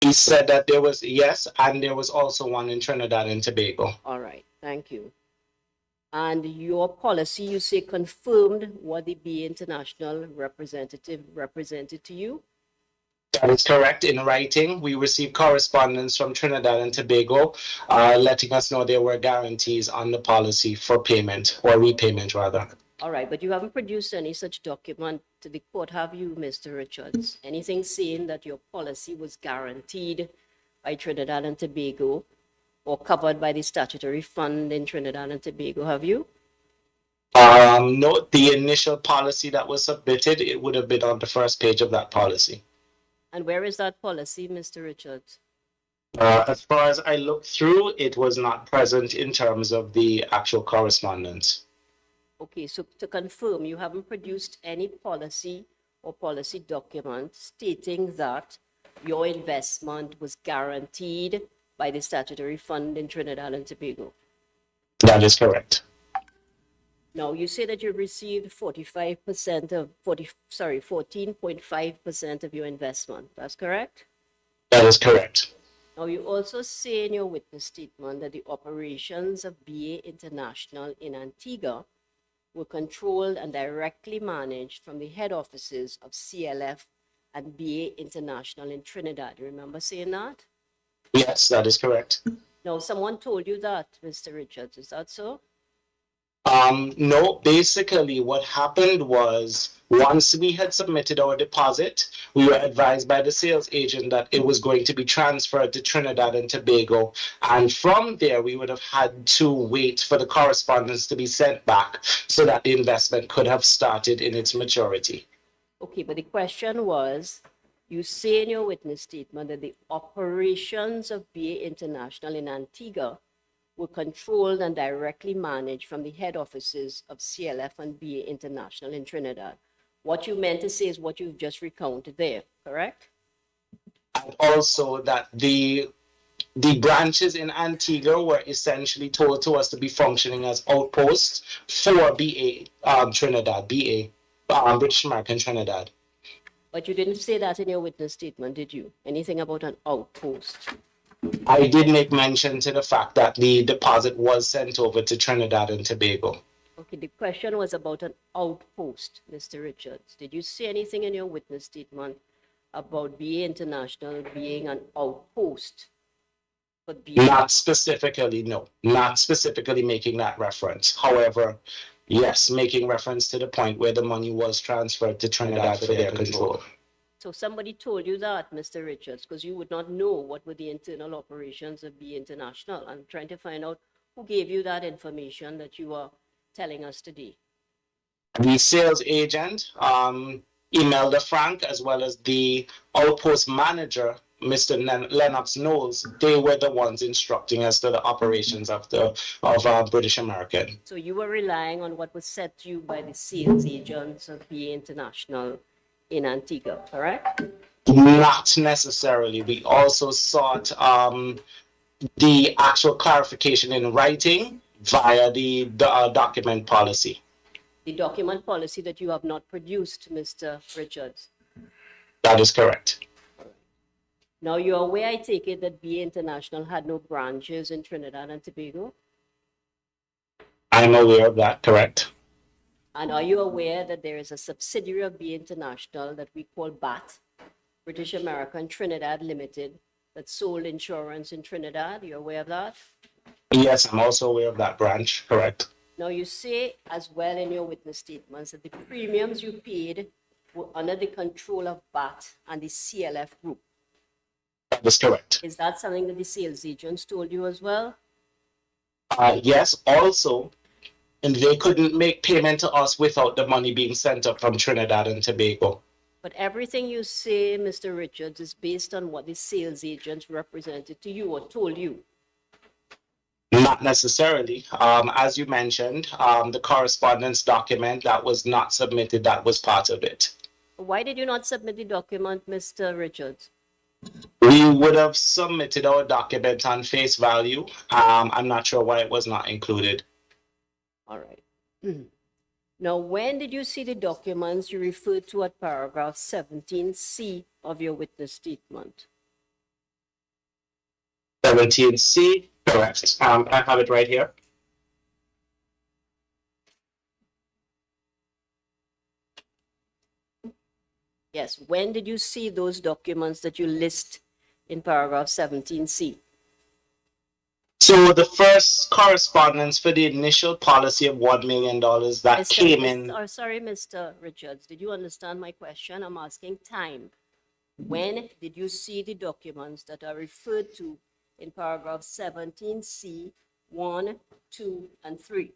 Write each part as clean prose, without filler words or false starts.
He said that there was, yes, and there was also one in Trinidad and Tobago. All right, thank you. And your policy, you say, confirmed what the BA International representative represented to you? That is correct. In writing, we received correspondence from Trinidad and Tobago letting us know there were guarantees on the policy for payment, or repayment rather. All right, but you haven't produced any such document to the court, have you, Mr. Richards? Anything saying that your policy was guaranteed by Trinidad and Tobago or covered by the statutory fund in Trinidad and Tobago, have you? No, the initial policy that was submitted, it would have been on the first page of that policy. And where is that policy, Mr. Richards? As far as I looked through, it was not present in terms of the actual correspondence. Okay, so to confirm, you haven't produced any policy or policy document stating that your investment was guaranteed by the statutory fund in Trinidad and Tobago? That is correct. Now, you say that you received 14.5% of your investment. That's correct? That is correct. Now, you also say in your witness statement that the operations of BA International in Antigua were controlled and directly managed from the head offices of CLF and BA International in Trinidad. You remember saying that? Yes, that is correct. Now, someone told you that, Mr. Richards. Is that so? No, basically what happened was once we had submitted our deposit, we were advised by the sales agent that it was going to be transferred to Trinidad and Tobago. And from there, we would have had to wait for the correspondence to be sent back so that the investment could have started in its maturity. Okay, but the question was, you say in your witness statement that the operations of BA International in Antigua were controlled and directly managed from the head offices of CLF and BA International in Trinidad. What you meant to say is what you've just recounted there, correct? And also that the branches in Antigua were essentially told to us to be functioning as outposts for BA Trinidad, BA British American Trinidad. But you didn't say that in your witness statement, did you? Anything about an outpost? I did make mention to the fact that the deposit was sent over to Trinidad and Tobago. Okay, the question was about an outpost, Mr. Richards. Did you say anything in your witness statement about BA International being an outpost? But not specifically, no. Not specifically making that reference. However, yes, making reference to the point where the money was transferred to Trinidad for their control. So somebody told you that, Mr. Richards, because you would not know what were the internal operations of BA International. I'm trying to find out who gave you that information that you are telling us today. The sales agent, Imelda Frank, as well as the outpost manager, Mr. Lennox Knowles, they were the ones instructing us to the operations of British American. So you were relying on what was said to you by the sales agents of BA International in Antigua, correct? Not necessarily. We also sought the actual clarification in writing via the document policy. The document policy that you have not produced, Mr. Richards? That is correct. Now, you're aware, I take it, that BA International had no branches in Trinidad and Tobago? I'm aware of that, correct. And are you aware that there is a subsidiary of BA International that we call BAT, British American Trinidad Limited, that sold insurance in Trinidad? You're aware of that? Yes, I'm also aware of that branch, correct. Now, you say as well in your witness statements that the premiums you paid were under the control of BAT and the CLF group. That is correct. Is that something that the sales agents told you as well? Yes, also, and they couldn't make payment to us without the money being sent up from Trinidad and Tobago. But everything you say, Mr. Richards, is based on what the sales agents represented to you or told you. Not necessarily. As you mentioned, the correspondence document that was not submitted, that was part of it. Why did you not submit the document, Mr. Richards? We would have submitted our document on face value. I'm not sure why it was not included. All right. Now, when did you see the documents you referred to at paragraph 17C of your witness statement? 17C, correct. I have it right here. Yes, when did you see those documents that you list in paragraph 17C? So the first correspondence for the initial policy of $1 million that came in. Sorry, Mr. Richards, did you understand my question? I'm asking time. When did you see the documents that are referred to in paragraph 17C, 1, 2, and 3?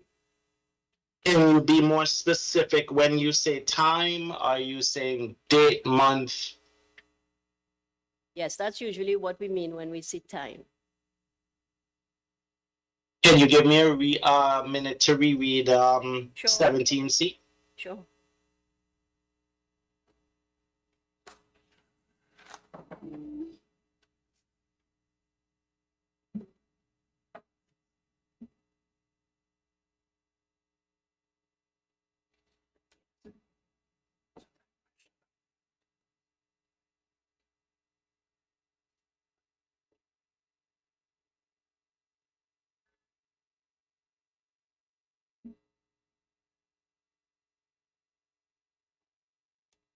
Can you be more specific when you say time? Are you saying date, month? Yes, that's usually what we mean when we say time. Can you give me a minute to reread Sure. 17C? Sure.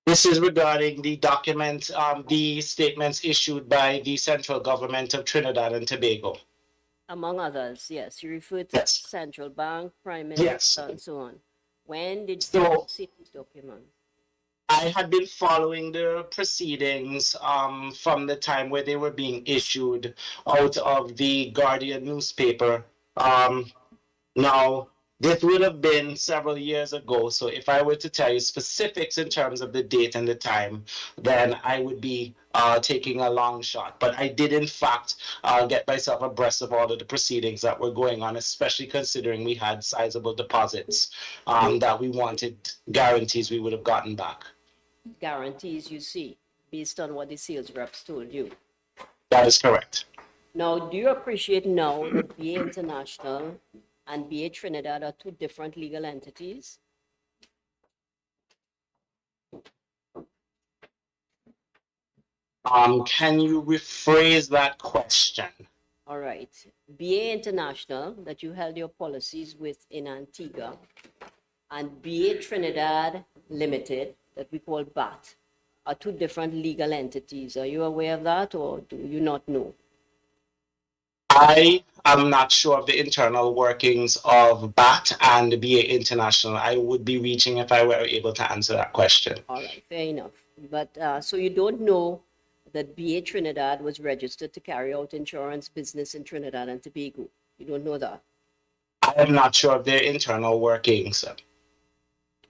This is regarding the document, the statements issued by the central government of Trinidad and Tobago. Among others, yes. You referred to Yes. central bank, prime minister, Yes. and so on. When did So- you see these documents? I had been following the proceedings from the time where they were being issued out of the Guardian newspaper. Now, this would have been several years ago. So if I were to tell you specifics in terms of the date and the time, then I would be taking a long shot. But I did, in fact, get myself abreast of all of the proceedings that were going on, especially considering we had sizable deposits that we wanted guarantees we would have gotten back. Guarantees you see, based on what the sales reps told you. That is correct. Now, do you appreciate now that BA International and BA Trinidad are two different legal entities? Can you rephrase that question? All right. BA International, that you held your policies with in Antigua, and BA Trinidad Limited, that we call BAT, are two different legal entities. Are you aware of that, or do you not know? I am not sure of the internal workings of BAT and BA International. I would be reaching if I were able to answer that question. All right, fair enough. But so you don't know that BA Trinidad was registered to carry out insurance business in Trinidad and Tobago. You don't know that. I am not sure of their internal workings.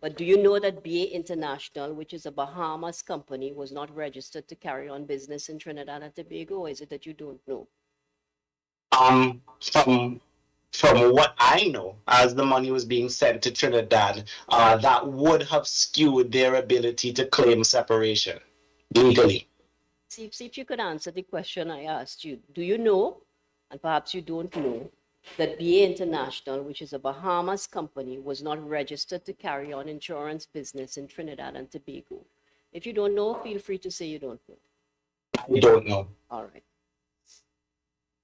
But do you know that BA International, which is a Bahamas company, was not registered to carry on business in Trinidad and Tobago, or is it that you don't know? From what I know, as the money was being sent to Trinidad, that would have skewed their ability to claim separation legally. See if you could answer the question I asked you. Do you know, and perhaps you don't know, that BA International, which is a Bahamas company, was not registered to carry on insurance business in Trinidad and Tobago? If you don't know, feel free to say you don't know. I don't know. All right.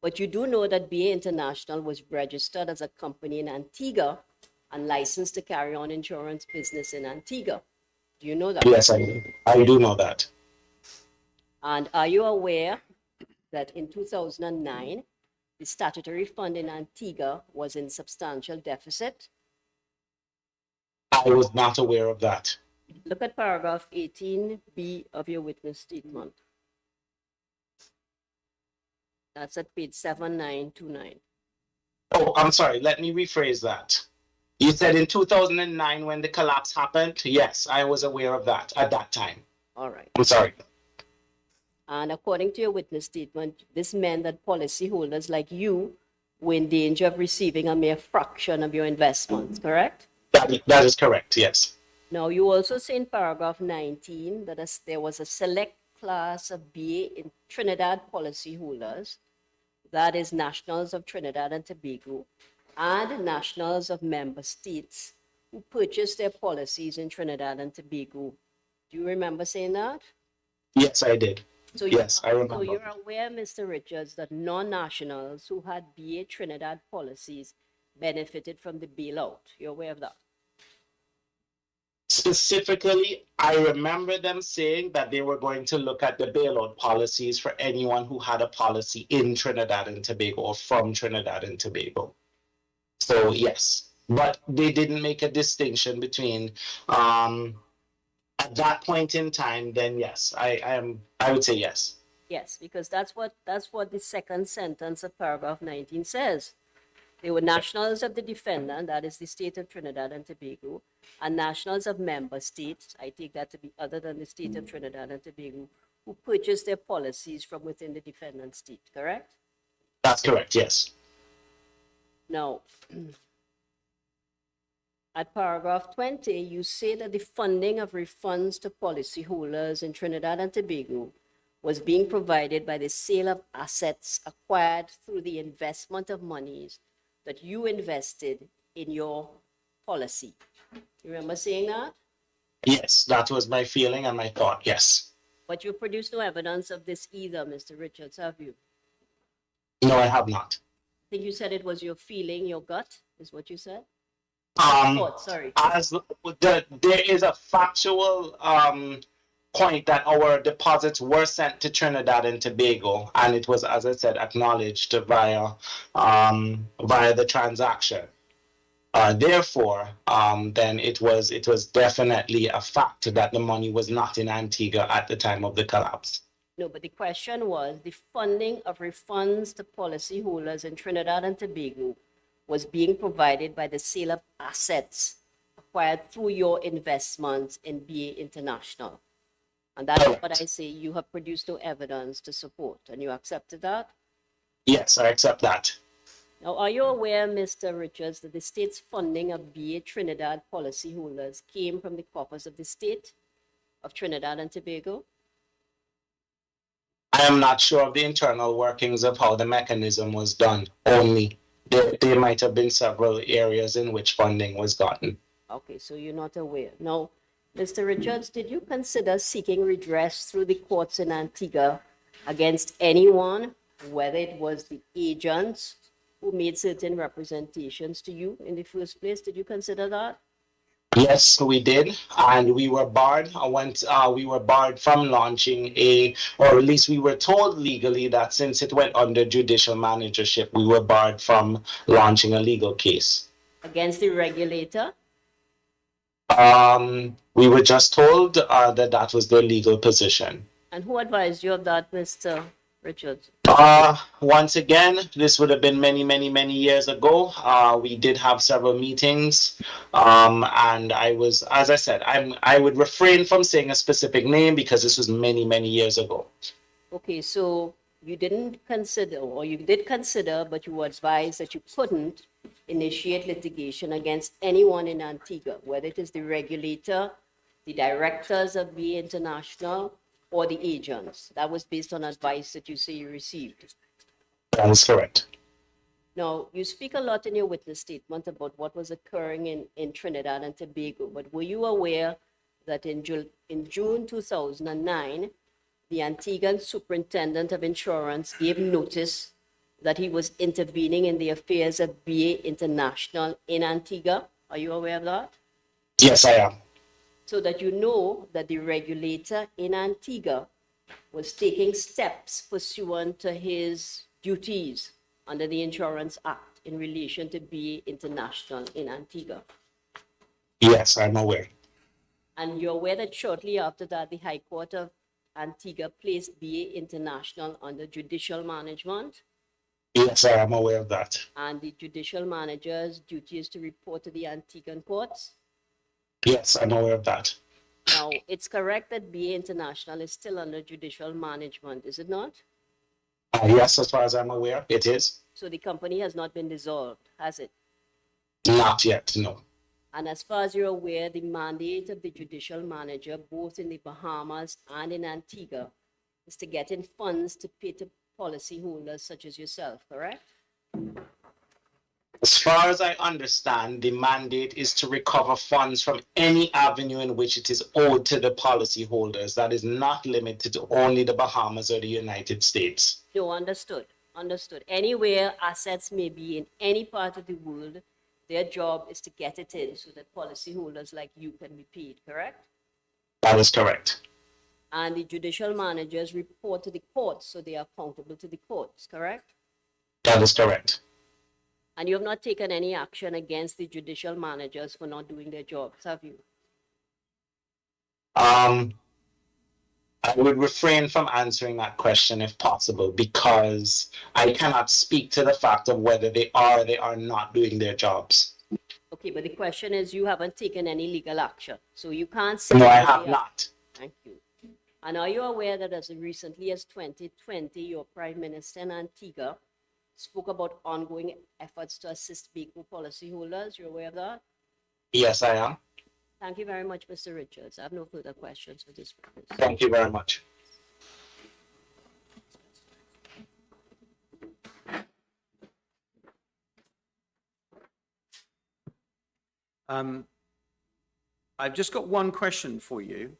But you do know that BA International was registered as a company in Antigua and licensed to carry on insurance business in Antigua. Do you know that? Yes, I do. I do know that. And are you aware that in 2009, the statutory fund in Antigua was in substantial deficit? I was not aware of that. Look at paragraph 18B of your witness statement. That's at page 7929. Oh, I'm sorry. Let me rephrase that. You said in 2009 when the collapse happened? Yes, I was aware of that at that time. All right. I'm sorry. And according to your witness statement, this meant that policyholders like you were in danger of receiving a mere fraction of your investments, correct? That is correct, yes. Now, you also say in paragraph 19 that there was a select class of BA in Trinidad policyholders, that is nationals of Trinidad and Tobago, and nationals of member states who purchased their policies in Trinidad and Tobago. Do you remember saying that? Yes, I did. So Yes, I so remember. you're aware, Mr. Richards, that non-nationals who had BA Trinidad policies benefited from the bailout. You're aware of that? Specifically, I remember them saying that they were going to look at the bailout policies for anyone who had a policy in Trinidad and Tobago or from Trinidad and Tobago. So yes, but they didn't make a distinction between at that point in time. Then yes, I would say yes. Yes, because that's what the second sentence of paragraph 19 says. They were nationals of the defendant, that is the state of Trinidad and Tobago, and nationals of member states, I take that to be other than the state of Trinidad and Tobago, who purchased their policies from within the defendant state, correct? That's correct. Yes. Now, at paragraph 20, you say that the funding of refunds to policyholders in Trinidad and Tobago was being provided by the sale of assets acquired through the investment of monies that you invested in your policy. You remember saying that? Yes, that was my feeling and my thought. Yes. But you produced no evidence of this either, Mr. Richards, have you? No, I have not. I think you said it was your feeling, your gut, is what you said? Sorry. As there is a factual point that our deposits were sent to Trinidad and Tobago, and it was, as I said, acknowledged via the transaction. Therefore, then it was definitely a fact that the money was not in Antigua at the time of the collapse. No, but the question was the funding of refunds to policyholders in Trinidad and Tobago was being provided by the sale of assets acquired through your investments in BA International. And that's what I say, you have produced no evidence to support, and you accepted that? Yes, I accept that. Now, are you aware, Mr. Richards, that the state's funding of BA Trinidad policyholders came from the coffers of the state of Trinidad and Tobago? I am not sure of the internal workings of how the mechanism was done. Only there might have been several areas in which funding was gotten. Okay, so you're not aware. Now, Mr. Richards, did you consider seeking redress through the courts in Antigua against anyone, whether it was the agents who made certain representations to you in the first place? Did you consider that? Yes, we did, and we were barred. We were barred from launching or at least we were told legally that since it went under judicial managership, we were barred from launching a legal case. Against the regulator? We were just told that was the legal position. And who advised you of that, Mr. Richards? Once again, this would have been many, many, many years ago. We did have several meetings, and I was, as I said, I would refrain from saying a specific name because this was many, many years ago. Okay, so you didn't consider, or you did consider, but you were advised that you couldn't initiate litigation against anyone in Antigua, whether it is the regulator, the directors of BA International, or the agents. That was based on advice that you say you received. That is correct. Now, you speak a lot in your witness statement about what was occurring in Trinidad and Tobago, but were you aware that in June 2009, the Antiguan superintendent of insurance gave notice that he was intervening in the affairs of BA International in Antigua? Are you aware of that? Yes, I am. So that you know that the regulator in Antigua was taking steps pursuant to his duties under the Insurance Act in relation to BA International in Antigua. Yes, I'm aware. And you're aware that shortly after that, the High Court of Antigua placed BA International under judicial management? Yes, I am aware of that. And the judicial manager's duty is to report to the Antiguan courts? Yes, I'm aware of that. Now, it's correct that BA International is still under judicial management, is it not? Yes, as far as I'm aware, it is. So the company has not been dissolved, has it? Not yet, no. And as far as you're aware, the mandate of the judicial manager, both in the Bahamas and in Antigua, is to get in funds to pay to policyholders such as yourself, correct? As far as I understand, the mandate is to recover funds from any avenue in which it is owed to the policyholders. That is not limited to only the Bahamas or the United States. No, understood. Understood. Anywhere assets may be in any part of the world, their job is to get it in so that policyholders like you can be paid, correct? That is correct. And the judicial managers report to the courts, so they are accountable to the courts, correct? That is correct. And you have not taken any action against the judicial managers for not doing their jobs, have you? I would refrain from answering that question if possible, because I cannot speak to the fact of whether they are or they are not doing their jobs. Okay, but the question is, you haven't taken any legal action, so you can't say. No, I that have they are- not. Thank you. And are you aware that as recently as 2020, your Prime Minister in Antigua spoke about ongoing efforts to assist BECO policyholders? You're aware of that? Yes, I am. Thank you very much, Mr. Richards. I have no further questions for this witness. Thank you very much. I've just got one question for you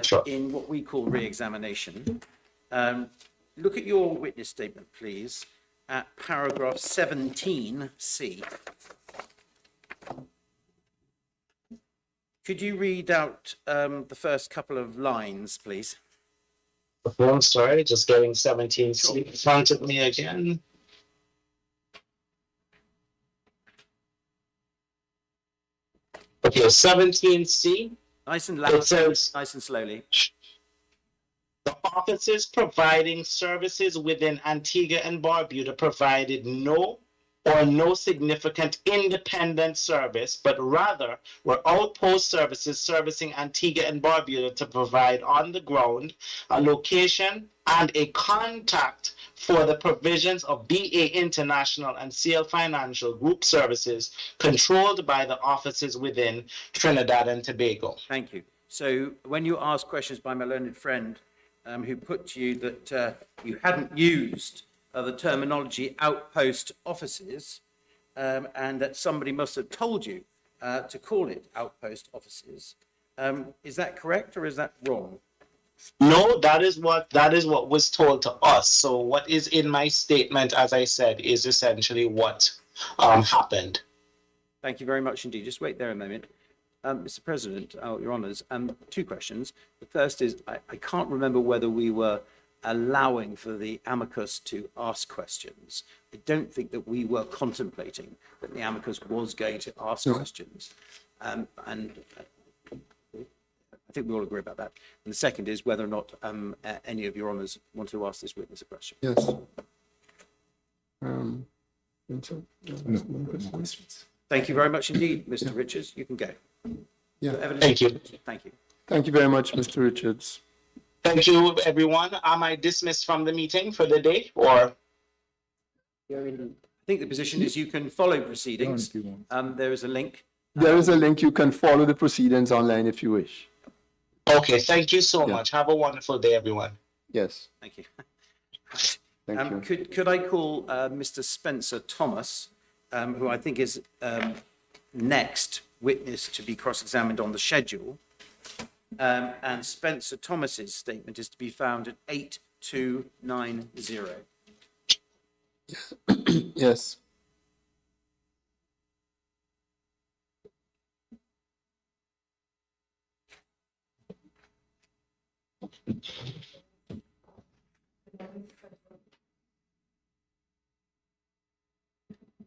Sure. in what we call re-examination. Look at your witness statement, please, at paragraph 17C. Could you read out the first couple of lines, please? I'm sorry, just getting 17C in front of me again. Okay, 17C. Nice and It loud, says nice and slowly. the offices providing services within Antigua and Barbuda provided no significant independent service, but rather were outpost services servicing Antigua and Barbuda to provide on the ground a location and a contact for the provisions of BA International and CL Financial Group services controlled by the offices within Trinidad and Tobago. Thank you. So when you asked questions by my learned friend who put to you that you hadn't used the terminology outpost offices and that somebody must have told you to call it outpost offices, is that correct or is that wrong? No, that is what was told to us. So what is in my statement, as I said, is essentially what happened. Thank you very much indeed. Just wait there a moment. Mr. President, Your Honours, two questions. The first is, I can't remember whether we were allowing for the amicus to ask questions. I don't think that we were contemplating that the amicus was going to ask questions. And I think we all agree about that. And the second is whether or not any of Your Honours want to ask this witness a question. Yes. Thank you very much indeed, Mr. Richards. You can go. Yeah. Thank you. Thank you. Thank you very much, Mr. Richards. Thank you, everyone. Am I dismissed from the meeting for the day, or? You're in. I think the position is you can follow proceedings. There is a link. There is a link. You can follow the proceedings online if you wish. Okay, thank you so much. Have a wonderful day, everyone. Yes. Thank you. Thank you. Could I call Mr. Spencer Thomas, who I think is next witness to be cross-examined on the schedule, and Spencer Thomas's statement is to be found at 8290. Yes.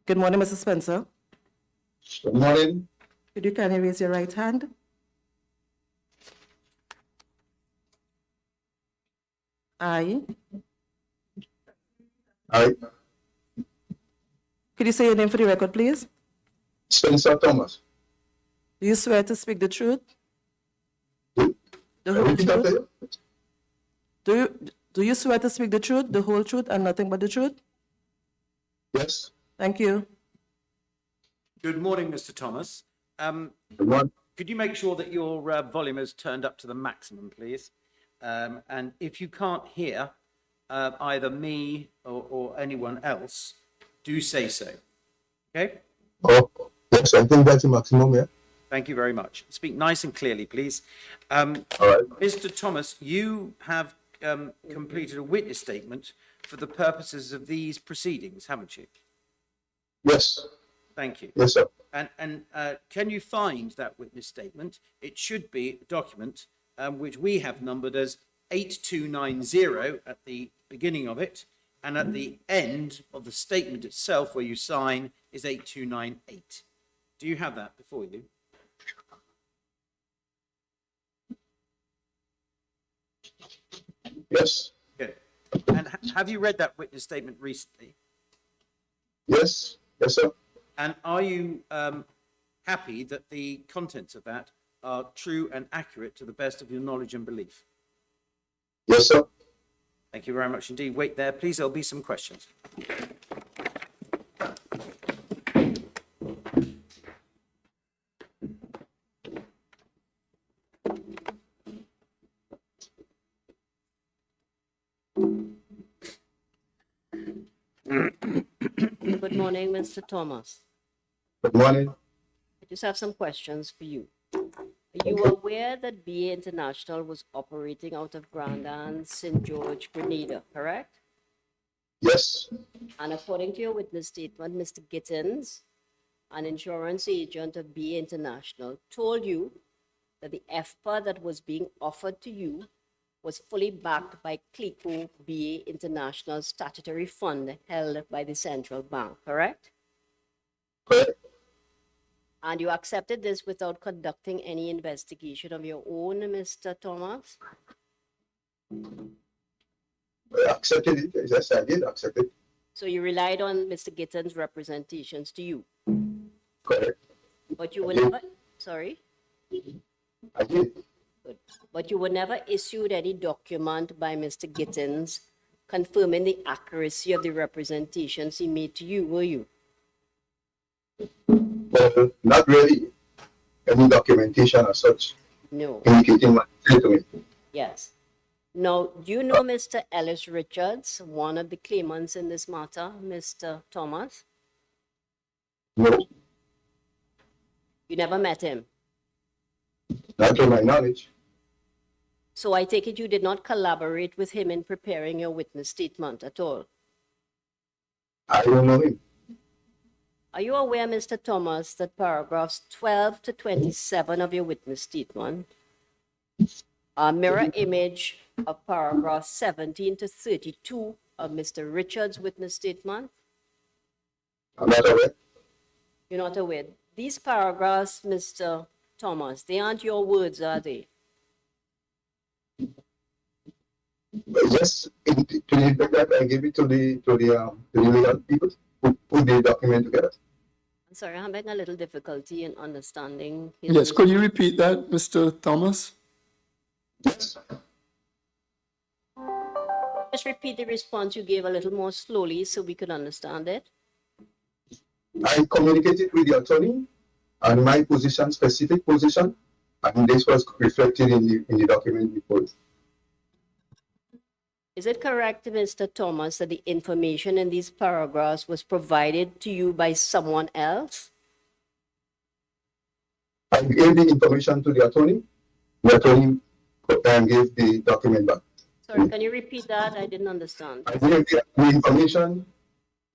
Good morning, Mr. Spencer. Good morning. Could you kindly raise your right hand? I. I, Could you say your name for the record, please? Spencer Thomas. Do you swear to speak the truth? The whole Repeat after truth? you. Do you swear to speak the truth, the whole truth, and nothing but the truth? Yes. Thank you. Good morning, Mr. Thomas. Good morning. Could you make sure that your volume is turned up to the maximum, please? And if you can't hear either me or anyone else, do say so. Okay? Oh, yes, I think that's the maximum, yeah. Thank you very much. Speak nice and clearly, please. All right. Mr. Thomas, you have completed a witness statement for the purposes of these proceedings, haven't you? Yes, Thank you. yes, sir. And can you find that witness statement? It should be a document which we have numbered as 8290 at the beginning of it, and at the end of the statement itself where you sign is 8298. Do you have that before you? Yes, Good. And have you read that witness statement recently? yes, yes, sir. And are you happy that the contents of that are true and accurate to the best of your knowledge and belief? Yes, sir. Thank you very much indeed. Wait there, please. There'll be some questions. Good morning, Mr. Thomas. Good morning. I just have some questions for you. Are you aware that BA International was operating out of Grenada and St. George, Grenada, correct? Yes, And according to your witness statement, Mr. Gittins, an insurance agent of BA International, told you that the FPA that was being offered to you was fully backed by CLICO BA International statutory fund held by the central bank, correct? correct. And you accepted this without conducting any investigation of your own, Mr. Thomas? I accepted it. Yes, I did accept it. So you relied on Mr. Gittins' representations to you, Correct. but you were never, sorry? I did. Good. But you were never issued any document by Mr. Gittins confirming the accuracy of the representations he made to you, were you? Well, not really any documentation as such No. indicating what he said to me. Yes. Now, do you know Mr. Ellis Richards, one of the claimants in this matter, Mr. Thomas? No, You never met him. not to my knowledge. So I take it you did not collaborate with him in preparing your witness statement at all. I don't know him. Are you aware, Mr. Thomas, that paragraphs 12 to 27 of your witness statement are a mirror image of paragraphs 17 to 32 of Mr. Richards' witness statement? I'm not aware. You're not aware. These paragraphs, Mr. Thomas, they aren't your words, are they? But yes, to the effect that I gave it to the legal people who put the document together. I'm sorry, I'm having a little difficulty in understanding. Yes, could you repeat that, Mr. Thomas? Yes, Just repeat the response you gave a little more slowly so we could understand it. I communicated with the attorney and my position, specific position, and this was reflected in the document before. Is it correct, Mr. Thomas, that the information in these paragraphs was provided to you by someone else? I gave the information to the attorney. The attorney gave the document back. Sorry, can you repeat that? I didn't understand. I gave the information,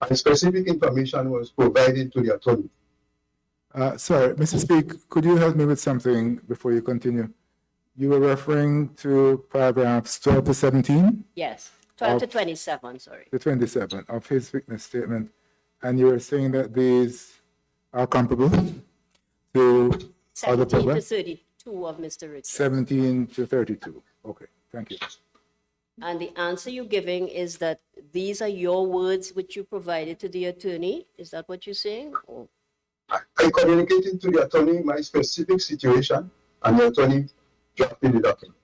and specific information was provided to the attorney. Sorry, Mr. Speaker, could you help me with something before you continue? You were referring to paragraphs 12 to 17, Yes, 12 to 27, sorry. to 27 of his witness statement, and you were saying that these are comparable to other 17 to paragraphs? 32 of Mr. Richards. 17 to 32. Okay, thank you. And the answer you're giving is that these are your words which you provided to the attorney? Is that what you're saying? Or I communicated to the attorney my specific situation, and the attorney drafted the document.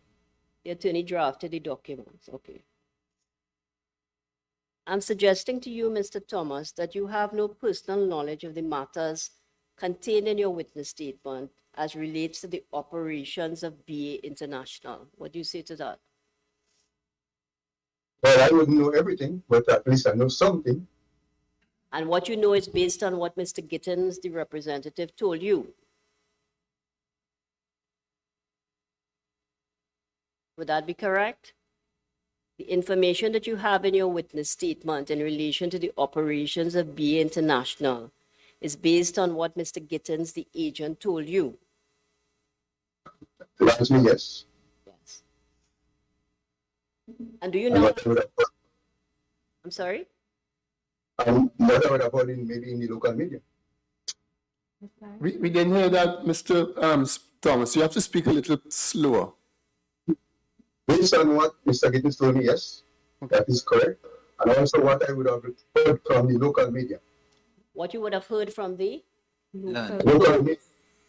the attorney drafted the documents? Okay. I'm suggesting to you, Mr. Thomas, that you have no personal knowledge of the matters contained in your witness statement as relates to the operations of BA International. What do you say to that? Well, I wouldn't know everything, but at least I know something. And what you know is based on what Mr. Gittins, the representative, told you. Would that be correct? The information that you have in your witness statement in relation to the operations of BA International is based on what Mr. Gittins, the agent, told you. Largely, yes. Yes. And do you And know? what I would have, I'm sorry? and what I would have heard in, maybe in the local media. We didn't hear that, Mr. Thomas. You have to speak a little slower. Based on what Mr. Gittins told me, yes, that is correct. And also what I would have heard from the local media. What you would have heard from the Local media.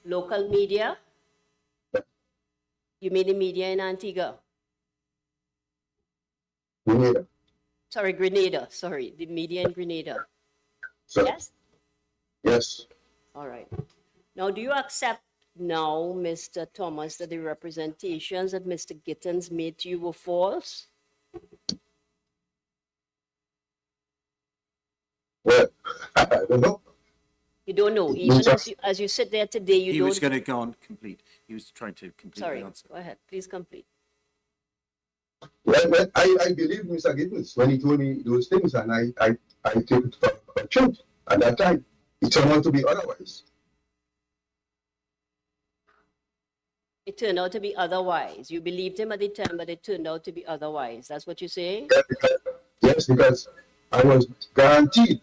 local media? Yeah. You mean the media in Antigua? Grenada. Sorry, Grenada. Sorry, the media in Grenada. So, Yes? yes. All right. Now, do you accept now, Mr. Thomas, that the representations that Mr. Gittins made to you were false? Well, I don't know. You don't know. It Even means as you sit there today, you He don't. was going to go on complete. He was trying to complete Sorry, the answer. go ahead. Please complete. Well, I believe Mr. Gittins when he told me those things, and I take it for truth. At that time, it turned out to be otherwise. It turned out to be otherwise. You believed him at the time, but it turned out to be otherwise. That's what you're saying? Yes, because I was guaranteed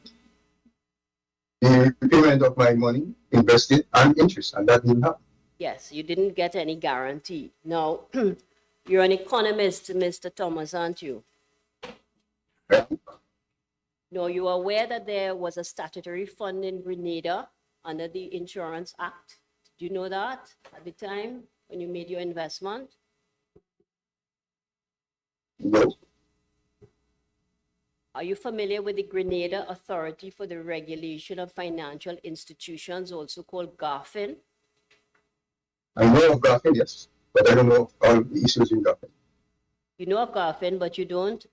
the repayment of my money invested and interest, and that didn't happen. Yes, you didn't get any guarantee. Now, you're an economist, Mr. Thomas, aren't you? Yeah. No, you are aware that there was a statutory fund in Grenada under the Insurance Act. Did you know that at the time when you made your investment? No, Are you familiar with the Grenada Authority for the Regulation of Financial Institutions, also called GAFIN? I know of GAFIN, yes, but I don't know all the issues in GAFIN. You know of GAFIN, but you don't?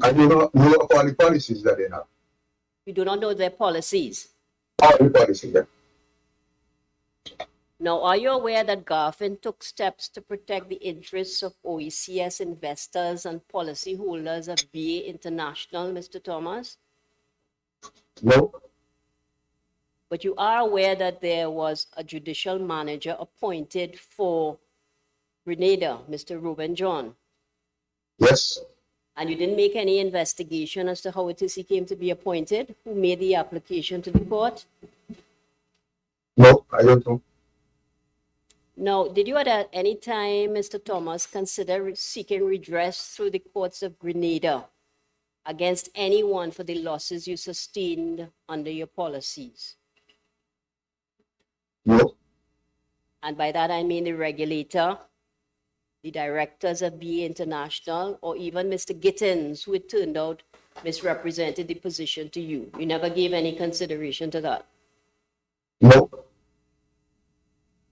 I do not know of all the policies that they have. You do not know their policies. All the policies, yeah. Now, are you aware that GAFIN took steps to protect the interests of OECS investors and policyholders of BA International, Mr. Thomas? No, But you are aware that there was a judicial manager appointed for Grenada, Mr. Reuben John, yes, and you didn't make any investigation as to how it is he came to be appointed? Who made the application to the court? no, I don't know. Now, did you at any time, Mr. Thomas, consider seeking redress through the courts of Grenada against anyone for the losses you sustained under your policies? No, And by that, I mean the regulator, the directors of BA International, or even Mr. Gittins, who it turned out misrepresented the position to you. You never gave any consideration to that. no,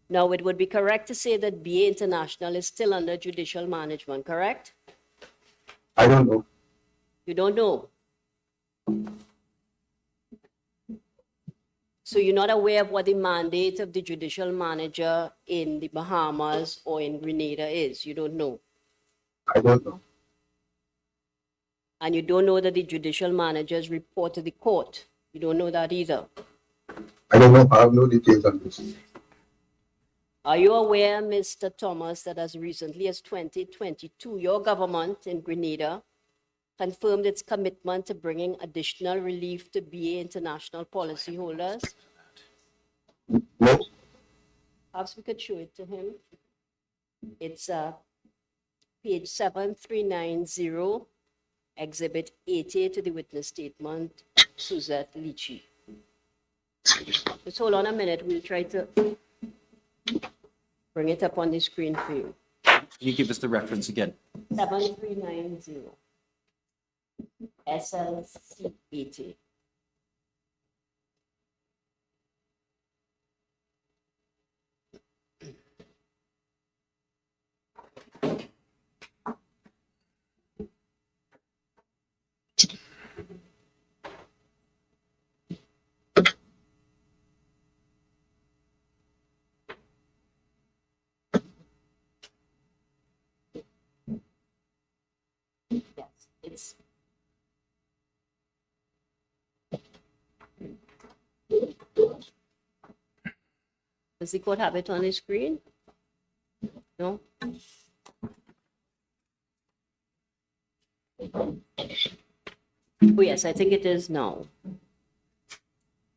Now, it would be correct to say that BA International is still under judicial management, correct? I don't know. You don't know. So you're not aware of what the mandate of the judicial manager in the Bahamas or in Grenada is. You don't know. I don't know. And you don't know that the judicial managers report to the court. You don't know that either. I don't know. I have no details on this. Are you aware, Mr. Thomas, that as recently as 2022, your government in Grenada confirmed its commitment to bringing additional relief to BA International policyholders? No, Perhaps we could show it to him. It's page 7390, Exhibit 80 to the witness statement, Suzette Lichi. Just hold on a minute. We'll try to bring it up on the screen for you. Can you give us the reference again? 7390, SLC 80. Does the court have it on the screen? No? Oh, yes, I think it is now.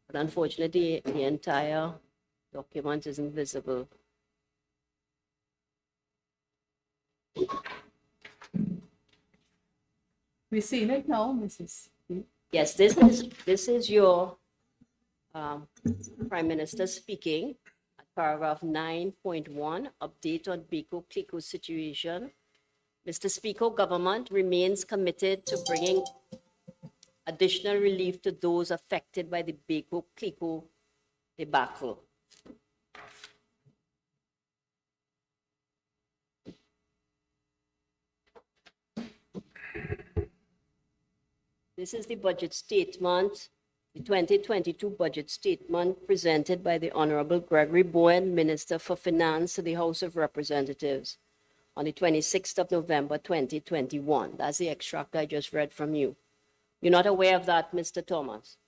But unfortunately, the entire document isn't visible. We seen it now, Mrs. Yes, this is your Prime Minister speaking at paragraph 9.1, update on Beko Clicquot situation. Mr. Speaker, government remains committed to bringing additional relief to those affected by the Beko Clicquot debacle. This is the budget statement, the 2022 budget statement presented by the Honorable Gregory Bowen, Minister for Finance, to the House of Representatives on the 26th of November, 2021. That's the extract I just read from you. You're not aware of that, Mr. Thomas?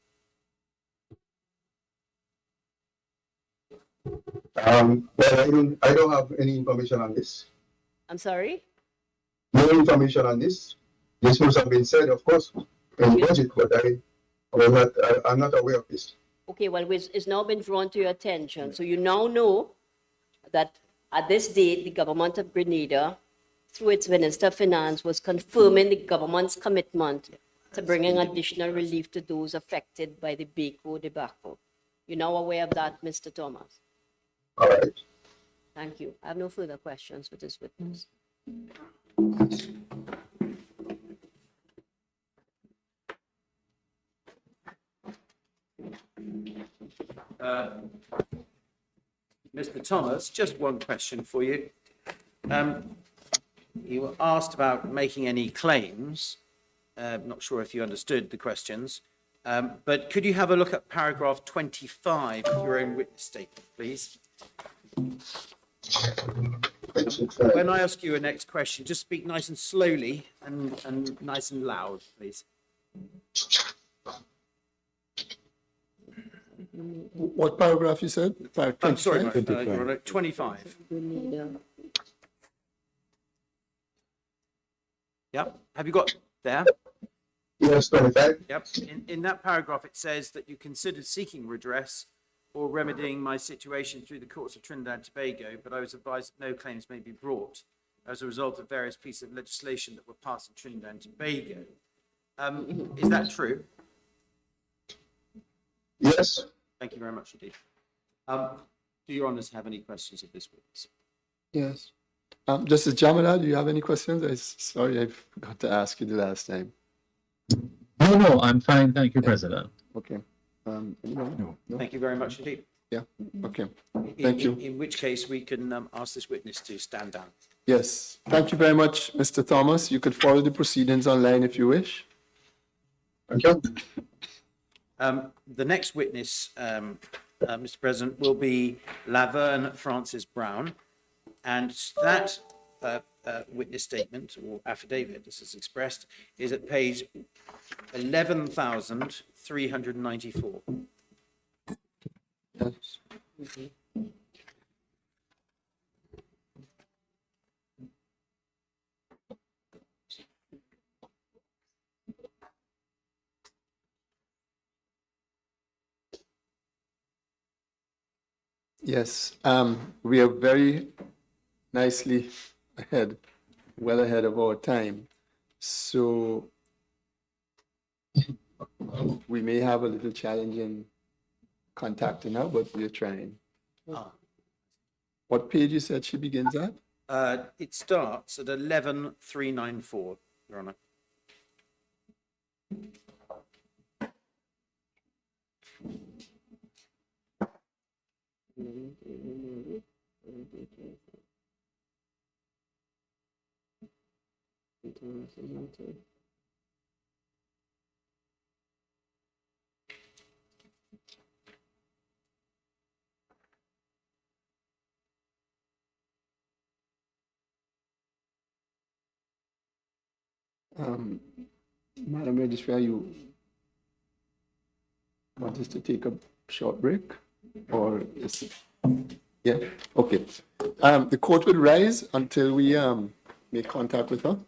Well, I don't have any information on this. I'm sorry? No information on this. This must have been said, of course, in the budget, but I'm not aware of this. Okay, well, it's now been drawn to your attention. So you now know that at this date, the government of Grenada, through its Minister of Finance, was confirming the government's commitment to bringing additional relief to those affected by the Beko debacle. You're now aware of that, Mr. Thomas? All right. Thank you. I have no further questions for this witness. Mr. Thomas, just one question for you. You were asked about making any claims. Not sure if you understood the questions, but could you have a look at paragraph 25 of your own witness statement, please? When I ask you a next question, just speak nice and slowly and nice and loud, please. What paragraph you said? I'm sorry, 25? Your Honor, 25. Yep. Have you got there? Yes, 25. Yep. In that paragraph, it says that you considered seeking redress or remedying my situation through the courts of Trinidad and Tobago, but I was advised that no claims may be brought as a result of various pieces of legislation that were passed in Trinidad and Tobago. Is that true? Yes. Thank you very much indeed. Do your honours have any questions of this witness? Yes. Justice Jamila, do you have any questions? Sorry, I forgot to ask you the last time. No, I'm fine. Thank you, President. Okay. No. Thank you very much indeed. Yeah. Okay. Thank you. In which case, we can ask this witness to stand down. Yes. Thank you very much, Mr. Thomas. You could follow the proceedings online if you wish. Thank you. The next witness, Mr. President, will be Laverne Francis Brown, and that witness statement or affidavit, as is expressed, is at page 11,394. Yes. Yes, we are very nicely ahead, well ahead of our time. So we may have a little challenge in contacting her, but we're trying. What page you said she begins at? It starts at 11,394, Your Honour. Madam Registrar, you want us to take a short break, or is Yeah, okay. The court will rise until we make contact with her.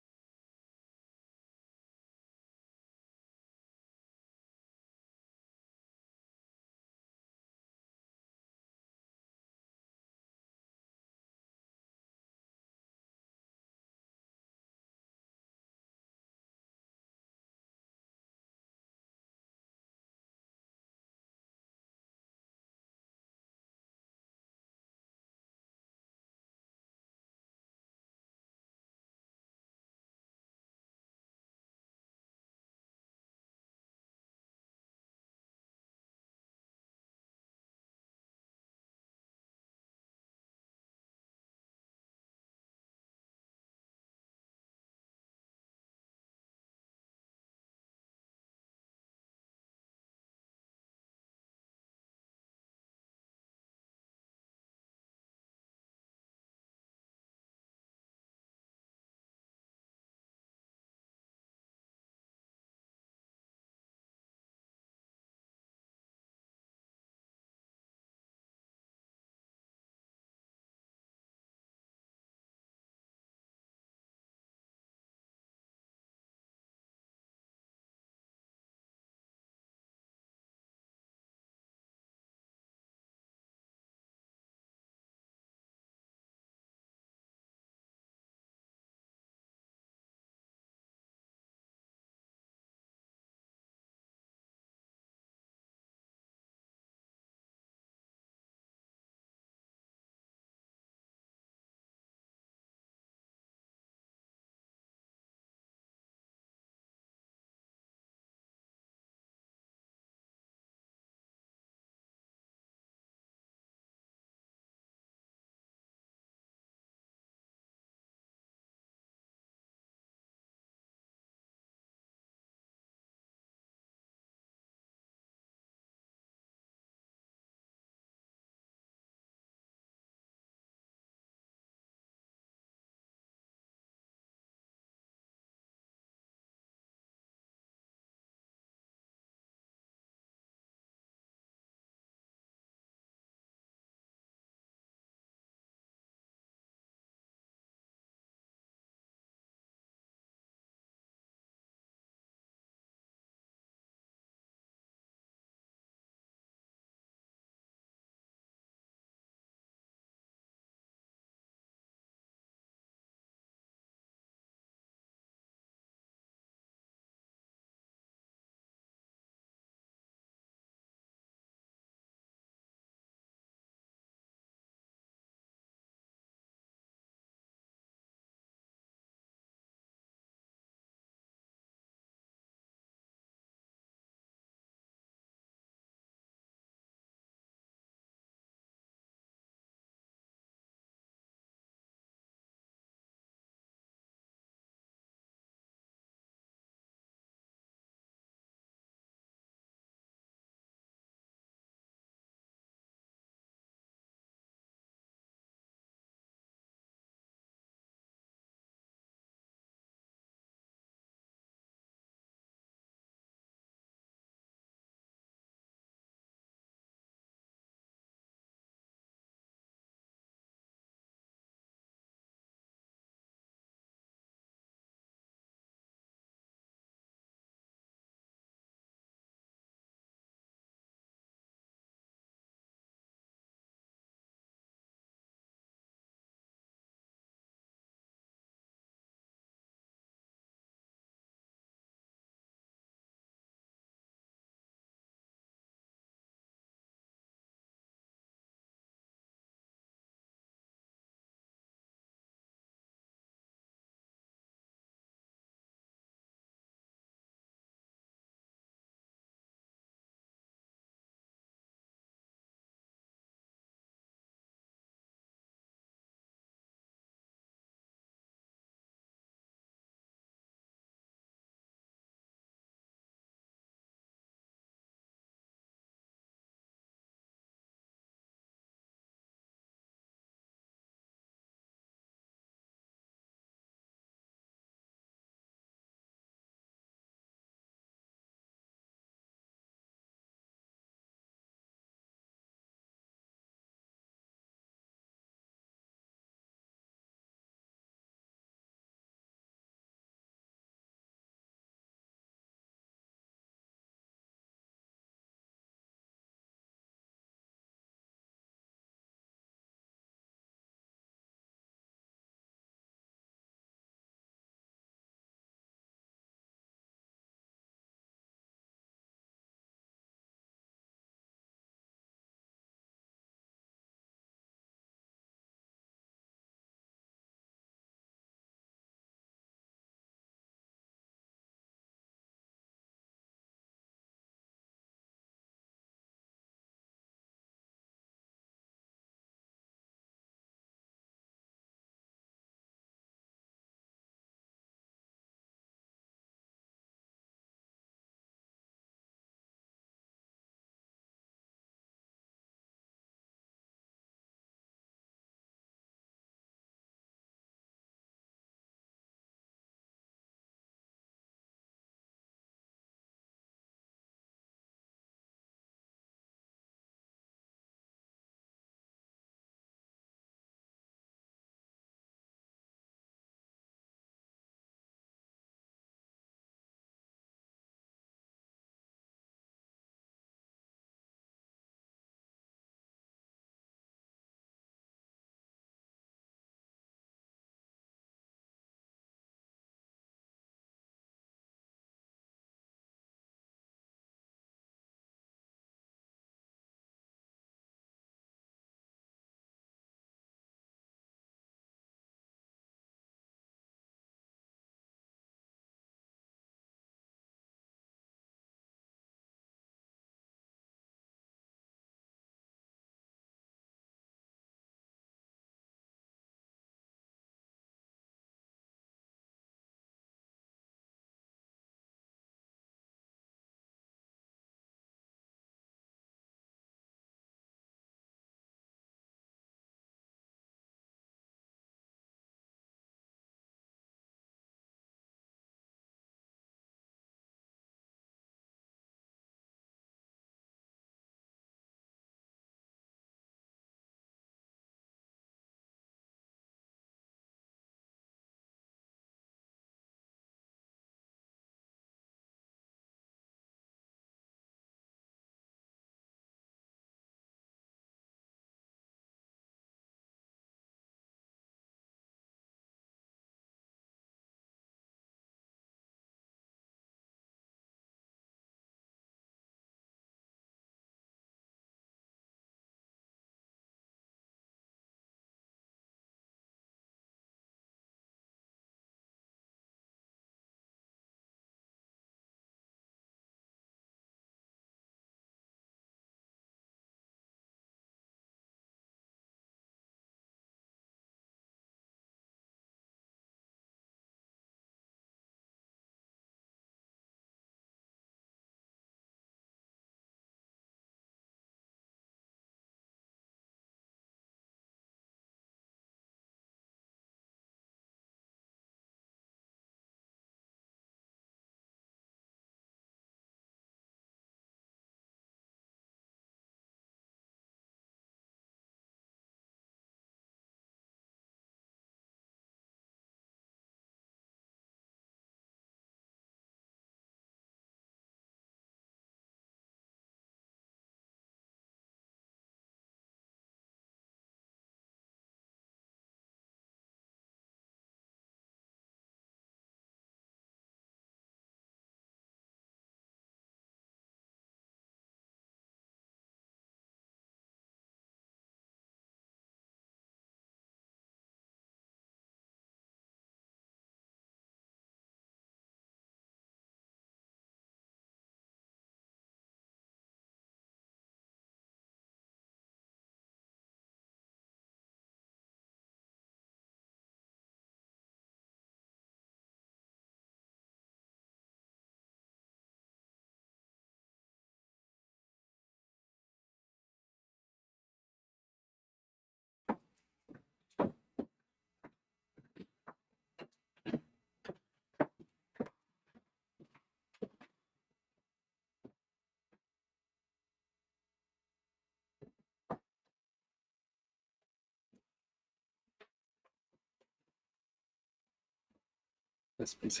Yes, please.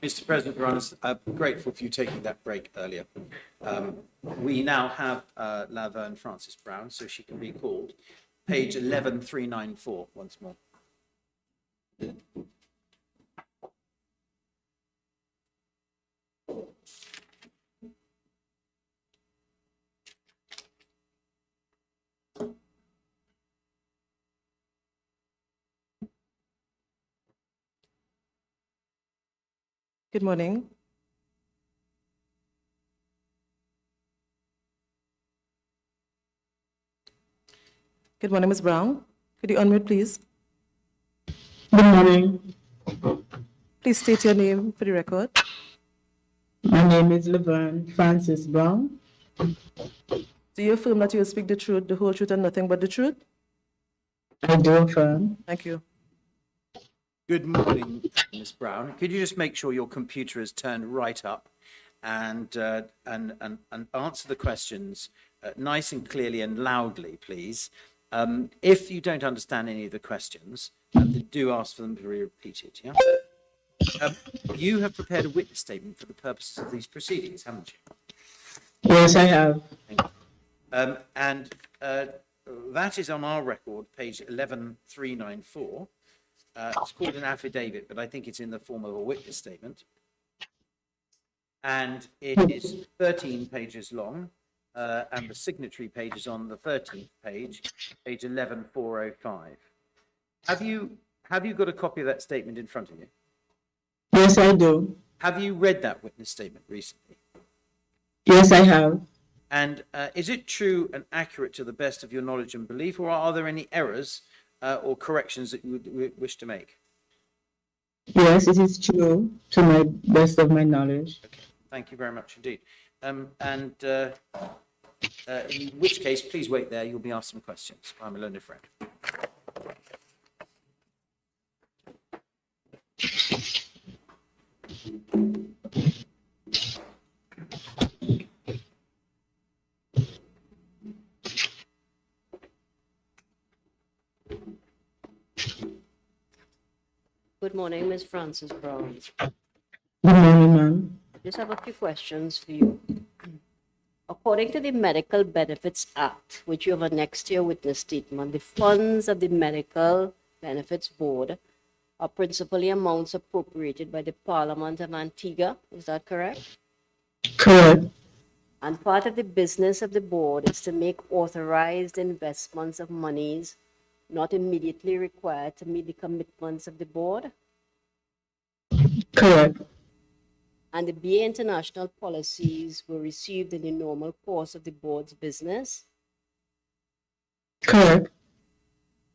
Mr. President, Your Honours, I'm grateful for you taking that break earlier. We now have Laverne Francis Brown, so she can be called. Page 11394 once more. Good morning. Good morning, Ms. Brown. Could you unmute, please? Good morning. Please state your name for the record. My name is Laverne Francis Brown. Do you affirm that you will speak the truth, the whole truth, and nothing but the truth? I do affirm. Thank you. Good morning, Ms. Brown. Could you just make sure your computer is turned right up and answer the questions nice and clearly and loudly, please? If you don't understand any of the questions, do ask for them to be repeated. Yeah. You have prepared a witness statement for the purposes of these proceedings, haven't you? Yes, I have. Thank you. That is on our record, page 11394. It's called an affidavit, but I think it's in the form of a witness statement. And it is 13 pages long, and the signatory page is on the 13th page, page 11405. Have you got a copy of that statement in front of you? Yes, I do. Have you read that witness statement recently? Yes, I have. And is it true and accurate to the best of your knowledge and belief, or are there any errors or corrections that you would wish to make? Yes, it is true to my best of my knowledge. Okay, thank you very much indeed. In which case, please wait there. You'll be asked some questions by my learned friend. Good morning, Ms. Francis Brown. Good morning, ma'am. Just have a few questions for you. According to the Medical Benefits Act, which you have annexed to your witness statement, the funds of the Medical Benefits Board are principally amounts appropriated by the Parliament of Antigua. Is that correct? Correct. And part of the business of the board is to make authorized investments of monies not immediately required to meet the commitments of the board. Correct. And the BA International policies were received in the normal course of the board's business. Correct.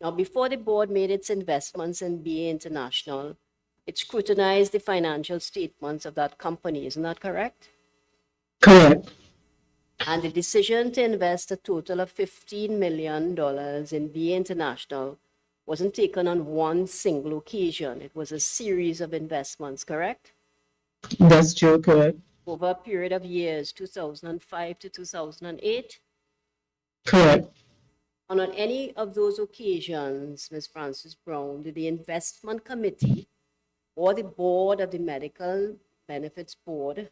Now, before the board made its investments in BA International, it scrutinized the financial statements of that company. Isn't that correct? Correct. And the decision to invest a total of $15 million in BA International wasn't taken on one single occasion. It was a series of investments, correct? That's true, correct. Over a period of years, 2005 to 2008. Correct. And on any of those occasions, Ms. Francis Brown, did the investment committee or the board of the Medical Benefits Board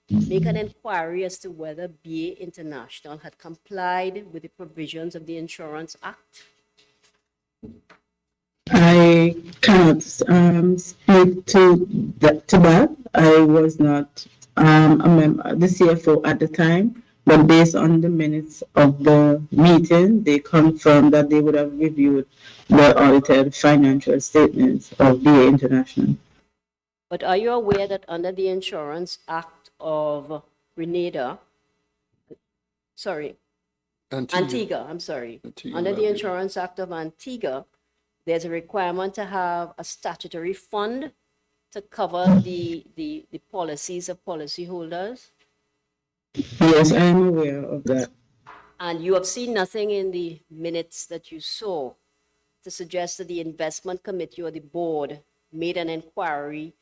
make an inquiry as to whether BA International had complied with the provisions of the Insurance Act? I cannot speak to that. I was not a member, the CFO at the time, but based on the minutes of the meeting, they confirmed that they would have reviewed the audited financial statements of BA International. But are you aware that under the Insurance Act of Grenada, Antigua, I'm sorry. Antigua, Under the Barbuda. Insurance Act of Antigua, there's a requirement to have a statutory fund to cover the policies of policyholders. Yes, I am aware of that. And you have seen nothing in the minutes that you saw to suggest that the investment committee or the board made an inquiry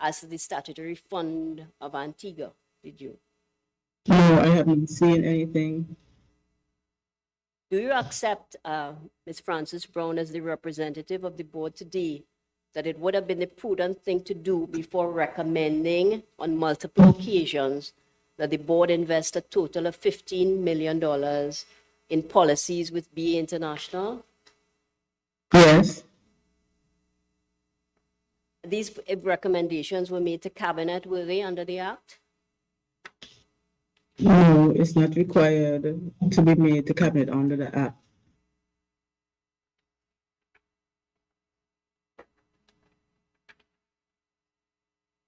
as to the statutory fund of Antigua, did you? No, I haven't seen anything. Do you accept Ms. Francis Brown as the representative of the board today that it would have been the prudent thing to do before recommending on multiple occasions that the board invest a total of $15 million in policies with BA International? Yes. These recommendations were made to cabinet, were they, under the act? No, it's not required to be made to cabinet under the act.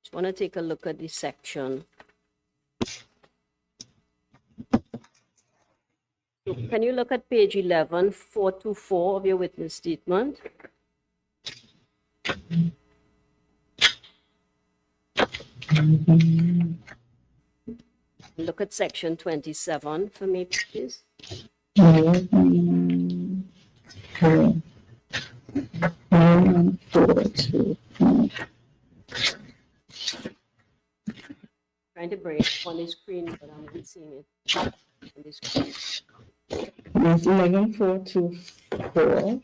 Just want to take a look at the section. So can you look at page 11, 424 of your witness statement? Look at section 27 for me, please. Trying to bring it on the screen, but I'm not seeing it on the screen. It's 11,424.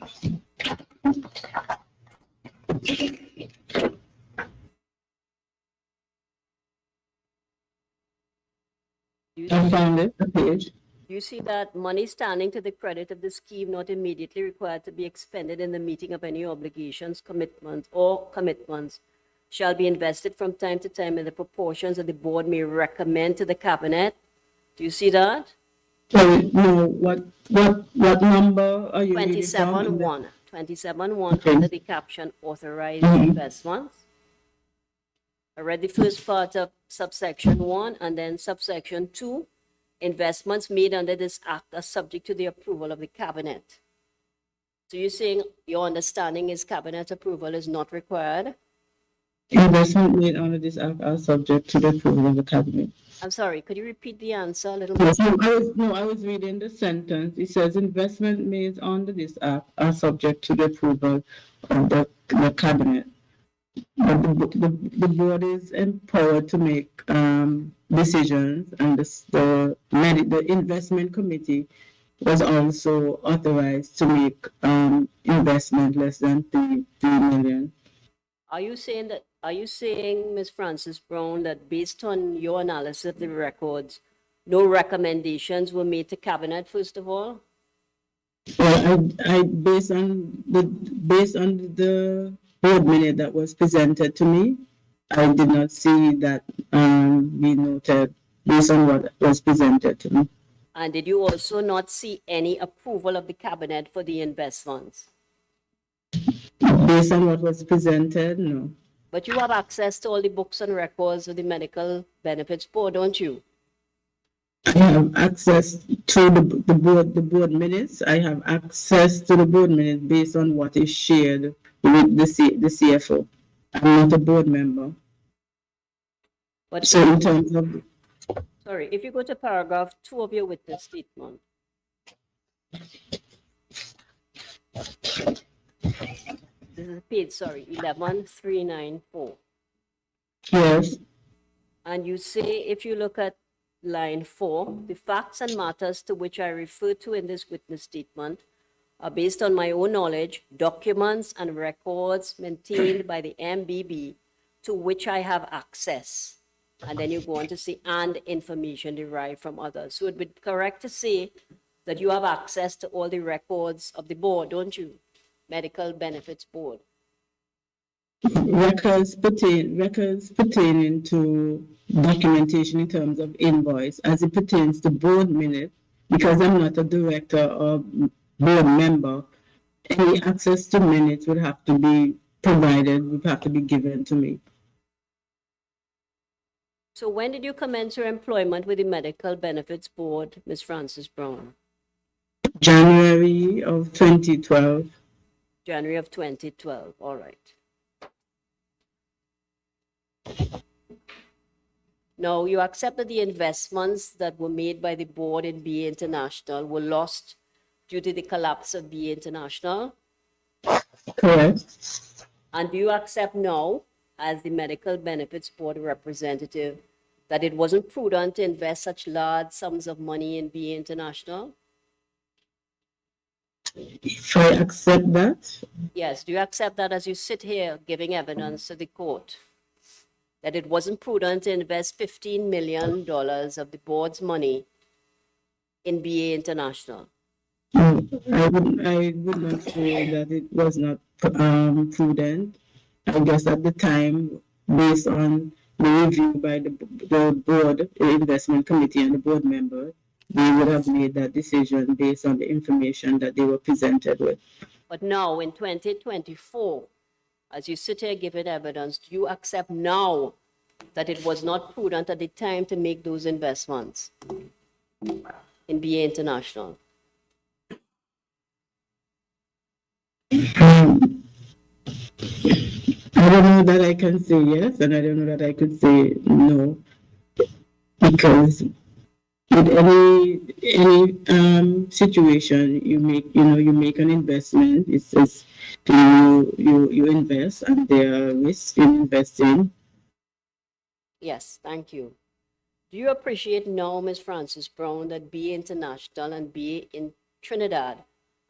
I found it, the page. You see that money standing to the credit of the scheme not immediately required to be expended in the meeting of any obligations, commitments shall be invested from time to time in the proportions that the board may recommend to the cabinet. Do you see that? Sorry, no, what number are you reading from? 27.1. 27.1 Okay. under the caption authorized investments. I read the first part of subsection 1 and then subsection 2. Investments made under this act are subject to the approval of the cabinet. So you're saying your understanding is cabinet approval is not required? Investment made under this act are subject to the approval of the cabinet. I'm sorry, could you repeat the answer a little bit? Yes, I was reading the sentence. It says investment made under this act are subject to the approval of the cabinet. But the board is empowered to make decisions, and the investment committee was also authorized to make investment less than $3 million. Are you saying, Ms. Frances Brown, that based on your analysis of the records, no recommendations were made to cabinet, first of all? Well, I based on the board minute that was presented to me, I did not see that be noted based on what was presented to me. And did you also not see any approval of the cabinet for the investments? Based on what was presented, no. But you have access to all the books and records of the Medical Benefits Board, don't you? I have access to the board minutes. I have access to the board minutes based on what is shared with the CFO. I'm not a board member. But So in terms of, sorry, if you go to paragraph 2 of your witness statement. This is page, 11394. yes, And you say, if you look at line 4, the facts and matters to which I refer to in this witness statement are based on my own knowledge, documents and records maintained by the MBB to which I have access. And then you go on to say, and information derived from others. So it would be correct to say that you have access to all the records of the board, don't you? Medical Benefits Board. records pertaining to documentation in terms of invoice as it pertains to board minute, because I'm not a director or board member, any access to minutes would have to be provided, would have to be given to me. So when did you commence your employment with the Medical Benefits Board, Ms. Frances Brown? January of 2012. January of 2012, all right. Now, you accept that the investments that were made by the board in BA International were lost due to the collapse of BA International? Correct. And do you accept now, as the Medical Benefits Board representative, that it wasn't prudent to invest such large sums of money in BA International? If I accept that, Yes, do you accept that as you sit here giving evidence to the court that it wasn't prudent to invest $15 million of the board's money in BA International? I would not say that it was not prudent. I guess at the time, based on the review by the board, the investment committee and the board member, they would have made that decision based on the information that they were presented with. But now in 2024, as you sit here giving evidence, do you accept now that it was not prudent at the time to make those investments in BA International? I don't know that I can say yes, and I don't know that I could say no, because with any situation you make an investment. It says you invest, and there are risks in investing. Yes, thank you. Do you appreciate now, Ms. Frances Brown, that BA International and BA in Trinidad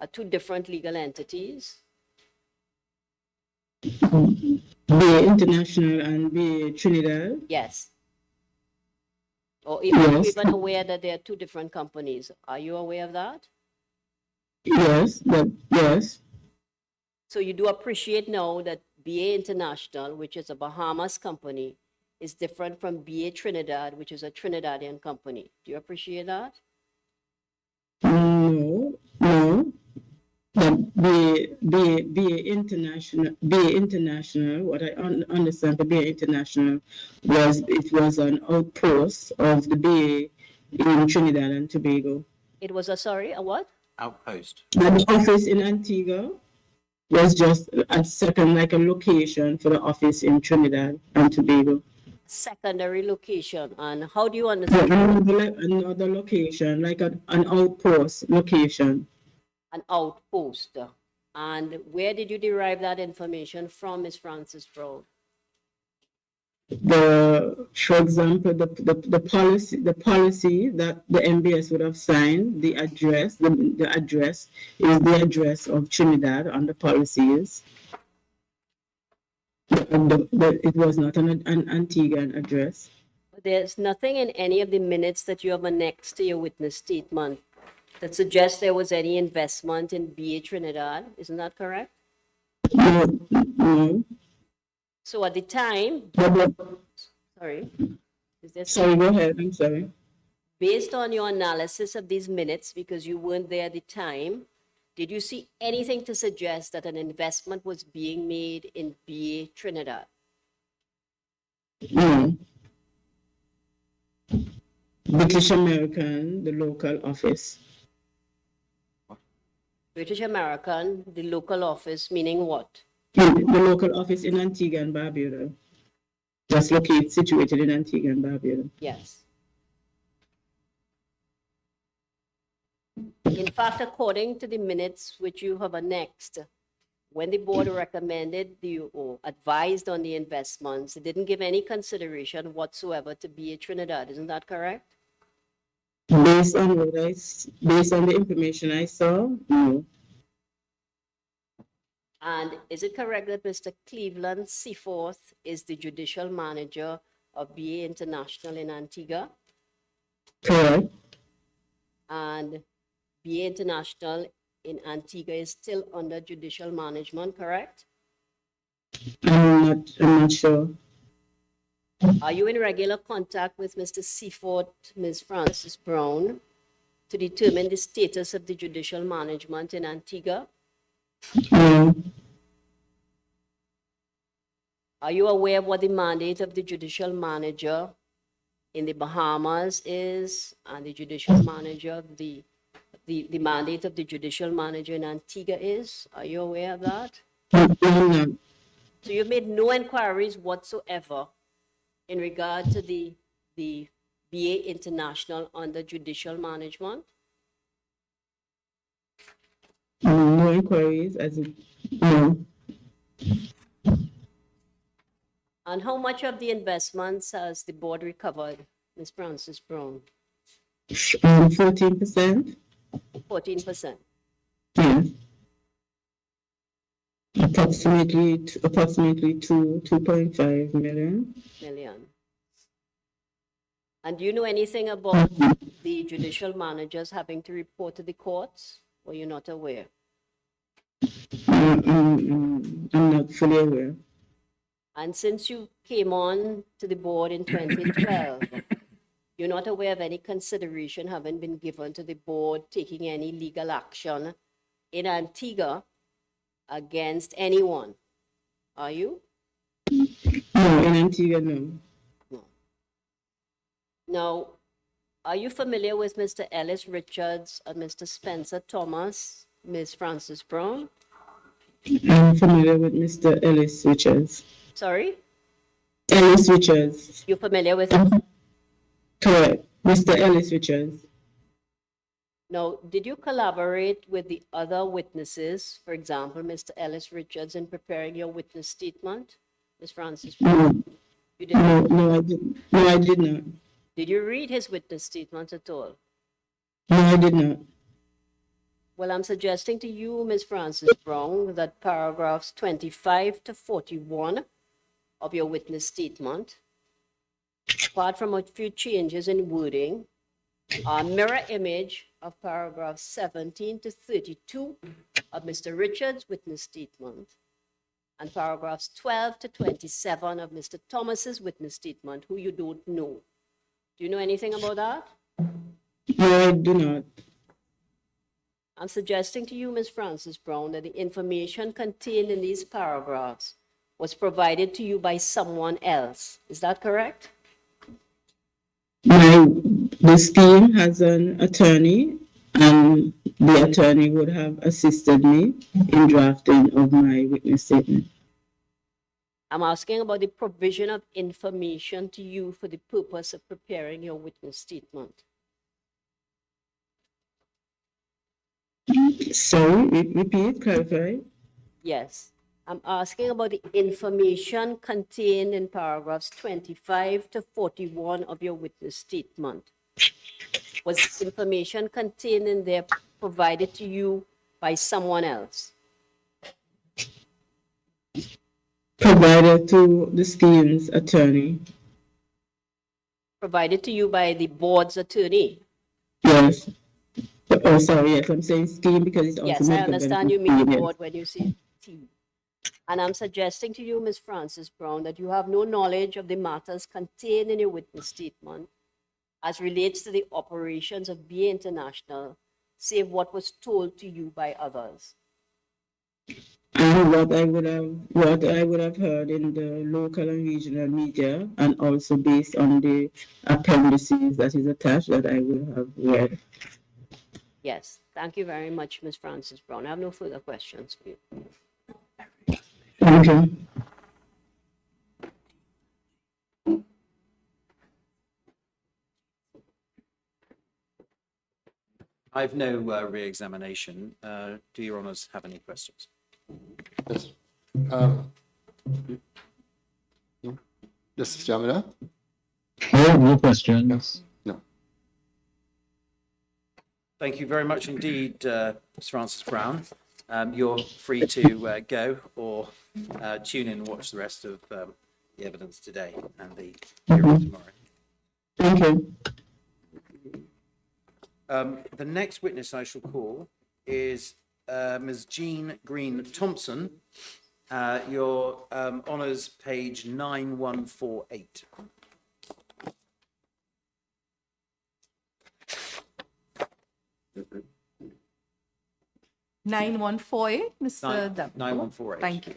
are two different legal entities? BA International and BA Trinidad. Yes. Or even, Yes. even aware that they are two different companies. Are you aware of that? Yes, yes. So you do appreciate now that BA International, which is a Bahamas company, is different from BA Trinidad, which is a Trinidadian company. Do you appreciate that? No. But BA International, what I understand for BA International was it was an outpost of the BA in Trinidad and Tobago. It was a what? Outpost. And the office in Antigua was just a second, like a location for the office in Trinidad and Tobago. Secondary location. And how do you understand? Another location, like an outpost location. An outpost. And where did you derive that information from, Ms. Frances Brown? For example, the policy that the MBS would have signed, the address, the address is the address of Trinidad on the policies. It was not an Antiguan address. There's nothing in any of the minutes that you have annexed to your witness statement that suggests there was any investment in BA Trinidad. Isn't that correct? No. So at the time, sorry, is there Sorry, go ahead. I'm sorry. based on your analysis of these minutes, because you weren't there at the time, did you see anything to suggest that an investment was being made in BA Trinidad? No. British American, the local office. British American, the local office, meaning what? The local office in Antigua and Barbuda. Just situated in Antigua and Barbuda. Yes. In fact, according to the minutes which you have annexed, when the board recommended or advised on the investments, it didn't give any consideration whatsoever to BA Trinidad. Isn't that correct? Based on the information I saw, no. And is it correct that Mr. Cleveland Seaforth is the judicial manager of BA International in Antigua? Correct. And BA International in Antigua is still under judicial management, correct? I'm not sure. Are you in regular contact with Mr. Seaforth, Ms. Frances Brown, to determine the status of the judicial management in Antigua? No. Are you aware of what the mandate of the judicial manager in the Bahamas is, and the judicial manager of the mandate of the judicial manager in Antigua is? Are you aware of that? No. So you've made no inquiries whatsoever in regard to the BA International under judicial management? No inquiries no. And how much of the investments has the board recovered, Ms. Frances Brown? 14%. 14%. Yes. Approximately 2.5 million. million. And do you know anything about the judicial managers having to report to the courts? Or you're not aware? I'm not fully aware. And since you came on to the board in 2012, you're not aware of any consideration having been given to the board taking any legal action in Antigua against anyone, are you? No, in Antigua, no. No. Now, are you familiar with Mr. Ellis Richards and Mr. Spencer Thomas, Ms. Frances Brown? I'm familiar with Mr. Ellis Richards. Sorry? Ellis Richards. You're familiar with him? Correct. Mr. Ellis Richards. Now, did you collaborate with the other witnesses, for example, Mr. Ellis Richards, in preparing your witness statement, Ms. Frances Brown? No, You did not? no, I did. No, I did not. Did you read his witness statement at all? No, I did not. Well, I'm suggesting to you, Ms. Frances Brown, that paragraphs 25 to 41 of your witness statement, apart from a few changes in wording, are a mirror image of paragraphs 17 to 32 of Mr. Richards' witness statement, and paragraphs 12 to 27 of Mr. Thomas's witness statement, who you don't know. Do you know anything about that? No, I do not. I'm suggesting to you, Ms. Frances Brown, that the information contained in these paragraphs was provided to you by someone else. Is that correct? The scheme has an attorney, and the attorney would have assisted me in drafting of my witness statement. I'm asking about the provision of information to you for the purpose of preparing your witness statement. Sorry, repeat, clarify. Yes, I'm asking about the information contained in paragraphs 25 to 41 of your witness statement. Was information contained in there provided to you by someone else? Provided to the scheme's attorney. Provided to you by the board's attorney? Yes. Oh, sorry, yes, I'm saying scheme because it's also. Yes, I understand you mean the board when you say team. And I'm suggesting to you, Ms. Frances Brown, that you have no knowledge of the matters contained in your witness statement as relates to the operations of BA International, save what was told to you by others. And what I would have heard in the local and regional media, and also based on the appendices that is attached that I would have read. Yes, thank you very much, Ms. Frances Brown. I have no further questions for you. Thank you. I've no re-examination. Do your honours have any questions? Yes. No? Justice Jamila? No questions. No. Thank you very much indeed, Ms. Frances Brown. You're free to go or tune in and watch the rest of the evidence today and the hearing tomorrow. Thank you. The next witness I shall call is Ms. Jean Green Thompson. Your honours, page 9148. Nine one four eight, Mr. Dab. 9148. Thank you.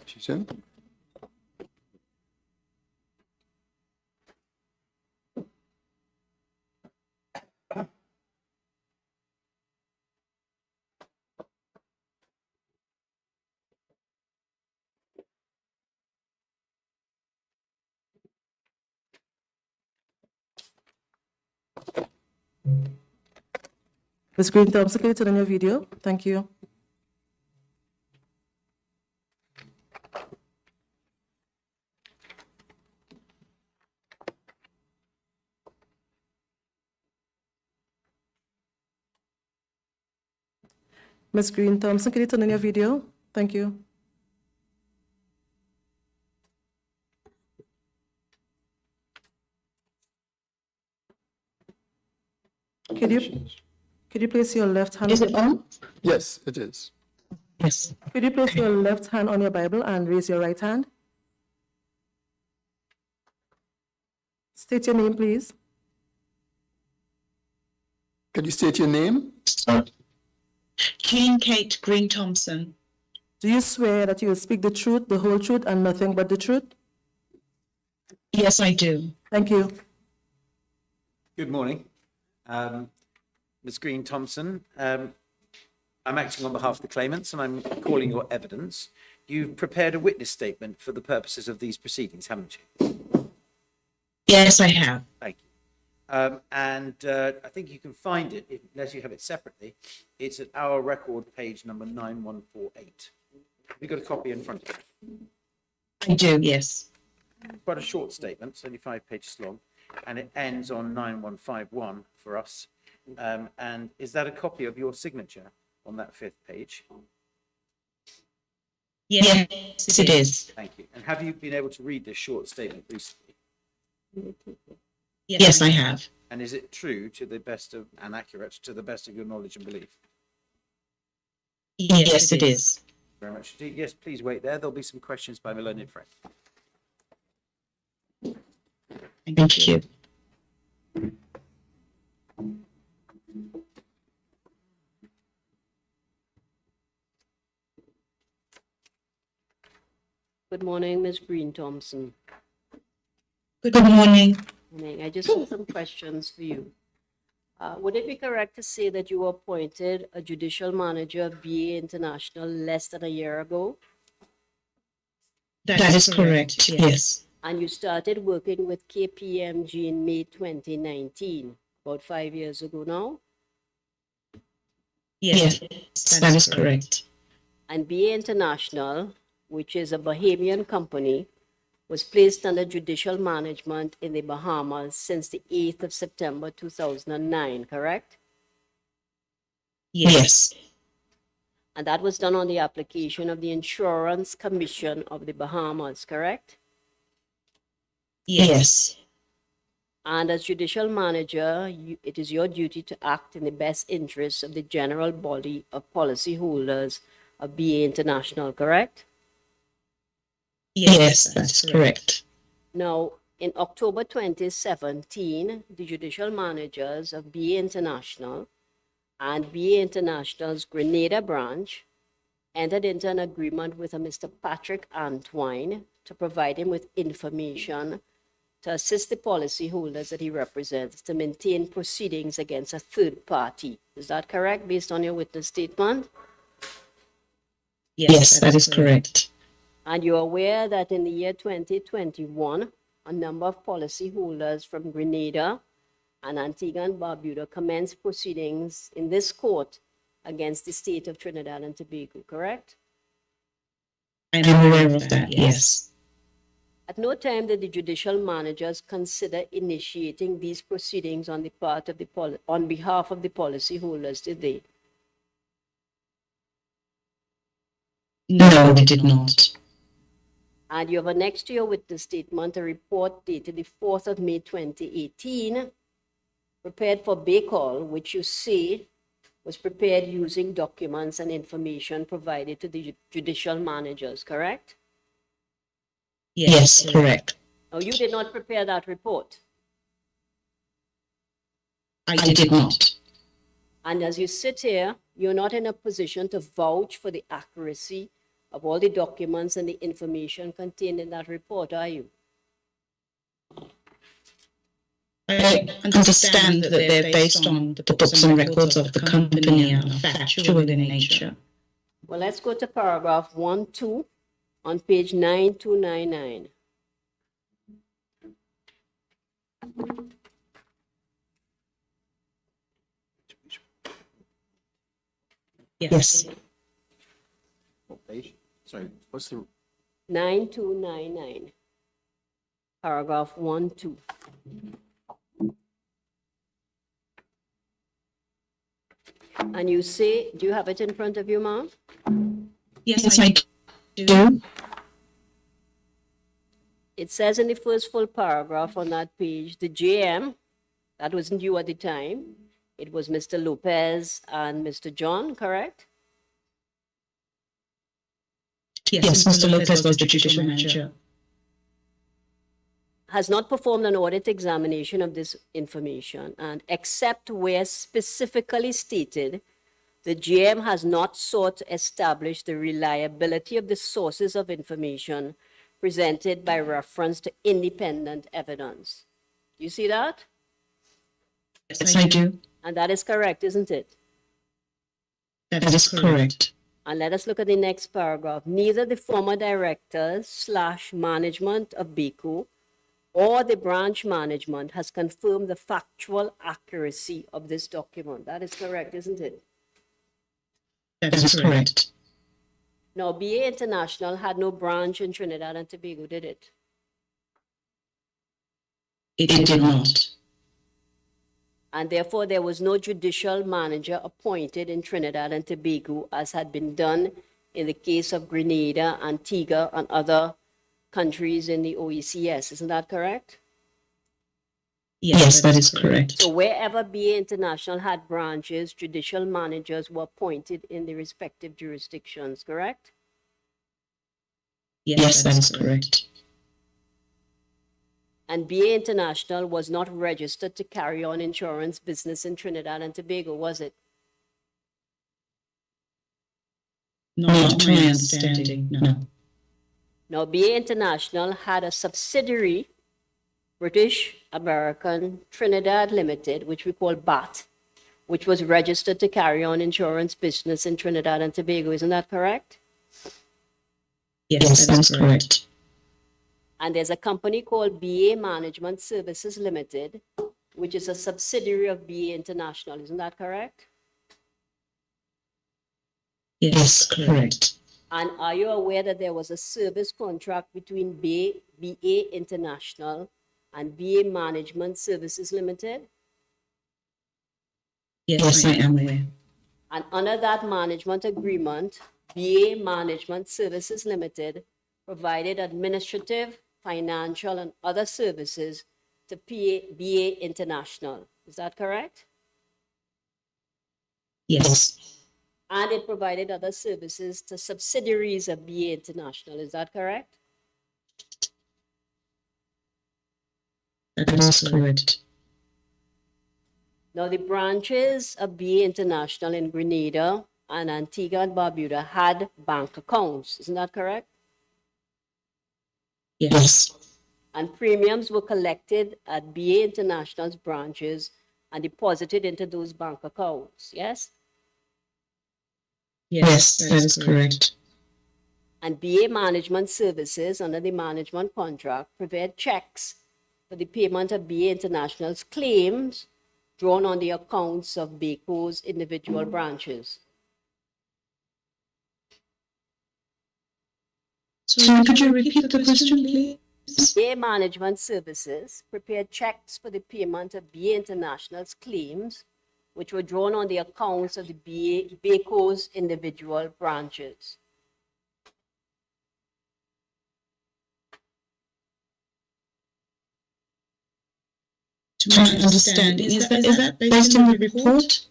She's in? Ms. Green Thompson, can you turn on your video? Thank you. Ms. Green Thompson, can you turn on your video? Thank you. Could you place your left hand? Is it on? Yes, it is. Yes. Could you place your left hand on your Bible and raise your right hand? State your name, please. Can you state your name? Jean Kate Green Thompson. Do you swear that you will speak the truth, the whole truth, and nothing but the truth? Yes, I do. Thank you. Good morning. Ms. Green Thompson, I'm acting on behalf of the claimants and I'm calling your evidence. You've prepared a witness statement for the purposes of these proceedings, haven't you? Yes, I have. Thank you. I think you can find it, unless you have it separately. It's at our record page number 9148. Have you got a copy in front of you? I do, yes. Quite a short statement, it's only 5 pages long, and it ends on 9151 for us. And is that a copy of your signature on that 5th page? Yes, it is. Thank you. And have you been able to read this short statement recently? Yes, I have. And is it true to the best of, and accurate to the best of your knowledge and belief? Yes, it is. Very much indeed. Yes, please wait there. There'll be some questions by my learned friend. Thank you. Good morning, Ms. Green Thompson. Good morning. Morning. I just have some questions for you. Would it be correct to say that you were appointed a judicial manager of BA International less than a year ago? That is correct, yes. And you started working with KPMG in May 2019, about 5 years ago now? Yes, that is correct. And BA International, which is a Bahamian company, was placed under judicial management in the Bahamas since the 8th of September 2009, correct? Yes. And that was done on the application of the Insurance Commission of the Bahamas, correct? Yes. And as judicial manager, it is your duty to act in the best interests of the general body of policyholders of BA International, correct? Yes, that's correct. Now, in October 2017, the judicial managers of BA International and BA International's Grenada branch entered into an agreement with a Mr. Patrick Antwine to provide him with information to assist the policyholders that he represents to maintain proceedings against a third party. Is that correct, based on your witness statement? Yes, that is correct. And you're aware that in the year 2021, a number of policyholders from Grenada and Antigua and Barbuda commenced proceedings in this court against the state of Trinidad and Tobago, correct? I'm aware of that, yes. At no time did the judicial managers consider initiating these proceedings on the part of on behalf of the policyholders, did they? No, we did not. And you have annexed to your witness statement a report dated the 4th of May 2018, prepared for Baycall, which you say was prepared using documents and information provided to the judicial managers, correct? Yes, correct. Now, you did not prepare that report. I did not. And as you sit here, you're not in a position to vouch for the accuracy of all the documents and the information contained in that report, are you? I understand that they're based on the books and records of the company and are factual in nature. Well, let's go to paragraph 1-2 on page 9299. Yes. What page? Sorry, what's the, 9299, paragraph 1, 2. And you say, do you have it in front of you, ma'am? Yes, I do. It says in the first full paragraph on that page, the JM, that wasn't you at the time, it was Mr. Lopez and Mr. John, correct? Yes, Mr. Lopez was the judicial manager. Has not performed an audit examination of this information, and except where specifically stated, the GM has not sought to establish the reliability of the sources of information presented by reference to independent evidence. You see that? Yes, I do. And that is correct, isn't it? That is correct. And let us look at the next paragraph. Neither the former directors / management of BECO or the branch management has confirmed the factual accuracy of this document. That is correct, isn't it? That is correct. Now, BA International had no branch in Trinidad and Tobago, did it? It did not. And therefore, there was no judicial manager appointed in Trinidad and Tobago, as had been done in the case of Grenada, Antigua, and other countries in the OECS. Isn't that correct? Yes, that is correct. So wherever BA International had branches, judicial managers were appointed in the respective jurisdictions, correct? Yes, that is correct. And BA International was not registered to carry on insurance business in Trinidad and Tobago, was it? Not to my understanding, no. Now, BA International had a subsidiary, British American Trinidad Limited, which we call BAT, which was registered to carry on insurance business in Trinidad and Tobago. Isn't that correct? Yes, that is correct. And there's a company called BA Management Services Limited, which is a subsidiary of BA International. Isn't that correct? Yes, correct. And are you aware that there was a service contract between BA International and BA Management Services Limited? Yes, I am aware. And under that management agreement, BA Management Services Limited provided administrative, financial, and other services to BA International. Is that correct? Yes. And it provided other services to subsidiaries of BA International. Is that correct? That is correct. Now, the branches of BA International in Grenada and Antigua and Barbuda had bank accounts. Isn't that correct? Yes. And premiums were collected at BA International's branches and deposited into those bank accounts. Yes? Yes, that is correct. And BA Management Services, under the management contract, prepared checks for the payment of BA International's claims drawn on the accounts of BECO's individual branches. So could you repeat the question, please? BA Management Services prepared checks for the payment of BA International's claims, which were drawn on the accounts of the BECO's individual branches. To my understanding, is that based in the report?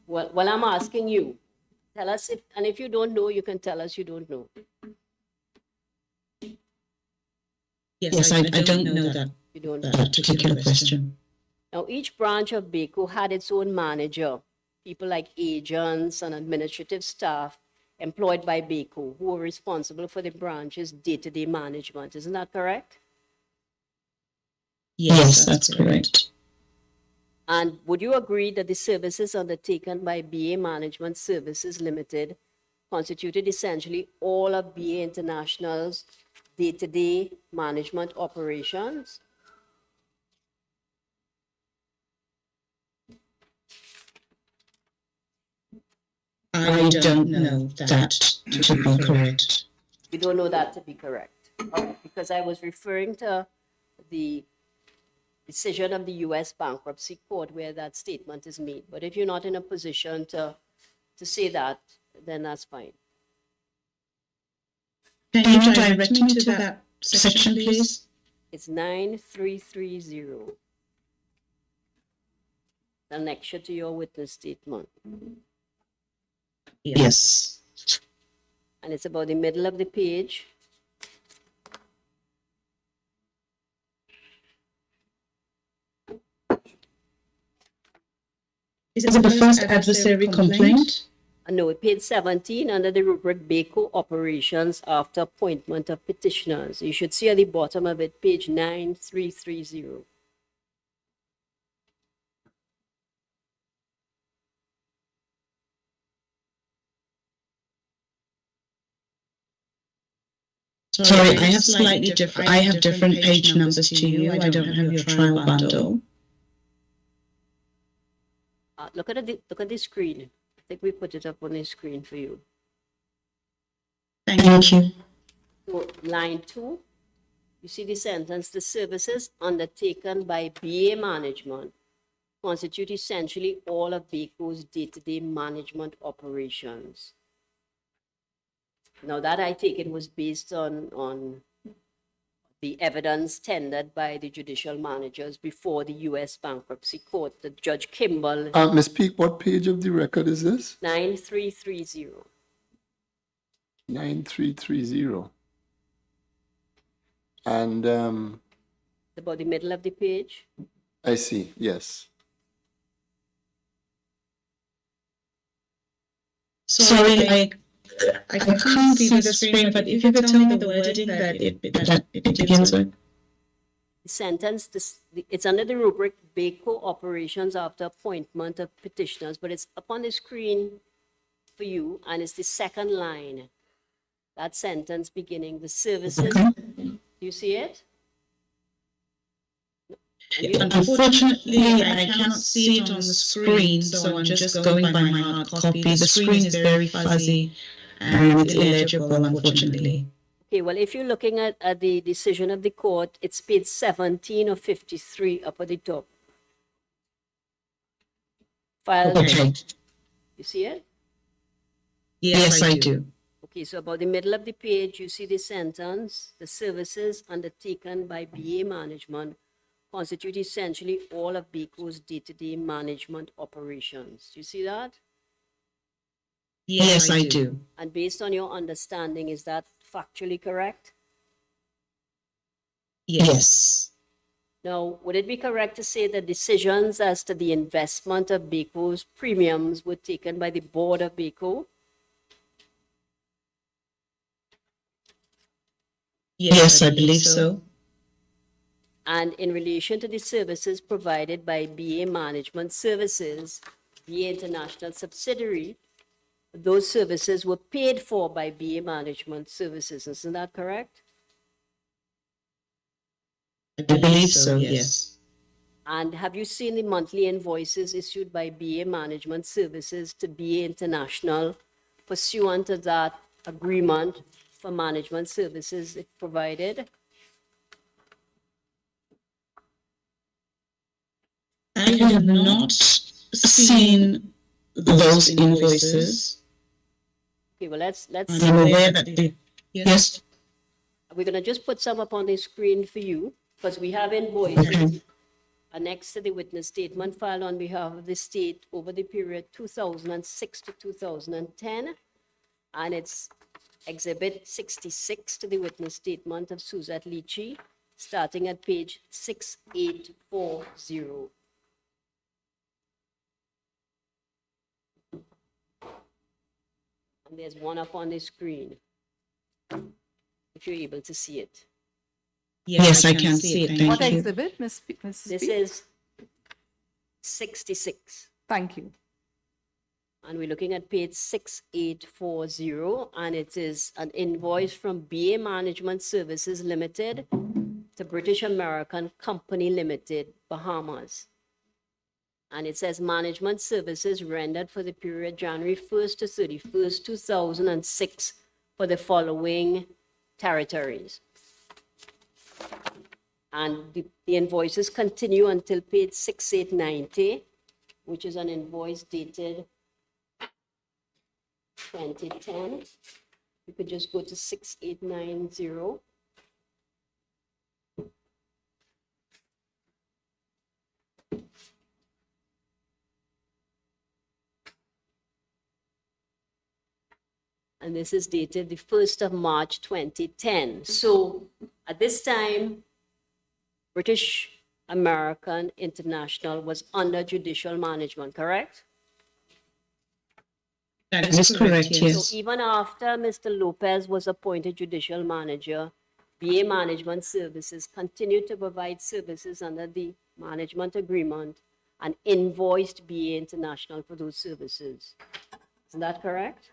Well, I'm asking you. Tell us if, and if you don't know, you can tell us you don't know. Yes, I don't know that, You don't know. that particular question. Now, each branch of BECO had its own manager, people like agents and administrative staff employed by BECO who were responsible for the branch's day-to-day management. Isn't that correct? Yes, that's correct. And would you agree that the services undertaken by BA Management Services Limited constituted essentially all of BA International's day-to-day management operations? I don't know that to be correct. You don't know that to be correct. Okay, because I was referring to the decision of the U.S. Bankruptcy Court where that statement is made. But if you're not in a position to say that, then that's fine. Can you direct me to that section, please? It's 9330. Annexure to your witness statement. Yes. And it's about the middle of the page. Is it the first adversary complaint? No, page 17 under the rubric BACO operations after appointment of petitioners. You should see at the bottom of it, page 9330. Sorry, I have slightly different. I have different page numbers to you. I don't have your trial bundle. Look at the screen. I think we put it up on the screen for you. Thank you. So line 2, you see the sentence, the services undertaken by BA management constitute essentially all of BACO's day-to-day management operations. Now that I take it was based on the evidence tendered by the judicial managers before the U.S. Bankruptcy Court, the Judge Kimball. Ms. Peak, what page of the record is this? 9330. 9330. And About the middle of the page. I see, yes. Sorry, I can't see the screen, but if you could tell me the wording that it begins with. The sentence, it's under the rubric BACO operations after appointment of petitioners, but it's up on the screen for you, and it's the second line. That sentence beginning, the services. Do you see it? Unfortunately, I cannot see it on the screen, so I'm just going by my hard copy. The screen is very fuzzy and it's illegible, unfortunately. Okay, well, if you're looking at the decision of the court, it's page 17 of 53 up at the top. File. Okay. You see it? Yes, I do. Okay, so about the middle of the page, you see the sentence, the services undertaken by BA management constitute essentially all of BACO's day-to-day management operations. Do you see that? Yes, I do. And based on your understanding, is that factually correct? Yes. Now, would it be correct to say that decisions as to the investment of BACO's premiums were taken by the board of BACO? Yes, I believe so. And in relation to the services provided by BA Management Services, BA International subsidiary, those services were paid for by BA Management Services. Isn't that correct? I believe so, yes. And have you seen the monthly invoices issued by BA Management Services to BA International pursuant to that agreement for management services it provided? I have not seen those invoices. Okay, well, let's I'm aware that they, yes. We're going to just put some up on the screen for you because we have invoices annexed to the witness statement filed on behalf of the state over the period 2006 to 2010. And it's Exhibit 66 to the witness statement of Suzette Leachy, starting at page 6840. And there's one up on the screen, if you're able to see it. Yes, I can see it. What Thank you. exhibit, Ms. This is 66. Thank you. And we're looking at page 6840, and it is an invoice from BA Management Services Limited to British American Company Limited, Bahamas. And it says management services rendered for the period January 1st to 31st, 2006 for the following territories. And the invoices continue until page 6890, which is an invoice dated 2010. You could just go to 6890. And this is dated the 1st of March 2010. So at this time, British American International was under judicial management, correct? That is correct, yes. So even after Mr. Lopez was appointed judicial manager, BA Management Services continued to provide services under the management agreement and invoiced BA International for those services. Is that correct?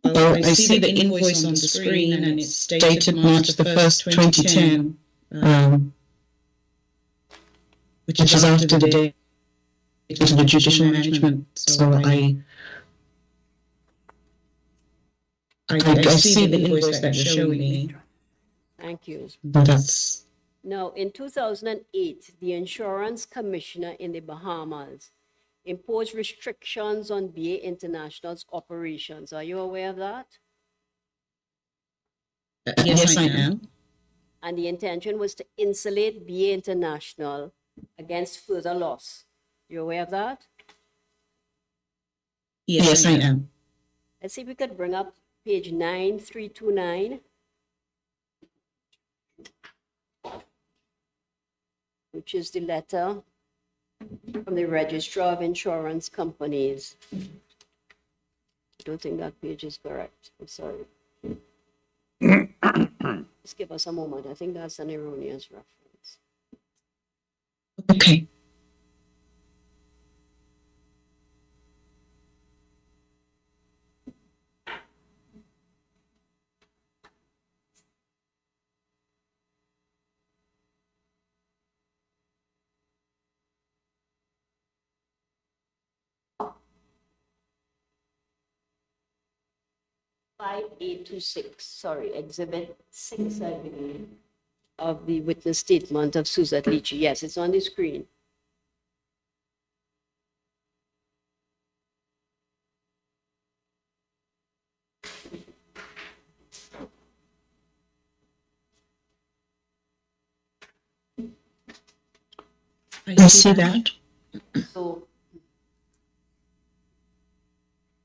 Well, I see the invoice on the screen and it's dated March the 1st, 2010, which is after the date of the judicial management. So I see the invoice that you're showing me. Thank you. But that's... Now, in 2008, the insurance commissioner in the Bahamas imposed restrictions on BA International's operations. Are you aware of that? Yes, I am. And the intention was to insulate BA International against further loss. You aware of that? Yes, I am. Let's see if we could bring up page 9329, which is the letter from the Registrar of Insurance Companies. I don't think that page is correct. I'm sorry. Just give us a moment. I think that's an erroneous reference. Okay. Sorry, Exhibit 6, I believe, of the witness statement of Suzette Leachy. Yes, it's on the screen. I see that. So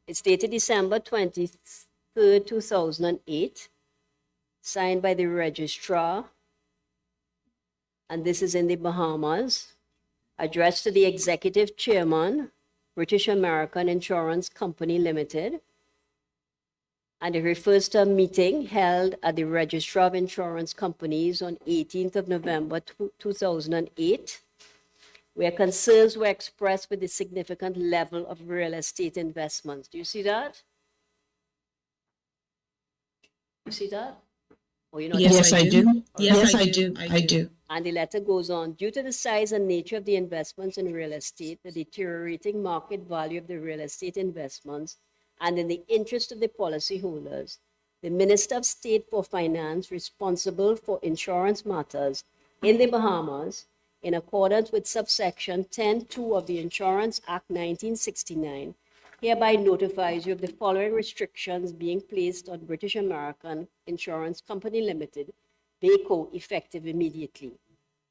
it's dated December 23rd, 2008, signed by the registrar, and this is in the Bahamas, addressed to the executive chairman, British American Insurance Company Limited, and it refers to a meeting held at the Registrar of Insurance Companies on 18th of November 2008, where concerns were expressed with the significant level of real estate investments. Do you see that? You see that? Or you're not Yes, sure? I do. Yes, I do. I do. And the letter goes on, due to the size and nature of the investments in real estate, the deteriorating market value of the real estate investments, and in the interest of the policyholders, the Minister of State for Finance responsible for insurance matters in the Bahamas, in accordance with subsection 10(2) of the Insurance Act 1969, hereby notifies you of the following restrictions being placed on British American Insurance Company Limited, BACO, effective immediately.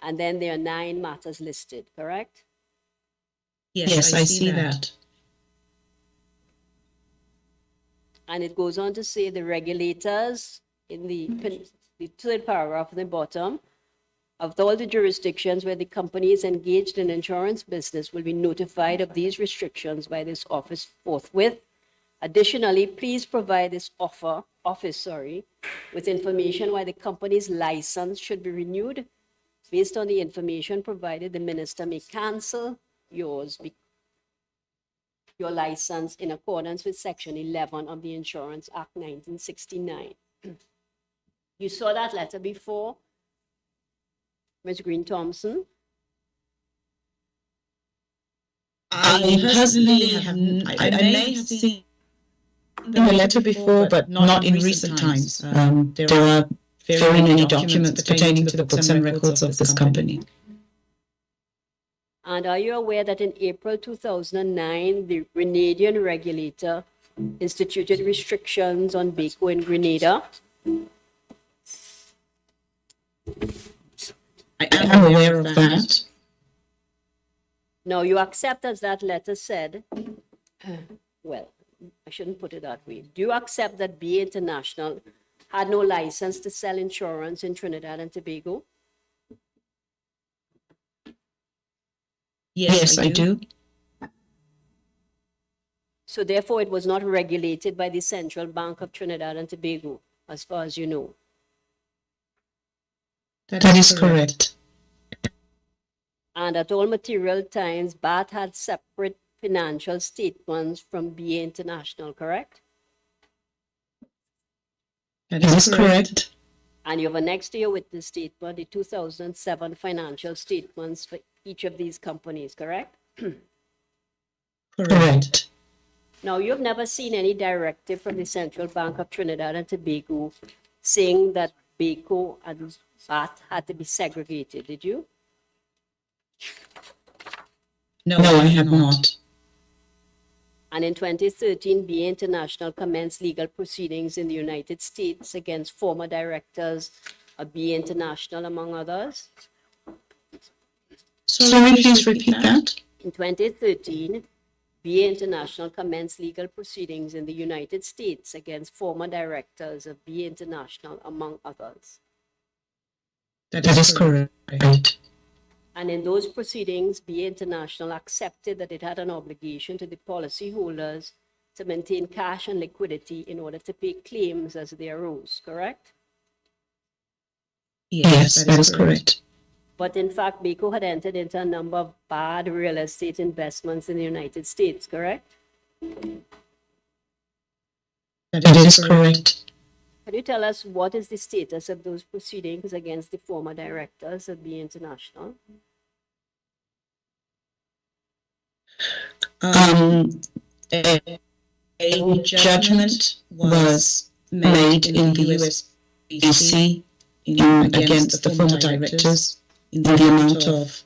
And then there are 9 matters listed, correct? Yes, I see that. And it goes on to say the regulators in the third paragraph at the bottom of all the jurisdictions where the company is engaged in insurance business will be notified of these restrictions by this office forthwith. Additionally, please provide this office with information why the company's license should be renewed. Based on the information provided, the minister may cancel your license in accordance with Section 11 of the Insurance Act 1969. You saw that letter before. Ms. Green Thompson? I personally haven't, I may have seen the letter before, but not in recent times. There are very many documents pertaining to the books and records of this company. And are you aware that in April 2009, the Grenadian regulator instituted restrictions on BACO in Grenada? I am aware of that. Now, you accept, as that letter said, well, I shouldn't put it that way. Do you accept that BA International had no license to sell insurance in Trinidad and Tobago? Yes, I do. So therefore, it was not regulated by the Central Bank of Trinidad and Tobago, as far as you know. That is correct. And at all material times, BAT had separate financial statements from BA International, correct? That is correct. And you have annexed to your witness statement the 2007 financial statements for each of these companies, correct? Correct. Now, you've never seen any directive from the Central Bank of Trinidad and Tobago saying that BACO and BAT had to be segregated, did you? No, I have not. And in 2013, BA International commenced legal proceedings in the United States against former directors of BA International, among others. Sorry, please repeat that. In 2013, BA International commenced legal proceedings in the United States against former directors of BA International, among others. That is correct. And in those proceedings, BA International accepted that it had an obligation to the policyholders to maintain cash and liquidity in order to pay claims as they arose, correct? Yes, that is correct. But in fact, BACO had entered into a number of bad real estate investments in the United States, correct? That is correct. Can you tell us what is the status of those proceedings against the former directors of BA International? A judgment was made in the USBC against the former directors in the amount of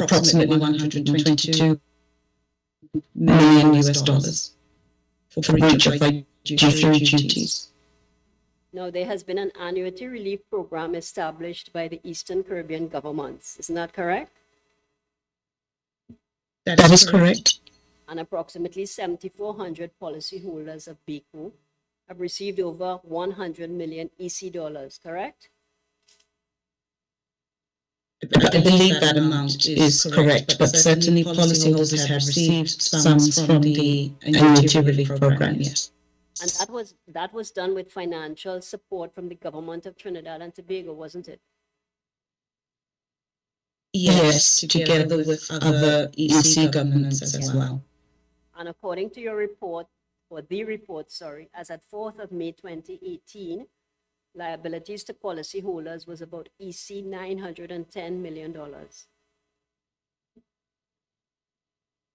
approximately $122 million US for breach of fiduciary duties. Now, there has been an annuity relief program established by the Eastern Caribbean governments. Isn't that correct? That is correct. And approximately 7,400 policyholders of BACO have received over 100 million EC dollars, correct? I believe that amount is correct, but certainly policyholders have received sums from the annuity relief program, yes. And that was done with financial support from the government of Trinidad and Tobago, wasn't it? Yes, together with other EC governments as well. And according to your report, or the report, sorry, as at 4th of May 2018, liabilities to policyholders was about EC $910 million.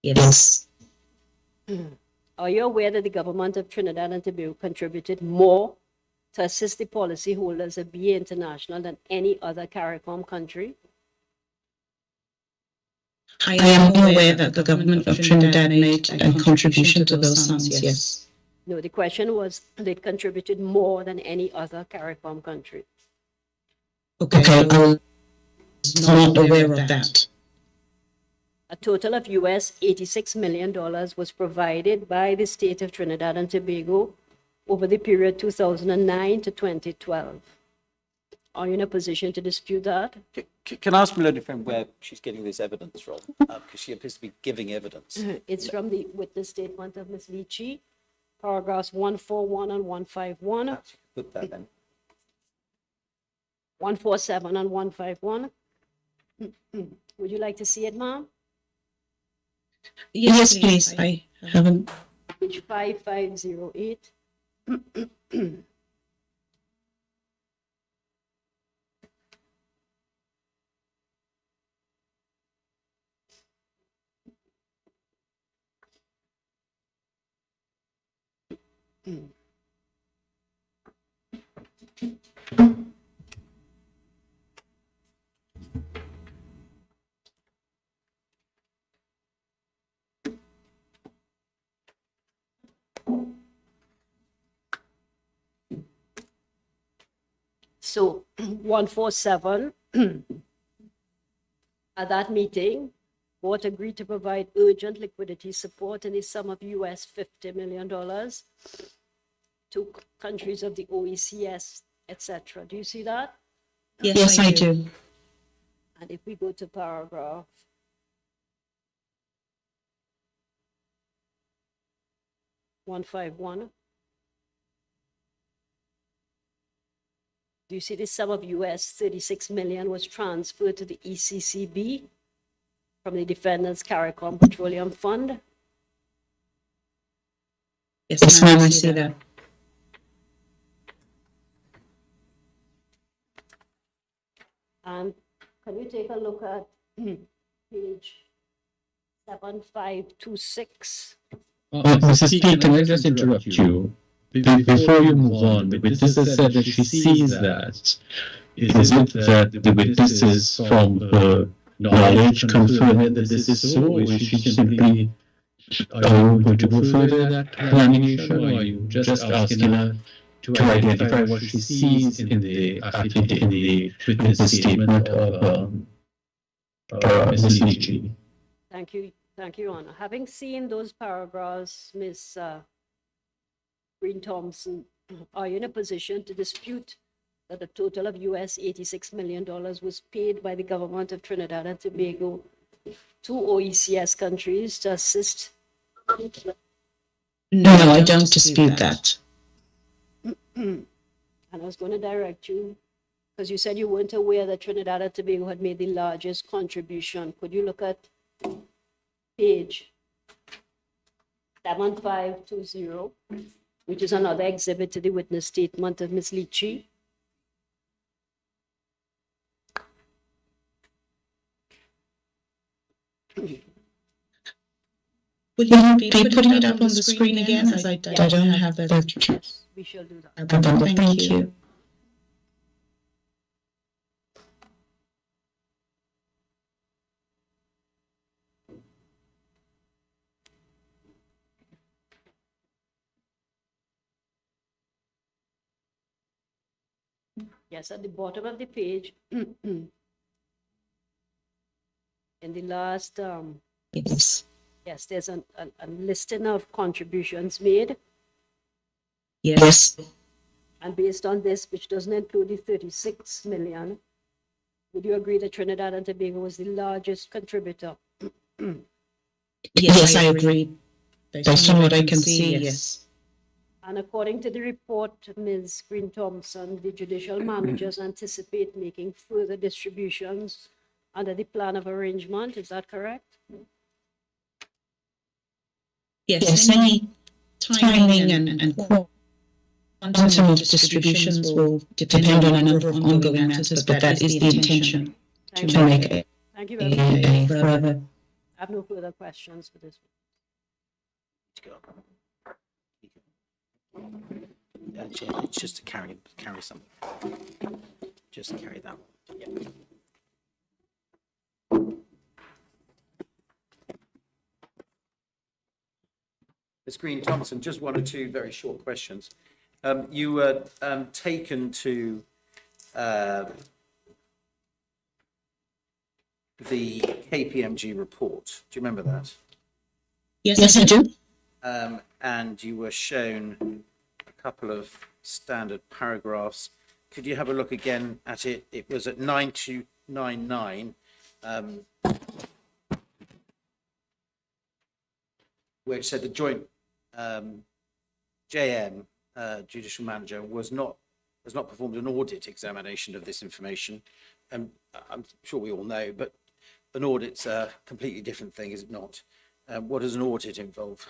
Yes. Are you aware that the government of Trinidad and Tobago contributed more to assist the policyholders of BA International than any other CARICOM country? I am aware that the government of Trinidad made a contribution to those sums, yes. No, the question was they contributed more than any other CARICOM country. Okay, I was not aware of that. A total of US $86 million was provided by the state of Trinidad and Tobago over the period 2009 to 2012. Are you in a position to dispute that? Can I ask my learned friend where she's getting this evidence from? Because she appears to be giving evidence. It's from the witness statement of Ms. Leachy, paragraphs 141 and 151. Perhaps you could put that then. 147 and 151. Would you like to see it, ma'am? Yes, please. I haven't. Page 5508. So 147, at that meeting, board agreed to provide urgent liquidity support in the sum of US $50 million to countries of the OECS, etc. Do you see that? Yes, I do. And if we go to paragraph 151, do you see the sum of US 36 million was transferred to the ECCB from the Defendants CARICOM Petroleum Fund? Yes, ma'am, I see that. And can you take a look at page 7526? Mrs. P, can I just interrupt you? Before you move on, the witness has said that she sees that. Is it that the witnesses from her knowledge confirm that this is so, or is she simply, are you going to go further in that examination, or are you just asking her to identify what she sees in the witness statement of Mrs. Leachy? Thank you, Your Honor. Having seen those paragraphs, Ms. Green Thompson, are you in a position to dispute that a total of US $86 million was paid by the government of Trinidad and Tobago to OECS countries to assist? No, I don't dispute that. And I was going to direct you, because you said you weren't aware that Trinidad and Tobago had made the largest contribution. Could you look at page 7520, which is another exhibit to the witness statement of Ms. Leachy? Would you be putting it up on the screen again, as I don't have that? Yes, we shall do that. Thank you. Yes, at the bottom of the page, in the last, Yes. yes, there's a listing of contributions made. Yes. And based on this, which doesn't include the 36 million, would you agree that Trinidad and Tobago was the largest contributor? Yes, I agree. Based on what I can see, yes. And according to the report, Ms. Green Thompson, the judicial managers anticipate making further distributions under the plan of arrangement. Is that correct? Yes, any timing and quantum of distributions will depend on a number of ongoing matters, but that is the intention to make it Thank you very much. further. I have no further questions for this. It's just to carry something. Just carry that one. Yeah. Ms. Green Thompson, just one or two very short questions. You were taken to the KPMG report. Do you remember that? Yes, I do. And you were shown a couple of standard paragraphs. Could you have a look again at it? It was at 9299, where it said the joint JM judicial manager has not performed an audit examination of this information. And I'm sure we all know, but an audit's a completely different thing, is it not? What does an audit involve?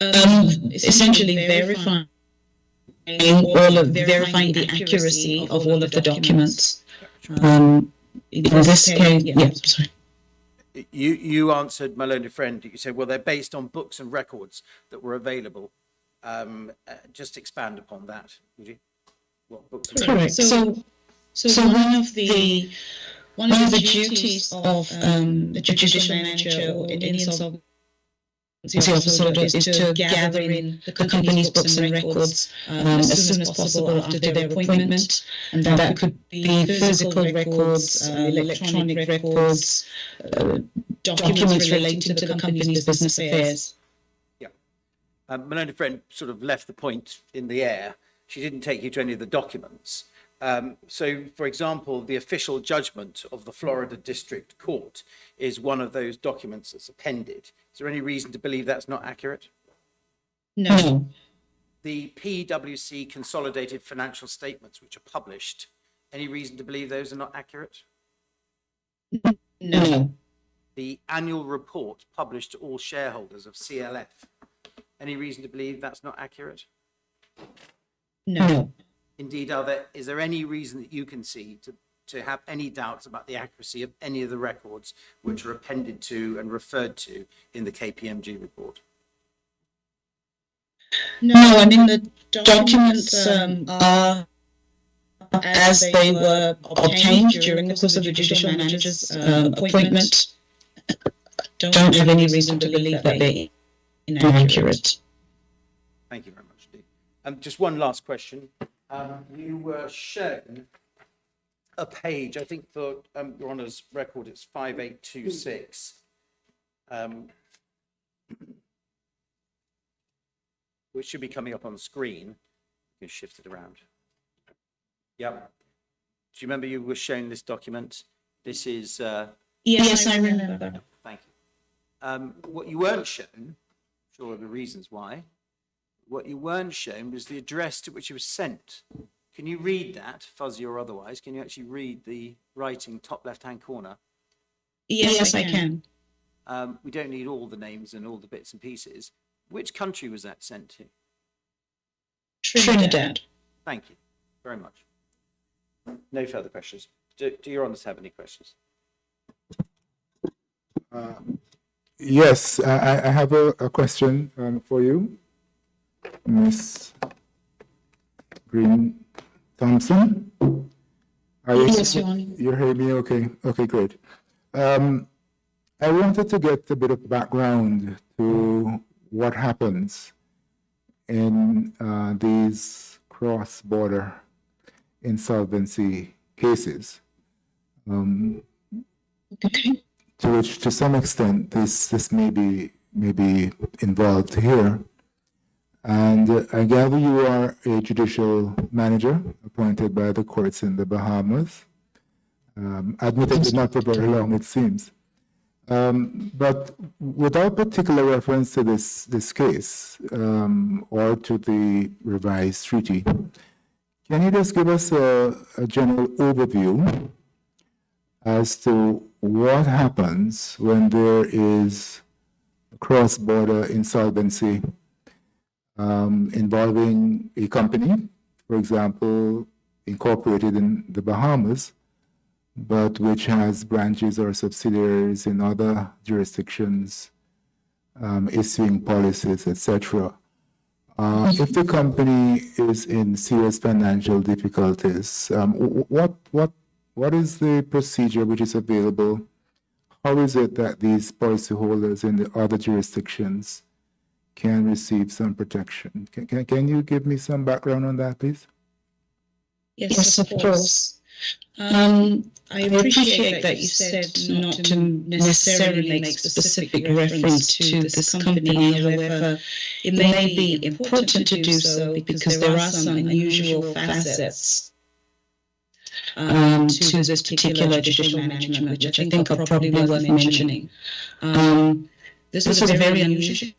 Essentially verifying the accuracy of all of the documents. In this case, yeah, sorry. You answered my learned friend. You said, well, they're based on books and records that were available. Just expand upon that, would you? What books? And Correct. So one of the duties of the judicial manager or an insolvency officer is to gather in the company's books and records as soon as possible after their appointment, and that could be physical records, electronic records, documents relating to the company's business affairs. Yeah. My learned friend sort of left the point in the air. She didn't take you to any of the documents. So, for example, the official judgment of the Florida District Court is one of those documents that's appended. Is there any reason to believe that's not accurate? No. The PwC consolidated financial statements, which are published, any reason to believe those are not accurate? No. The annual report published to all shareholders of CLF, any reason to believe that's not accurate? No. Indeed, is there any reason that you can see to have any doubts about the accuracy of any of the records which are appended to and referred to in the KPMG report? No, I mean, the documents are as they were obtained during the course of the judicial manager's appointment. Don't have any reason to believe that they're inaccurate. Thank you very much, indeed. Just one last question. You were shown a page, I think for Your Honour's record, it's 5826, which should be coming up on the screen. You can shift it around. Yep. Do you remember you were shown this document? This is... Yes, I remember. Thank you. What you weren't shown, I'm sure of the reasons why, what you weren't shown was the address to which it was sent. Can you read that, fuzzy or otherwise? Can you actually read the writing top left-hand corner? Yes, I can. We don't need all the names and all the bits and pieces. Which country was that sent to? Trinidad. Thank you very much. No further questions. Do Your Honours have any questions? Yes, I have a question for you, Miss Green Thompson. Yes, Your Honour. You heard me? Okay. Okay, great. I wanted to get a bit of background to what happens in these cross-border insolvency cases. Okay. To which, to some extent, this may be involved here. And I gather you are a judicial manager appointed by the courts in the Bahamas. Admittedly, not for very long, it seems. But without particular reference to this case or to the revised treaty, can you just give us a general overview as to what happens when there is cross-border insolvency involving a company, for example, incorporated in the Bahamas, but which has branches or subsidiaries in other jurisdictions, issuing policies, etc. If the company is in serious financial difficulties, what is the procedure which is available? How is it that these policyholders in the other jurisdictions can receive some protection? Can you give me some background on that, please? Yes, of course. I appreciate that you said not to necessarily make specific reference to this company. However, it may be important to do so because there are some unusual facets to this particular judicial management, which I think are probably worth mentioning. This is a very unusual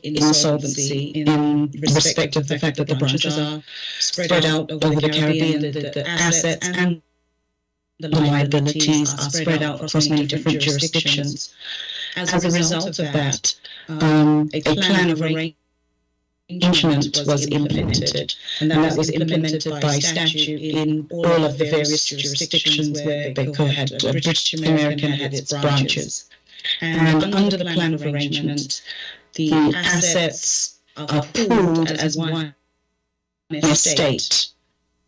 insolvency in respect of the fact that the branches are spread out over the Caribbean, the assets and the liabilities are spread out across many different jurisdictions. As a result of that, a plan of arrangement arrangement was implemented, and that was implemented by statute in all of the various jurisdictions where BACO had, British American had its branches. And under the plan of arrangement, the assets are pooled as one estate,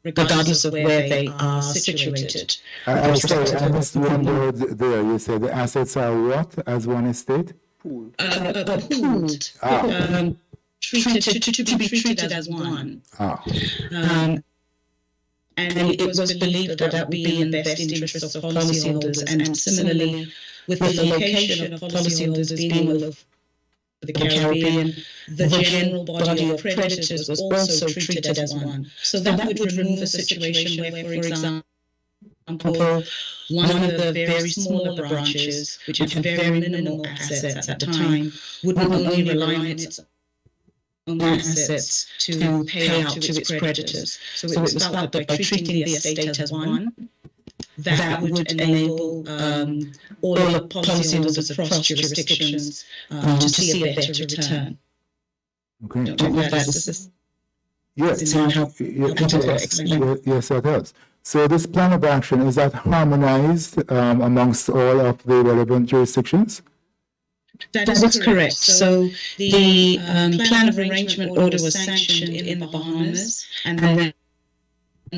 regardless of where they are situated. Sorry, I missed one word there. You said the assets are what as one estate? Pooled. Treated to be treated as one. And it was believed that that would be in the best interest of policyholders, and similarly, with the location of policyholders being all over the Caribbean, the general body of creditors was also treated as one. So that would remove a situation where, for example, one of the very smaller branches, which had very minimal assets at the time, would only rely on its own assets to pay out to its creditors. So it was felt that by treating the estate as one, that would enable all the policyholders across jurisdictions to see a better return. Okay. Yes, yes, that helps. So this plan of action, is that harmonized amongst all of the relevant jurisdictions? That is correct. So the plan of arrangement order was sanctioned in the Bahamas and then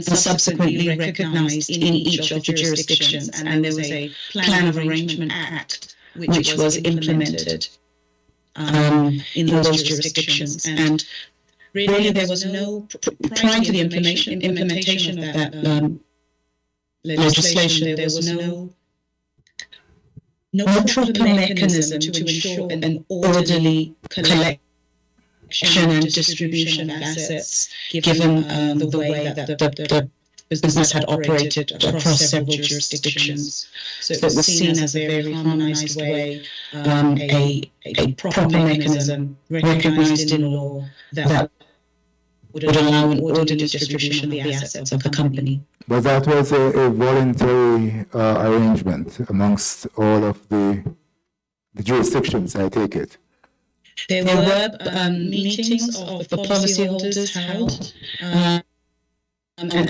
subsequently recognized in each of the jurisdictions. And there was a plan of arrangement act which was implemented in those jurisdictions. And really there was no, prior to the implementation of that legislation, there was no proper mechanism to ensure an orderly collection and distribution of assets, given the way that the business had operated across several jurisdictions. So it was seen as a very harmonized way, a proper mechanism recognized in law that would allow an orderly distribution of the assets of the company. But that was a voluntary arrangement amongst all of the jurisdictions, I take it. There were meetings of the policyholders held, and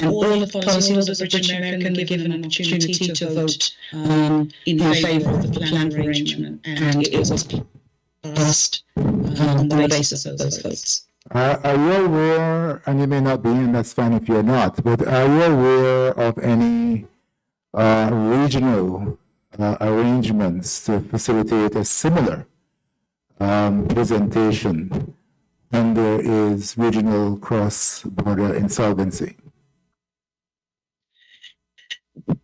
all of the policyholders of British American were given an opportunity to vote in favour of the plan of arrangement, and it was passed on the basis of those votes. Are you aware, and you may not be, and that's fine if you're not, but are you aware of any regional arrangements to facilitate a similar presentation when there is regional cross-border insolvency?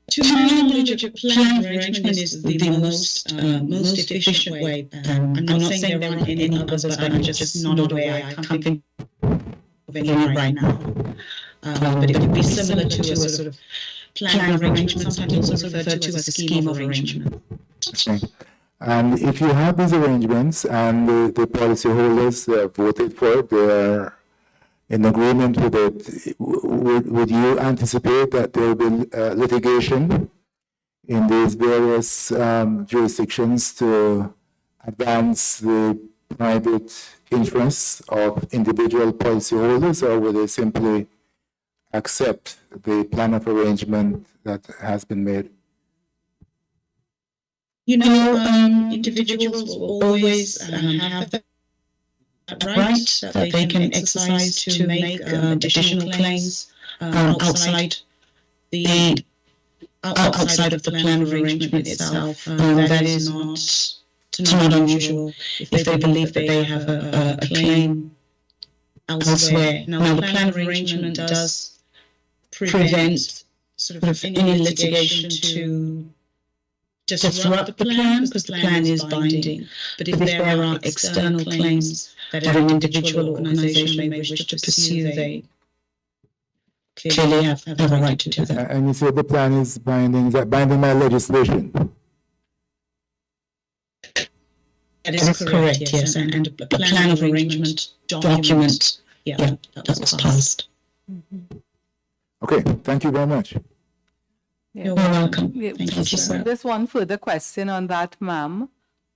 To my knowledge, a plan of arrangement is the most efficient way. I'm not saying there aren't any others, but I'm just not aware. I can't think of any right now. But it would be similar to a sort of plan of arrangement, sometimes also referred to as a scheme of arrangement. Okay. And if you have these arrangements and the policyholders voted for it, they are in agreement with it, would you anticipate that there will be litigation in these various jurisdictions to advance the private interests of individual policyholders, or will they simply accept the plan of arrangement that has been made? You know, individuals will always have that right that they can exercise to make additional claims outside of the plan of arrangement itself. That is not unusual if they believe that they have a claim elsewhere. Now, the plan of arrangement does prevent sort of any litigation to disrupt the plan, because the plan is binding. But if there are external claims that an individual organization may wish to pursue, they clearly have a right to do that. And you said the plan is binding. Is that binding by legislation? That is correct, yes. And the plan of arrangement document, that was passed. Okay, thank you very much. You're welcome. Thank you, sir. There's one further question on that, ma'am.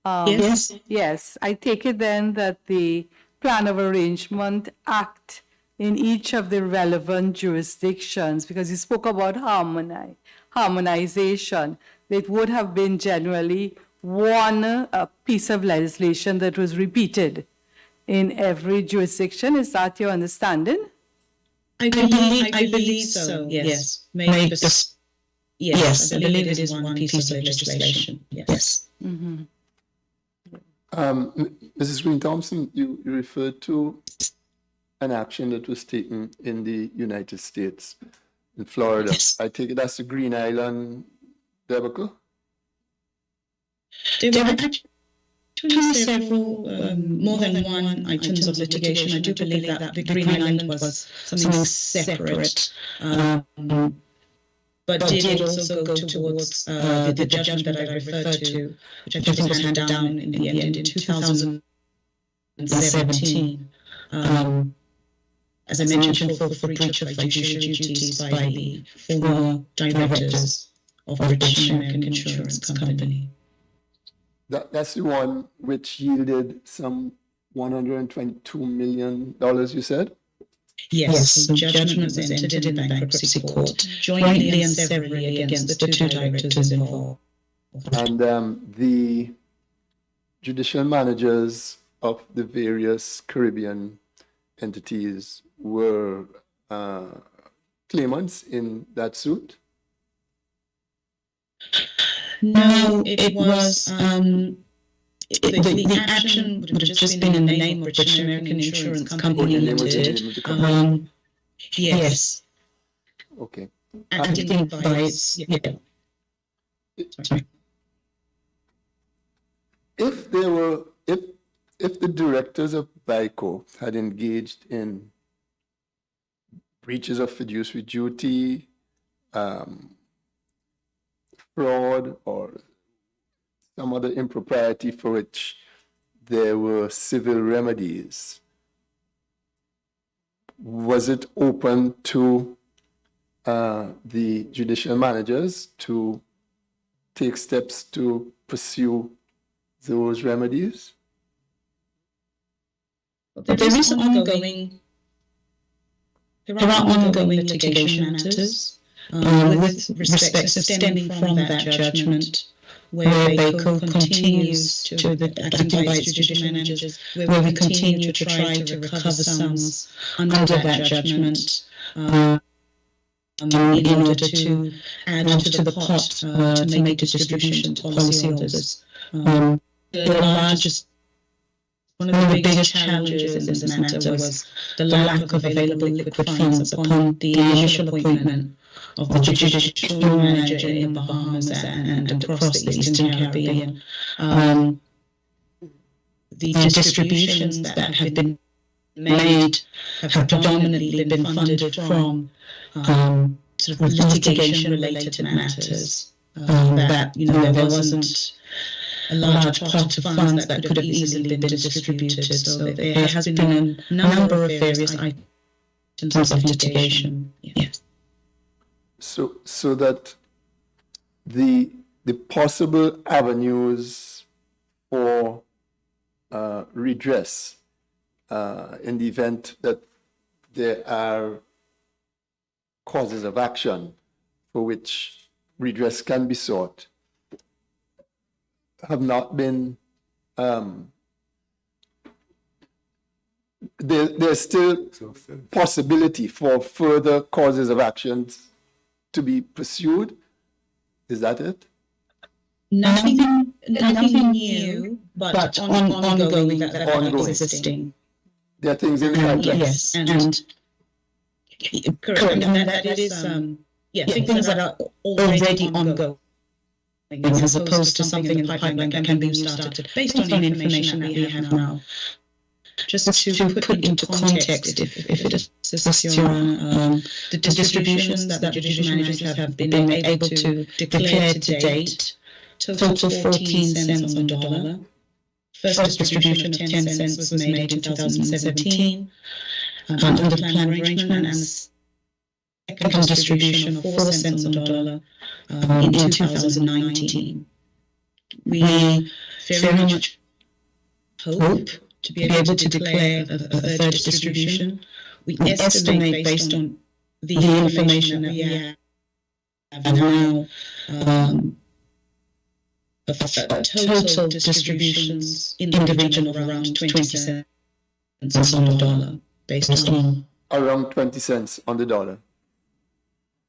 Yes. Yes, I take it then that the plan of arrangement act in each of the relevant jurisdictions? Because you spoke about harmonization. It would have been generally one piece of legislation that was repeated in every jurisdiction. Is that your understanding? I believe so. Yes. Maybe yes, I believe it is one piece of legislation. Yes. Mm-hmm. Mrs. Green Thompson, you referred to an action that was taken in the United States, in Florida. Yes. I take it that's the Green Island debacle? There were actually several, more than one items of litigation. I do believe that the Green Island was something separate, but did also go towards the judgment that I referred to, which I think was handed down in the end in 2017. As I mentioned, for breach of fiduciary duties by the former directors of British American Insurance Company. That's the one which yielded some $122 million, you said? Yes, the judgment was entered in bankruptcy court, jointly and severally against the two directors involved. And the judicial managers of the various Caribbean entities were claimants in that suit? No, it was the action would have just been in the name of British American Insurance Company Limited. Yes. Okay. Acting by its, Sorry. If the directors of BICO had engaged in breaches of fiduciary duty, fraud, or some other impropriety for which there were civil remedies, was it open to the judicial managers to take steps to pursue those remedies? There are ongoing litigation matters with respect stemming from that judgment, where BICO continues to the acting by its judicial managers, where we continue to try to recover sums under that judgment in order to add to the pot to make a distribution to policyholders. One of the biggest challenges in this matter was the lack of available liquid funds upon the initial appointment of the judicial manager in the Bahamas and across the Eastern Caribbean. The distributions that have been made have predominantly been funded from sort of litigation-related matters. That there wasn't a large pot of funds that could have easily been distributed. So there has been a number of various items of litigation. Yes. So that the possible avenues for redress in the event that there are causes of action for which redress can be sought have not been, there's still possibility for further causes of actions to be pursued. Is that it? Nothing new, but ongoing that are existing. There are things in the contract. Yes, and correct. And that is things that are already ongoing, as opposed to something in the pipeline that can be started based on the information that we have now. Just to put into context, if it assists you, the distributions that the judicial managers have been able to declare to date total 14 cents on the dollar. First distribution of 10 cents was made in 2017 under the plan arrangement, and the second distribution of 4 cents on the dollar in 2019. We very much hope to be able to declare a third distribution, we estimate based on the information that we have now, of total distributions in the region of around 20 cents on the dollar, based on Around 20 cents on the dollar.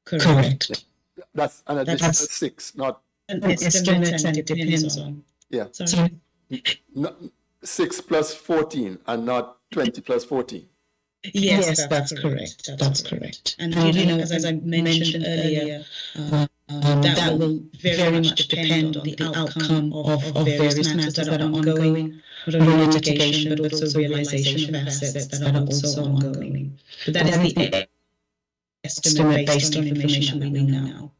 correct. That's an additional That's- 6, not, An estimate, and it depends on. yeah, Sorry. not 6 plus 14 and not 20 plus 14. Yes, that's correct. That's correct. And as I mentioned earlier, that will very much depend on the outcome of various matters that are ongoing, not only litigation, but also realization of assets that are also ongoing. But that is the estimate based on information that we know now.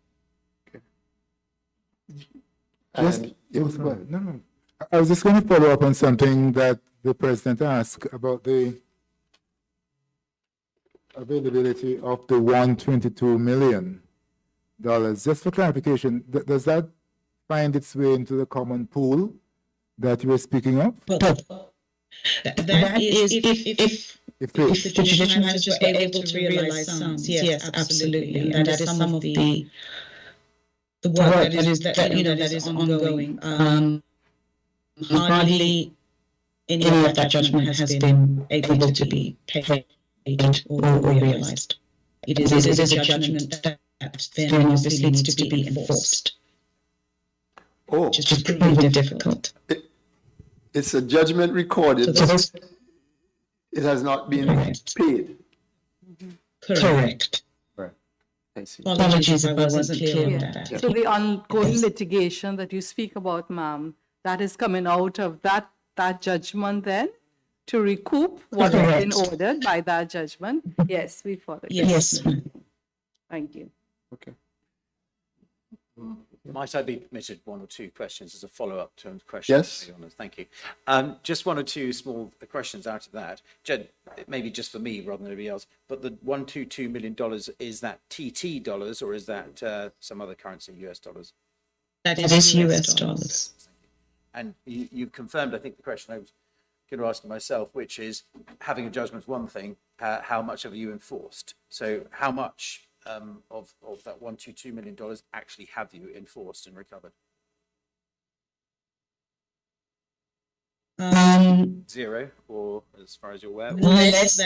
Yes, And yes, well, no. I was just going to follow up on something that the president asked about the availability of the $122 million. Just for clarification, does that find its way into the common pool that you were speaking of? But that is if the judicial managers were able to realize sums. Yes, absolutely. And that is some of the work that is ongoing. Hardly any of that judgment has been able to be paid or realized. It is a judgment that then obviously needs to be enforced, oh, which is pretty difficult. it's a judgment recorded, So this- it has not been Correct. paid. Correct. I see. Apologies if I wasn't clear on that. So the ongoing litigation that you speak about, ma'am, that is coming out of that judgment then to recoup what has been Correct. ordered by that judgment? Yes, we follow. Yes, ma'am. Thank you. Okay. Might I be permitted one or two questions as a follow-up to questions? Yes. Your Honour? Thank you. Just one or two small questions out of that. Jed, maybe just for me rather than anybody else, but the $122 million, is that TT dollars or is that some other currency, US dollars? That is US dollars. And you've confirmed, I think, the question I was going to ask myself, which is having a judgment is one thing, how much have you enforced? So how much of that $122 million actually have you enforced and recovered? Zero, or as far as you're aware? Less.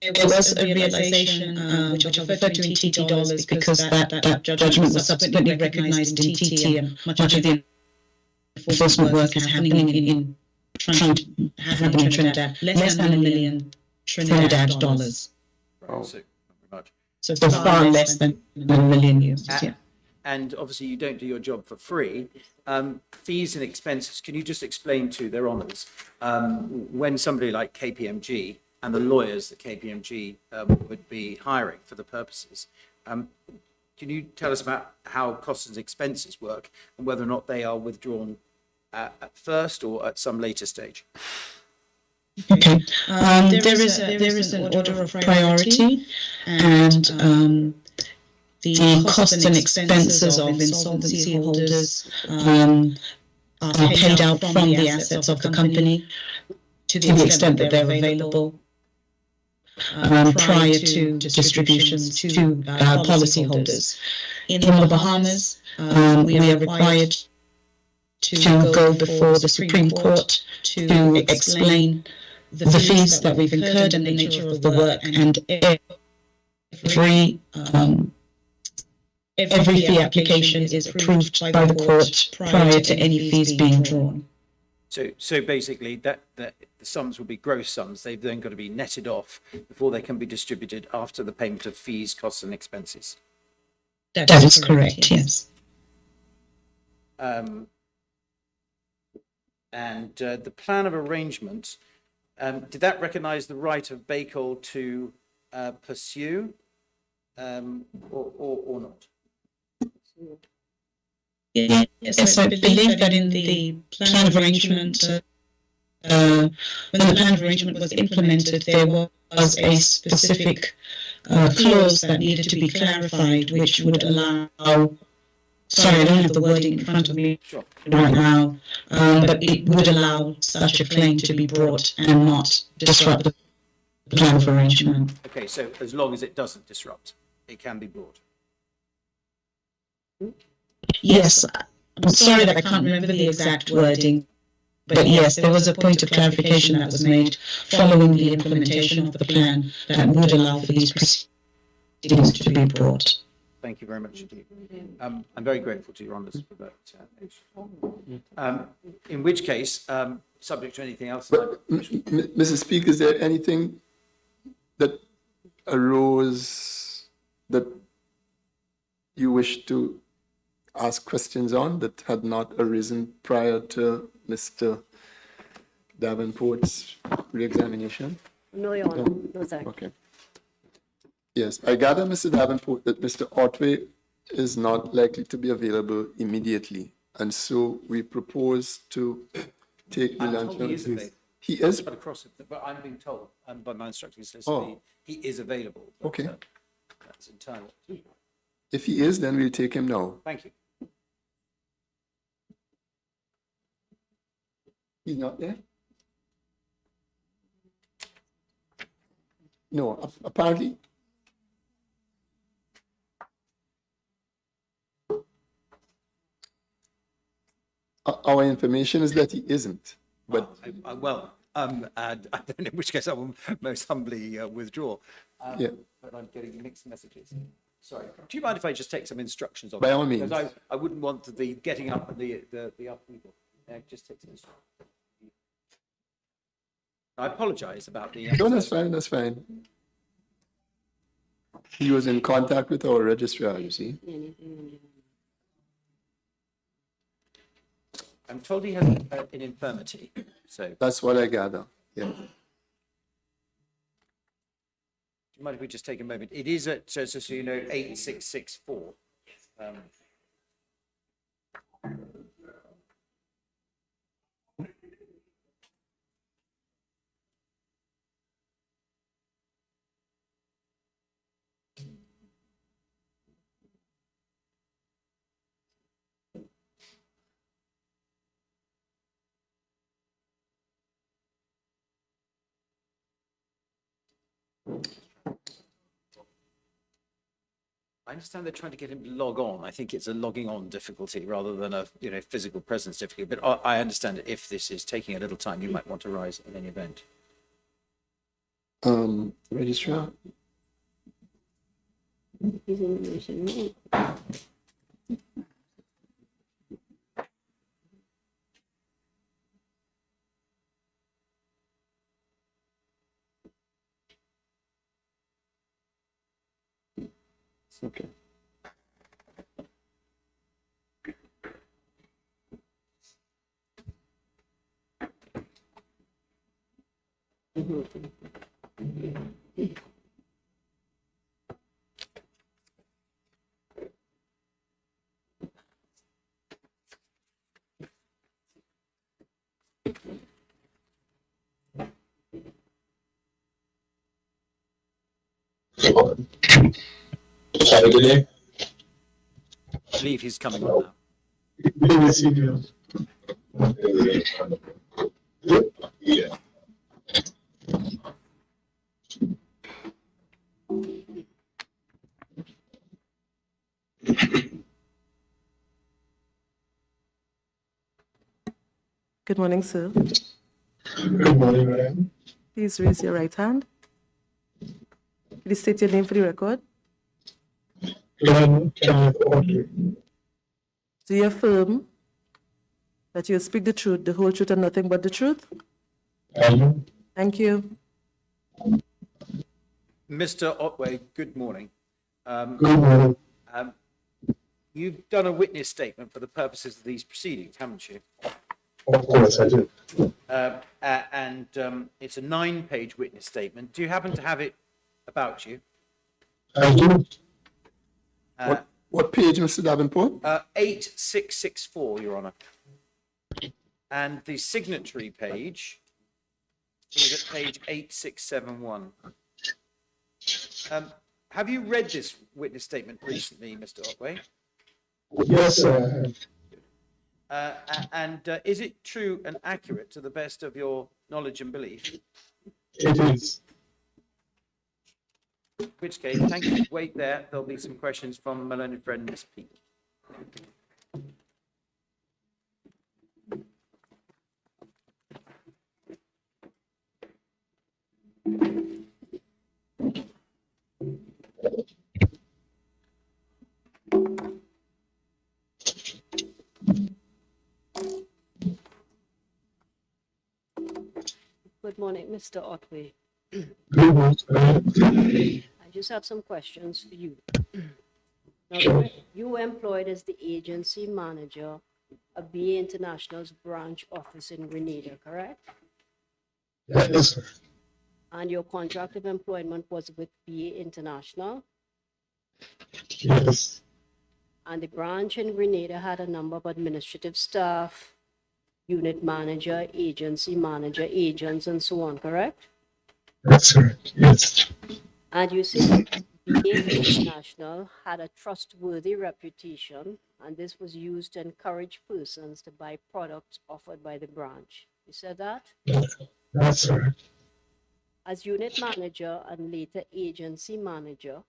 There was a realization, which I'll refer to in TT dollars because that judgment was subsequently recognized in TT, and much of the enforcement work is happening in Trinidad. Less than $1 million Trinidad dollars. Right, so, not very much. So far less than $1 million used, yeah. And obviously you don't do your job for free. Fees and expenses, can you just explain to their honours, when somebody like KPMG and the lawyers that KPMG would be hiring for the purposes, can you tell us about how costs and expenses work and whether or not they are withdrawn at first or at some later stage? Okay. There is an order of priority, and the costs and expenses of insolvency holders are paid out from the assets of the company to the extent that they're available prior to distributions to policyholders. In the Bahamas, we are required to go before the Supreme Court to explain the fees that we've incurred and the nature of the work, and every fee application is approved by the court prior to any fees being drawn. So basically that the sums will be gross sums. They've then got to be netted off before they can be distributed after the payment of fees, costs and expenses. That is correct, yes. And the plan of arrangement, did that recognise the right of BACOL to pursue or not? Yes, I believe that in the plan of arrangement, when the plan of arrangement was implemented, there was a specific clause that needed to be clarified, which would allow sorry, I don't have the wording in front of me Sure. right now, but it would allow such a claim to be brought and not disrupt the plan of arrangement. Okay, so as long as it doesn't disrupt, it can be brought. Yes, I'm sorry that I can't remember the exact wording, but yes, there was a point of clarification that was made following the implementation of the plan that would allow for these proceedings to be brought. Thank you very much indeed. I'm very grateful to your honours for that. In which case, subject to anything else. Mrs. Speaker, is there anything that arose that you wish to ask questions on that had not arisen prior to Mr. Davenport's re-examination? No, Your Honor. No, sir. Okay. Yes, I gather, Mr. Davenport, that Mr. Otway is not likely to be available immediately, and so we propose to take the lunch. He is. But across it, but I'm being told by my instructing solicitor, Oh. he is available. But, Okay. That's internal. If he is, then we'll take him now. Thank you. He's not there? No, apparently. Our information is that he isn't, but I don't know, in which case I will most humbly withdraw. Yeah. But I'm getting mixed messages. Sorry. Do you mind if I just take some instructions on By that? all means. Because I wouldn't want the getting up and the upheaval. Just take some instructions. I apologise about the. no, that's fine, that's fine. He was in contact with our registrar, you see. I'm told he has an infirmity, so. That's what I gather, yeah. Do you mind if we just take a moment? It is at, so you know, 8664. I understand they're trying to get him to log on. I think it's a logging on difficulty rather than a physical presence difficulty. But I understand that if this is taking a little time, you might want to rise in any event. Registrar? Okay. I believe he's coming on now. Yeah. Good morning, sir. Good morning, madam. Please raise your right hand. Please state your name for the record. Glenn Kenneth Otway. Do you affirm that you will speak the truth, the whole truth, and nothing but the truth? I do. Thank you. Mr. Otway, good morning. Good morning. You've done a witness statement for the purposes of these proceedings, haven't you? Of course, I do. And it's a 9-page witness statement. Do you happen to have it about you? I do. What page, Mr. Davenport? 8664, Your Honour. And the signatory page is at page 8671. Have you read this witness statement recently, Mr. Otway? Yes, sir. And is it true and accurate to the best of your knowledge and belief? It is. In which case, thank you. Wait there. There'll be some questions from my learned friend, Ms. Peake. Good morning, Mr. Otway. Good morning. I just have some questions for you. Now, you were employed as the agency manager of BA International's branch office in Grenada, correct? Yes, sir. And your contract of employment was with BA International, Yes. and the branch in Grenada had a number of administrative staff, unit manager, agency manager, agents, and so on, correct? That's correct. Yes. And you said BA International had a trustworthy reputation, and this was used to encourage persons to buy products offered by the branch. You said that? That's correct. As unit manager and later agency manager,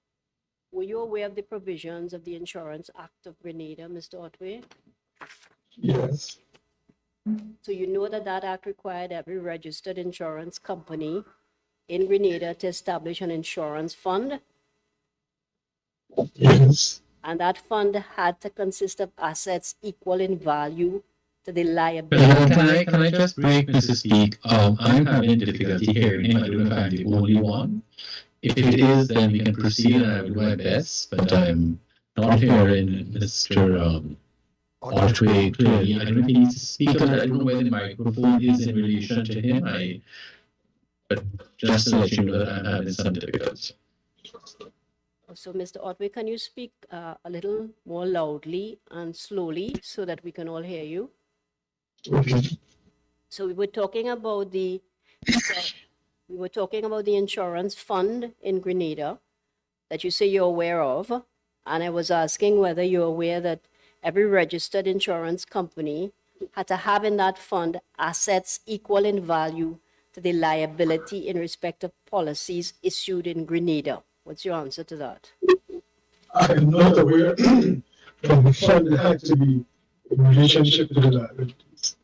were you aware of the provisions of the Insurance Act of Grenada, Mr. Otway? Yes. So you know that that act required every registered insurance company in Grenada to establish an insurance fund, Yes. and that fund had to consist of assets equal in value to the liability. Can I just break Mrs. Peake? I'm having difficulty hearing him. I don't know if I'm the only one. If it is, then we can proceed and I will do my best, but I'm not hearing Mr. Otway clearly. I don't know if he needs to speak on it. I don't know whether the microphone is in relation to him. But just to let you know that I'm having some difficulty. So, Mr. Otway, can you speak a little more loudly and slowly so that we can all hear you? Okay. So we were talking about the insurance fund in Grenada that you say you're aware of, and I was asking whether you're aware that every registered insurance company had to have in that fund assets equal in value to the liability in respect of policies issued in Grenada. What's your answer to that? I'm not aware from the fund that had to be in relationship to the liabilities.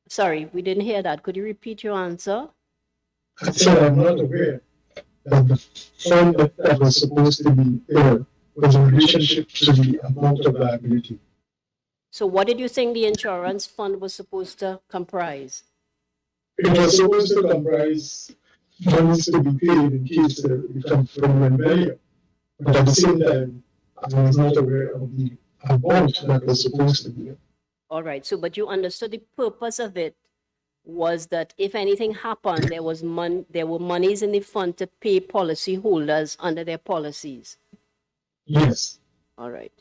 Sorry, we didn't hear that. Could you repeat your answer? I said I'm not aware that the fund that was supposed to be there was in relationship to the amount of liability. So what did you think the insurance fund was supposed to comprise? It was supposed to comprise funds to be paid in case the company went belly. But at the same time, I was not aware of the amount that was supposed to be there. All right. So, but you understood the purpose of it was that if anything happened, there were monies in the fund to pay policyholders under their policies. Yes. All right.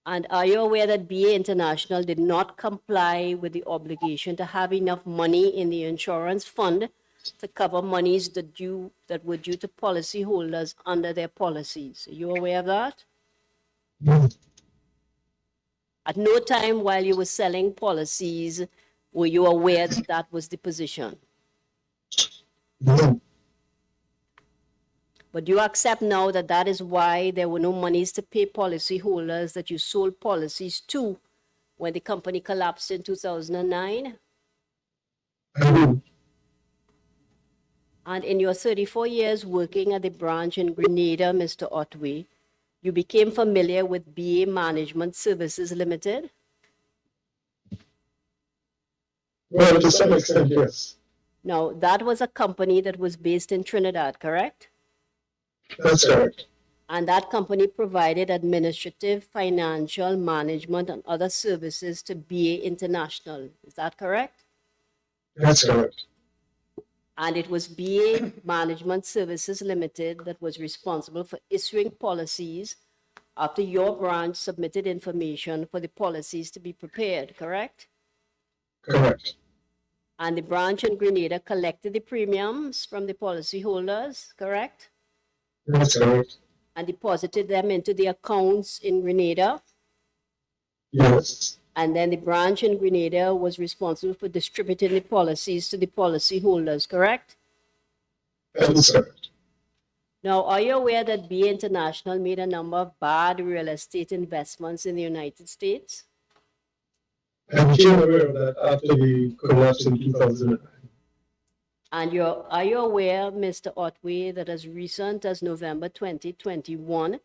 And are you aware that BA International did not comply with the obligation to have enough money in the insurance fund to cover monies that were due to policyholders under their policies? Are you aware of that? No. At no time while you were selling policies were you aware that that was the position? No. But you accept now that that is why there were no monies to pay policyholders that you sold policies to when the company collapsed in 2009? I do. And in your 34 years working at the branch in Grenada, Mr. Otway, you became familiar with BA Management Services Limited? Well, to some extent, yes. Now, that was a company that was based in Trinidad, correct? That's correct. And that company provided administrative, financial, management, and other services to BA International. Is that correct? That's correct. And it was BA Management Services Limited that was responsible for issuing policies after your branch submitted information for the policies to be prepared, correct? Correct. And the branch in Grenada collected the premiums from the policyholders, correct? That's correct. And deposited them into the accounts in Grenada. Yes, And then the branch in Grenada was responsible for distributing the policies to the policyholders, correct? that is correct. Now, are you aware that BA International made a number of bad real estate investments in the United States? I became aware of that after the collapse in 2009. And are you aware, Mr. Otway, that as recent as November 2021,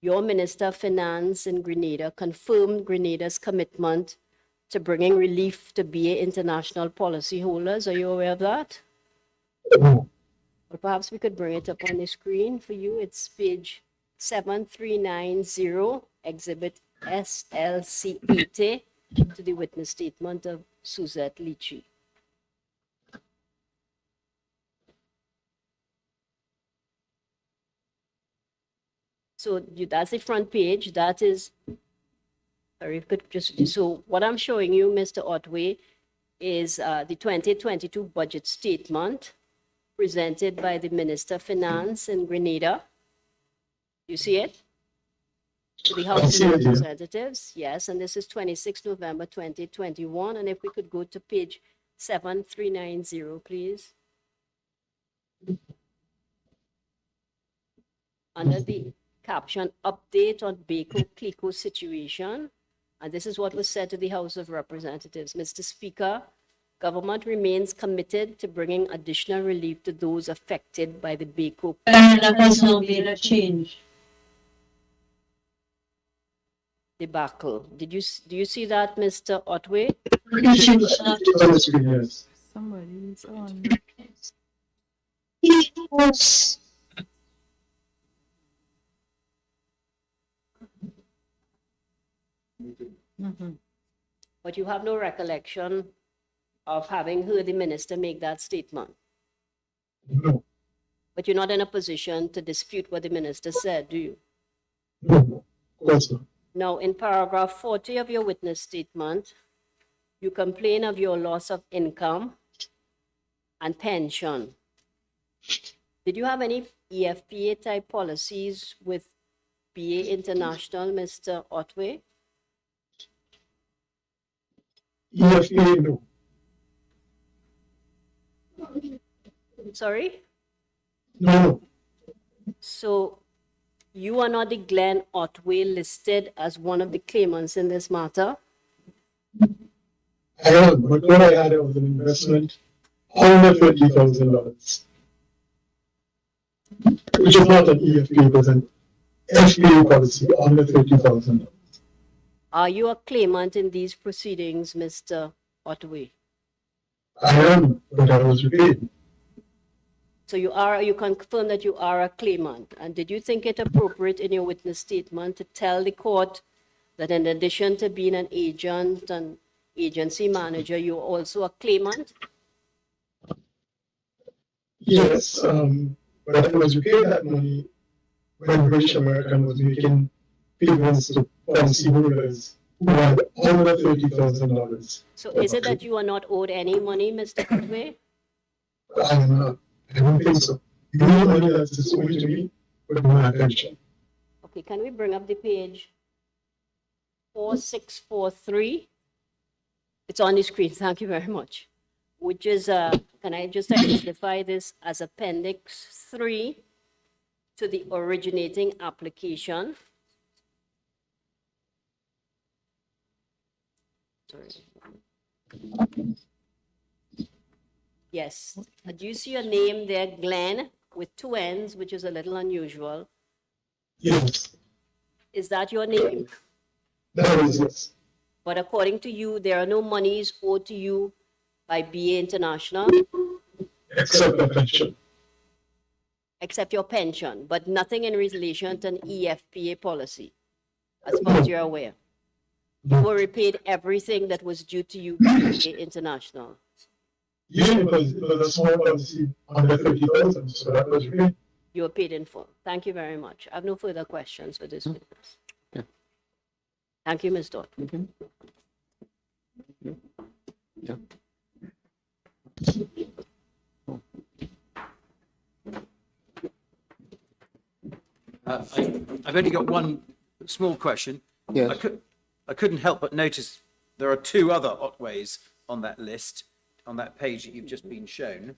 your Minister of Finance in Grenada confirmed Grenada's commitment to bringing relief to BA International policyholders? Are you aware of that? No. Or perhaps we could bring it up on the screen for you. It's page 7390, Exhibit SLC80, to the witness statement of Suzette Leachy. So that's the front page. That is, sorry, if you could just, so what I'm showing you, Mr. Otway, is the 2022 budget statement presented by the Minister of Finance in Grenada. You see it? To the House of Representatives. Yes, and this is 26 November 2021. And if we could go to page 7390, please. Under the caption, update on Baco-Clico situation. And this is what was said to the House of Representatives. Mr. Speaker, government remains committed to bringing additional relief to those affected by the Baco. That has now been a change. Debacle. Do you see that, Mr. Otway? Yes. Somebody's on. But you have no recollection of having heard the minister make that statement. No. But you're not in a position to dispute what the minister said, do you? No. Of course not. Now, in paragraph 40 of your witness statement, you complain of your loss of income and pension. Did you have any EFPA type policies with BA International, Mr. Otway? EFPA, no. Sorry? No. So you are not the Glenn Otway listed as one of the claimants in this matter? I am, but what I had was an investment under $50,000, which is not an EFPA, but an FPA policy under $30,000. Are you a claimant in these proceedings, Mr. Otway? I am, but I was repaid. So you confirm that you are a claimant. And did you think it appropriate in your witness statement to tell the court that in addition to being an agent and agency manager, you're also a claimant? Yes, but I was repaid that money when British American was making payments to policyholders who had under $30,000. So is it that you are not owed any money, Mr. Otway? I am not. I don't think so. The only money that is owed to me would be my pension. Okay, can we bring up the page 4643? It's on the screen. Thank you very much. Which is, can I just identify this as Appendix 3 to the originating application? Sorry. Yes. Do you see a name there, Glenn, with two N's, which is a little unusual? Yes, Is that your name? that is yes. But according to you, there are no monies owed to you by BA International, Except the pension. except your pension, but nothing in relation to an EFPA policy, as far as you're aware. You were repaid everything that was due to you by BA International. Yeah, because it was a small policy under 30,000, so that was repaid. You were paid in full. Thank you very much. I have no further questions for this witness. Yeah. Thank you, Ms. Dot. Yeah. I've only got one small question. Yes. I couldn't help but notice there are two other Otways on that list, on that page that you've just been shown.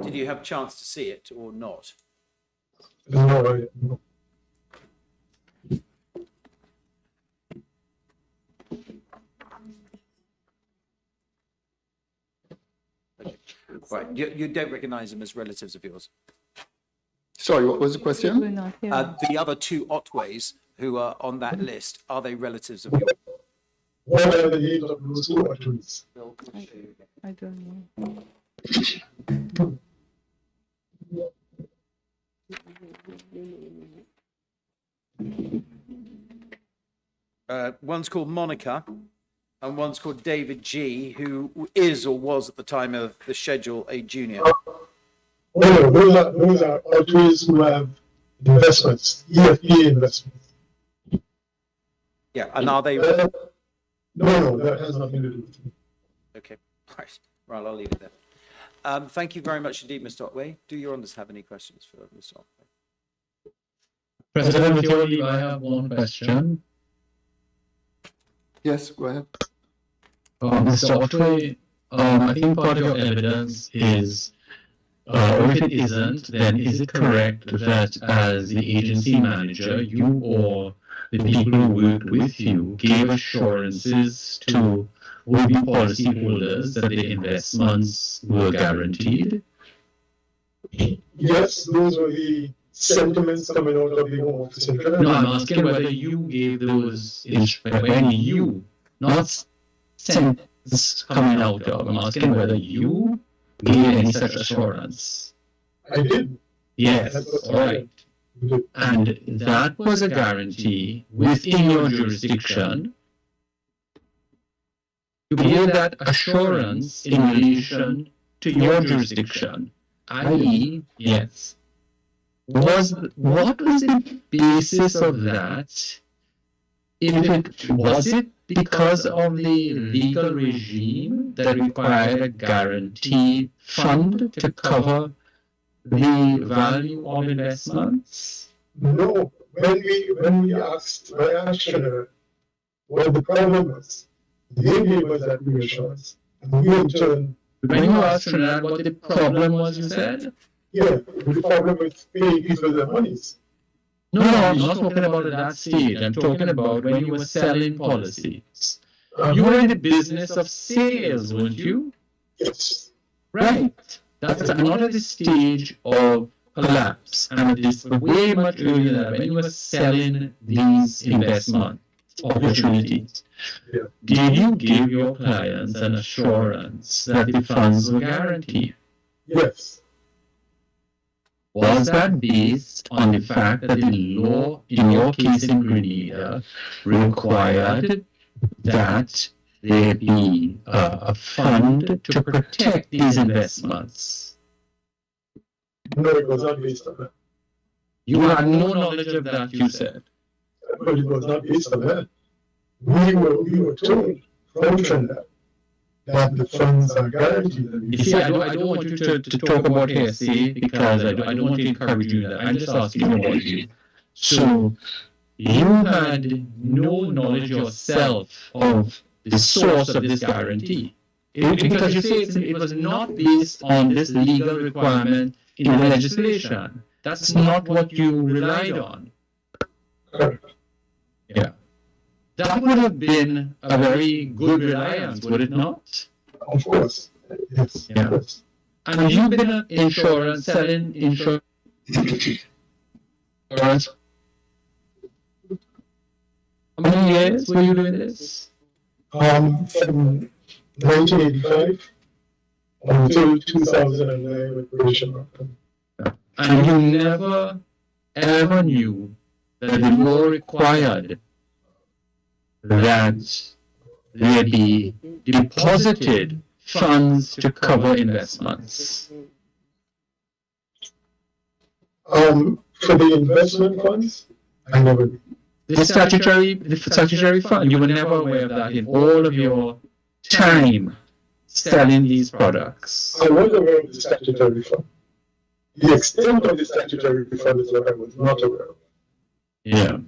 Did you have a chance to see it or not? No. Right, you don't recognise them as relatives of yours. Sorry, what was the We're question? not here. The other two Otways who are on that list, are they relatives of yours? What are the names of those two attorneys? I don't know. One's called Monica and one's called David G, who is or was at the time of the schedule a junior. Oh, no, those are attorneys who have investments, EFP investments. Yeah, and are they? No, that has nothing to do with me. Okay, right, I'll leave it there. Thank you very much indeed, Mr. Otway. Do your honours have any questions for Mr. Otway? President, with your leave, I have one question. Yes, go ahead. Mr. Otway, I think part of your evidence is, or if it isn't, then is it correct that as the agency manager, you or the people who worked with you gave assurances to would-be policyholders that the investments were guaranteed? Yes, those were the sentiments coming out of the Home Office in Trinidad. No, I'm asking whether you gave those, when you, not sentence coming out of, I'm asking whether you gave any such assurance. I did. Yes, all right. And that was a guarantee within your jurisdiction. You gave that assurance in relation to your jurisdiction, i.e., yes. What was the basis of that? Was it because of the legal regime that required a guarantee fund to cover the value of investments? No, when we asked Trinidad what the problem was, they gave us that reassurance. And we in turn, When you asked Trinidad what the problem was, you said? yeah, the problem with paying people their monies. No, I'm not talking about at that stage. I'm talking about when you were selling policies. You were in the business of sales, weren't you? Yes. Right. That's not at the stage of collapse. And it is way much earlier than that, when you were selling these investment opportunities. Yeah. Did you give your clients an assurance that the funds were guaranteed? Yes. Was that based on the fact that the law, in your case in Grenada, required that there be a fund to protect these investments? No, it was not based on that. You had no knowledge of that, you said. But it was not based on that. We were told from Trinidad that the funds are guaranteed. You see, I don't want you to talk about hearsay because I don't want to encourage you in that. I'm just asking about you. So, you had no knowledge yourself of the source of this guarantee. Because you say it was not based on this legal requirement in the legislation. That's not what you relied on. Correct. Yeah. That would have been a very good reliance, would it not? Of course. Yes. Yeah. Of course. And you've been an insurance, selling insurance. How many years were you doing this? From 1985 until 2009 with British. And you never ever knew that the law required that there be deposited funds to cover investments. For the investment funds, I never did. The statutory fund, you were never aware of that in all of your time selling these products. I was aware of the statutory fund. The extent of the statutory fund is what I was not aware of. Yeah.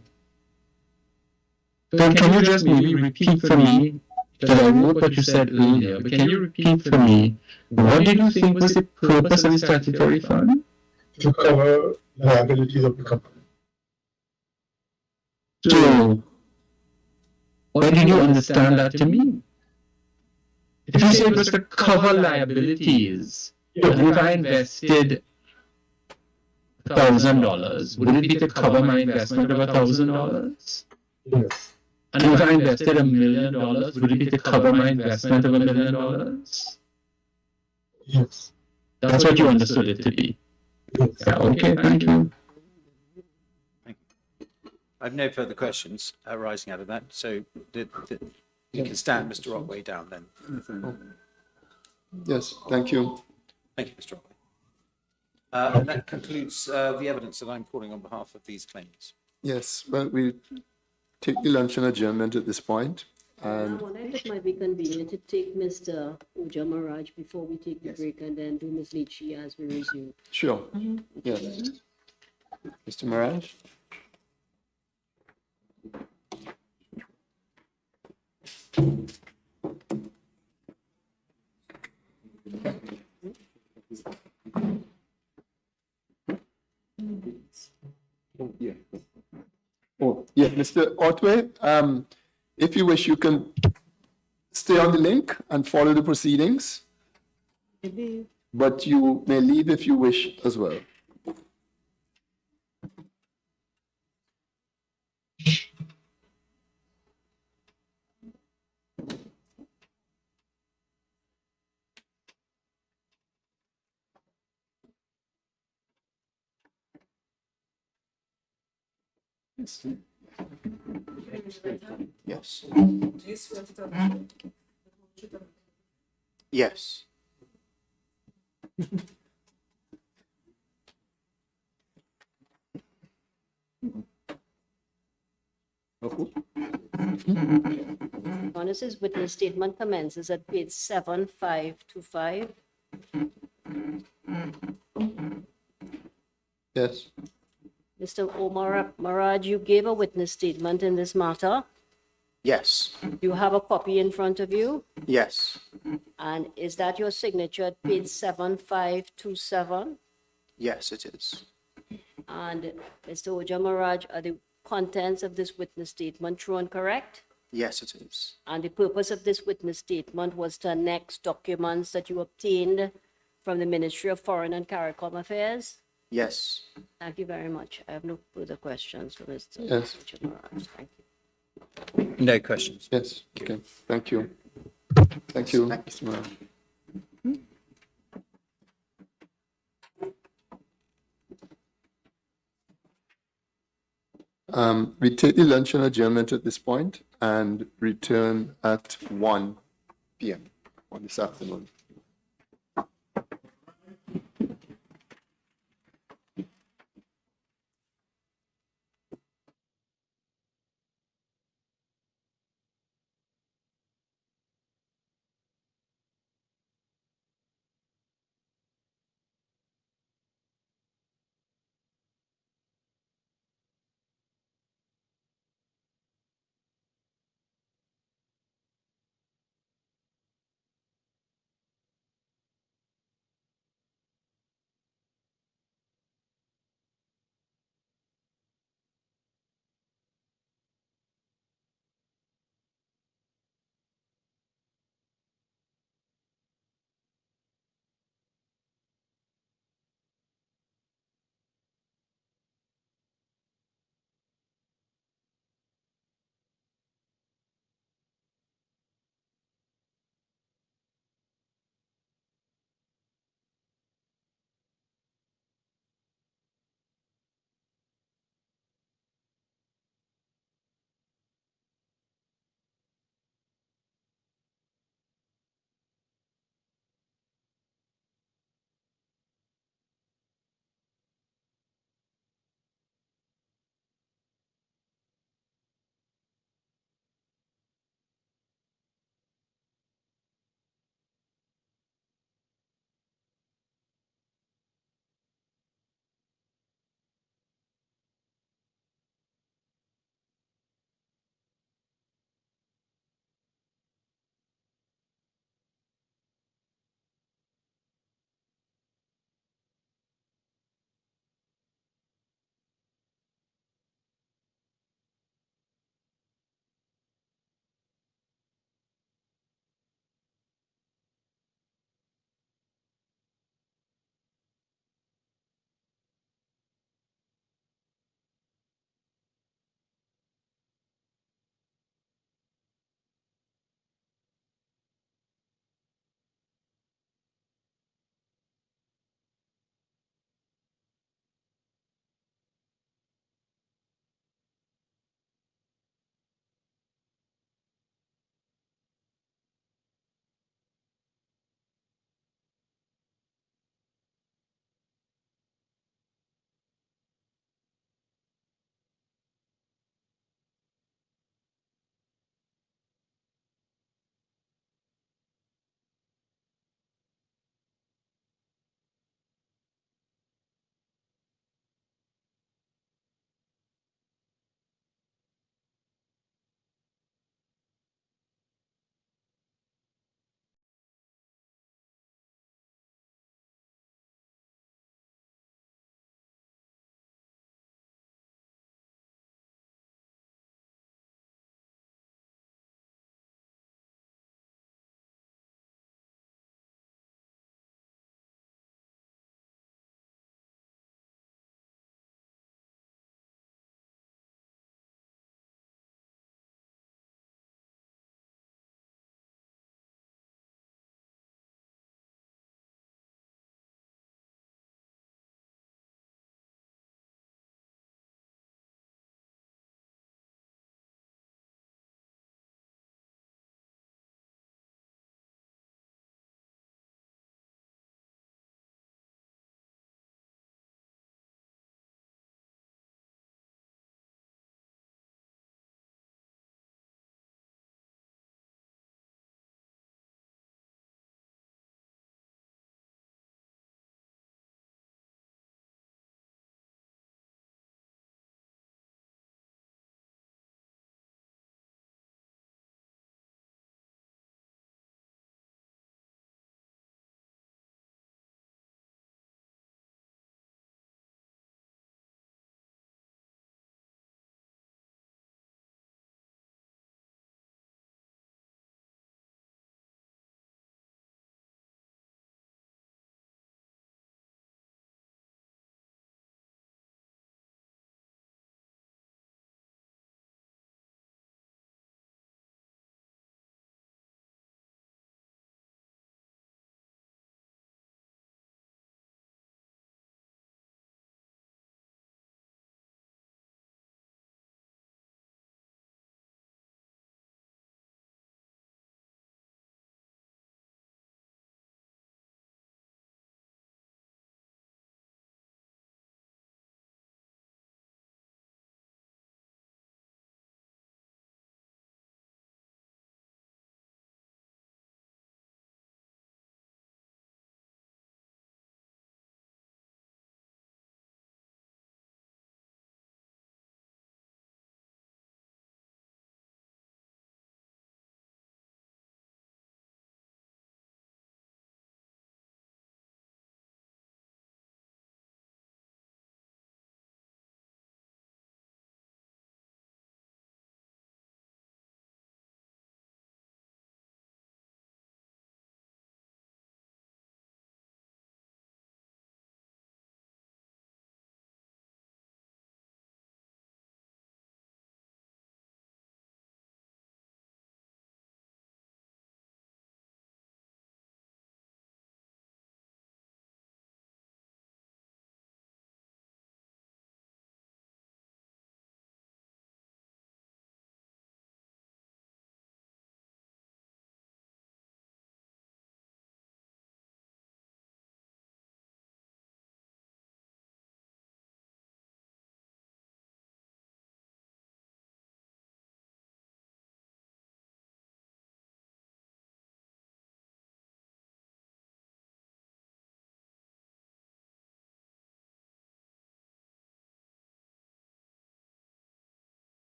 So can you just maybe repeat for me, because I wrote what you said earlier, but can you repeat for me, what did you think was the purpose of the statutory fund? To cover liabilities of the company. So, what did you understand that to mean? If you say it was to cover liabilities, and if I invested $1,000, would it be to cover my investment of $1,000? Yes. And if I invested $1 million, would it be to cover my investment of $1 million? Yes. That's what you understood it to be. Yes. Yeah, okay, thank you. I have no further questions arising out of that, so you can stand Mr. Otway down then. Yes, thank you. Thank you, Mr. Otway. And that concludes the evidence that I'm calling on behalf of these claimants. Yes, well, we take the luncheon adjournment at this point, and I think it might be convenient to take Mr. Uja Maraj before we take the break and then do Ms. Leachy as we resume. sure, yes. Mr. Maraj? Oh, yeah, Mr. Otway, if you wish, you can stay on the link and follow the proceedings, but you may leave if you wish as well. Yes. Yes. Honest's witness statement commences at page 7525. Yes. Mr. Omar Maraj, you gave a witness statement in this matter. Yes. You have a copy in front of you. Yes. And is that your signature at page 7527? Yes, it is. And Mr. Uja Maraj, are the contents of this witness statement true and correct? Yes, it is. And the purpose of this witness statement was to annex documents that you obtained from the Ministry of Foreign and CARICOM Affairs? Yes. Thank you very much. I have no further questions for Mr. Yes. Uja Maraj. Thank you. No questions. Yes, okay, thank you. Thank you, Mr. Maraj. We take the luncheon adjournment at this point and return at 1 p.m. on this afternoon.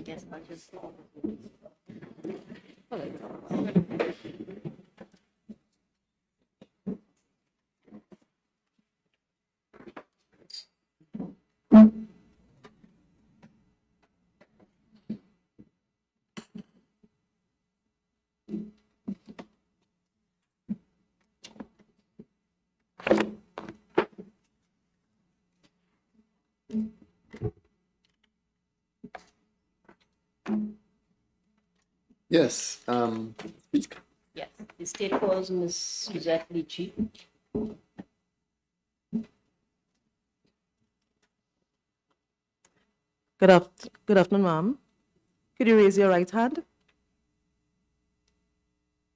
Yes, I'll just. Yes, speak. Yes, the state calls Ms. Suzette Leachy. Good afternoon, ma'am. Could you raise your right hand?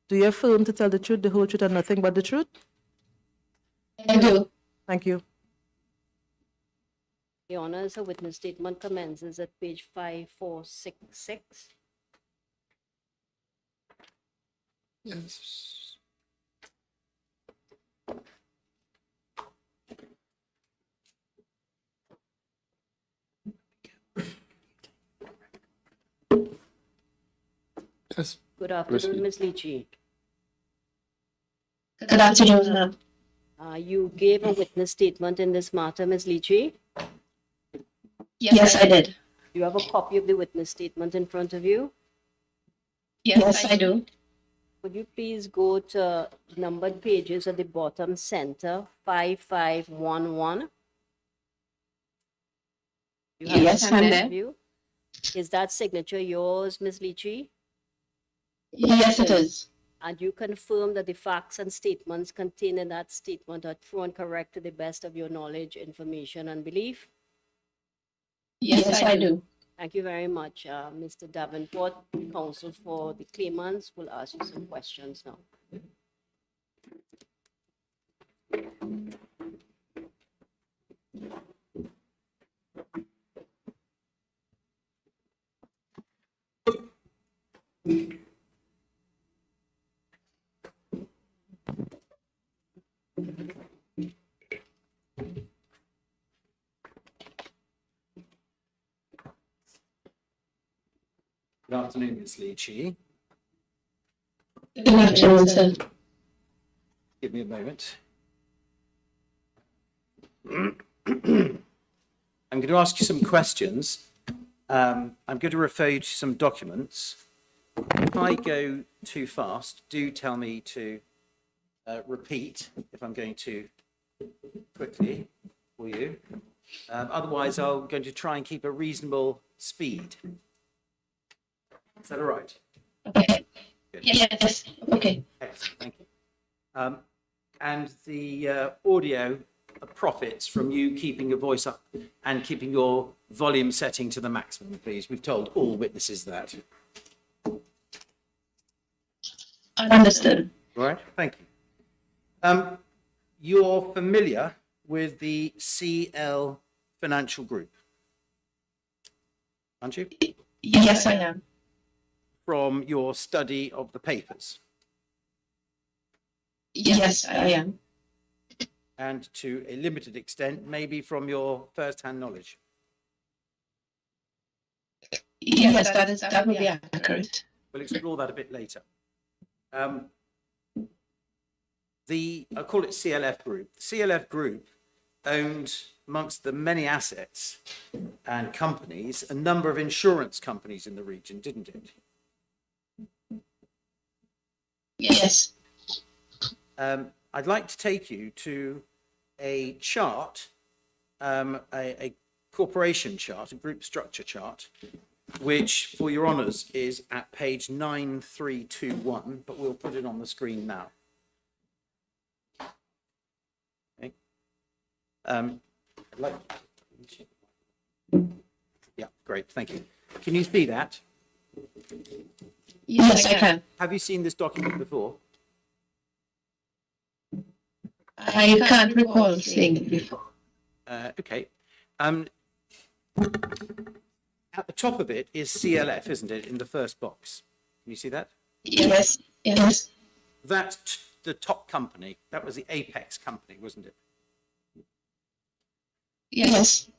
Do you affirm to tell the truth, the whole truth, and nothing but the truth? I do. Thank you. Your Honors, a witness statement commences at page 5466. Yes. Yes. Good afternoon, Ms. Leachy. Good afternoon, ma'am. You gave a witness statement in this matter, Ms. Leachy. Yes, I did. Do you have a copy of the witness statement in front of you? Yes, I do. Would you please go to numbered pages at the bottom center, 5511? You have Yes, it in I'm front there. of you? Is that signature yours, Ms. Leachy? Yes, it is. And you confirm that the facts and statements contained in that statement are true and correct to the best of your knowledge, information, and belief? Yes, I do. Thank you very much, Mr. Davenport. Counsel for the claimants will ask you some questions now. Good afternoon, Ms. Leachy. Good afternoon, sir. Give me a moment. I'm going to ask you some questions. I'm going to refer you to some documents. If I go too fast, do tell me to repeat if I'm going too quickly for you. Otherwise, I'm going to try and keep a reasonable speed. Is that all right? Okay. Good. Yes. Okay. Excellent, thank you. And the audio profits from you keeping your voice up and keeping your volume setting to the maximum, please. We've told all witnesses that. Understood. All right, thank you. You're familiar with the CL Financial Group, aren't you? Yes, I am. From your study of the papers. Yes, I am. And to a limited extent, maybe from your first-hand knowledge. Yes, that would be accurate. We'll explore that a bit later. I'll call it CLF Group. The CLF Group owned, amongst the many assets and companies, a number of insurance companies in the region, didn't it? Yes. I'd like to take you to a chart, a corporation chart, a group structure chart, which, for your honours, is at page 9321, but we'll put it on the screen now. Okay. Yeah, great, thank you. Can you see that? Yes, I can. Have you seen this document before? I can't recall seeing it before. Okay. At the top of it is CLF, isn't it, in the first box? Can you see that? Yes, yes. That's the top company. That was the apex company, wasn't it? Yes.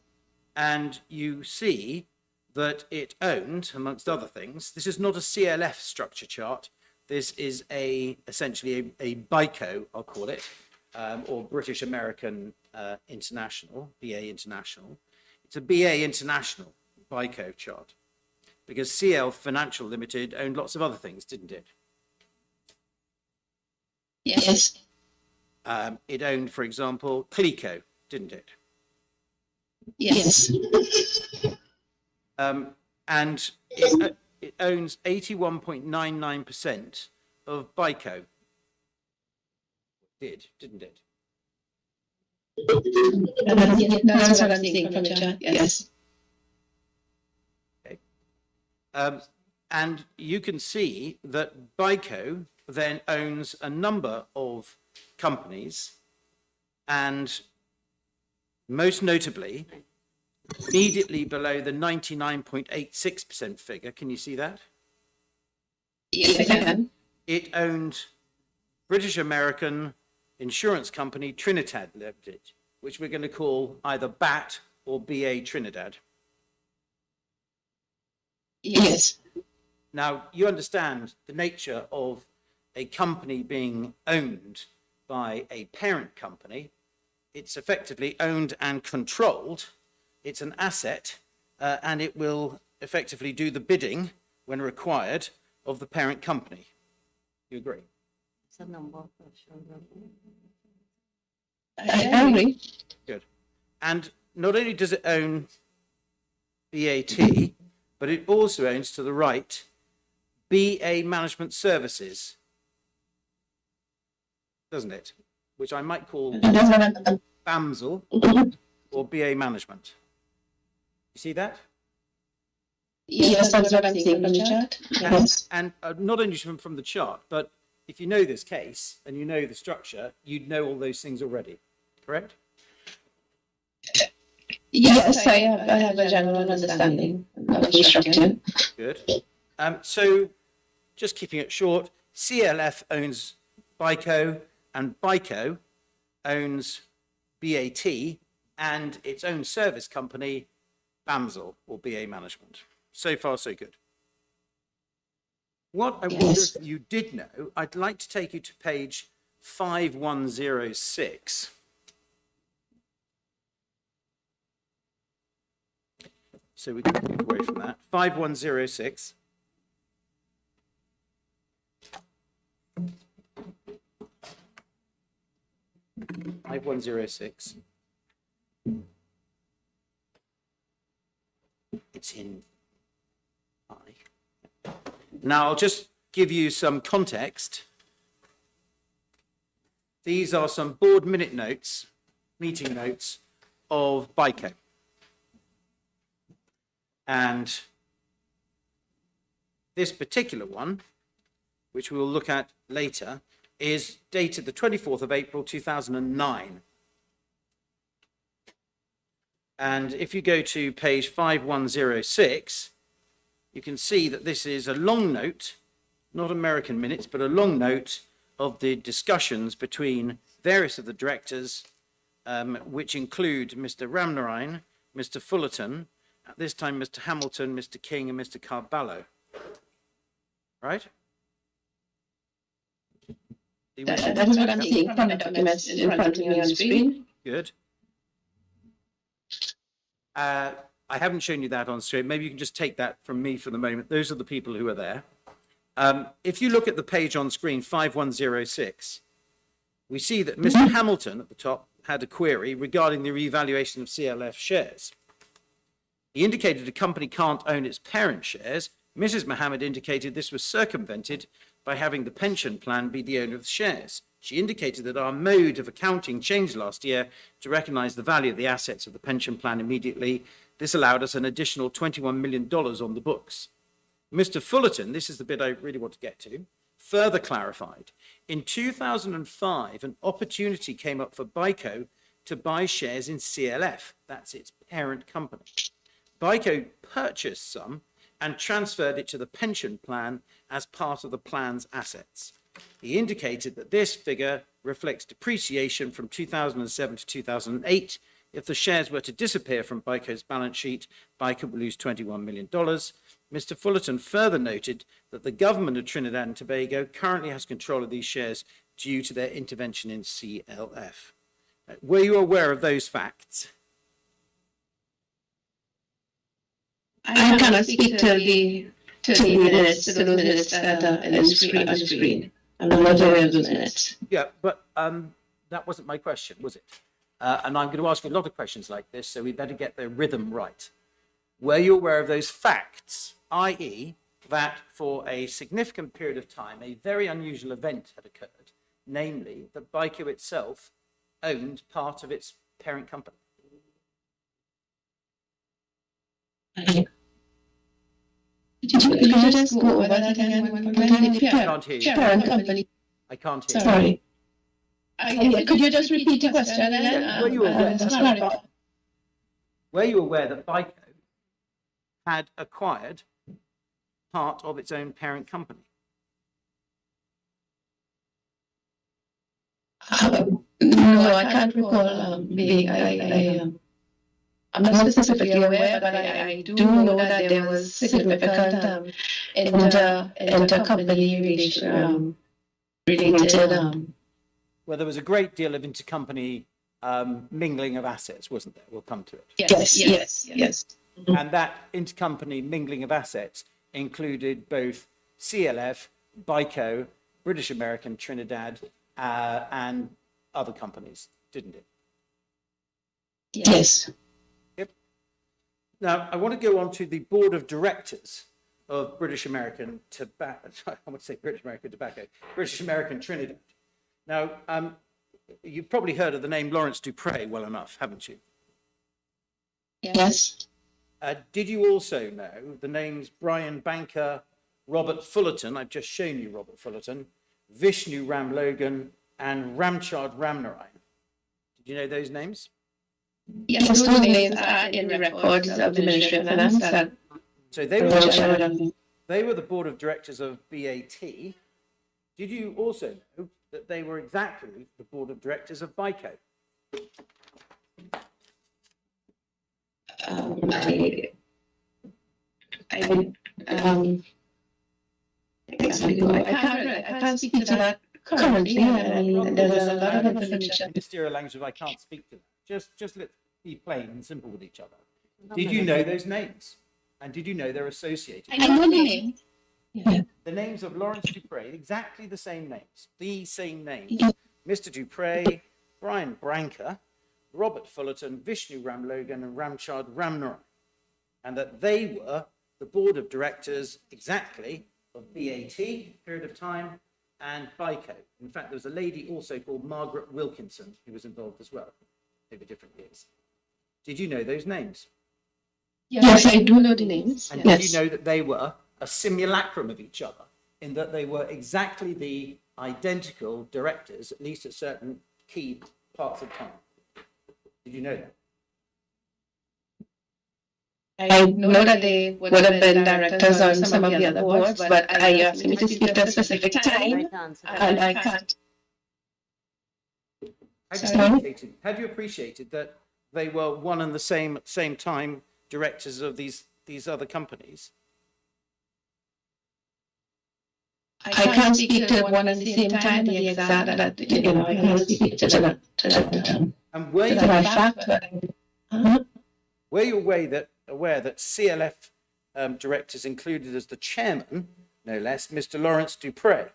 And you see that it owned, amongst other things, this is not a CLF structure chart. This is essentially a BICO, I'll call it, or British American International, BA International. It's a BA International BICO chart because CL Financial Limited owned lots of other things, didn't it? Yes. It owned, for example, Clico, didn't it? Yes. And it owns 81.99% of BICO. Didn't it? That's what I'm seeing from the chart. Yes. Okay. And you can see that BICO then owns a number of companies, and most notably, immediately below the 99.86% figure, can you see that? Yes, I can. It owned British American insurance company Trinidad Limited, which we're going to call either BAT or BA Trinidad. Yes. Now, you understand the nature of a company being owned by a parent company. It's effectively owned and controlled. It's an asset, and it will effectively do the bidding when required of the parent company. You agree? It's a number. I agree. Good. And not only does it own BAT, but it also owns, to the right, BA Management Services, doesn't it? Which I might call BAMSL or BA Management. You see that? Yes, that's what I'm seeing from the chart. Yes. And not only from the chart, but if you know this case and you know the structure, you'd know all those things already, correct? Yes, I have a general understanding of the structure. Good. So just keeping it short, CLF owns BICO and BICO owns BAT and its own service company, BAMSL or BA Management. So far, so good. What I wonder if you did know, I'd like to take you to page 5106. So we can move away from that. 5106. It's in I. Now I'll just give you some context. These are some board minute notes, meeting notes of BICO. And this particular one, which we will look at later, is dated the 24th of April, 2009. And if you go to page 5106, you can see that this is a long note, not American minutes, but a long note of the discussions between various of the directors, which include Mr. Ramnarine, Mr. Fullerton, at this time Mr. Hamilton, Mr. King, and Mr. Carballo. Right? That's what I'm seeing from the documents in front of me on the screen. Good. I haven't shown you that on screen. Maybe you can just take that from me for the moment. Those are the people who are there. If you look at the page on screen, 5106, we see that Mr. Hamilton at the top had a query regarding the revaluation of CLF shares. He indicated a company can't own its parent shares. Mrs. Mohammed indicated this was circumvented by having the pension plan be the owner of the shares. She indicated that our mode of accounting changed last year to recognize the value of the assets of the pension plan immediately. This allowed us an additional $21 million on the books. Mr. Fullerton, this is the bit I really want to get to, further clarified. In 2005, an opportunity came up for BICO to buy shares in CLF. That's its parent company. BICO purchased some and transferred it to the pension plan as part of the plan's assets. He indicated that this figure reflects depreciation from 2007 to 2008. If the shares were to disappear from BICO's balance sheet, BICO would lose $21 million. Mr. Fullerton further noted that the government of Trinidad and Tobago currently has control of these shares due to their intervention in CLF. Were you aware of those facts? I cannot speak to those minutes that are on the screen. I'm not aware of those minutes. Yeah, but that wasn't my question, was it? And I'm going to ask you a lot of questions like this, so we better get the rhythm right. Were you aware of those facts, i.e., that for a significant period of time, a very unusual event had occurred, namely that BICO itself owned part of its parent company? Could you just go over that again? I can't hear you. Parent company. I can't hear you. Sorry. Could you just repeat the question again? Were you aware that BICO had acquired part of its own parent company? No, I can't recall I'm not specifically aware, but I do know that there was significant intercompany related. Well, there was a great deal of intercompany mingling of assets, wasn't there? We'll come to it. Yes. And that intercompany mingling of assets included both CLF, BICO, British American, Trinidad, and other companies, didn't it? Yes. Yep. Now, I want to go on to the board of directors of British American Tobacco. I want to say British American Tobacco, British American Trinidad. Now, you've probably heard of the name Lawrence Dupre well enough, haven't you? Yes. Did you also know the names Brian Banker, Robert Fullerton? I've just shown you Robert Fullerton, Vishnu Ramlogan, and Ramchand Ramnarayan. Did you know those names? Yes, those names are in the records of the Ministry of Finance. So they were the board of directors of BAT. Did you also know that they were exactly the board of directors of BICO? I can't speak to that currently. There's a lot of information. Ministerial language, I can't speak to that. Just let's be plain and simple with each other. Did you know those names? And did you know they're associated? I know the name. Yeah. The names of Lawrence Dupre, exactly the same names. Mr. Dupre, Brian Branker, Robert Fullerton, Vishnu Ramlogan, and Ramchand Ramnarayan. And that they were the board of directors exactly of BAT, period of time, and BICO. In fact, there was a lady also called Margaret Wilkinson who was involved as well over different years. Did you know those names? Yes, I do know the names. And did you know that they were a simulacrum of each other, in that they were exactly the identical directors, at least at certain key parts of time? Did you know that? I know that they would have been directors on some of the other boards, but I asked me to speak at a specific time, and I can't. Had you appreciated that they were one and the same time directors of these other companies? I can't speak to one at the same time. The exact that I can't speak to that. And were you aware that CLF directors included as the chairman, no less, Mr. Lawrence Dupre?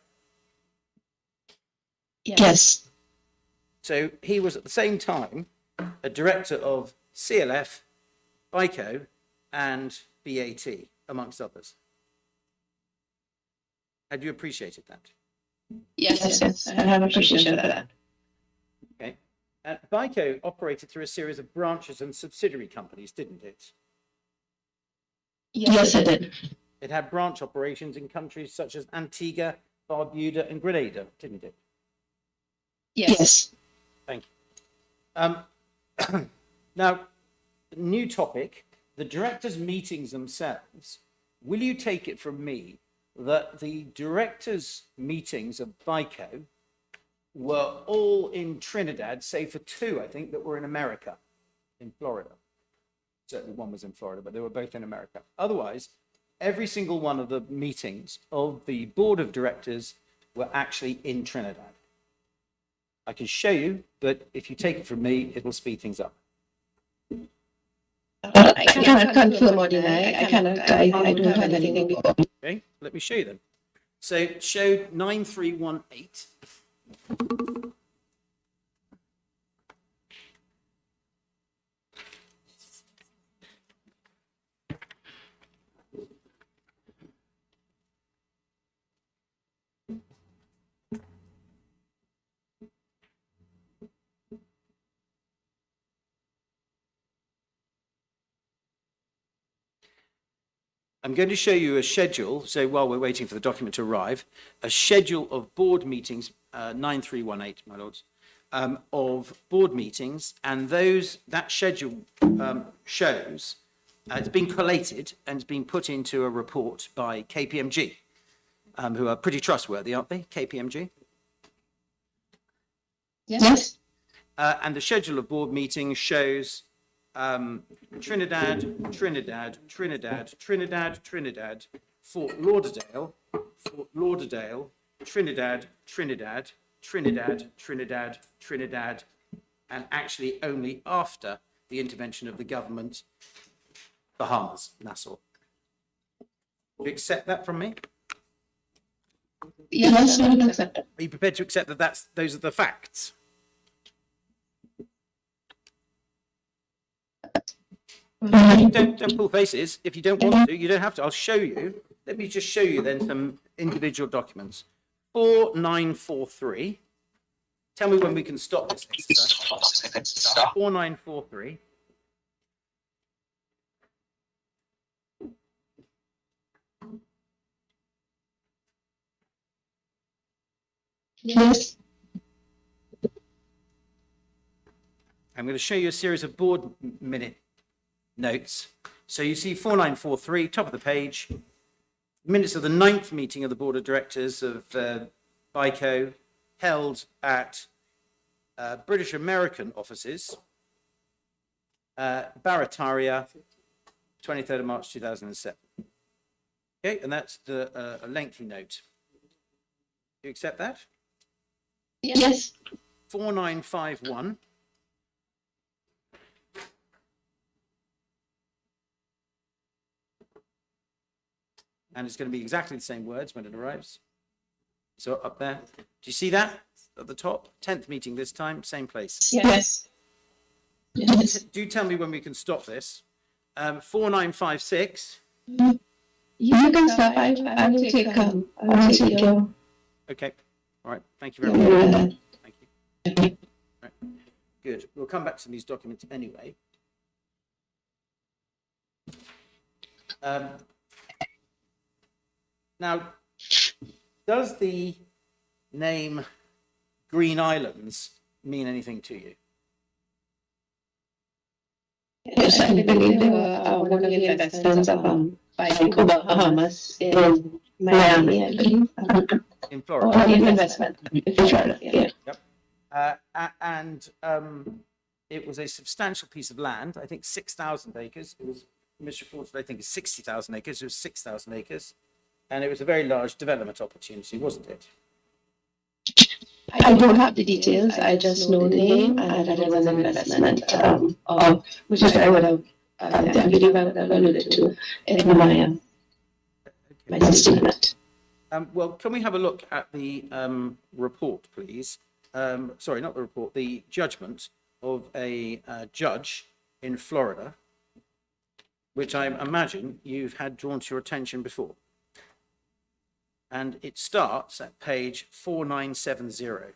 Yes. So he was at the same time a director of CLF, BICO, and BAT, amongst others. Had you appreciated that? Yes, I have appreciated that. Okay. BICO operated through a series of branches and subsidiary companies, didn't it? Yes, it did. It had branch operations in countries such as Antigua, Barbuda, and Grenada, didn't it? Yes. Thank you. Now, new topic, the directors' meetings themselves, will you take it from me that the directors' meetings of BICO were all in Trinidad, save for two, I think, that were in America, in Florida. Certainly one was in Florida, but they were both in America. Otherwise, every single one of the meetings of the board of directors were actually in Trinidad. I can show you, but if you take it from me, it will speed things up. I cannot confirm or deny. I don't have anything before. Okay, let me show you then. So show 9318. I'm going to show you a schedule, so while we're waiting for the document to arrive, a schedule of board meetings, 9318, my lords, of board meetings, and that schedule shows, it's been collated and it's been put into a report by KPMG, who are pretty trustworthy, aren't they, KPMG? Yes. And the schedule of board meetings shows Trinidad, Fort Lauderdale, Trinidad, and actually only after the intervention of the government, Bahamas, Nassau. Do you accept that from me? Yes, I will accept it. Are you prepared to accept that those are the facts? Don't pull faces. If you don't want to, you don't have to. I'll show you. Let me just show you then some individual documents. 4943. Tell me when we can stop this exercise. 4943. Yes. I'm going to show you a series of board minute notes. So you see 4943, top of the page, minutes of the 9th meeting of the Board of Directors of BICO, held at British American offices, Barataria, 23rd of March 2007. Okay, and that's a lengthy note. Do you accept that? Yes. 4951. And it's going to be exactly the same words when it arrives. So up there. Do you see that at the top? 10th meeting this time, same place. Yes. Yes. Do tell me when we can stop this. 4956. You can stop. I will take your. Okay. All right. Thank you very much. Thank you. All right. Good. We'll come back to these documents anyway. Now, does the name Green Islands mean anything to you? Yes, I believe they were one of the investments of BICO Bahamas in Miami, I believe. In Florida. Or the investment in Florida, yeah. Yep. And it was a substantial piece of land, I think 6,000 acres. It was misreported, I think, it's 60,000 acres. It was 6,000 acres. And it was a very large development opportunity, wasn't it? I don't have the details. I just know the name and that it was an investment of which I would have, I believe I would have alluded to in my statement. Well, can we have a look at the report, please? Sorry, not the report, the judgment of a judge in Florida, which I imagine you've had drawn to your attention before. And it starts at page 4970.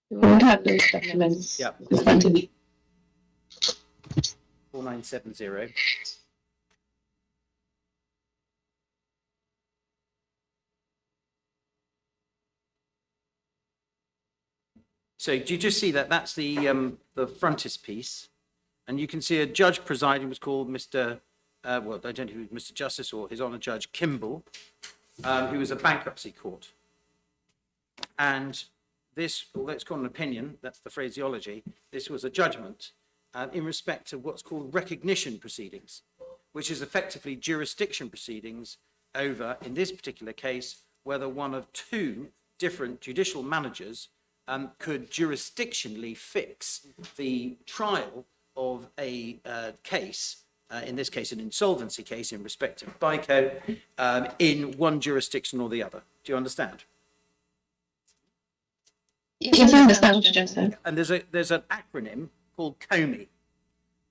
We won't have those documents. Yeah. In front of me. 4970. So do you just see that? That's the frontispiece. And you can see a judge presiding was called Mr. Well, I don't know if it was Mr. Justice or His Honour Judge Kimball, who was a bankruptcy court. And this, although it's called an opinion, that's the phraseology, this was a judgment in respect of what's called recognition proceedings, which is effectively jurisdiction proceedings over, in this particular case, whether one of two different judicial managers could jurisdictionally fix the trial of a case, in this case, an insolvency case in respect of BICO, in one jurisdiction or the other. Do you understand? Yes, I understand what you just said. And there's an acronym called COMI.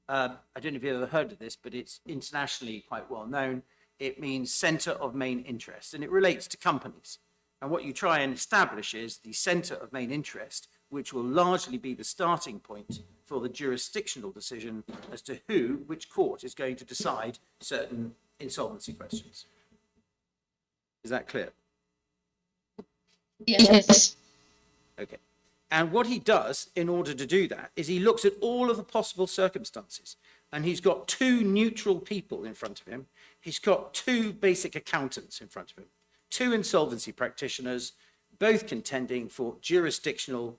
I don't know if you've ever heard of this, but it's internationally quite well known. It means Centre of Main Interest, and it relates to companies. And what you try and establish is the centre of main interest, which will largely be the starting point for the jurisdictional decision as to which court is going to decide certain insolvency questions. Is that clear? Yes. Okay. And what he does in order to do that is he looks at all of the possible circumstances, and he's got two neutral people in front of him. He's got two basic accountants in front of him, two insolvency practitioners, both contending for jurisdictional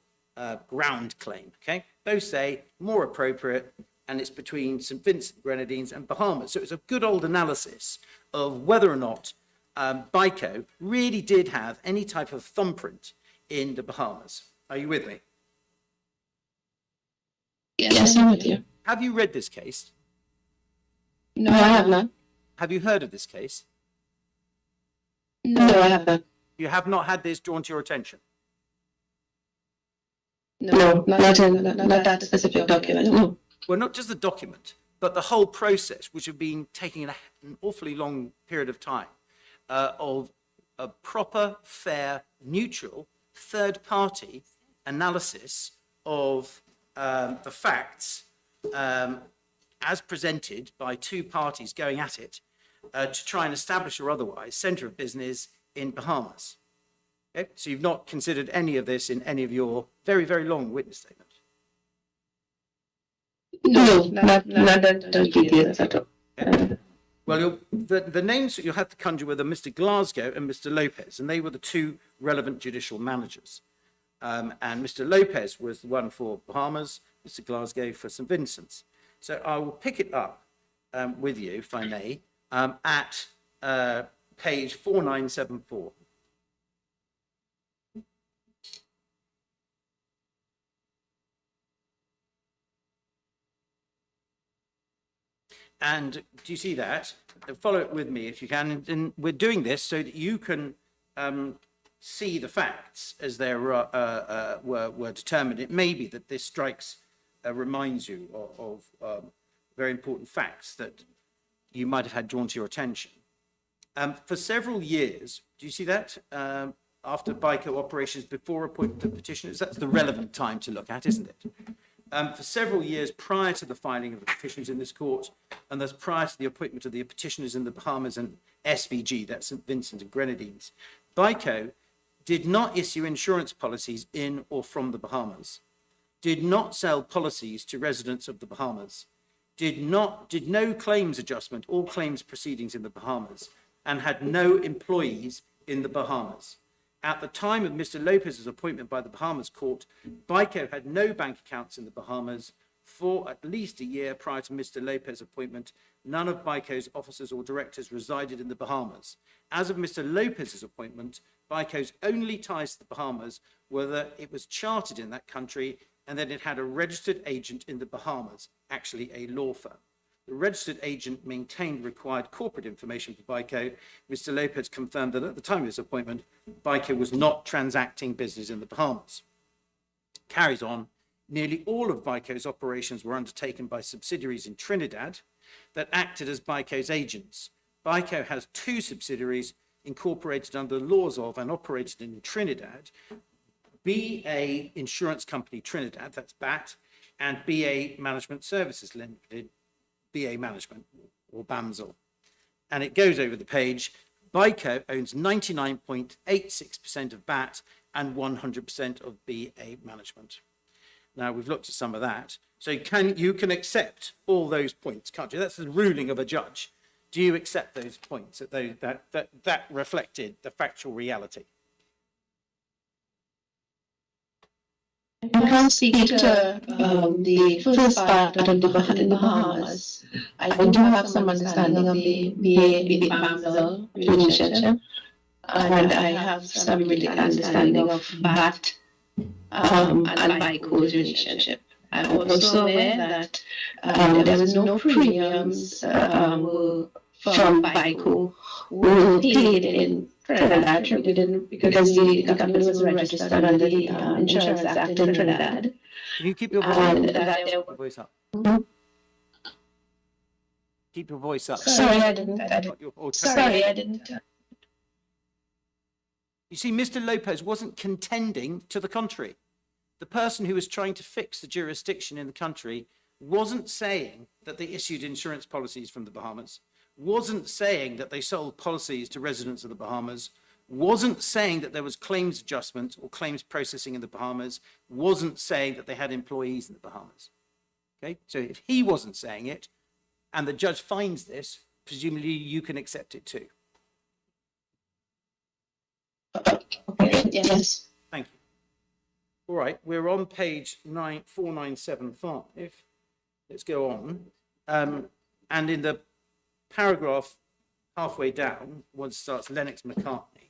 ground claim. Okay, both say more appropriate, and it's between St. Vincent, Grenadines, and Bahamas. So it's a good old analysis of whether or not BICO really did have any type of thumbprint in the Bahamas. Are you with me? Yes, I'm with you. Have you read this case? No, I have not. Have you heard of this case? No, I have not. You have not had this drawn to your attention? No, not that specific document. No. Well, not just the document, but the whole process, which have been taking an awfully long period of time, of a proper, fair, neutral, third-party analysis of the facts as presented by two parties going at it to try and establish or otherwise centre of business in Bahamas. Okay? So you've not considered any of this in any of your very, very long witness statement? No, not that details at all. Okay. Well, the names that you'll have to conjure with are Mr. Glasgow and Mr. Lopez, and they were the two relevant judicial managers. And Mr. Lopez was the one for Bahamas, Mr. Glasgow for St. Vincent's. So I will pick it up with you, if I may, at page 4974. And do you see that? Follow it with me if you can. And we're doing this so that you can see the facts as they were determined. It may be that this reminds you of very important facts that you might have had drawn to your attention. For several years, do you see that? After BICO operations, before appointment of petitioners, that's the relevant time to look at, isn't it? For several years prior to the filing of the petitions in this court, and thus prior to the appointment of the petitioners in the Bahamas and SVG, that's St. Vincent and Grenadines, BICO did not issue insurance policies in or from the Bahamas, did not sell policies to residents of the Bahamas, did no claims adjustment or claims proceedings in the Bahamas, and had no employees in the Bahamas. At the time of Mr. Lopez's appointment by the Bahamas court, BICO had no bank accounts in the Bahamas. For at least a year prior to Mr. Lopez's appointment, none of BICO's officers or directors resided in the Bahamas. As of Mr. Lopez's appointment, BICO's only ties to the Bahamas were that it was chartered in that country and that it had a registered agent in the Bahamas, actually a law firm. The registered agent maintained required corporate information for BICO. Mr. Lopez confirmed that at the time of his appointment, BICO was not transacting business in the Bahamas. Carries on. Nearly all of BICO's operations were undertaken by subsidiaries in Trinidad that acted as BICO's agents. BICO has two subsidiaries incorporated under the laws of and operated in Trinidad, BA Insurance Company Trinidad, that's BAT, and BA Management Services Limited, BA Management, or BAMSL. And it goes over the page. BICO owns 99.86% of BAT and 100% of BA management. Now, we've looked at some of that. So you can accept all those points, can't you? That's the ruling of a judge. Do you accept those points, that reflected the factual reality? I can't speak to the first part of the Bahamas. I do have some understanding of the BA-BAMSL relationship, and I have some understanding of BAT and BICO's relationship. I'm also aware that there was no premiums from BICO were paid in Trinidad. We didn't, because the company was registered under the Insurance Act in Trinidad. Can you keep your voice up? Keep your voice up. Sorry, I didn't. Sorry, I didn't. You see, Mr. Lopez wasn't contending to the contrary. The person who was trying to fix the jurisdiction in the country wasn't saying that they issued insurance policies from the Bahamas, wasn't saying that they sold policies to residents of the Bahamas, wasn't saying that there was claims adjustment or claims processing in the Bahamas, wasn't saying that they had employees in the Bahamas. Okay, so if he wasn't saying it and the judge finds this, presumably you can accept it too. Okay, yes. Thank you. All right, we're on page 4975. Let's go on. And in the paragraph halfway down, one starts Lennox McCartney.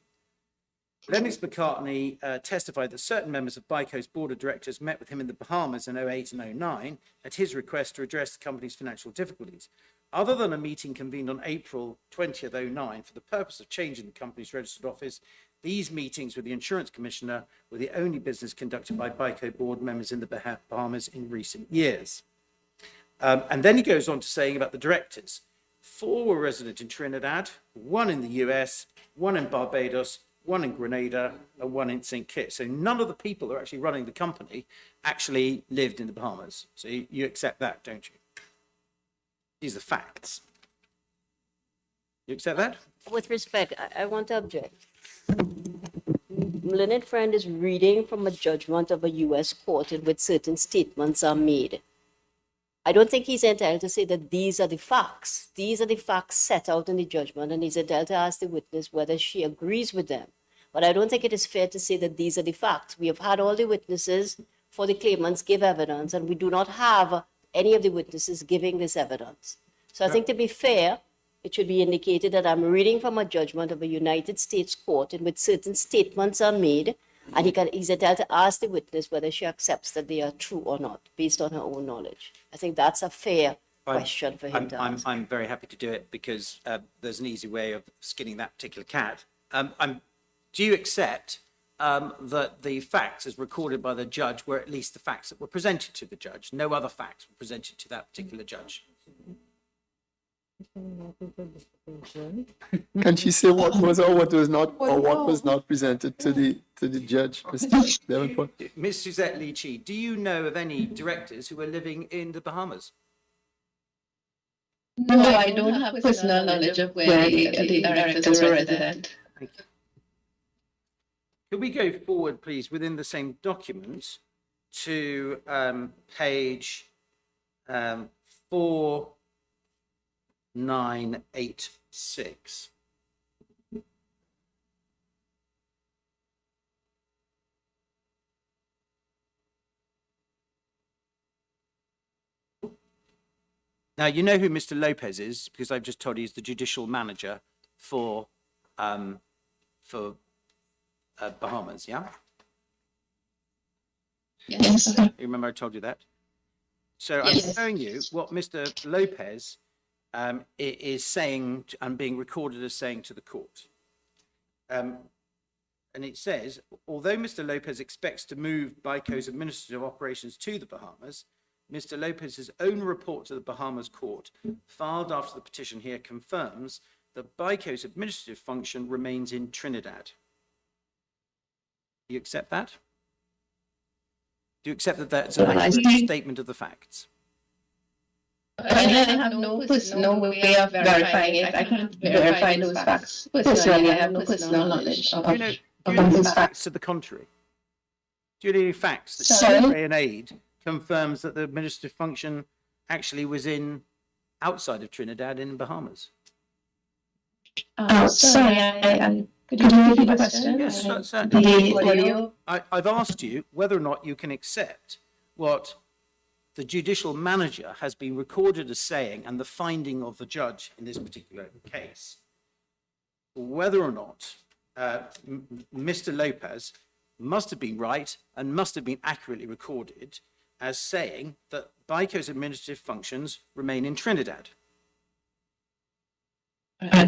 Lennox McCartney testified that certain members of BICO's board of directors met with him in the Bahamas in 2008 and 2009 at his request to address the company's financial difficulties. Other than a meeting convened on April 20th, 2009 for the purpose of changing the company's registered office, these meetings with the insurance commissioner were the only business conducted by BICO board members in the Bahamas in recent years. And then he goes on to saying about the directors. 4 were resident in Trinidad, 1 in the US, 1 in Barbados, 1 in Grenada, and 1 in St. Kitts. So none of the people who are actually running the company actually lived in the Bahamas. So you accept that, don't you? These are facts. You accept that? With respect, I want to object. Learned friend is reading from a judgment of a U.S. court in which certain statements are made. I don't think he's entitled to say that these are the facts. These are the facts set out in the judgment, and he's entitled to ask the witness whether she agrees with them. But I don't think it is fair to say that these are the facts. We have had all the witnesses for the claimants give evidence, and we do not have any of the witnesses giving this evidence. So I think to be fair, it should be indicated that I'm reading from a judgment of a United States court in which certain statements are made, and he's entitled to ask the witness whether she accepts that they are true or not, based on her own knowledge. I think that's a fair question for him to ask. I'm very happy to do it because there's an easy way of skinning that particular cat. Do you accept that the facts as recorded by the judge were at least the facts that were presented to the judge? No other facts were presented to that particular judge? Can she say what was or what was not, or what was not presented to the judge, Mr. Davenport? Ms. Suzette Leachy, do you know of any directors who are living in the Bahamas? No, I don't have personal knowledge of where the directors were resident. Thank you. Could we go forward, please, within the same document to page 4986? Now, you know who Mr. Lopez is, because I've just told you he's the judicial manager for Bahamas, yeah? Yes, sir. You remember I told you that? So I'm showing you what Mr. Lopez is saying and being recorded as saying to the court. And it says, although Mr. Lopez expects to move BICO's administrative operations to the Bahamas, Mr. Lopez's own report to the Bahamas court, filed after the petition here, confirms that BICO's administrative function remains in Trinidad. Do you accept that? Do you accept that that's an accurate statement of the facts? I have no way of verifying it. I can't verify those facts. Personally, I have no personal knowledge of Do you know those facts to the contrary? Do you have any facts that Sorry? CFA and aid confirms that the administrative function actually was outside of Trinidad in Bahamas? Sorry, could you repeat the question? Yes, certainly. The audio. I've asked you whether or not you can accept what the judicial manager has been recorded as saying and the finding of the judge in this particular case, whether or not Mr. Lopez must have been right and must have been accurately recorded as saying that BICO's administrative functions remain in Trinidad. By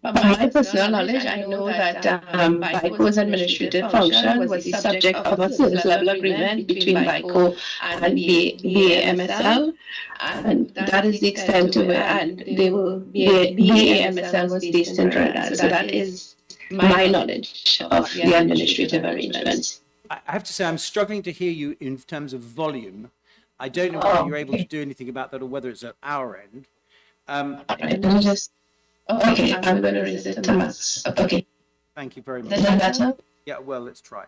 my personal knowledge, I know that BICO's administrative function was the subject of a service level agreement between BICO and BAMSL, and that is the extent to where BAMSL was based in Grenada. So that is my knowledge of the administrative arrangements. I have to say, I'm struggling to hear you in terms of volume. I don't know whether you're able to do anything about that or whether it's at our end. Okay, I'm going to raise it to max. Okay. Thank you very much. Is that better? Yeah, well, let's try.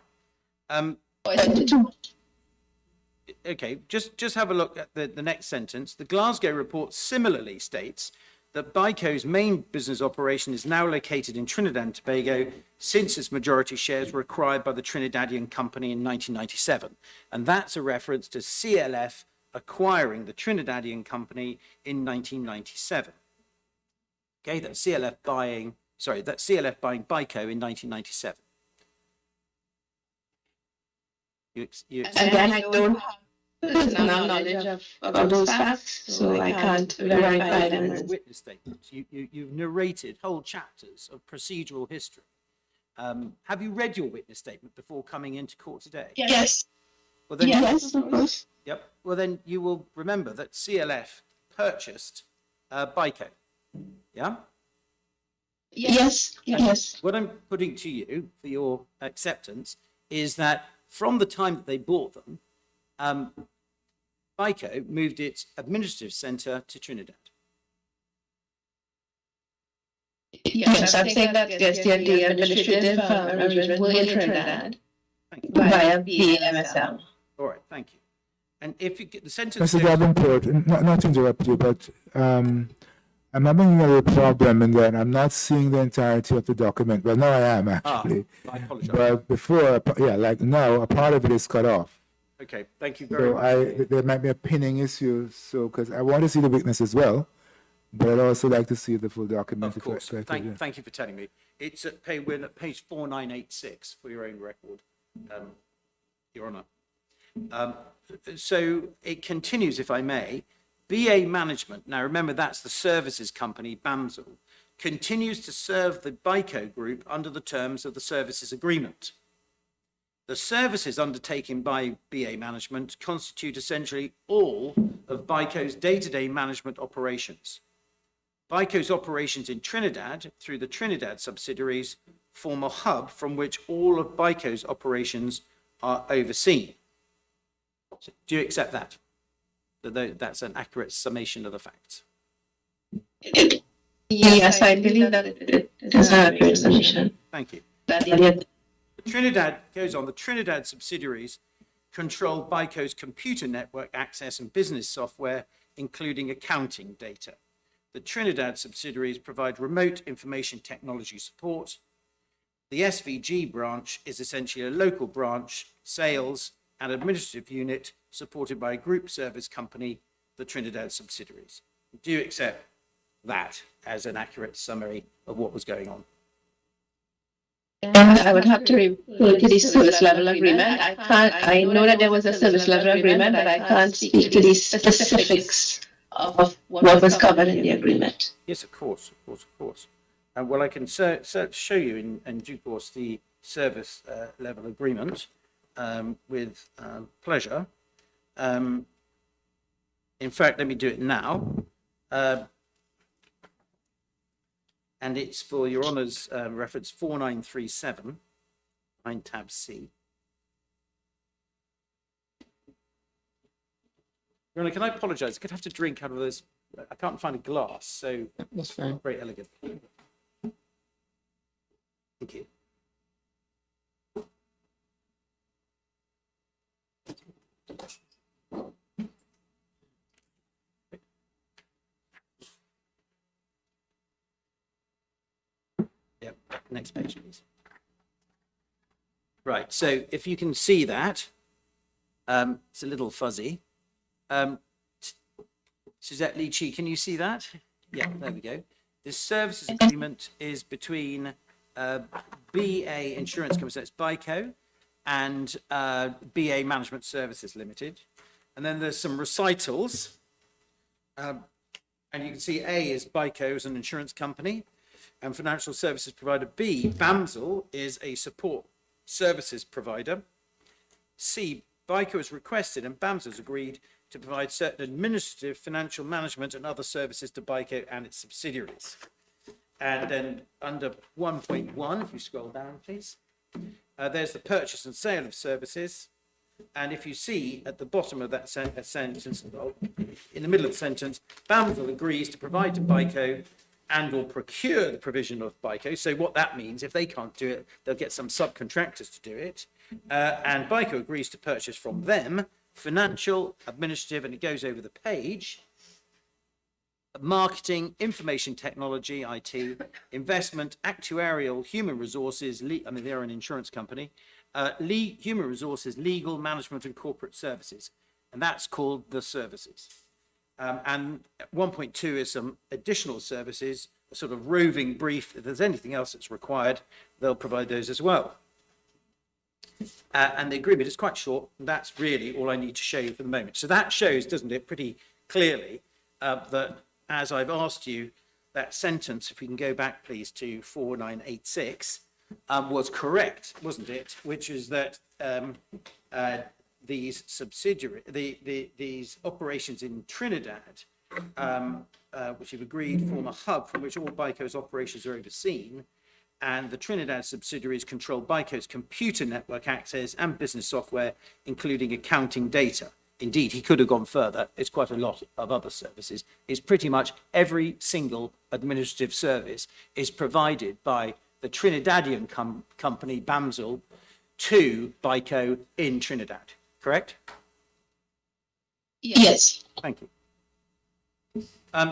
Okay, just have a look at the next sentence. The Glasgow report similarly states that BICO's main business operation is now located in Trinidad and Tobago since its majority shares were acquired by the Trinidadian company in 1997. And that's a reference to CLF acquiring the Trinidadian company in 1997. Okay, that's CLF buying BICO in 1997. Again, I don't have personal knowledge of those facts, so I can't verify them. Witness statements. You've narrated whole chapters of procedural history. Have you read your witness statement before coming into court today? Yes. Well, then, Yes, of course. Yep. Well, then you will remember that CLF purchased BICO. Yeah? Yes. What I'm putting to you for your acceptance is that from the time that they bought them, BICO moved its administrative centre to Trinidad. Yes, I'm saying that yes, the administrative arrangements were in Trinidad via BAMSL. All right, thank you. And if you get the sentence... Mr. Davenport, not to interrupt you, but I'm having a little problem in that I'm not seeing the entirety of the document. Well, now I am, actually. I apologize. But before, like now, a part of it is cut off. Okay, thank you very much. There might be a pinning issue, because I want to see the witness as well, but I'd also like to see the full document. Of course. Thank you for telling me. It's at we're at page 4986 for your own record, Your Honour. So it continues, if I may. BA Management, now remember that's the services company, BAMSL, continues to serve the BICO group under the terms of the services agreement. The services undertaken by BA Management constitute essentially all of BICO's day-to-day management operations. BICO's operations in Trinidad, through the Trinidad subsidiaries, form a hub from which all of BICO's operations are overseen. So, do you accept that? That's an accurate summation of the facts? Yes, I believe that it is an accurate summation. Thank you. The The Trinidad subsidiaries control BICO's computer network access and business software, including accounting data. The Trinidad subsidiaries provide remote information technology support. The SVG branch is essentially a local branch, sales and administrative unit supported by a group service company, the Trinidad subsidiaries. Do you accept that as an accurate summary of what was going on? I would have to refer to the service level agreement. I know that there was a service level agreement, but I can't speak to the specifics of what was covered in the agreement. Yes, of course. And well, I can show you in due course the service level agreement with pleasure. In fact, let me do it now. And it's for Your Honour's reference 4937, 9 tab C. Your Honour, can I apologise? I could have to drink out of this. I can't find a glass, so That's fine. very elegant. Thank you. Yep. Next page, please. Right. So if you can see that, it's a little fuzzy. Suzette Leachy, can you see that? Yeah, there we go. This services agreement is between BA Insurance Company, so it's BICO, and BA Management Services Limited. And then there's some recitals. And you can see A is BICO as an insurance company, and financial services provider B, BAMSL, is a support services provider. C, BICO has requested and BAMSL has agreed to provide certain administrative, financial management and other services to BICO and its subsidiaries. And then under 1.1, if you scroll down, please, there's the purchase and sale of services. And if you see at the bottom of that sentence, in the middle of the sentence, BAMSL agrees to provide to BICO and or procure the provision of BICO. So what that means, if they can't do it, they'll get some subcontractors to do it. And BICO agrees to purchase from them financial, administrative, and it goes over the page, marketing, information technology, IT, investment, actuarial, human resources, I mean, they're an insurance company, human resources, legal, management, and corporate services. And that's called the services. And 1.2 is some additional services, a sort of roving brief. If there's anything else that's required, they'll provide those as well. And the agreement is quite short. And that's really all I need to show you for the moment. So that shows, doesn't it, pretty clearly that, as I've asked you, that sentence, if we can go back, please, to 4986, was correct, wasn't it? Which is that these subsidiary, these operations in Trinidad, which you've agreed form a hub from which all BICO's operations are overseen, and the Trinidad subsidiaries control BICO's computer network access and business software, including accounting data. Indeed, he could have gone further. It's quite a lot of other services. It's pretty much every single administrative service is provided by the Trinidadian company, BAMSL, to BICO in Trinidad, correct? Yes. Thank you.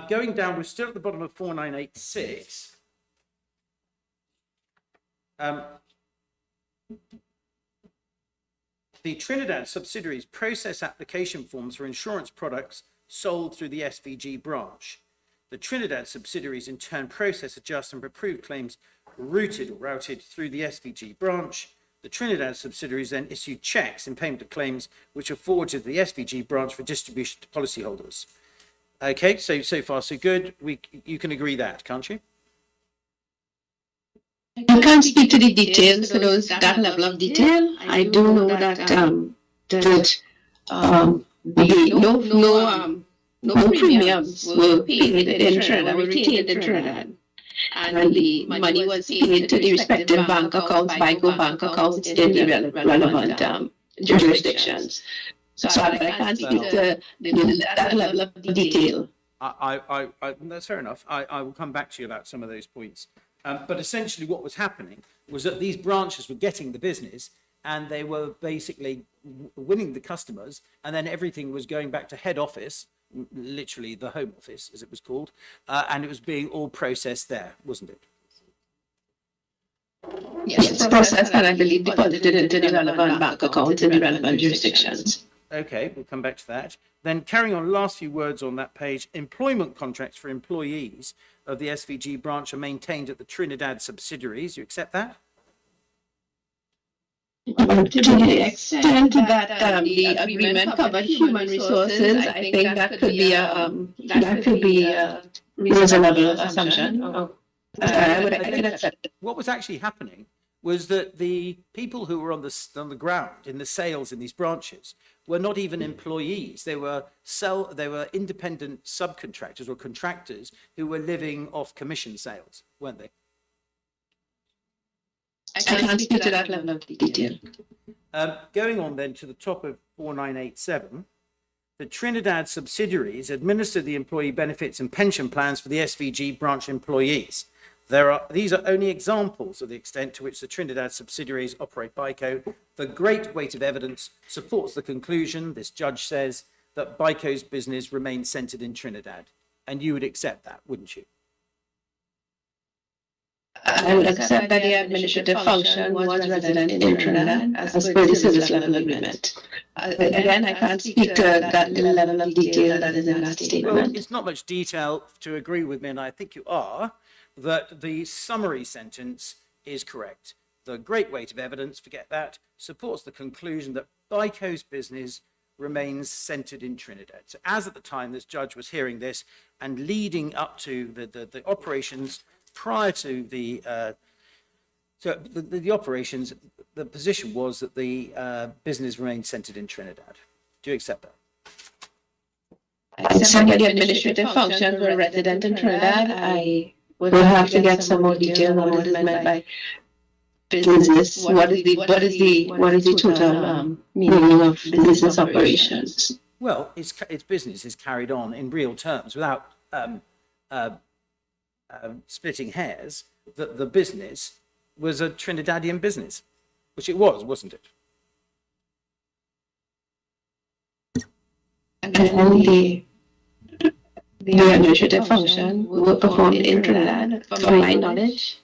Going down, we're still at the bottom of 4986. The Trinidad subsidiaries process application forms for insurance products sold through the SVG branch. The Trinidad subsidiaries in turn process, adjust, and approve claims routed through the SVG branch. The Trinidad subsidiaries then issue checks in payment of claims which are forwarded to the SVG branch for distribution to policyholders. Okay, so far so good. You can agree that, can't you? I can't speak to the details for that level of detail. I do know that no premiums were paid in Trinidad, were retained in Trinidad, and the money was paid to the respective bank accounts, BICO bank accounts in the relevant jurisdictions. So I can't speak to that level of detail. That's fair enough. I will come back to you about some of those points. But essentially what was happening was that these branches were getting the business and they were basically winning the customers, and then everything was going back to head office, literally the home office as it was called, and it was being all processed there, wasn't it? Yes, it's processed and I believe deposited into the relevant bank accounts in the relevant jurisdictions. Okay, we'll come back to that. Then carrying on, last few words on that page, employment contracts for employees of the SVG branch are maintained at the Trinidad subsidiaries. You accept that? To the extent that the agreement covers human resources, I think that could be a reasonable assumption. I would accept it. What was actually happening was that the people who were on the ground in the sales in these branches were not even employees. They were independent subcontractors or contractors who were living off commission sales, weren't they? I can't speak to that level of detail. Going on then to the top of 4987, the Trinidad subsidiaries administer the employee benefits and pension plans for the SVG branch employees. These are only examples of the extent to which the Trinidad subsidiaries operate BICO. The great weight of evidence supports the conclusion, this judge says, that BICO's business remains centered in Trinidad. And you would accept that, wouldn't you? I would accept that the administrative function was resident in Trinidad as per the service level agreement. Again, I can't speak to that the level of detail that is in that Well, statement. it's not much detail to agree with me, and I think you are, that the summary sentence is correct. The great weight of evidence, forget that, supports the conclusion that BICO's business remains centered in Trinidad. So as at the time this judge was hearing this and leading up to the operations prior to the operations, the position was that the business remained centered in Trinidad. Do you accept that? I accept that the administrative functions were resident in Trinidad. I would have to get some more detail on what is meant by business. What is the total meaning of business operations? Well, its business is carried on in real terms without splitting hairs. That the business was a Trinidadian business, which it was, wasn't it? And the administrative function were performed in Trinidad. From my knowledge,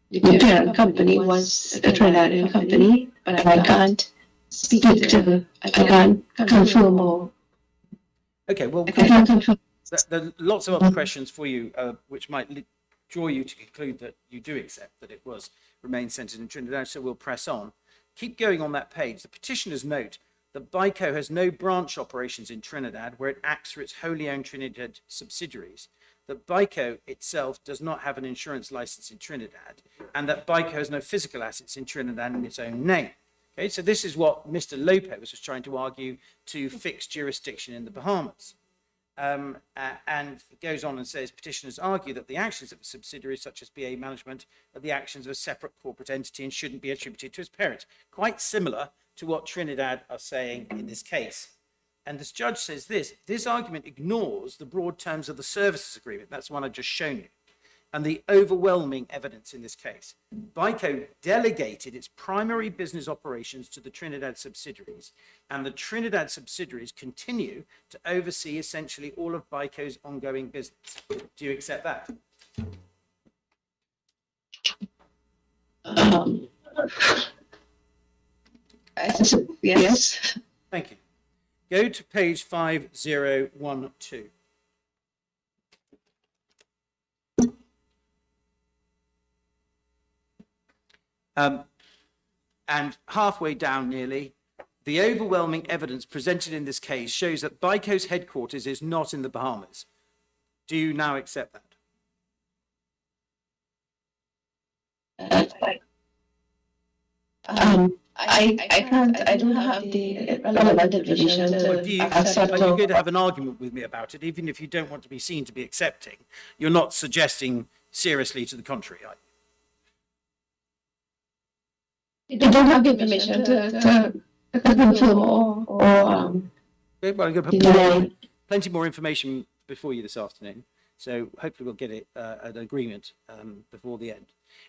the parent company was a Trinidadian company, but I can't speak to, I can't confirm or. Okay, well, I can't confirm. there are lots of other questions for you, which might draw you to conclude that you do accept that it remained centered in Trinidad, so we'll press on. Keep going on that page. The petitioners note that BICO has no branch operations in Trinidad where it acts for its wholly owned Trinidad subsidiaries, that BICO itself does not have an insurance license in Trinidad, and that BICO has no physical assets in Trinidad in its own name. Okay, so this is what Mr. Lopez was trying to argue to fix jurisdiction in the Bahamas. And it goes on and says, petitioners argue that the actions of a subsidiary such as BA Management are the actions of a separate corporate entity and shouldn't be attributed to its parent. Quite similar to what Trinidad are saying in this case. And this judge says this argument ignores the broad terms of the services agreement. That's the one I've just shown you. And the overwhelming evidence in this case. BICO delegated its primary business operations to the Trinidad subsidiaries, and the Trinidad subsidiaries continue to oversee essentially all of BICO's ongoing business. Do you accept that? Yes. Thank you. Go to page 5012. And halfway down nearly, the overwhelming evidence presented in this case shows that BICO's headquarters is not in the Bahamas. Do you now accept that? I don't have the relevant information to accept. Are you going to have an argument with me about it, even if you don't want to be seen to be accepting? You're not suggesting seriously to the contrary, are you? You don't have the information to confirm or Okay, well, I'm going to put plenty more information before you this afternoon, so hopefully we'll get an agreement before the end.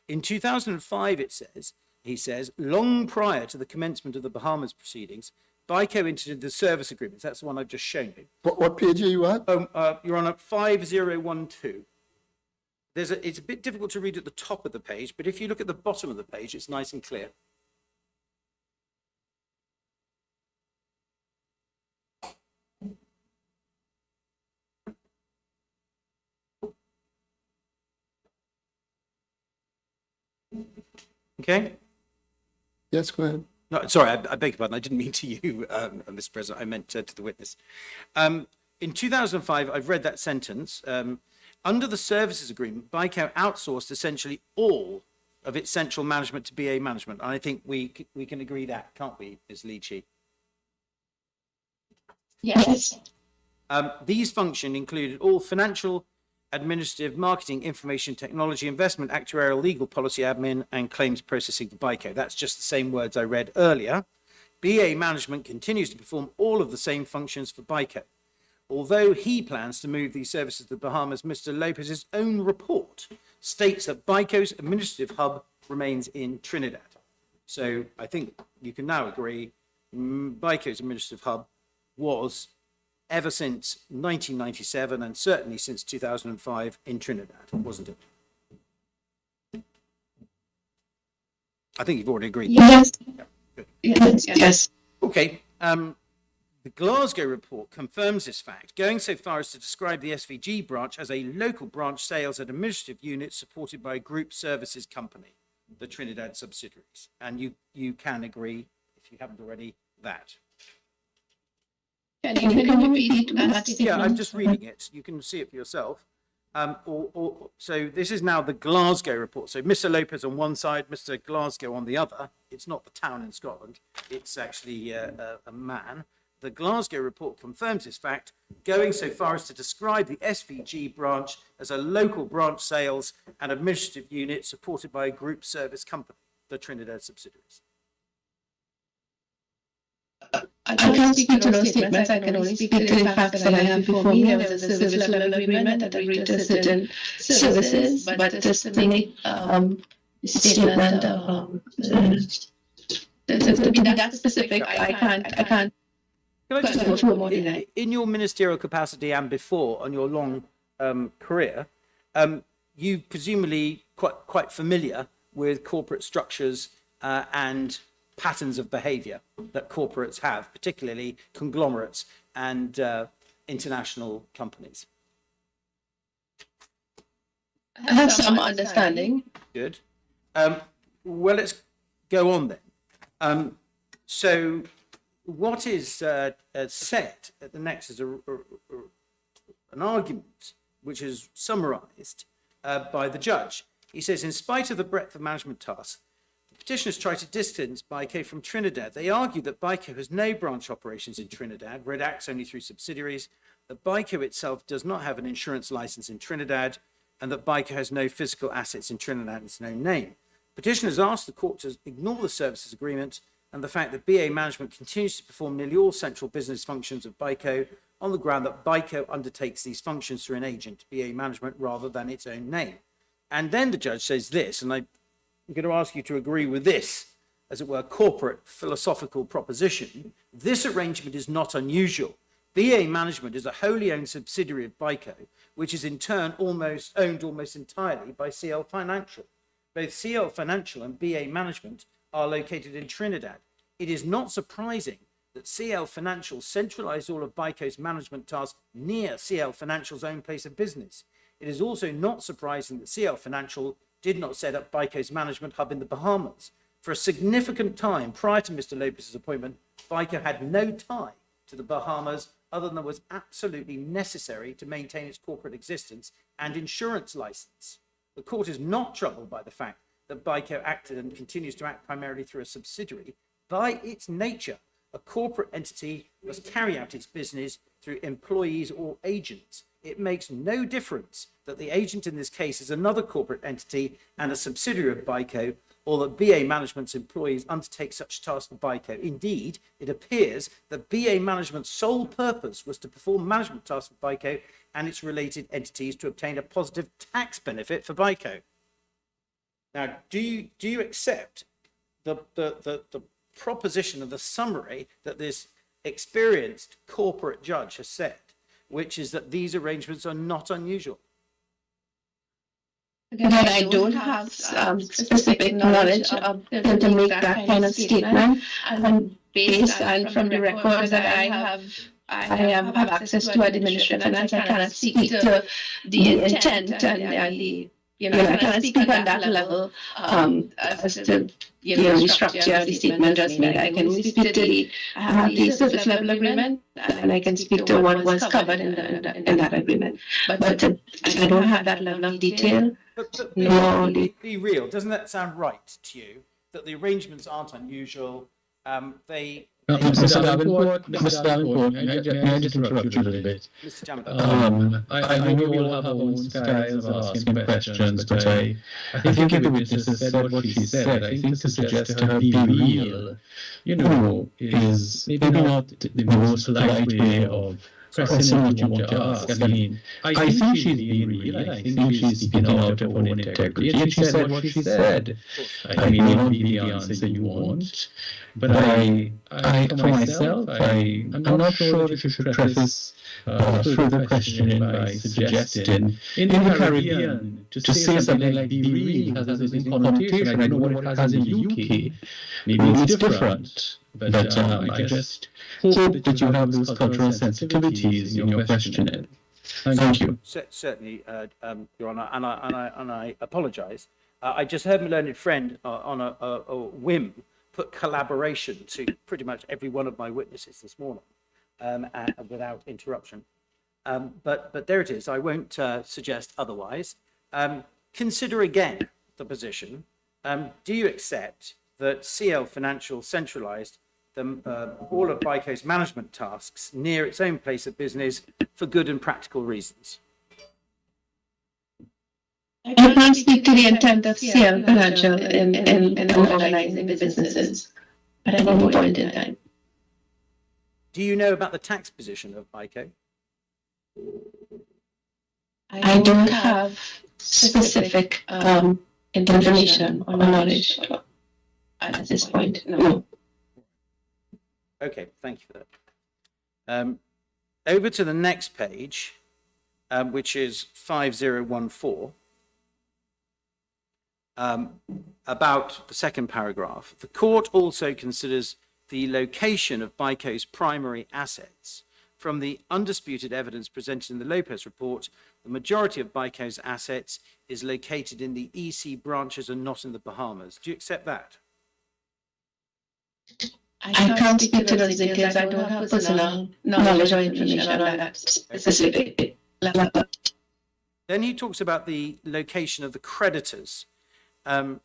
In 2005, he says, long prior to the commencement of the Bahamas proceedings, BICO entered into the service agreements. That's the one I've just shown you. What page are you at? You're on 5012. It's a bit difficult to read at the top of the page, but if you look at the bottom of the page, it's nice and clear. Okay? Yes, go ahead. No, sorry, I beg your pardon. I didn't mean to you, Mr. President. I meant to the witness. In 2005, I've read that sentence. Under the services agreement, BICO outsourced essentially all of its central management to BA Management. And I think we can agree that, can't we, Ms. Leachy? yes. These functions included all financial, administrative, marketing, information technology, investment, actuarial, legal, policy, admin, and claims processing for BICO. That's just the same words I read earlier. BA Management continues to perform all of the same functions for BICO. Although he plans to move these services to the Bahamas, Mr. Lopez's own report states that BICO's administrative hub remains in Trinidad. So I think you can now agree BICO's administrative hub was, ever since 1997 and certainly since 2005, in Trinidad, wasn't it? I think you've already agreed. Yes. Yeah, good. Yes. Okay. The Glasgow report confirms this fact, going so far as to describe the SVG branch as a local branch sales and administrative unit supported by a group services company, the Trinidad subsidiaries. And you can agree, if you haven't already, that. Can you repeat that? Yeah, I'm just reading it. You can see it for yourself. So this is now the Glasgow report. So Mr. Lopez on one side, Mr. Glasgow on the other. It's not the town in Scotland. It's actually a man. The Glasgow report confirms this fact, going so far as to describe the SVG branch as a local branch sales and administrative unit supported by a group service company, the Trinidad subsidiaries. I can't speak to those statements. I can only speak to the facts that I have before me. There was a service level agreement that agreed to certain services, but to make statement to be that specific, I can't. Can I just, in your ministerial capacity and before on your long career, you presumably quite familiar with corporate structures and patterns of behaviour that corporates have, particularly conglomerates and international companies. I have some understanding. Good. Well, let's go on then. So what is said at the next is an argument which is summarised by the judge. He says, in spite of the breadth of management tasks, the petitioners try to distance BICO from Trinidad. They argue that BICO has no branch operations in Trinidad, where it acts only through subsidiaries, that BICO itself does not have an insurance license in Trinidad, and that BICO has no physical assets in Trinidad in its own name. Petitioners asked the court to ignore the services agreement and the fact that BA management continues to perform nearly all central business functions of BICO on the ground that BICO undertakes these functions through an agent, BA management, rather than its own name. And then the judge says this, and I'm going to ask you to agree with this, as it were, corporate philosophical proposition. This arrangement is not unusual. BA management is a wholly owned subsidiary of BICO, which is in turn owned almost entirely by CL Financial. Both CL Financial and BA management are located in Trinidad. It is not surprising that CL Financial centralized all of BICO's management tasks near CL Financial's own place of business. It is also not surprising that CL Financial did not set up BICO's management hub in the Bahamas. For a significant time prior to Mr. Lopez's appointment, BICO had no tie to the Bahamas other than was absolutely necessary to maintain its corporate existence and insurance license. The court is not troubled by the fact that BICO acted and continues to act primarily through a subsidiary. By its nature, a corporate entity must carry out its business through employees or agents. It makes no difference that the agent in this case is another corporate entity and a subsidiary of BICO, or that BA management's employees undertake such tasks for BICO. Indeed, it appears that BA management's sole purpose was to perform management tasks for BICO and its related entities to obtain a positive tax benefit for BICO. Now, do you accept the proposition of the summary that this experienced corporate judge has said, which is that these arrangements are not unusual? Again, I don't have specific knowledge to make that kind of statement, and based on from the records that I have access to administrative finance. I cannot speak to the intent and the, I cannot speak on that level as to the structure of the statement just made. I can only speak to the service level agreement, and I can speak to what was covered in that agreement. But I don't have that level of detail. But be real. Doesn't that sound right to you? That the arrangements aren't unusual. Mr. Davenport, may I just interrupt you a little bit? Mr. Davenport. I know we all have our own styles of asking questions, but I think if the witness has said what she said, I think to suggest to her be real, is maybe not the most polite way of question what you want to ask. I mean, I think she's being real. I think she's speaking out of her own integrity. And she said what she said. I may not be the answer you want, but I for myself, I'm not sure that you should preface further questioning by suggesting in the Caribbean to say something like be real has a certain connotation. I don't know what it has in the UK. Maybe it's different. But I just hope that you have those cultural sensitivities in your questioning. Thank you. Certainly, Your Honour, and I apologise. I just heard my learned friend on a whim put collaboration to pretty much every one of my witnesses this morning without interruption. But there it is. I won't suggest otherwise. Consider again the position. Do you accept that CL Financial centralised all of BICO's management tasks near its own place of business for good and practical reasons? I can't speak to the intent of CL Financial in organizing the businesses at any point in time. Do you know about the tax position of BICO? I don't have specific information or knowledge at this point, no. Okay, thank you for that. Over to the next page, which is 5014. About the second paragraph. The court also considers the location of BICO's primary assets. From the undisputed evidence presented in the Lopez report, the majority of BICO's assets is located in the EC branches and not in the Bahamas. Do you accept that? I can't speak to those details. I don't have personal knowledge or information on that specific level. Then he talks about the location of the creditors. And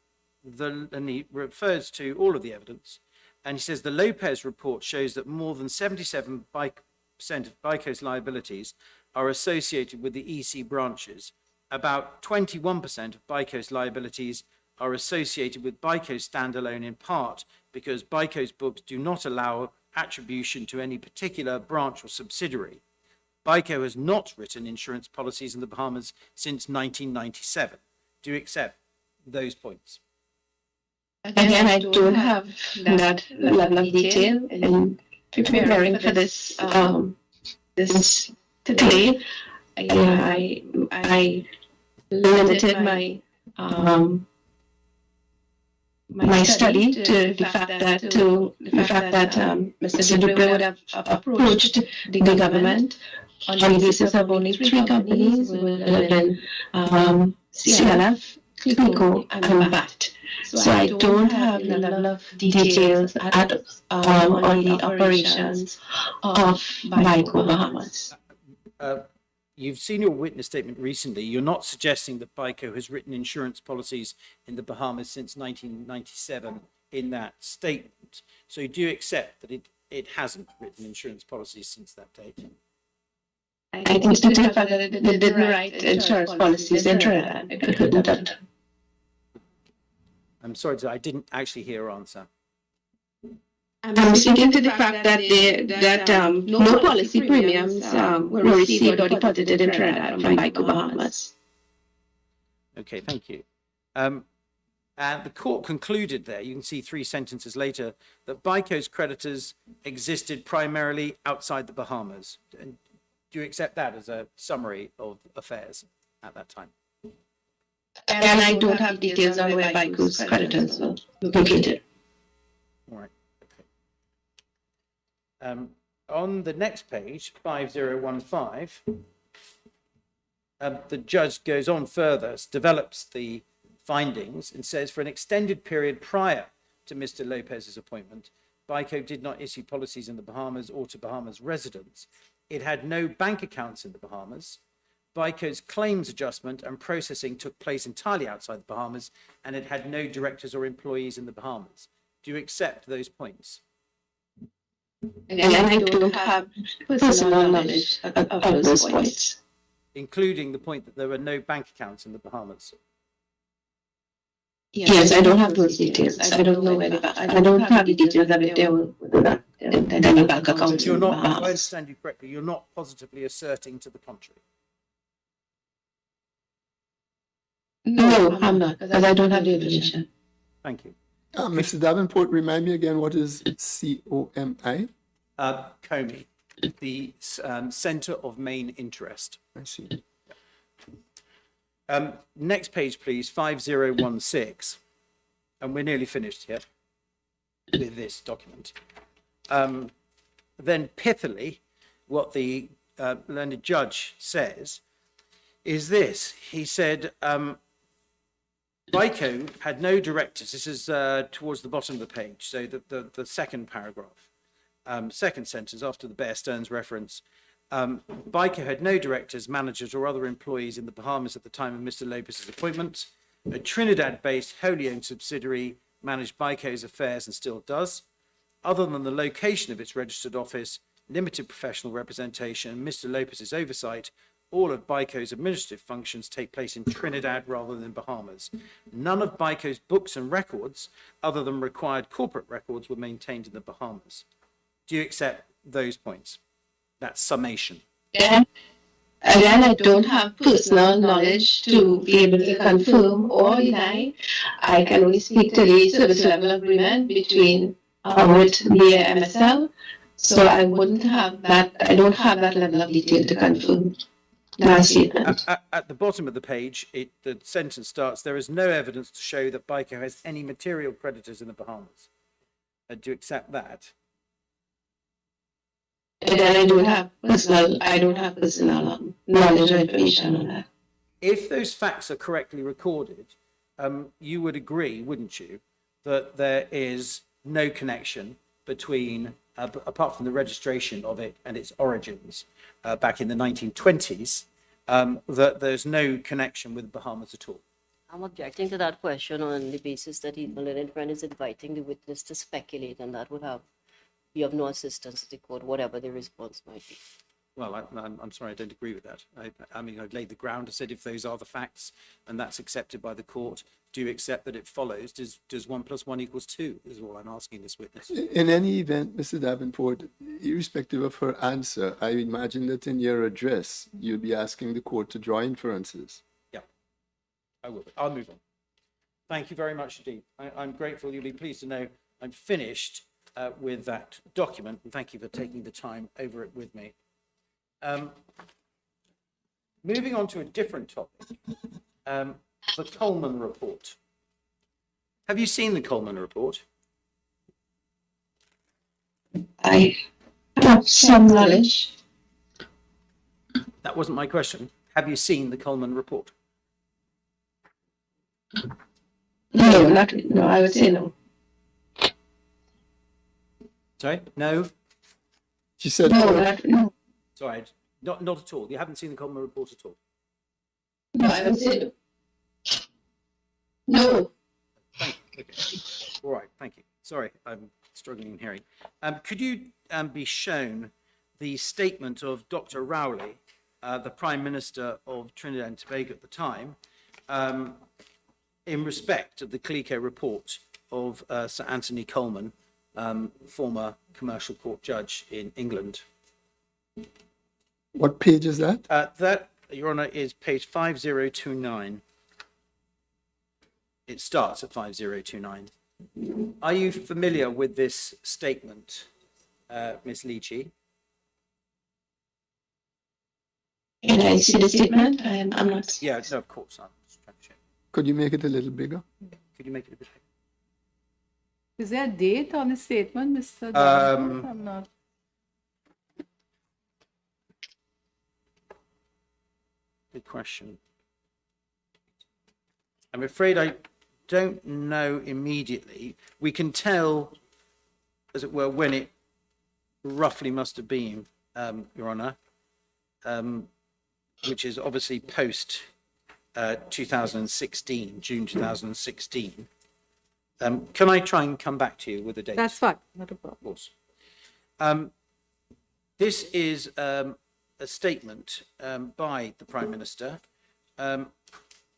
he refers to all of the evidence. And he says the Lopez report shows that more than 77% of BICO's liabilities are associated with the EC branches. About 21% of BICO's liabilities are associated with BICO standalone, in part because BICO's books do not allow attribution to any particular branch or subsidiary. BICO has not written insurance policies in the Bahamas since 1997. Do you accept those points? Again, I don't have that level of detail in preparing for this this today. I limited my my study to the fact that Mr. Dupree would have approached the government on the basis of only 3 companies, would have been CLF, CLICO, and BAT. So I don't have the level of details on the operations of BICO Bahamas. You've seen your witness statement recently. You're not suggesting that BICO has written insurance policies in the Bahamas since 1997 in that statement. So do you accept that it hasn't written insurance policies since that date? I think it's the fact that it didn't write insurance policies in Trinidad. It couldn't have done. I'm sorry, I didn't actually hear your answer. I'm speaking to the fact that no policy premiums were received or deposited in Trinidad from BICO Bahamas. Okay, thank you. And the court concluded there, you can see 3 sentences later, that BICO's creditors existed primarily outside the Bahamas. And do you accept that as a summary of affairs at that time? And I don't have details on where BICO's creditors were located. All right. On the next page, 5015, the judge goes on further, develops the findings and says for an extended period prior to Mr. Lopez's appointment, BICO did not issue policies in the Bahamas or to Bahamas residents. It had no bank accounts in the Bahamas. BICO's claims adjustment and processing took place entirely outside the Bahamas, and it had no directors or employees in the Bahamas. Do you accept those points? And I don't have personal knowledge of those points. Including the point that there were no bank accounts in the Bahamas. Yes, I don't have those details. I don't know where I don't have the details of it. They were the bank account. You're not, if I understand you correctly, you're not positively asserting to the contrary. No, I'm not, because I don't have the information. Thank you. Mr. Davenport, remind me again, what is COMI? COMI, the Centre of Main Interest. I see. Next page, please, 5016. And we're nearly finished here with this document. Then pithily, what the learned judge says is this. He said, BICO had no directors. This is towards the bottom of the page, so the second paragraph, second sentence after the Bear Stearns reference. BICO had no directors, managers, or other employees in the Bahamas at the time of Mr. Lopez's appointment. A Trinidad-based wholly owned subsidiary managed BICO's affairs and still does. Other than the location of its registered office, limited professional representation, and Mr. Lopez's oversight, all of BICO's administrative functions take place in Trinidad rather than Bahamas. None of BICO's books and records, other than required corporate records, were maintained in the Bahamas. Do you accept those points? That summation. Yeah. Again, I don't have personal knowledge to be able to confirm or deny. I can only speak to the service level agreement between with the MSL. So I wouldn't have that. I don't have that level of detail to confirm that statement. At the bottom of the page, the sentence starts, there is no evidence to show that BICO has any material creditors in the Bahamas. Do you accept that? And then I don't have personal knowledge or information on that. If those facts are correctly recorded, you would agree, wouldn't you, that there is no connection between, apart from the registration of it and its origins back in the 1920s, that there's no connection with the Bahamas at all? I'm objecting to that question on the basis that my learned friend is inviting the witness to speculate, and that would be of no assistance to the court, whatever the response might be. Well, I'm sorry, I don't agree with that. I mean, I've laid the ground. I said if those are the facts and that's accepted by the court, do you accept that it follows? Does 1 + 1 = 2 is all I'm asking this witness. In any event, Mr. Davenport, irrespective of her answer, I imagine that in your address, you'll be asking the court to draw inferences. Yeah, I will. I'll move on. Thank you very much indeed. I'm grateful. You'll be pleased to know I'm finished with that document, and thank you for taking the time over it with me. Moving on to a different topic, the Coleman report. Have you seen the Coleman report? I have some knowledge. That wasn't my question. Have you seen the Coleman report? No, I would say no. Sorry? No? She said no. Sorry, not at all. You haven't seen the Coleman report at all? No, I would say no. Thank you. Okay. All right, thank you. Sorry, I'm struggling in hearing. Could you be shown the statement of Dr. Rowley, the Prime Minister of Trinidad and Tobago at the time, in respect of the Clico report of Sir Anthony Coleman, former commercial court judge in England? What page is that? That, Your Honour, is page 5029. It starts at 5029. Are you familiar with this statement, Ms. Leachy? Can I see the statement? I'm not. Yeah, no, of course. I'm just trying to check. Could you make it a little bigger? Could you make it a bit bigger? Is there a date on the statement, Mr. Davenport? I'm not. Good question. I'm afraid I don't know immediately. We can tell, as it were, when it roughly must have been, Your Honour, which is obviously post 2016, June 2016. Can I try and come back to you with a date? That's fine, not a problem. Of course. This is a statement by the Prime Minister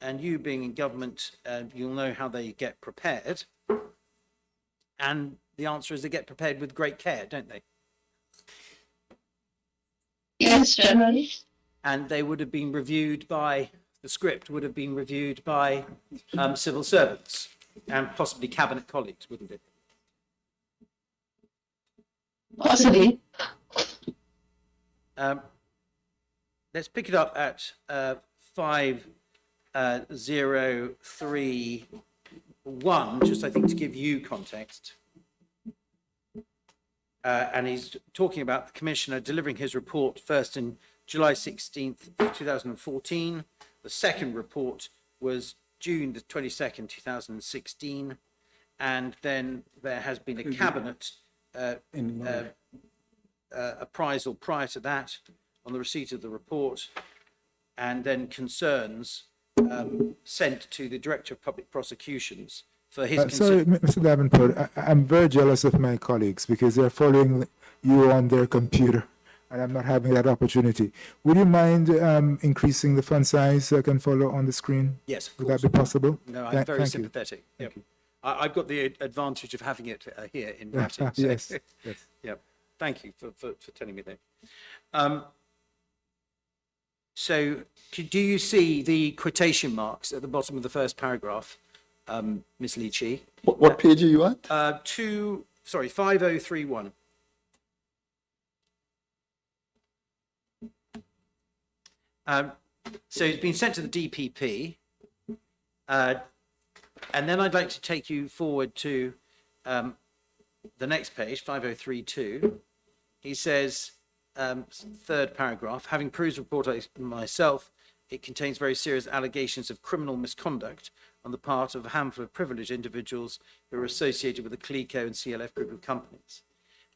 and you being in government, you'll know how they get prepared. And the answer is they get prepared with great care, don't they? Yes, generally. And they would have been reviewed by, the script would have been reviewed by civil servants and possibly cabinet colleagues, wouldn't it? Possibly. Let's pick it up at 5031, just I think to give you context. And he's talking about the commissioner delivering his report first in July 16th, 2014. The second report was June the 22nd, 2016. And then there has been a cabinet appraisal prior to that on the receipt of the report, and then concerns sent to the Director of Public Prosecutions for his sorry, Mr. Davenport, I'm very jealous of my colleagues because they're following you on their computer and I'm not having that opportunity. Would you mind increasing the font size so I can follow on the screen? Yes, of Would course. that be possible? No, I'm very thank sympathetic. You. Yep. I've got the advantage of having it here in writing. So. Yes, yes. Yep. Thank you for telling me that. So do you see the quotation marks at the bottom of the first paragraph, Ms. Leachy? What page are you at? 5031. So it's been sent to the DPP, and then I'd like to take you forward to the next page, 5032. He says, third paragraph, having perused the report myself, it contains very serious allegations of criminal misconduct on the part of a handful of privileged individuals who are associated with the CLECO and CLF group of companies.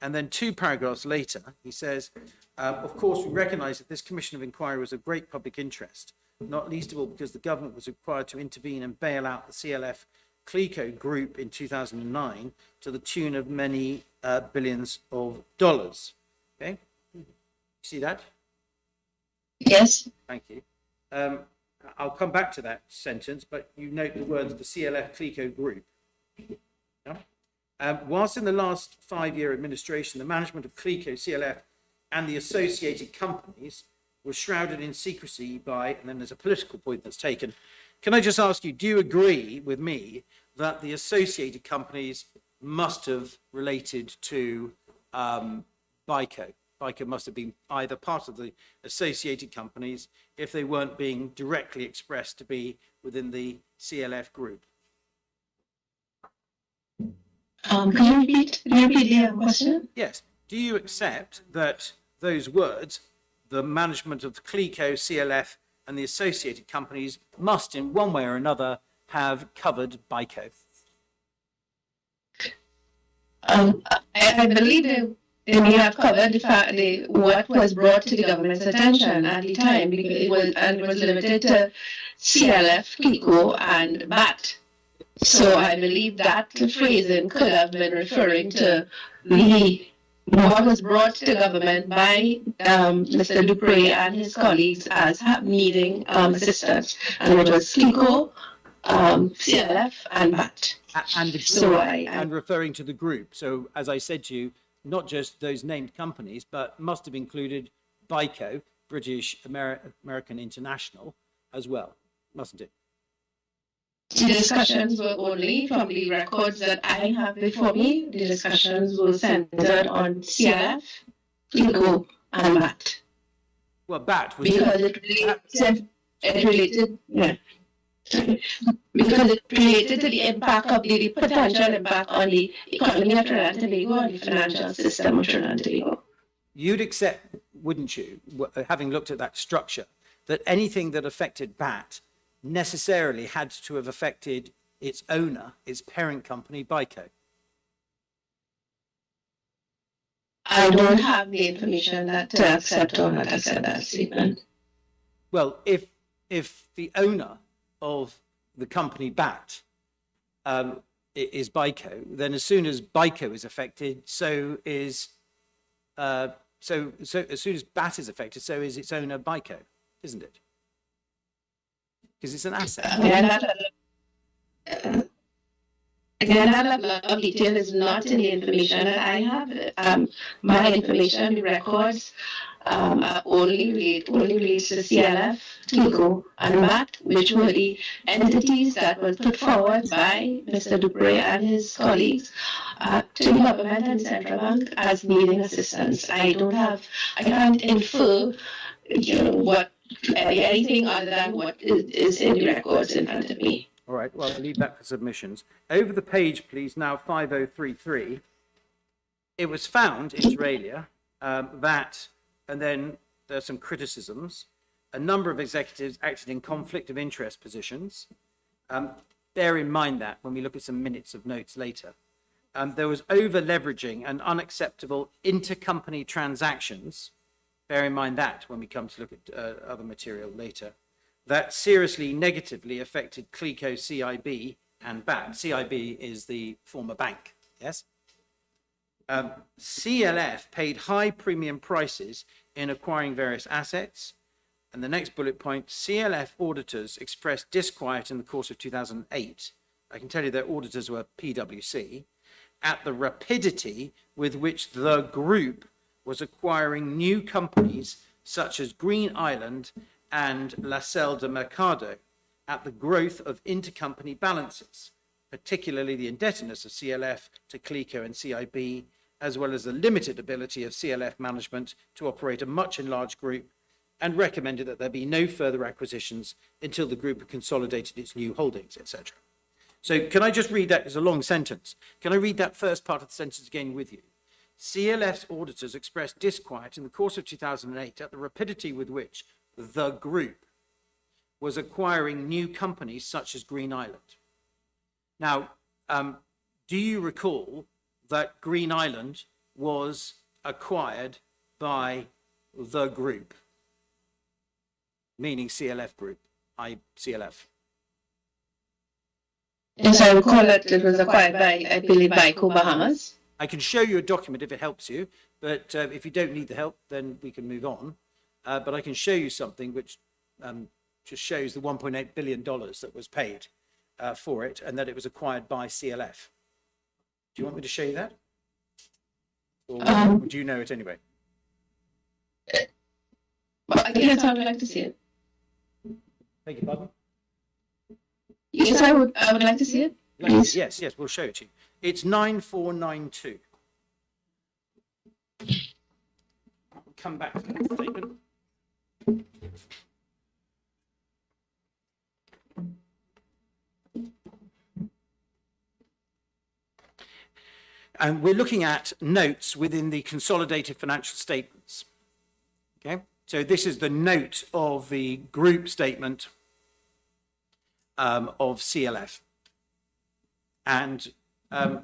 And then 2 paragraphs later, he says, of course, we recognise that this commission of inquiry was of great public interest, not least of all because the government was required to intervene and bail out the CLF CLECO group in 2009 to the tune of many billions of dollars. Okay, you see that? Yes. Thank you. I'll come back to that sentence, but you note the words the CLF CLECO group. Yeah? Whilst in the last 5-year administration, the management of CLECO, CLF, and the associated companies was shrouded in secrecy by, and then there's a political point that's taken. Can I just ask you, do you agree with me that the associated companies must have related to BICO? BICO must have been either part of the associated companies if they weren't being directly expressed to be within the CLF group. Can you repeat the question? Yes. Do you accept that those words, the management of CLECO, CLF, and the associated companies must, in one way or another, have covered BICO? I believe they may have covered the fact what was brought to the government's attention at the time, because it was limited to CLF, CLECO, and BAT. So I believe that phrasing could have been referring to what was brought to the government by Mr. Dupre and his colleagues as needing assistance, and it was CLECO, CLF, and BAT. And referring to the group. So as I said to you, not just those named companies, but must have included BICO, British American International, as well, mustn't it? The discussions were only, from the records that I have before me, the discussions were centered on CLF, CLECO, and BAT. Well, BAT was... Because it related to the impact of the potential impact on the economy of Trinidad and Tobago and the financial system of Trinidad and Tobago. You'd accept, wouldn't you, having looked at that structure, that anything that affected BAT necessarily had to have affected its owner, its parent company, BICO? I don't have the information to accept or not accept that statement. Well, if the owner of the company BAT is BICO, then as soon as BICO is affected, so as soon as BAT is affected, so is its owner BICO, isn't it? because it's an asset. Again, that level of detail is not in the information that I have. My information, the records, only relates to CLF, TICO, and MAT, which were the entities that were put forward by Mr. Dupre and his colleagues to the government and central bank as needing assistance. I can't infer, what anything other than what is in the records in front of me. All right, well, I'll leave that for submissions. Over the page, please, now 5033. It was found, inter alia, that, and then there's some criticisms, a number of executives acted in conflict of interest positions. Bear in mind that when we look at some minutes of notes later. There was over-leveraging and unacceptable intercompany transactions. Bear in mind that when we come to look at other material later. That seriously negatively affected CLICO, CIB, and BAT. CIB is the former bank, yes? CLF paid high premium prices in acquiring various assets. And the next bullet point, CLF auditors expressed disquiet in the course of 2008. I can tell you their auditors were PwC, at the rapidity with which the group was acquiring new companies such as Green Island and La Salle de Mercado, at the growth of intercompany balances, particularly the indebtedness of CLF to CLICO and CIB, as well as the limited ability of CLF management to operate a much enlarged group, and recommended that there be no further acquisitions until the group had consolidated its new holdings, etc. So can I just read that? It's a long sentence. Can I read that first part of the sentence again with you? CLF's auditors expressed disquiet in the course of 2008 at the rapidity with which the group was acquiring new companies such as Green Island. Now, do you recall that Green Island was acquired by the group, meaning CLF Group, CLF? Yes, I recall that it was acquired by, I believe, by Bahamas. I can show you a document if it helps you, but if you don't need the help, then we can move on. But I can show you something which just shows the $1.8 billion that was paid for it, and that it was acquired by CLF. Do you want me to show you that? Or would you know it anyway? Well, yes, I would like to see it. Thank you, pardon? Yes, I would like to see it. Please. Yes, we'll show it to you. It's 9492. I'll come back to that statement. And we're looking at notes within the consolidated financial statements. Okay, so this is the note of the group statement of CLF. And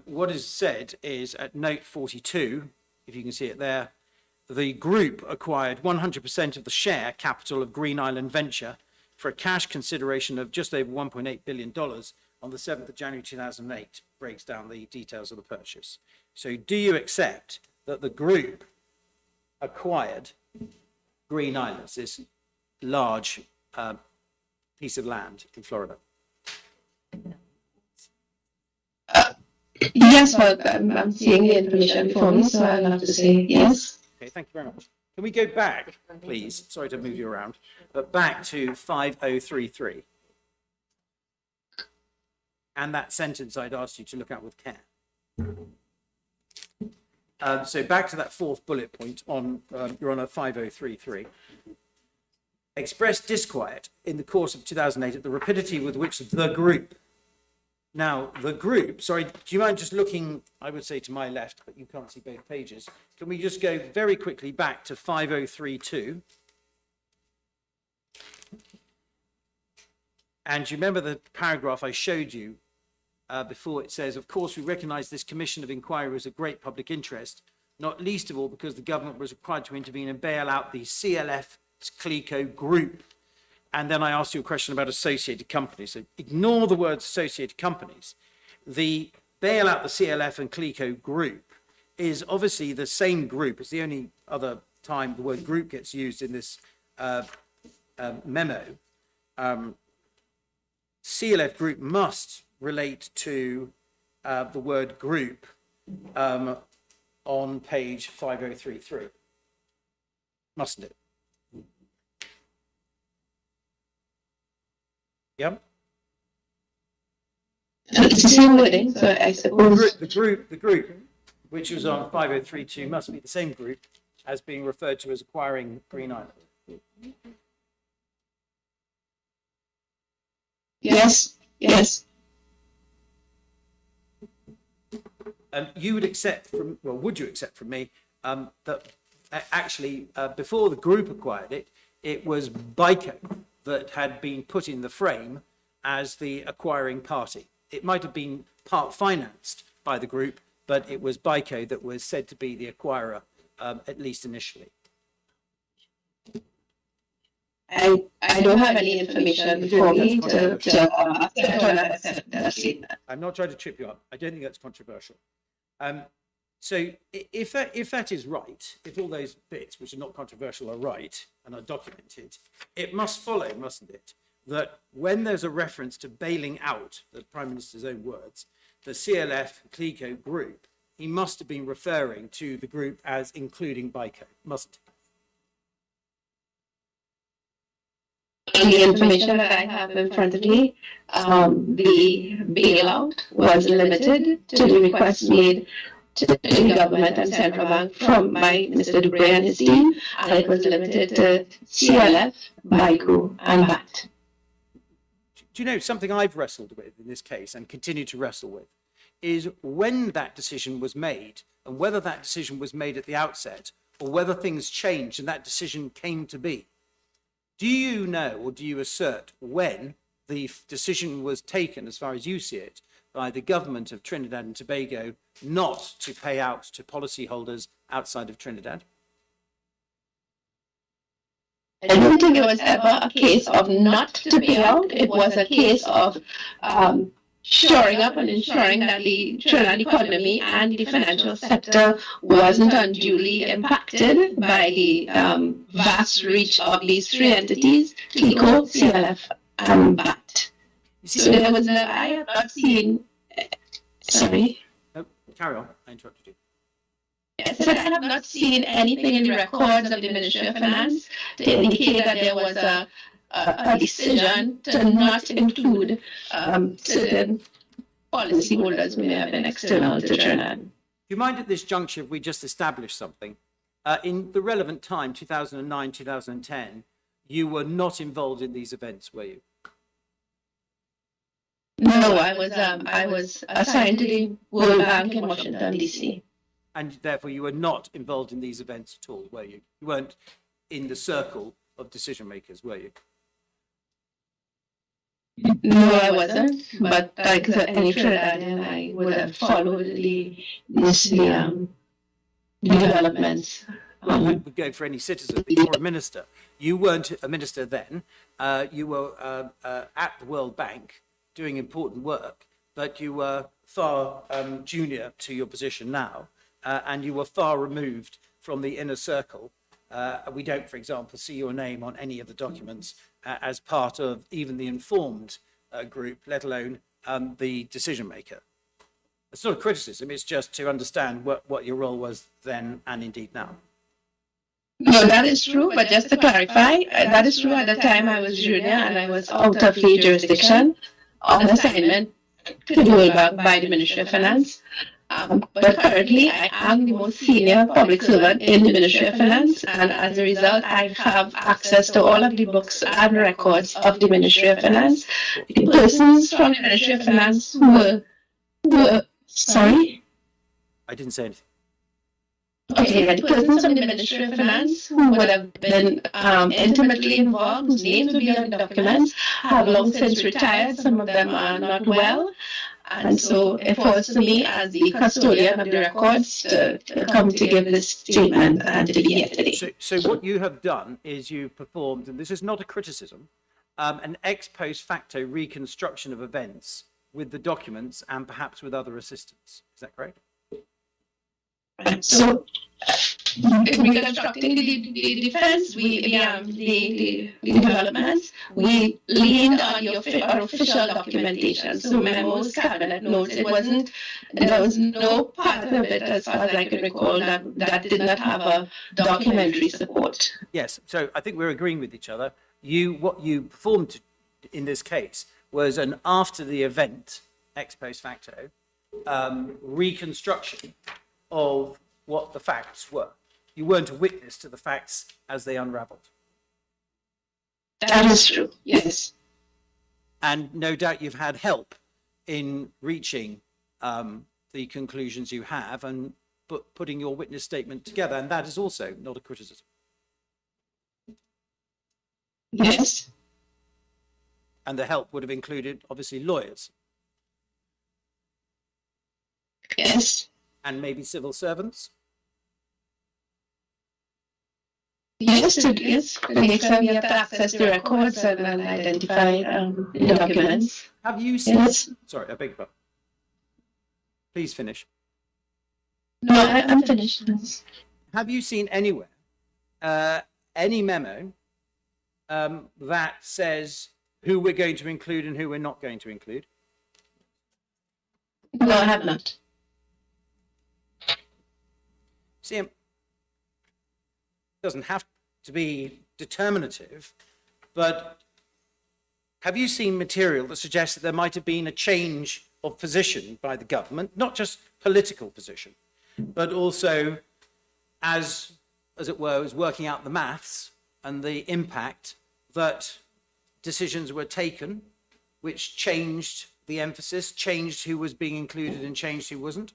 what is said is at note 42, if you can see it there, the group acquired 100% of the share capital of Green Island Venture for a cash consideration of just over $1.8 billion on the 7th of January 2008, breaks down the details of the purchase. So do you accept that the group acquired Green Islands, this large piece of land in Florida? Yes, but I'm seeing the information before me, so I'll have to say yes. Okay, thank you very much. Can we go back, please? Sorry to move you around, but back to 5033. And that sentence I'd asked you to look at with care. So back to that fourth bullet point on, you're on a 5033. Expressed disquiet in the course of 2008 at the rapidity with which the group. Now, the group, sorry, do you mind just looking, I would say to my left, but you can't see both pages. Can we just go very quickly back to 5032? And do you remember the paragraph I showed you before? It says, of course, we recognize this commission of inquiry was of great public interest, not least of all because the government was required to intervene and bail out the CLF CLICO group. And then I asked you a question about associated companies. So ignore the words associated companies. The bailout the CLF and CLICO group is obviously the same group. It's the only other time the word group gets used in this memo. CLF group must relate to the word group on page 5033, mustn't it? Yeah. It's the same wording, so I suppose. The group, which was on 5032, must be the same group as being referred to as acquiring Green Island. Yes, yes. You would accept from, well, would you accept from me that actually before the group acquired it, it was BICO that had been put in the frame as the acquiring party. It might have been part financed by the group, but it was BICO that was said to be the acquirer, at least initially. I don't have any information for me to accept that statement. I'm not trying to trip you up. I don't think that's controversial. So if that is right, if all those bits which are not controversial are right and are documented, it must follow, mustn't it, that when there's a reference to bailing out, the Prime Minister's own words, the CLF CLECO group, he must have been referring to the group as including BICO, mustn't he? The information that I have in front of me, the bailout was limited to the request made to the government and central bank by Mr. Dupree and his team, and it was limited to CLF, BICO, and BAT. Do you know something I've wrestled with in this case and continue to wrestle with is when that decision was made and whether that decision was made at the outset or whether things changed and that decision came to be. Do you know or do you assert when the decision was taken, as far as you see it, by the government of Trinidad and Tobago not to pay out to policyholders outside of Trinidad? I don't think it was ever a case of not to pay out. It was a case of shoring up and ensuring that the Trinidad economy and the financial sector wasn't unduly impacted by the vast reach of these three entities, CLECO, CLF, and BAT. So there was I have not seen, sorry. Oh, carry on, I interrupted you. Yes, I have not seen anything in the records of the Ministry of Finance to indicate that there was a decision to not include certain policyholders who may have been external to Trinidad. Do you mind at this juncture if we just establish something? In the relevant time, 2009, 2010, you were not involved in these events, were you? No, I was assigned to the World Bank in Washington, D.C. And therefore you were not involved in these events at all, were you? You weren't in the circle of decision makers, were you? No, I wasn't. But like any Trinidadian, I would have followed the developments. Well, I would go for any citizen, but you're a minister. You weren't a minister then. You were at the World Bank doing important work, but you were far junior to your position now. And you were far removed from the inner circle. We don't, for example, see your name on any of the documents as part of even the informed group, let alone the decision maker. It's not a criticism, it's just to understand what your role was then and indeed now. No, that is true, but just to clarify, that is true. At the time I was junior and I was out of the jurisdiction on assignment to the World Bank by the Ministry of Finance. But currently, I am the most senior public servant in the Ministry of Finance, and as a result, I have access to all of the books and records of the Ministry of Finance. The persons from the Ministry of Finance who were sorry? I didn't say anything. Okay, the persons from the Ministry of Finance who would have been intimately involved, whose names would be on the documents, have long since retired. Some of them are not well. And so it falls to me as the custodian of the records to come to give this statement and to be here today. So what you have done is you performed, and this is not a criticism, an ex post facto reconstruction of events with the documents and perhaps with other assistance. Is that correct? Right. So, in reconstructing the defense, the developments, we leaned on our official documentation. So memos, cabinet notes, there was no part of it, as far as I can recall, that did not have a documentary support. Yes, so I think we're agreeing with each other. What you performed in this case was an after the event, ex post facto, reconstruction of what the facts were. You weren't a witness to the facts as they unraveled. That is true, yes. And no doubt you've had help in reaching the conclusions you have and putting your witness statement together, and that is also not a criticism. Yes. And the help would have included, obviously, lawyers. Yes. And maybe civil servants. Yes, to the extent we have to access the records and identify the documents. Have you seen? Yes. Sorry, I beg your pardon. Please finish. No, I'm finished. Have you seen anywhere any memo that says who we're going to include and who we're not going to include? No, I have not. See, it doesn't have to be determinative, but have you seen material that suggests that there might have been a change of position by the government, not just political position, but also as it were, was working out the maths and the impact that decisions were taken, which changed the emphasis, changed who was being included and changed who wasn't?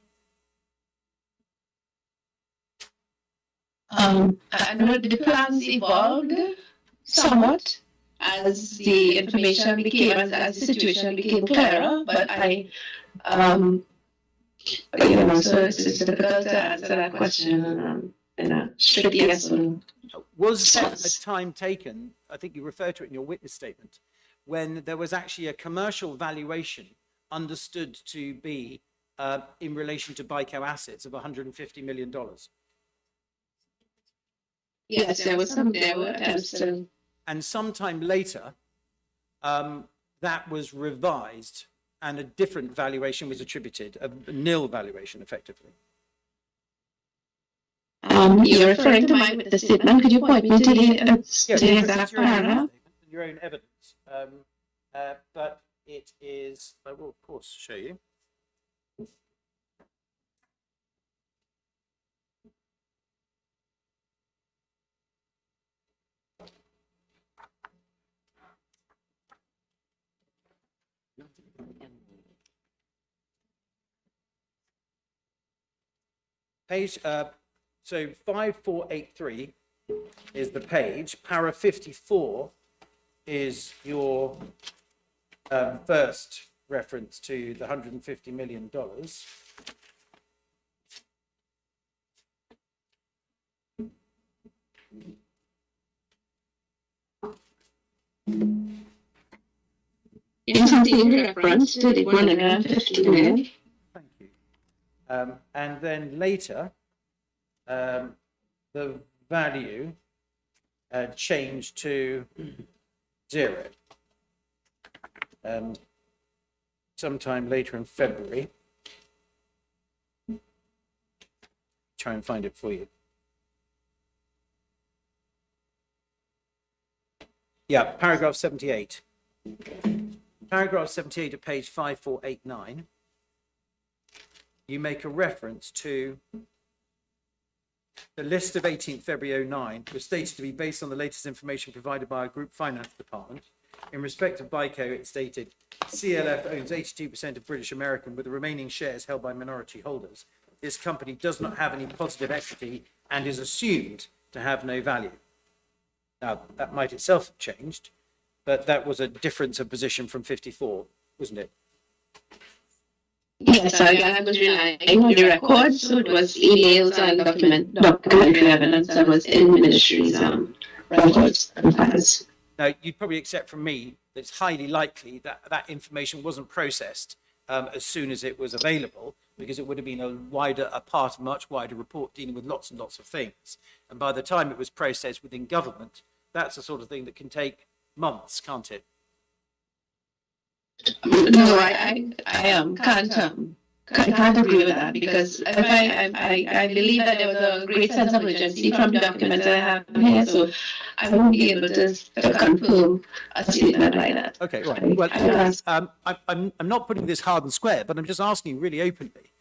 I know the plans evolved somewhat as the information became, as the situation became clearer, but so it's difficult to answer that question in a strict yes or no. Was there a time taken, I think you refer to it in your witness statement, when there was actually a commercial valuation understood to be in relation to BICO assets of $150 million? Yes, there were attempts to. And sometime later, that was revised and a different valuation was attributed, a nil valuation effectively. You're referring to my witness statement. Could you point me to the exact paragraph? Your own evidence. But it is, I will of course show you. Page, so 5483 is the page. Para 54 is your first reference to the $150 million. It contains reference to the $150 million. Thank you. And then later, the value changed to 0. Sometime later in February. Try and find it for you. Yeah, paragraph 78. Paragraph 78 of page 5489. You make a reference to the list of 18th February 09 was stated to be based on the latest information provided by our group finance department. In respect of BICO, it stated CLF owns 82% of British American with the remaining shares held by minority holders. This company does not have any positive equity and is assumed to have no value. Now, that might itself have changed, but that was a difference of position from 54, wasn't it? Yes, I was relying on the records, so it was emails and documentary evidence that was in ministry's records and files. Now, you'd probably accept from me that it's highly likely that that information wasn't processed as soon as it was available, because it would have been a part of a much wider report dealing with lots and lots of things. And by the time it was processed within government, that's the sort of thing that can take months, can't it? No, can't agree with that, because if I believe that there was a great sense of urgency from the documents that I have here, so I won't be able to confirm a statement like that. Okay, right. Well, I'm not putting this hard and square, but I'm just asking really openly.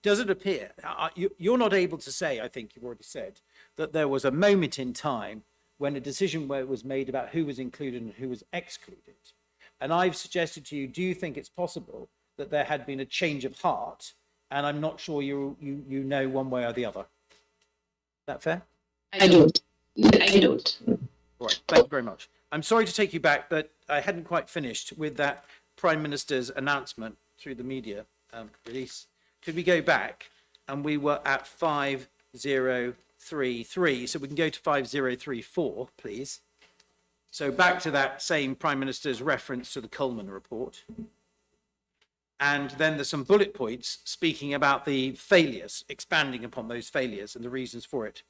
Does it appear, you're not able to say, I think you've already said, that there was a moment in time when a decision was made about who was included and who was excluded. And I've suggested to you, do you think it's possible that there had been a change of heart? And I'm not sure you know one way or the other. Is that fair? I don't. All right, thank you very much. I'm sorry to take you back, but I hadn't quite finished with that Prime Minister's announcement through the media release. Could we go back? And we were at 5033, so we can go to 5034, please. So back to that same Prime Minister's reference to the Coleman report. And then there's some bullet points speaking about the failures, expanding upon those failures and the reasons for it.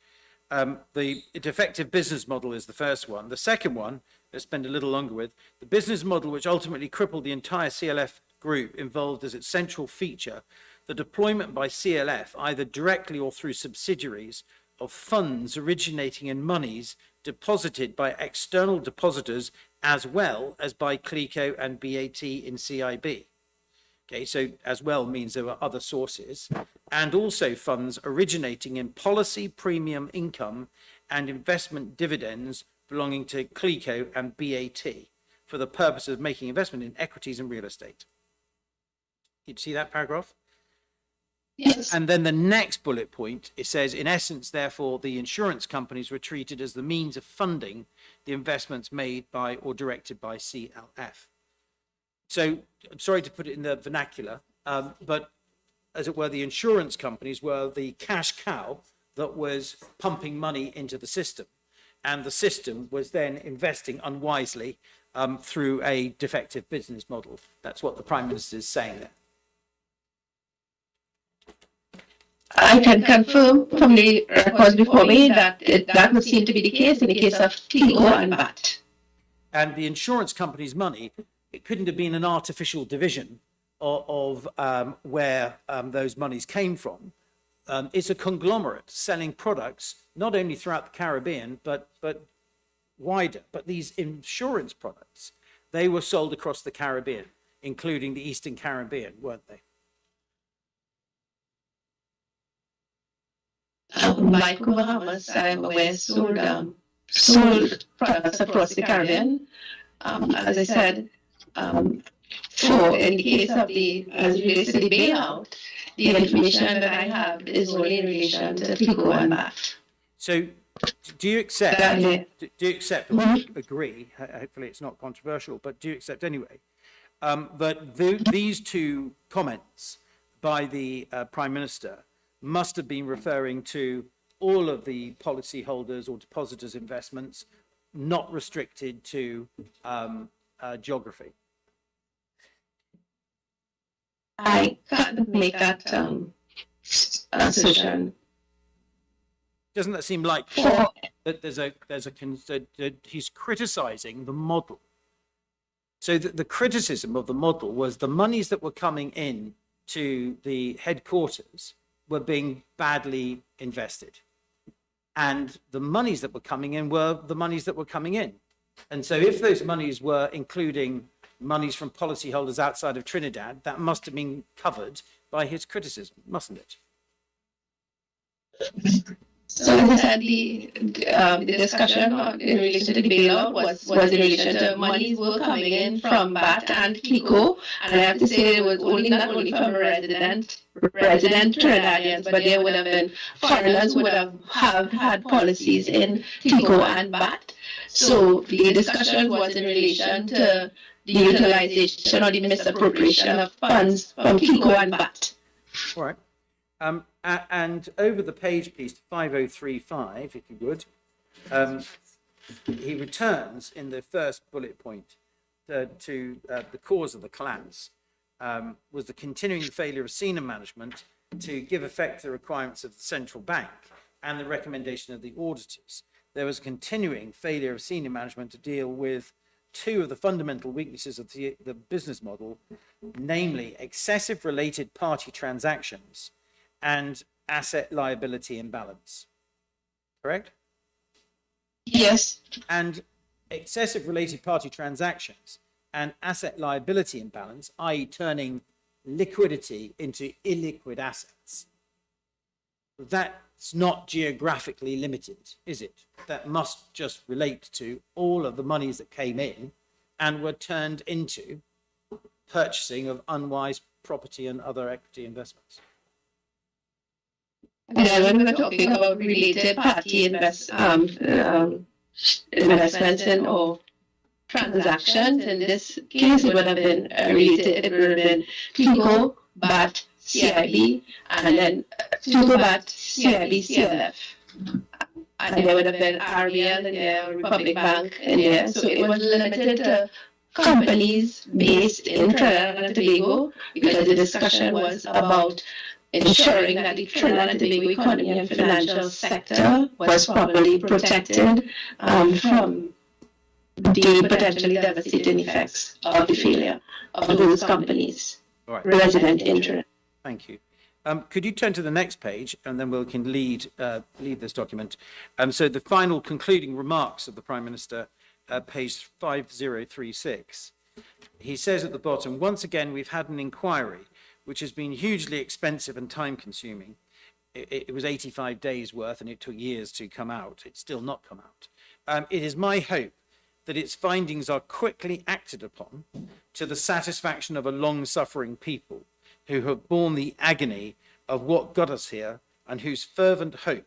The defective business model is the first one. The second one, let's spend a little longer with, the business model which ultimately crippled the entire CLF group involved as its central feature the deployment by CLF, either directly or through subsidiaries, of funds originating in monies deposited by external depositors as well as by CLICO and BAT in CIB. Okay, so as well means there were other sources, and also funds originating in policy premium income and investment dividends belonging to CLICO and BAT for the purpose of making investment in equities and real estate. You see that paragraph? Yes. And then the next bullet point, it says, in essence, therefore, the insurance companies were treated as the means of funding the investments made by or directed by CLF. So I'm sorry to put it in the vernacular, but as it were, the insurance companies were the cash cow that was pumping money into the system. And the system was then investing unwisely through a defective business model. That's what the Prime Minister is saying there. I can confirm from the records before me that that would seem to be the case in the case of CLICO and BAT. And the insurance company's money, it couldn't have been an artificial division of where those monies came from. It's a conglomerate selling products, not only throughout the Caribbean, but wider. But these insurance products, they were sold across the Caribbean, including the Eastern Caribbean, weren't they? Like Bahamas, I'm aware, sold products across the Caribbean. As I said, in the case of as it relates to the bailout, the information that I have is only in relation to CLICO and BAT. So do you accept, agree, hopefully it's not controversial, but do you accept anyway, that these two comments by the Prime Minister must have been referring to all of the policyholders or depositors' investments, not restricted to geography? I can't make that assertion. Doesn't that seem like that that he's criticizing the model? So the criticism of the model was the monies that were coming in to the headquarters were being badly invested. And the monies that were coming in were the monies that were coming in. And so if those monies were including monies from policyholders outside of Trinidad, that must have been covered by his criticism, mustn't it? So as I said, the discussion in relation to the bailout was in relation to monies were coming in from BAT and CLICO, and I have to say it was not only from resident Trinidadians, but there would have been foreigners who would have had policies in CLICO and BAT. So the discussion was in relation to the utilization or the misappropriation of funds from CLICO and BAT. All right. And over the page, please, to 5035, if you would. He returns in the first bullet point to the cause of the collapse. was the continuing failure of senior management to give effect to the requirements of the central bank and the recommendation of the auditors. There was a continuing failure of senior management to deal with two of the fundamental weaknesses of the business model, namely excessive related party transactions and asset liability imbalance. Correct? Yes. And excessive related party transactions and asset liability imbalance, i.e. turning liquidity into illiquid assets, that's not geographically limited, is it? That must just relate to all of the monies that came in and were turned into purchasing of unwise property and other equity investments. Yeah, when we were talking about related party investments and or transactions, in this case it would have been related, it would have been CLICO, BAT, CIB, and then CLICO, BAT, CIB, CLF. And there would have been RBL in there, Republic Bank in there. So it was limited to companies based in Trinidad and Tobago, because the discussion was about ensuring that the Trinidad and Tobago economy and financial sector was properly protected from the potentially devastating effects of the failure of those companies resident in Trinidad. Thank you. Could you turn to the next page, and then we can lead this document. So the final concluding remarks of the Prime Minister, page 5036. He says at the bottom, once again, we've had an inquiry which has been hugely expensive and time consuming. It was 85 days worth and it took years to come out. It's still not come out. It is my hope that its findings are quickly acted upon to the satisfaction of a long-suffering people who have borne the agony of what got us here, and whose fervent hope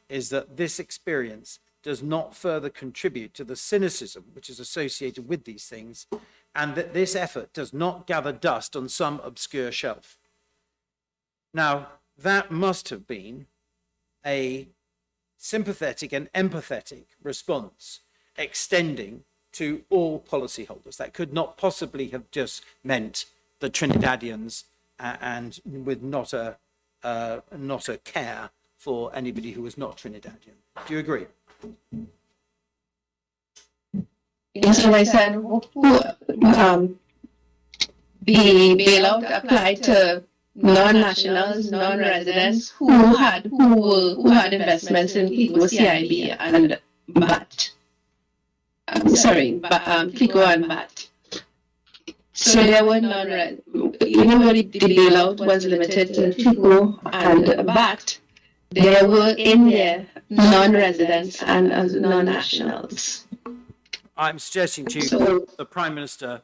is that this experience does not further contribute to the cynicism which is associated with these things, and that this effort does not gather dust on some obscure shelf. Now, that must have been a sympathetic and empathetic response extending to all policyholders. That could not possibly have just meant the Trinidadians and with not a care for anybody who was not Trinidadian. Do you agree? Yes, as I said, the bailout applied to non-nationals, non-residents who had investments in CLICO, CIB, and BAT. CLICO and BAT. So there were even though the bailout was limited to CLICO and BAT, there were in there non-residents and non-nationals. I'm suggesting to you the Prime Minister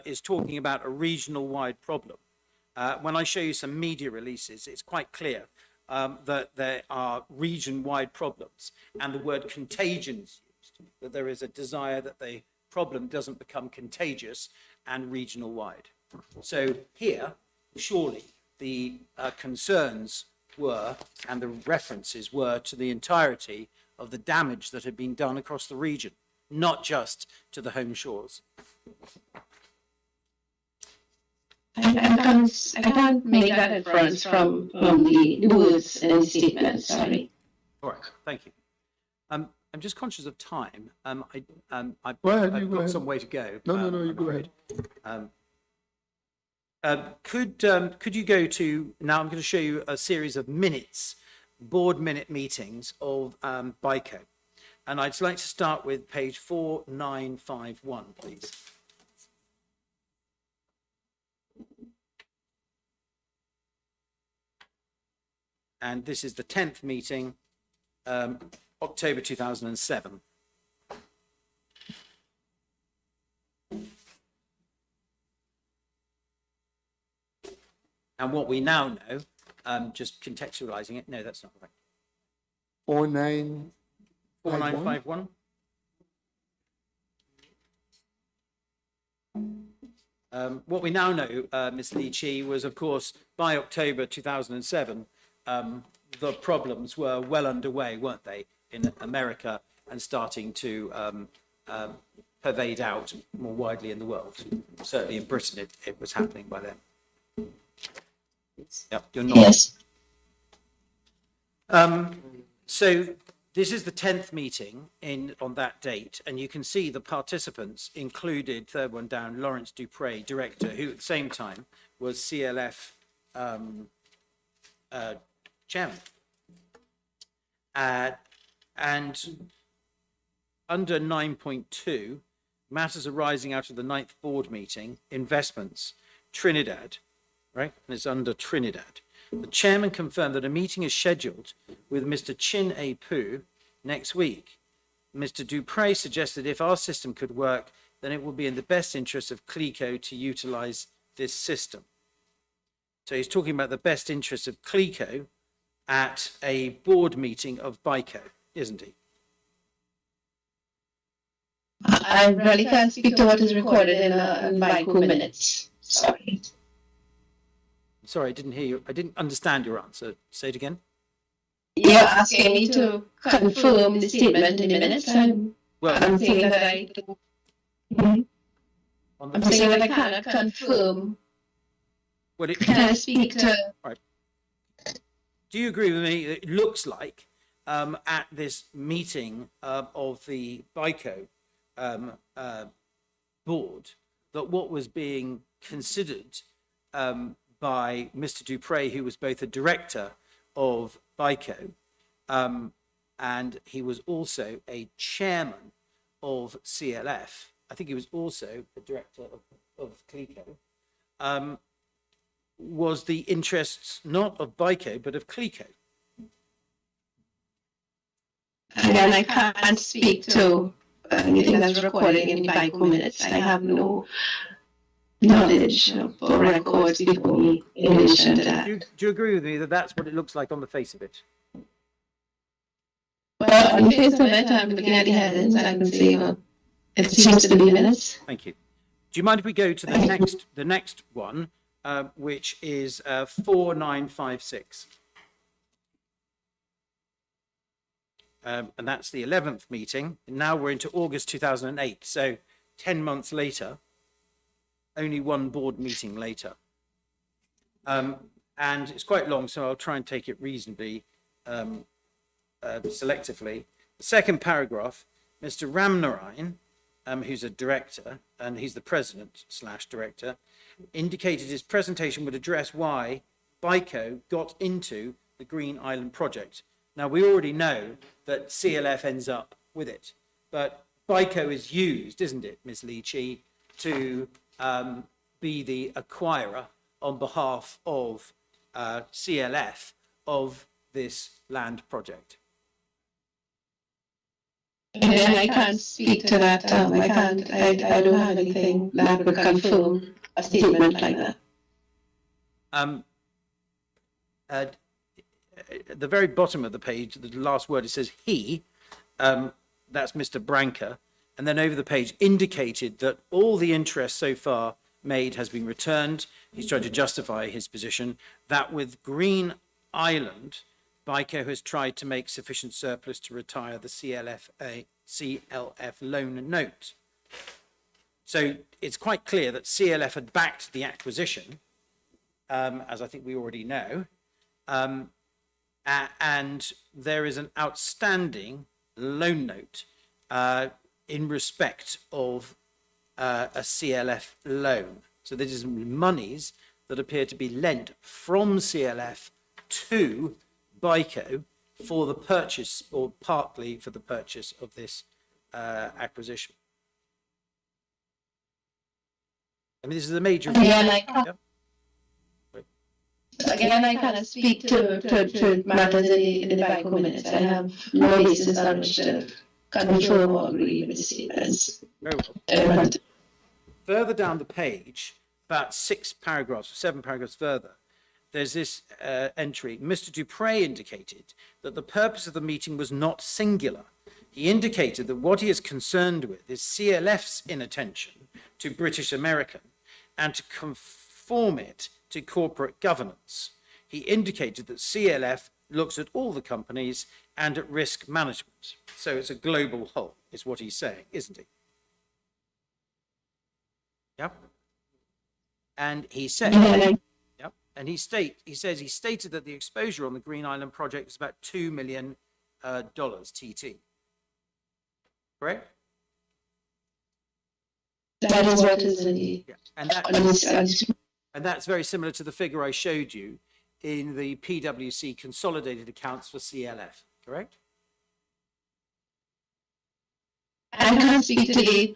is talking about a regional-wide problem. When I show you some media releases, it's quite clear that there are region-wide problems, and the word contagion is used, that there is a desire that the problem doesn't become contagious and regional-wide. So here, surely, the concerns were, and the references were, to the entirety of the damage that had been done across the region, not just to the home shores. I can't make that inference from the words in the statement, sorry. All right, thank you. I'm just conscious of time. I've got some way to go. No, you go ahead. Could you go to, now I'm going to show you a series of minutes, board minute meetings of BICO. And I'd like to start with page 4951, please. And this is the 10th meeting, October 2007. And what we now know, just contextualizing it, no, that's not right. 4951. What we now know, Ms. Lee Chi, was, of course, by October 2007, the problems were well underway, weren't they, in America, and starting to pervade out more widely in the world. Certainly in Britain, it was happening by then. Yep, you're not. Yes. So this is the 10th meeting on that date, and you can see the participants included, third one down, Lawrence Dupre, director, who at the same time was CLF chairman. And under 9.2, matters arising out of the 9th board meeting, investments, Trinidad, right? And it's under Trinidad. The chairman confirmed that a meeting is scheduled with Mr. Chin A. Poo next week. Mr. Dupre suggested if our system could work, then it would be in the best interest of CLICO to utilize this system. So he's talking about the best interest of CLICO at a board meeting of BICO, isn't he? I really can't speak to what is recorded in BICO minutes. Sorry. Sorry, I didn't hear you. I didn't understand your answer. Say it again. You're asking me to confirm the statement in the minutes. I'm saying that I'm saying that I cannot confirm. Well, Can I speak to? Right. Do you agree with me? It looks like at this meeting of the BICO board that what was being considered by Mr. Dupre, who was both a director of BICO and he was also a chairman of CLF. I think he was also a director of CLICO. Was the interests not of BICO but of CLICO? Again, I can't speak to anything that's recorded in the BICO minutes. I have no knowledge or records before me in relation to that. Do you agree with me that that's what it looks like on the face of it? Well, on the face of it, I'm looking at the headings. I can see it seems to be minutes. Thank you. Do you mind if we go to the next one, which is 4956? And that's the 11th meeting. And now we're into August 2008. So 10 months later, only one board meeting later. And it's quite long, so I'll try and take it reasonably selectively. The second paragraph, Mr. Ramnarayan, who's a director, and he's the president/director, indicated his presentation would address why BICO got into the Green Island project. Now, we already know that CLF ends up with it, but BICO is used, isn't it, Ms. Leachy, to be the acquirer on behalf of CLF of this land project. Again, I can't speak to that. I don't have anything that would confirm a statement like that. At the very bottom of the page, the last word, it says he, that's Mr. Branca, and then over the page indicated that all the interest so far made has been returned. He's trying to justify his position that with Green Island, BICO has tried to make sufficient surplus to retire the CLF loan note. So it's quite clear that CLF had backed the acquisition, as I think we already know, and there is an outstanding loan note in respect of a CLF loan. So this is monies that appear to be lent from CLF to BICO for the purchase, or partly for the purchase, of this acquisition. I mean, this is a major. Again, I cannot speak to matters in the BICO minutes. I have no basis on which to confirm or agree with the statements. Very well. Further down the page, about 7 paragraphs further, there's this entry. Mr. Dupre indicated that the purpose of the meeting was not singular. He indicated that what he is concerned with is CLF's inattention to British American and to conform it to corporate governance. He indicated that CLF looks at all the companies and at risk management. So it's a global whole, is what he's saying, isn't he? Yep. And he said, And he says he stated that the exposure on the Green Island project is about $2 million TT. Correct? That is what is in the. Yeah. And that's very similar to the figure I showed you in the PwC consolidated accounts for CLF, correct? I can't speak to the,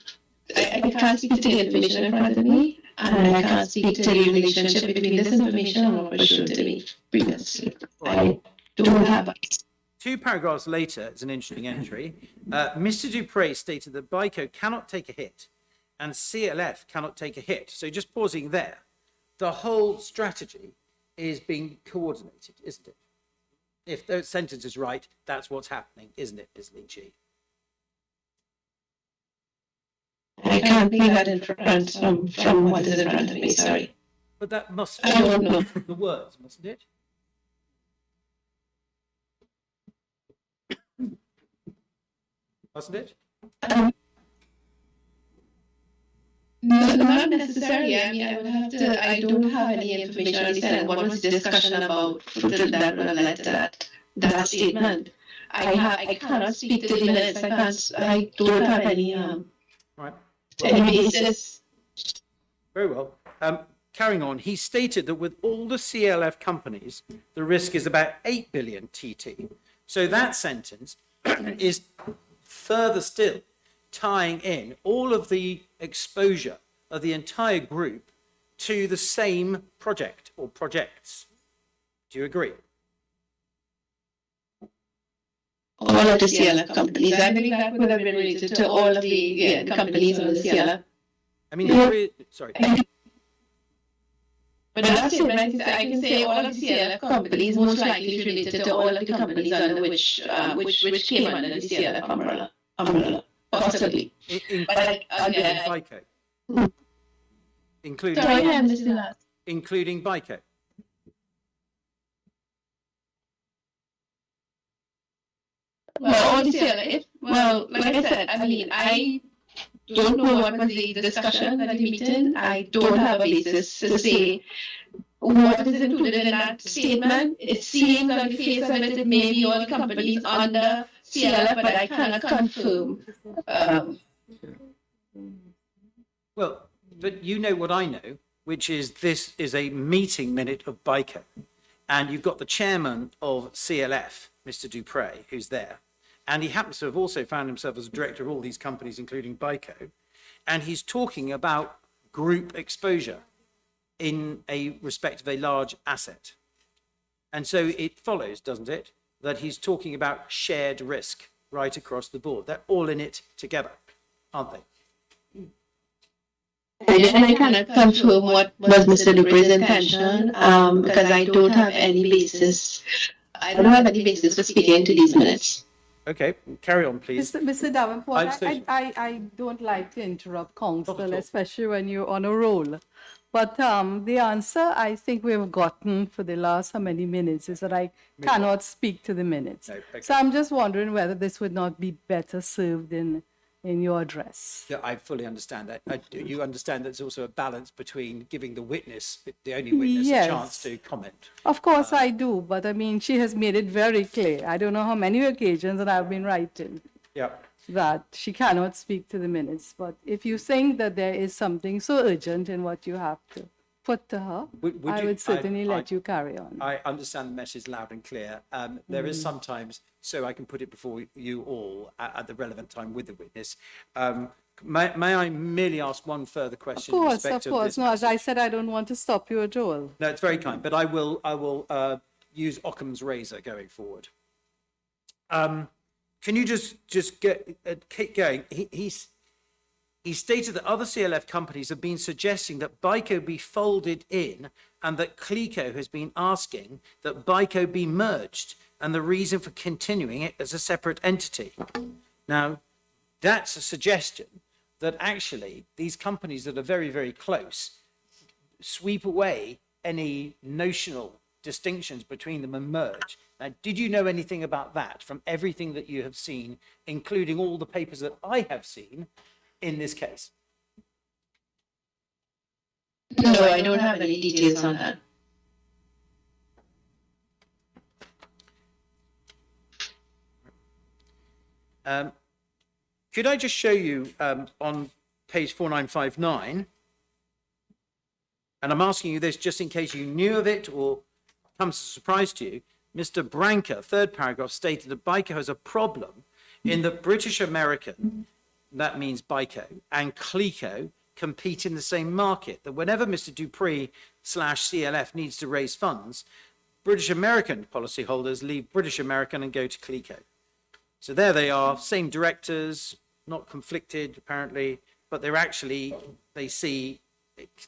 I can't speak to the information in front of me, and I can't speak to the relationship between this information and what was shown to me previously. I don't have it. 2 paragraphs later, it's an interesting entry. Mr. Dupre stated that BICO cannot take a hit and CLF cannot take a hit. So just pausing there, the whole strategy is being coordinated, isn't it? If those sentence is right, that's what's happening, isn't it, Ms. Leachy? I can't bring that in front from what is in front of me, sorry. But that must I don't know. The words, mustn't it? Mustn't it? No, not necessarily. I mean, I would have to, I don't have any information on this, and what was the discussion about that would have led to that statement. I cannot speak to the minutes. I don't have any, Right. any basis. Very well. Carrying on, he stated that with all the CLF companies, the risk is about 8 billion TT. So that sentence is further still tying in all of the exposure of the entire group to the same project or projects. Do you agree? All of the CLF companies. I believe that would have been related to all of the companies on the CLF. I mean, sorry. But that's it. I can say all of the CLF companies most likely is related to all of the companies under which came under the CLF umbrella. Possibly. Including BICO. Including, sorry, I missed the last. Including BICO. Well, all the CLF, well, like I said, I mean, I don't know what was the discussion at the meeting. I don't have a basis to say what is included in that statement. It seems on the face of it, it may be all the companies under CLF, but I cannot confirm. Well, but you know what I know, which is this is a meeting minute of BICO. And you've got the chairman of CLF, Mr. Dupre, who's there. And he happens to have also found himself as director of all these companies, including BICO. And he's talking about group exposure in a respect of a large asset. And so it follows, doesn't it, that he's talking about shared risk right across the board. They're all in it together, aren't they? And I cannot confirm what was Mr. Dupre's intention because I don't have any basis. I don't have any basis for speaking to these minutes. Okay, carry on, please. Mr. Davenport, I don't like to interrupt counsel, especially when you're on a roll. But the answer I think we've gotten for the last how many minutes is that I cannot speak to the minutes. No, okay. So I'm just wondering whether this would not be better served in your address. Yeah, I fully understand that. You understand that there's also a balance between giving the witness, the only witness, yes, a chance to comment. Of course I do, but I mean, she has made it very clear. I don't know how many occasions that I've been writing that she cannot speak to the minutes. But if you think that there is something so urgent in what you have to put to her, I would certainly let you carry on. I understand the message loud and clear. There is sometimes, so I can put it before you all at the relevant time with the witness. May I merely ask one further question? Of course. No, as I said, I don't want to stop you at all. No, it's very kind, but I will use Occam's razor going forward. Can you just keep going? He stated that other CLF companies have been suggesting that BICO be folded in and that CLECO has been asking that BICO be merged and the reason for continuing it as a separate entity. Now, that's a suggestion that actually these companies that are very, very close sweep away any notional distinctions between them and merge. Now, did you know anything about that from everything that you have seen, including all the papers that I have seen in this case? No, I don't have any details on that. Could I just show you on page 4959, and I'm asking you this just in case you knew of it or comes as a surprise to you. Mr. Branca, third paragraph, stated that BICO has a problem in that British American, that means BICO, and CLECO compete in the same market, that whenever Mr. Dupree/CLF needs to raise funds, British American policyholders leave British American and go to CLECO. So there they are, same directors, not conflicted apparently, but they're actually, they see,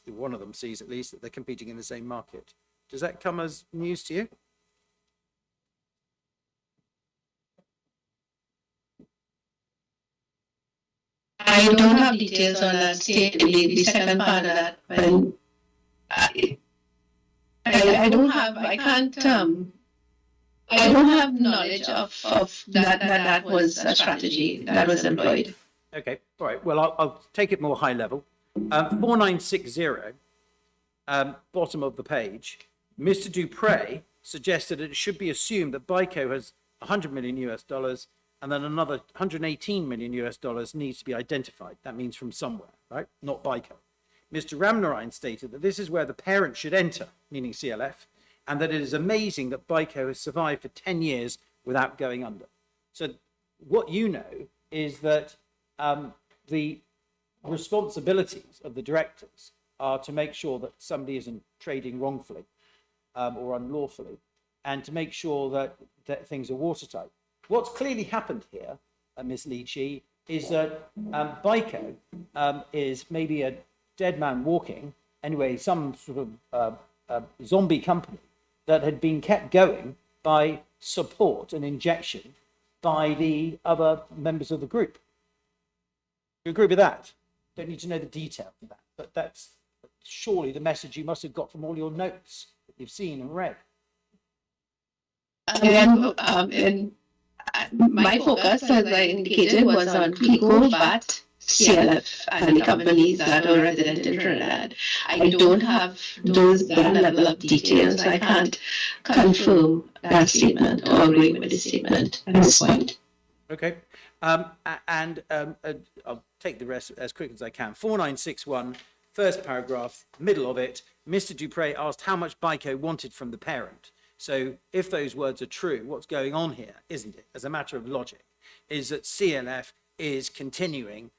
one of them sees at least, that they're competing in the same market. Does that come as news to you? I don't have details on that state, the second part of that, but I don't have, I can't, I don't have knowledge of that was a strategy that was employed. Okay, all right. Well, I'll take it more high level. 4960, bottom of the page, Mr. Dupree suggested that it should be assumed that BICO has 100 million US dollars and then another 118 million US dollars needs to be identified. That means from somewhere, right? Not BICO. Mr. Ramnarine stated that this is where the parent should enter, meaning CLF, and that it is amazing that BICO has survived for 10 years without going under. So what you know is that the responsibilities of the directors are to make sure that somebody isn't trading wrongfully or unlawfully, and to make sure that things are watertight. What's clearly happened here, Ms. Leachy, is that BICO is maybe a dead man walking, anyway, some sort of zombie company that had been kept going by support and injection by the other members of the group. Do you agree with that? Don't need to know the detail of that, but that's surely the message you must have got from all your notes that you've seen and read. My focus, as I indicated, was on CLECO, VAT, CLF, and the companies that are resident in Trinidad. I don't have that level of details. I can't confirm that statement or agree with the statement at this point. Okay. I'll take the rest as quick as I can. 4961, first paragraph, middle of it, Mr. Dupree asked how much BICO wanted from the parent. So if those words are true, what's going on here, isn't it, as a matter of logic, is that CLF is continuing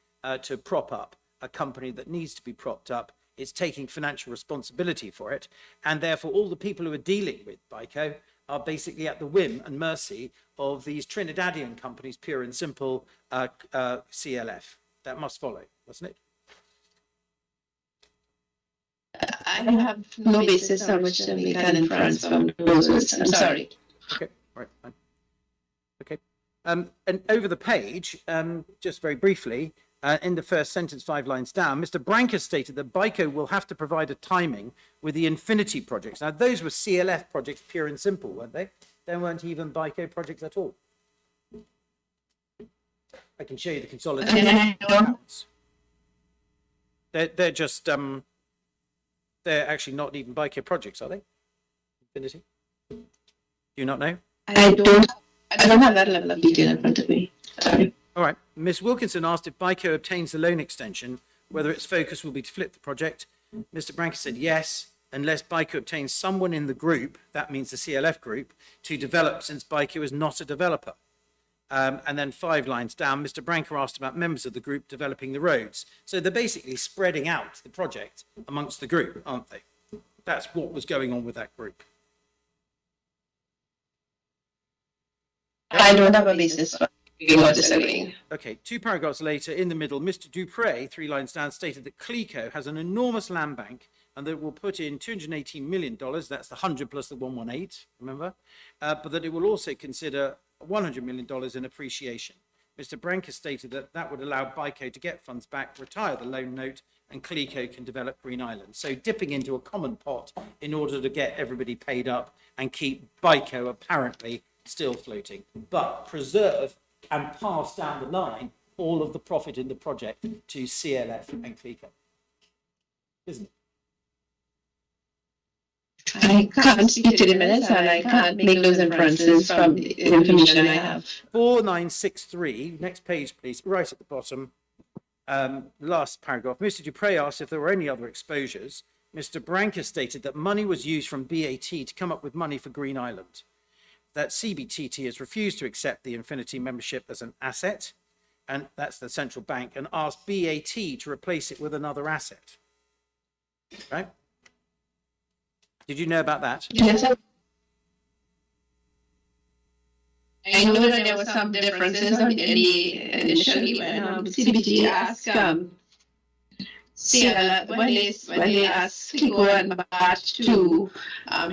to prop up a company that needs to be propped up. It's taking financial responsibility for it. And therefore, all the people who are dealing with BICO are basically at the whim and mercy of these Trinidadian companies, pure and simple, CLF. That must follow, doesn't it? I have no basis on which to make an inference from those words. I'm sorry. Okay, right, fine. Okay. And over the page, just very briefly, in the first sentence, 5 lines down, Mr. Branca stated that BICO will have to provide a timing with the Infinity projects. Now, those were CLF projects, pure and simple, weren't they? They weren't even BICO projects at all. I can show you the consolidated accounts. They're just, they're actually not even BICO projects, are they? Infinity? Do you not know? I don't have that level of detail in front of me. Sorry. All right. Ms. Wilkinson asked if BICO obtains the loan extension, whether its focus will be to flip the project. Mr. Branca said yes, unless BICO obtains someone in the group, that means the CLF group, to develop, since BICO is not a developer. And then 5 lines down, Mr. Branca asked about members of the group developing the roads. So they're basically spreading out the project amongst the group, aren't they? That's what was going on with that group. I don't have a basis for disagreeing. Okay, 2 paragraphs later, in the middle, Mr. Dupree, 3 lines down, stated that CLECO has an enormous land bank and that it will put in $218 million, that's the 100 plus the 118, remember? But that it will also consider $100 million in appreciation. Mr. Branca stated that that would allow BICO to get funds back, retire the loan note, and CLECO can develop Green Island. So dipping into a common pot in order to get everybody paid up and keep BICO apparently still floating, but preserve and pass down the line all of the profit in the project to CLF and CLECO. Isn't it? I can't speak to the minutes and I can't make those inferences from the information I have. 4963, next page, please, right at the bottom. Last paragraph. Mr. Dupre asked if there were any other exposures. Mr. Branca stated that money was used from BAT to come up with money for Green Island, that CBTT has refused to accept the Infinity membership as an asset, and that's the central bank, and asked BAT to replace it with another asset. Right? Did you know about that? Yes, sir. I know that there were some differences initially when CBT asked CLF, when they asked Kiko and Maraj to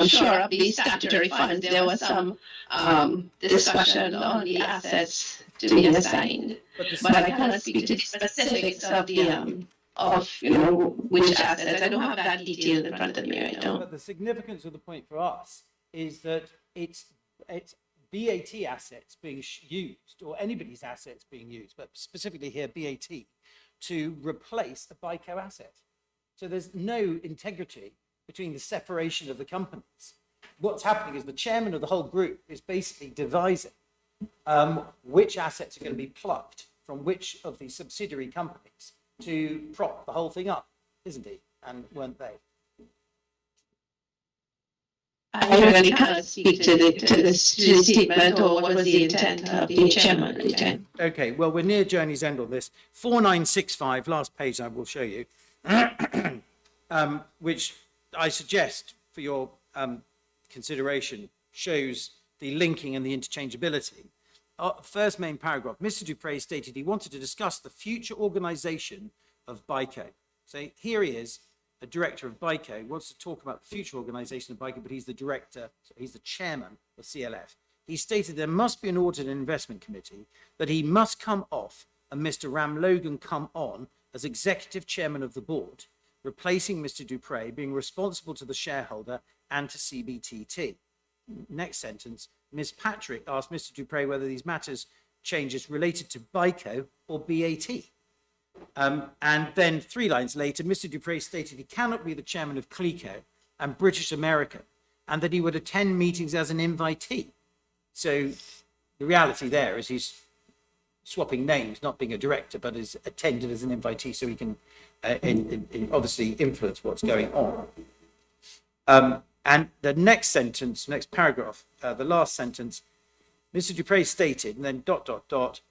shore up the statutory funds, there was some discussion on the assets to be assigned. But I cannot speak to the specifics of the which assets. I don't have that detail in front of me right now. But the significance of the point for us is that it's BAT assets being used, or anybody's assets being used, but specifically here BAT, to replace a BICO asset. So there's no integrity between the separation of the companies. What's happening is the chairman of the whole group is basically devising which assets are going to be plucked from which of the subsidiary companies to prop the whole thing up, isn't he? And weren't they? I really can't speak to the statement or what was the intent of the chairman at the time. Okay, well, we're near journey's end on this. 4965, last page I will show you, which I suggest for your consideration shows the linking and the interchangeability. First main paragraph, Mr. Dupre stated he wanted to discuss the future organization of BICO. So here he is, a director of BICO, he wants to talk about the future organization of BICO, but he's the director, so he's the chairman of CLF. He stated there must be an audit and investment committee, that he must come off and Mr. Ram Logan come on as executive chairman of the board, replacing Mr. Dupre, being responsible to the shareholder and to CBTT. Next sentence, Ms. Patrick asked Mr. Dupre whether these matters changes related to BICO or BAT. And then 3 lines later, Mr. Dupre stated he cannot be the chairman of CLECO and British American, and that he would attend meetings as an invitee. So the reality there is he's swapping names, not being a director, but is attended as an invitee so he can obviously influence what's going on. And the next sentence, next paragraph, the last sentence, Mr. Dupre stated, and then ...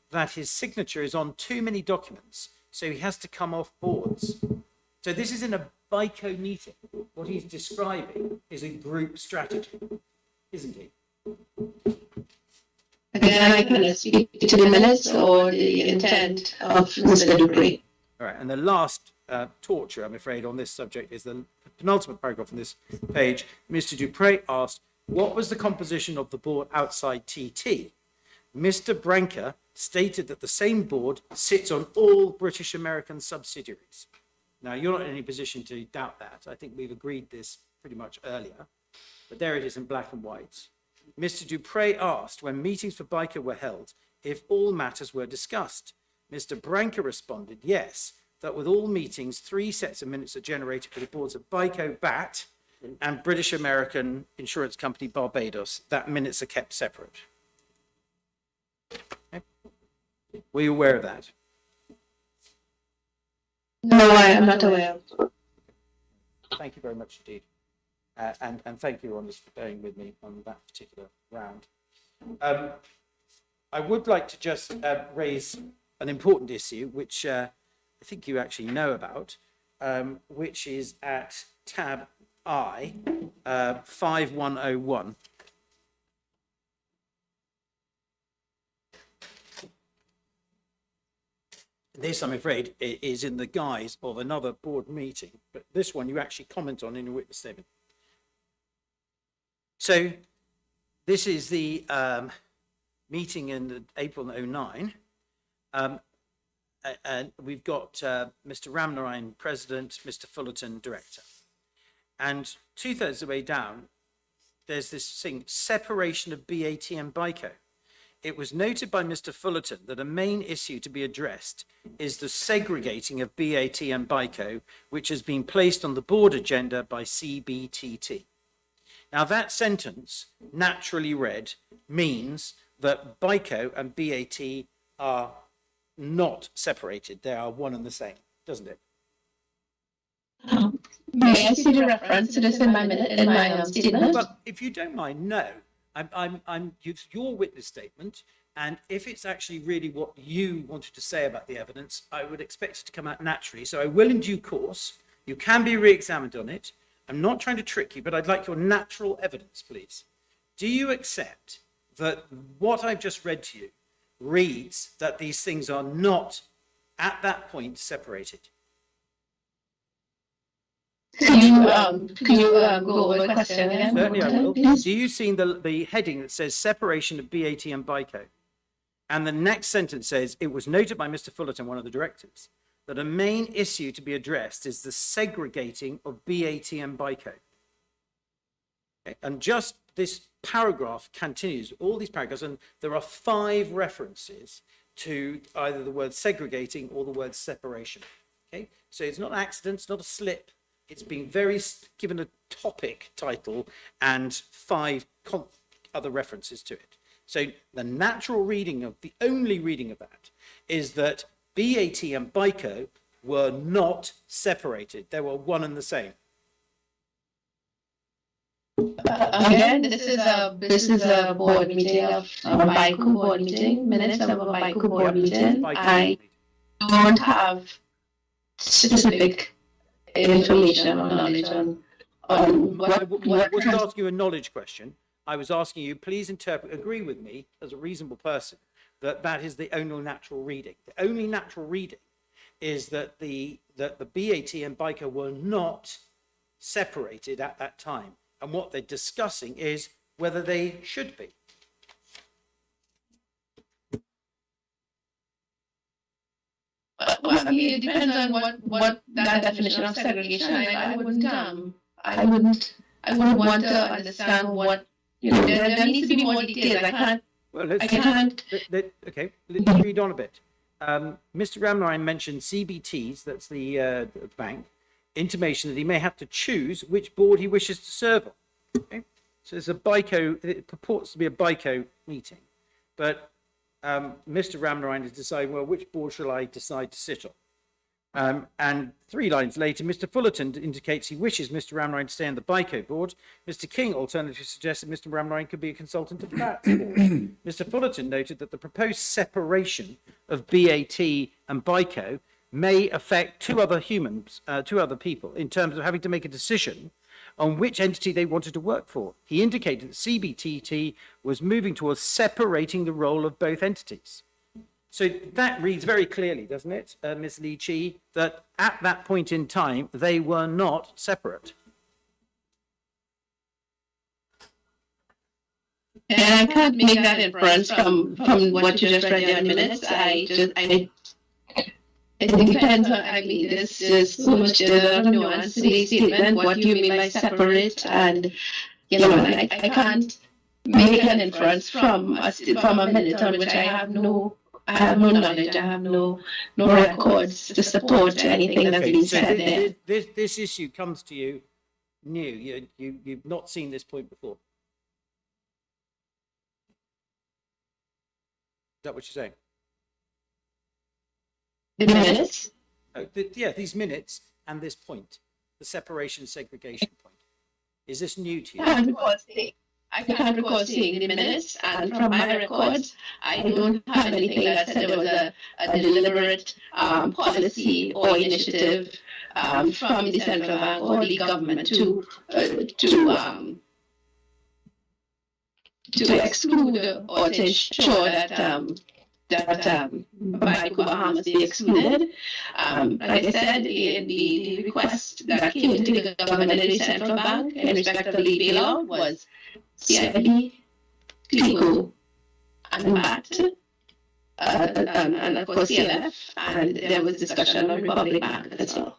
that his signature is on too many documents, so he has to come off boards. So this is in a BICO meeting. What he's describing is a group strategy, isn't he? Again, I cannot speak to the minutes or the intent of Mr. Dupre. All right, and the last torture, I'm afraid, on this subject is the penultimate paragraph on this page. Mr. Dupre asked, what was the composition of the board outside TT? Mr. Branca stated that the same board sits on all British American subsidiaries. Now, you're not in any position to doubt that. I think we've agreed this pretty much earlier, but there it is in black and white. Mr. Dupre asked when meetings for BICO were held if all matters were discussed. Mr. Branca responded, yes, that with all meetings, 3 sets of minutes are generated for the boards of BICO, BAT, and British American Insurance Company Barbados. That minutes are kept separate. Okay. Were you aware of that? No, I am not aware. Thank you very much indeed. And thank you, Honours, for bearing with me on that particular round. I would like to just raise an important issue, which I think you actually know about, which is at tab I, 5101. This, I'm afraid, is in the guise of another board meeting, but this one you actually comment on in your witness statement. So this is the meeting in April 2009. And we've got Mr. Ramnarayan, President, Mr. Fullerton, Director. And 2/3 of the way down, there's this thing, separation of BAT and BICO. It was noted by Mr. Fullerton that a main issue to be addressed is the segregating of BAT and BICO, which has been placed on the board agenda by CBTT. Now, that sentence, naturally read, means that BICO and BAT are not separated. They are one and the same, doesn't it? May I see the reference to this in my minute, in my statement? Well, if you don't mind, no. It's your witness statement, and if it's actually really what you wanted to say about the evidence, I would expect it to come out naturally. So I will in due course. You can be re-examined on it. I'm not trying to trick you, but I'd like your natural evidence, please. Do you accept that what I've just read to you reads that these things are not, at that point, separated? Can you go over the question again? Certainly I will. Do you see the heading that says separation of BAT and BICO? And the next sentence says, it was noted by Mr. Fullerton, one of the directors, that a main issue to be addressed is the segregating of BAT and BICO. Okay? And just this paragraph continues, all these paragraphs, and there are 5 references to either the word segregating or the word separation. Okay? So it's not an accident, it's not a slip. It's been given a topic title and 5 other references to it. So the natural reading of, the only reading of that is that BAT and BICO were not separated. They were one and the same. Again, this is a board meeting of a BICO board meeting, minutes of a BICO board meeting. I don't have specific information or knowledge on what I wasn't asking you a knowledge question. I was asking you, please agree with me as a reasonable person that that is the only natural reading. The only natural reading is that the BAT and BICO were not separated at that time. And what they're discussing is whether they should be. Well, I mean, it depends on what that definition of segregation. I wouldn't want to understand what, there needs to be more details. I can't. Well, okay, let's read on a bit. Mr. Ramnarine mentioned CBTs, that's the bank, intimation that he may have to choose which board he wishes to serve on. Okay? So it's a BICO, it purports to be a BICO meeting, but Mr. Ramnarine has decided, well, which board shall I decide to sit on? And 3 lines later, Mr. Fullerton indicates he wishes Mr. Ramnarine to stay on the BICO board. Mr. King alternatively suggests that Mr. Ramnarine could be a consultant of the BAT board. Mr. Fullerton noted that the proposed separation of BAT and BICO may affect 2 other people in terms of having to make a decision on which entity they wanted to work for. He indicated that CBTT was moving towards separating the role of both entities. So that reads very clearly, doesn't it, Ms. Lee Chi, that at that point in time, they were not separate. And I can't make that inference from what you just read there in minutes. It depends on, I mean, this is so much nuance to the statement. What do you mean by separate? And, I can't make an inference from a minute on which I have no knowledge, I have no records to support anything that's been said there. This issue comes to you new. You've not seen this point before. Is that what you're saying? The minutes? Yeah, these minutes and this point, the separation segregation point. Is this new to you? I can't recall seeing the minutes, and from my records, I don't have anything that said there was a deliberate policy or initiative from the central bank or the government to exclude or to ensure that BICO Bahamas be excluded. Like I said, the request that came to the government and the central bank in respect of the legal law was CIB, CLICO, and BAT, and of course CLF, and there was discussion on Republic Bank as well.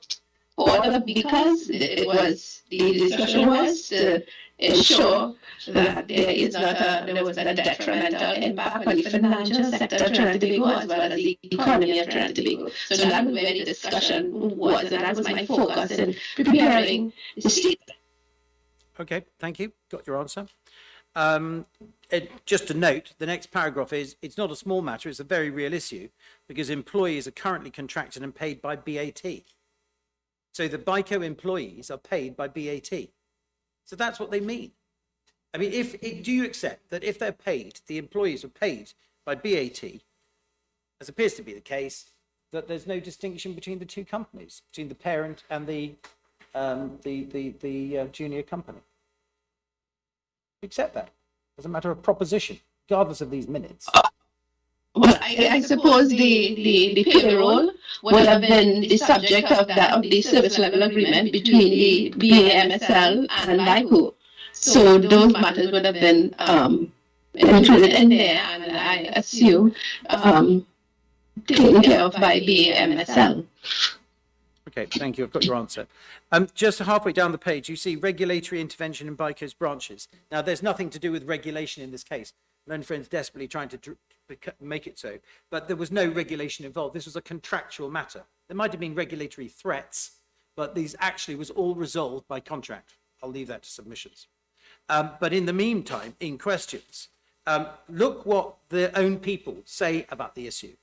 Because the discussion was to ensure that there was a detrimental impact on the financial sector of Trinidad and Tobago as well as the economy of Trinidad and Tobago. So that was where the discussion was, and that was my focus in preparing the statement. Okay, thank you. Got your answer. Just to note, the next paragraph is, it's not a small matter, it's a very real issue, because employees are currently contracted and paid by BAT. So the BICO employees are paid by BAT. So that's what they mean. I mean, do you accept that if they're paid, the employees are paid by BAT, as appears to be the case, that there's no distinction between the two companies, between the parent and the junior company? Accept that as a matter of proposition, regardless of these minutes. Well, I suppose the payroll would have been the subject of the service level agreement between the BAMSL and LICO. So those matters would have been included in there, and I assume taken care of by BAMSL. Okay, thank you. I've got your answer. Just halfway down the page, you see regulatory intervention in BICO's branches. Now, there's nothing to do with regulation in this case. My own friend's desperately trying to make it so, but there was no regulation involved. This was a contractual matter. There might have been regulatory threats, but these actually was all resolved by contract. I'll leave that to submissions. But in the meantime, in questions, look what their own people say about the issue.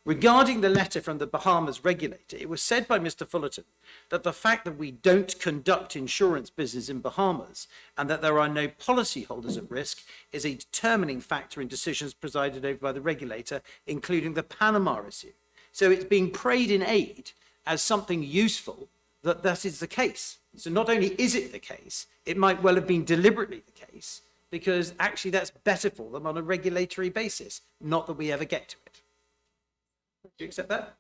Regarding the letter from the Bahamas regulator, it was said by Mr. Fullerton that the fact that we don't conduct insurance business in Bahamas and that there are no policyholders at risk is a determining factor in decisions presided over by the regulator, including the Panama issue. So it's being prayed in aid as something useful that is the case. So not only is it the case, it might well have been deliberately the case, because actually that's better for them on a regulatory basis, not that we ever get to it. Do you accept that?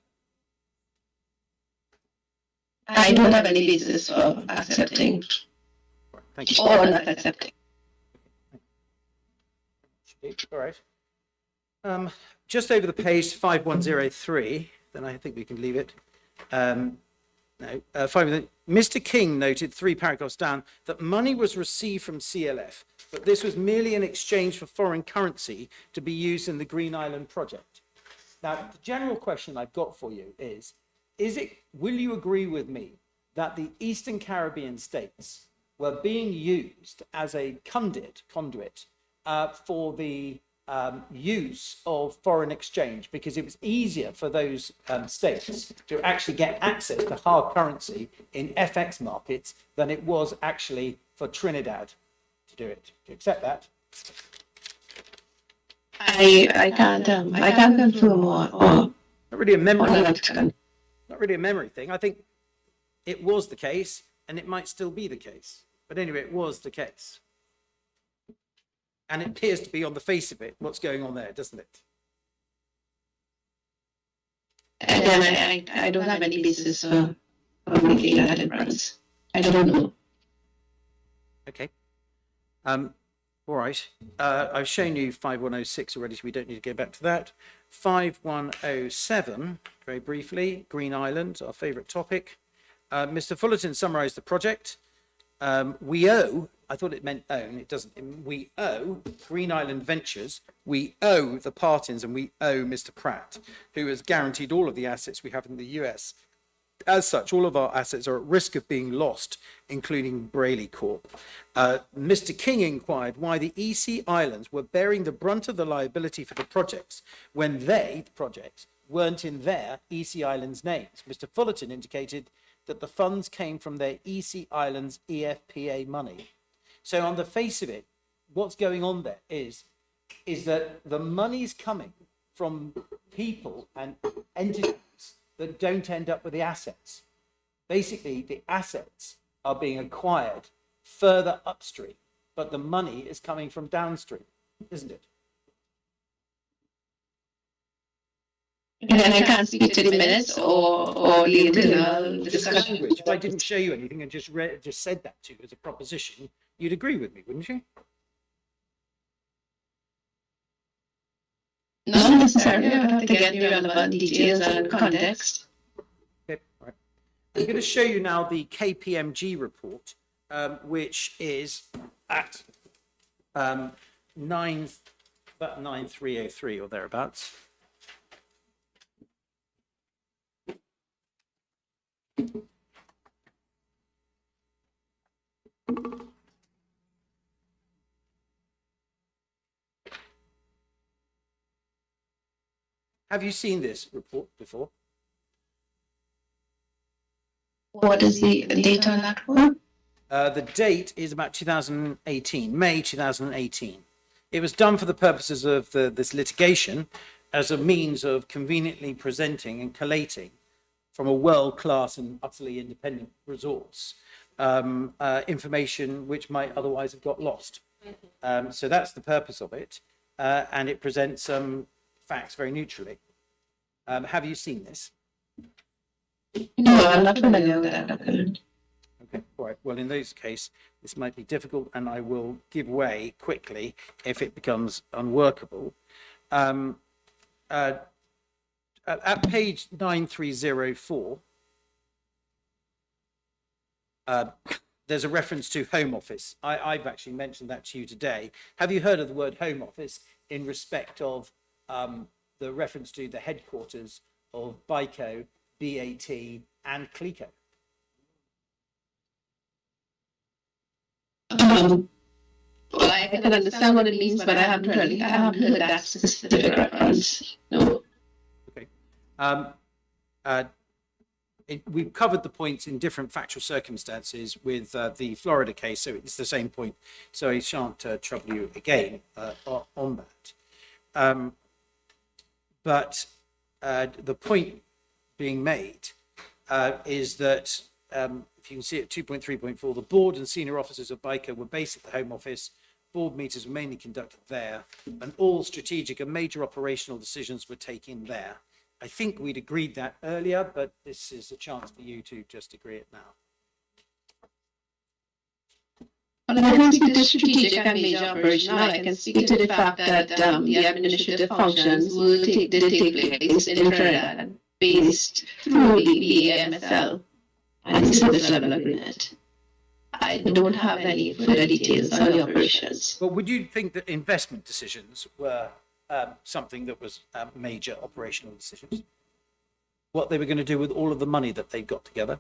I don't have any basis for accepting Thank you. or not accepting. All right. Just over the page, 5103, then I think we can leave it. Mr. King noted 3 paragraphs down that money was received from CLF, but this was merely an exchange for foreign currency to be used in the Green Island project. Now, the general question I've got for you is will you agree with me that the Eastern Caribbean states were being used as a conduit for the use of foreign exchange, because it was easier for those states to actually get access to hard currency in FX markets than it was actually for Trinidad to do it? Do you accept that? I can't confirm or not really a memory. not. Not really a memory thing. I think it was the case, and it might still be the case. But anyway, it was the case. And it appears to be on the face of it what's going on there, doesn't it? Again, I don't have any basis for making that inference. I don't know. Okay. All right. I've shown you 5106 already, so we don't need to go back to that. 5107, very briefly, Green Island, our favourite topic. Mr. Fullerton summarised the project. We owe, I thought it meant own, it doesn't. We owe Green Island Ventures, we owe the Partins, and we owe Mr. Pratt, who has guaranteed all of the assets we have in the US. As such, all of our assets are at risk of being lost, including Brayley Corp. Mr. King inquired why the EC Islands were bearing the brunt of the liability for the projects when they, the projects, weren't in their EC Islands names. Mr. Fullerton indicated that the funds came from their EC Islands EFPA money. So on the face of it, what's going on there is that the money's coming from people and entities that don't end up with the assets. Basically, the assets are being acquired further upstream, but the money is coming from downstream, isn't it? And I can't speak to the minutes or the internal discussion. Language. If I didn't show you anything and just said that to you as a proposition, you'd agree with me, wouldn't you? Not necessarily. I have to get the relevant details and context. Okay, all right. I'm going to show you now the KPMG report, which is at about 9303 or thereabouts. Have you seen this report before? What is the date on that one? The date is about 2018, May 2018. It was done for the purposes of this litigation as a means of conveniently presenting and collating from a world-class and utterly independent resource information which might otherwise have got lost. So that's the purpose of it, and it presents facts very neutrally. Have you seen this? No, I'm not familiar with that document. Okay, all right. Well, in this case, this might be difficult, and I will give way quickly if it becomes unworkable. At page 9304, there's a reference to Home Office. I've actually mentioned that to you today. Have you heard of the word Home Office in respect of the reference to the headquarters of BICO, BAT, and CLECO? Well, I can understand what it means, but I haven't heard that specific reference. No. Okay. We've covered the points in different factual circumstances with the Florida case, so it's the same point. So I shan't trouble you again on that. But the point being made is that if you can see at 2.3.4, the board and senior officers of BICO were based at the Home Office. Board meetings were mainly conducted there, and all strategic and major operational decisions were taken there. I think we'd agreed that earlier, but this is a chance for you to just agree it now. Well, I can speak to strategic and major operational. I can speak to the fact that the administrative functions did take place in Trinidad based through the BAMSL and the service level agreement. I don't have any further details on the operations. But would you think that investment decisions were something that was major operational decisions? What they were going to do with all of the money that they've got together?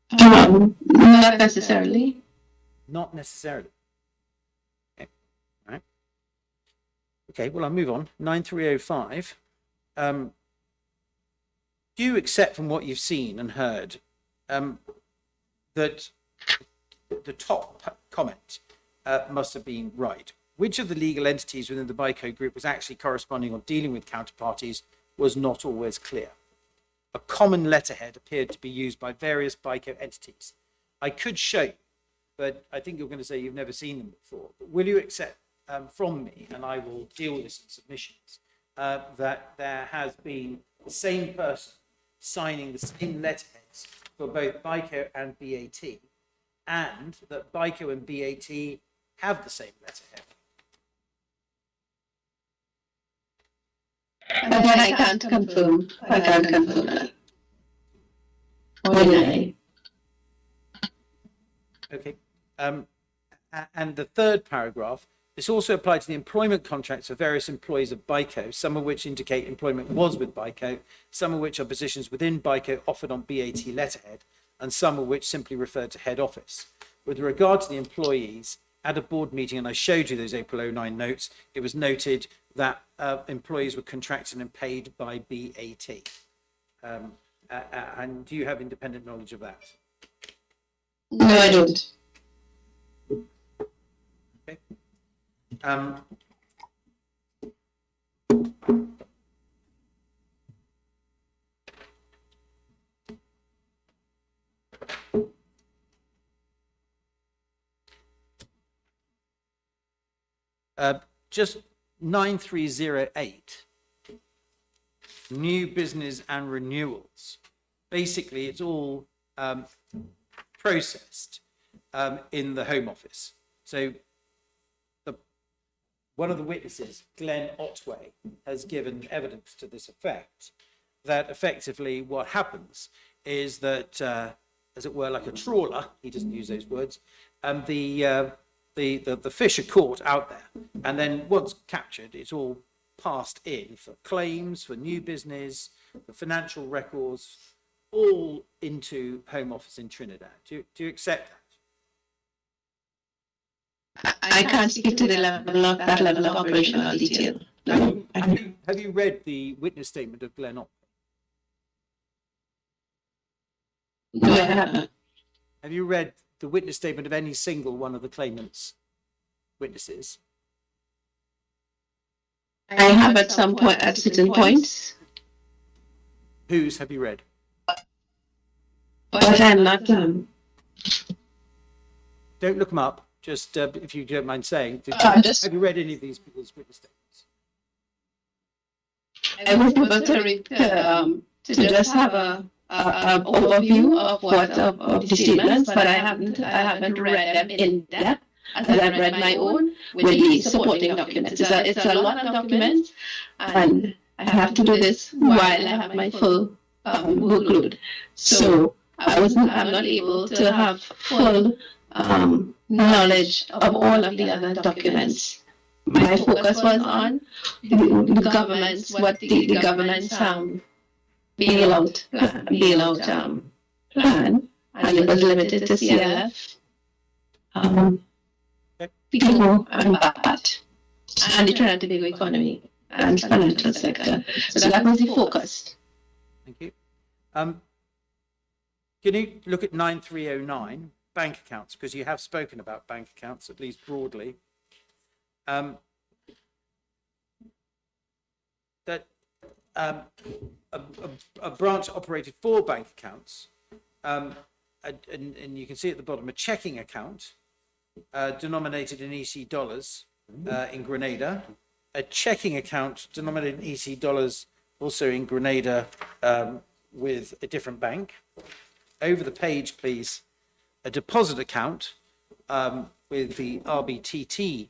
Not necessarily. Not necessarily. Okay. All right. Okay, well, I'll move on. 9305. Do you accept from what you've seen and heard that the top comment must have been right? Which of the legal entities within the BICO group was actually corresponding or dealing with counterparties was not always clear. A common letterhead appeared to be used by various BICO entities. I could show you, but I think you're going to say you've never seen them before. But will you accept from me, and I will deal with this in submissions, that there has been the same person signing the same letterheads for both BICO and BAT, and that BICO and BAT have the same letterhead? Again, I can't confirm. I can't confirm that. Or deny. Okay. And the third paragraph, this also applied to the employment contracts for various employees of BICO, some of which indicate employment was with BICO, some of which are positions within BICO offered on BAT letterhead, and some of which simply refer to head office. With regard to the employees, at a board meeting, and I showed you those April 09 notes, it was noted that employees were contracted and paid by BAT. And do you have independent knowledge of that? No, I don't. Okay. Just 9308, new business and renewals. Basically, it's all processed in the Home Office. So one of the witnesses, Glenn Otway, has given evidence to this effect, that effectively what happens is that, as it were, like a trawler, he doesn't use those words, and the fish are caught out there, and then once captured, it's all passed in for claims, for new business, for financial records, all into Home Office in Trinidad. Do you accept that? I I can't speak to the level of that level of operational detail. No. Have you read the witness statement of Glen Otway? No, I haven't. Have you read the witness statement of any single one of the claimants' witnesses? I have at some point, at certain points. Whose have you read? But I'm not. Don't look them up. Just if you don't mind saying, have you read any of these people's witness statements? I was able to just have an overview of the statements, but I haven't read them in depth as I've read my own with the supporting documents. It's a lot of documents, and I have to do this while I have my full workload. So I'm not able to have full knowledge of all of the other documents. My focus was on the government's, what the government's bailout plan, and it was limited to CLF, people and BAT, and the Trinidad and Tobago economy and financial sector. So that was the focus. Thank you. Can you look at 9309, bank accounts, because you have spoken about bank accounts, at least broadly. That a branch operated 4 bank accounts, and you can see at the bottom a checking account denominated in EC dollars in Grenada, a checking account denominated in EC dollars also in Grenada with a different bank. Over the page, please, a deposit account with the RBTT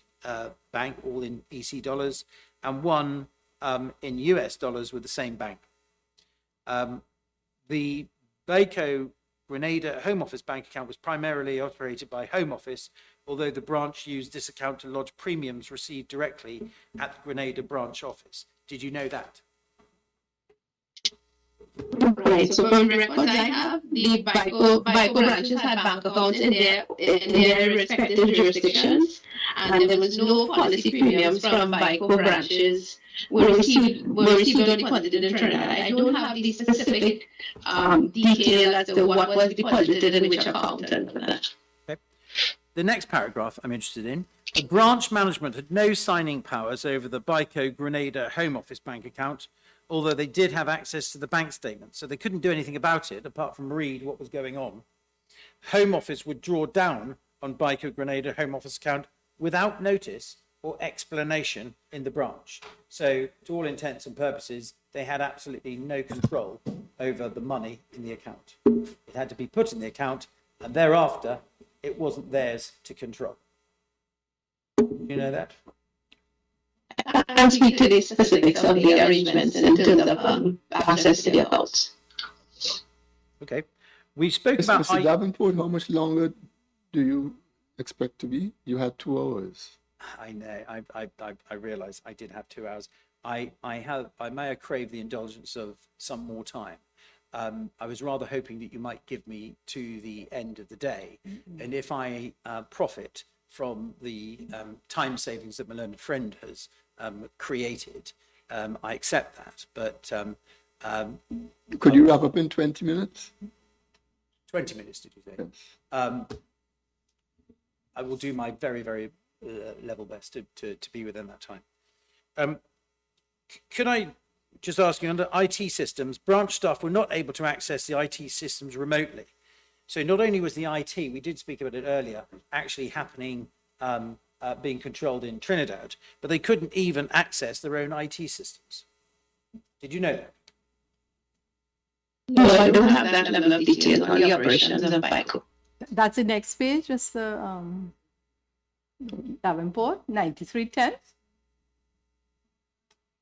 bank, all in EC dollars, and one in US dollars with the same bank. The Baco Grenada Home Office bank account was primarily operated by Home Office, although the branch used this account to lodge premiums received directly at the Grenada branch office. Did you know that? Right, so from the records I have, the BICO branches had bank accounts in their respective jurisdictions, and there was no policy premiums from BICO branches were received or deposited in Trinidad. I don't have the specific detail as to what was deposited in which account and that. Okay. The next paragraph I'm interested in. The branch management had no signing powers over the BICO Grenada Home Office bank account, although they did have access to the bank statement, so they couldn't do anything about it apart from read what was going on. Home Office would draw down on BICO Grenada Home Office account without notice or explanation in the branch. So to all intents and purposes, they had absolutely no control over the money in the account. It had to be put in the account, and thereafter, it wasn't theirs to control. You know that? I can't speak to the specifics of the arrangements in terms of access to the accounts. Okay. We spoke about... Mr. Davenport, how much longer do you expect to be? You had 2 hours. I know. I realize I did have 2 hours. I may have craved the indulgence of some more time. I was rather hoping that you might give me to the end of the day. And if I profit from the time savings that my learned friend has created, I accept that. But could you wrap up in 20 minutes? 20 minutes, did you say? Yes. I will do my very, very level best to be within that time. Could I just ask you, under IT systems, branch staff were not able to access the IT systems remotely. So not only was the IT, we did speak about it earlier, actually happening, being controlled in Trinidad, but they couldn't even access their own IT systems. Did you know that? No, I don't have that level of detail on the operations of BICO. That's the next page, Mr. Davenport, 9310.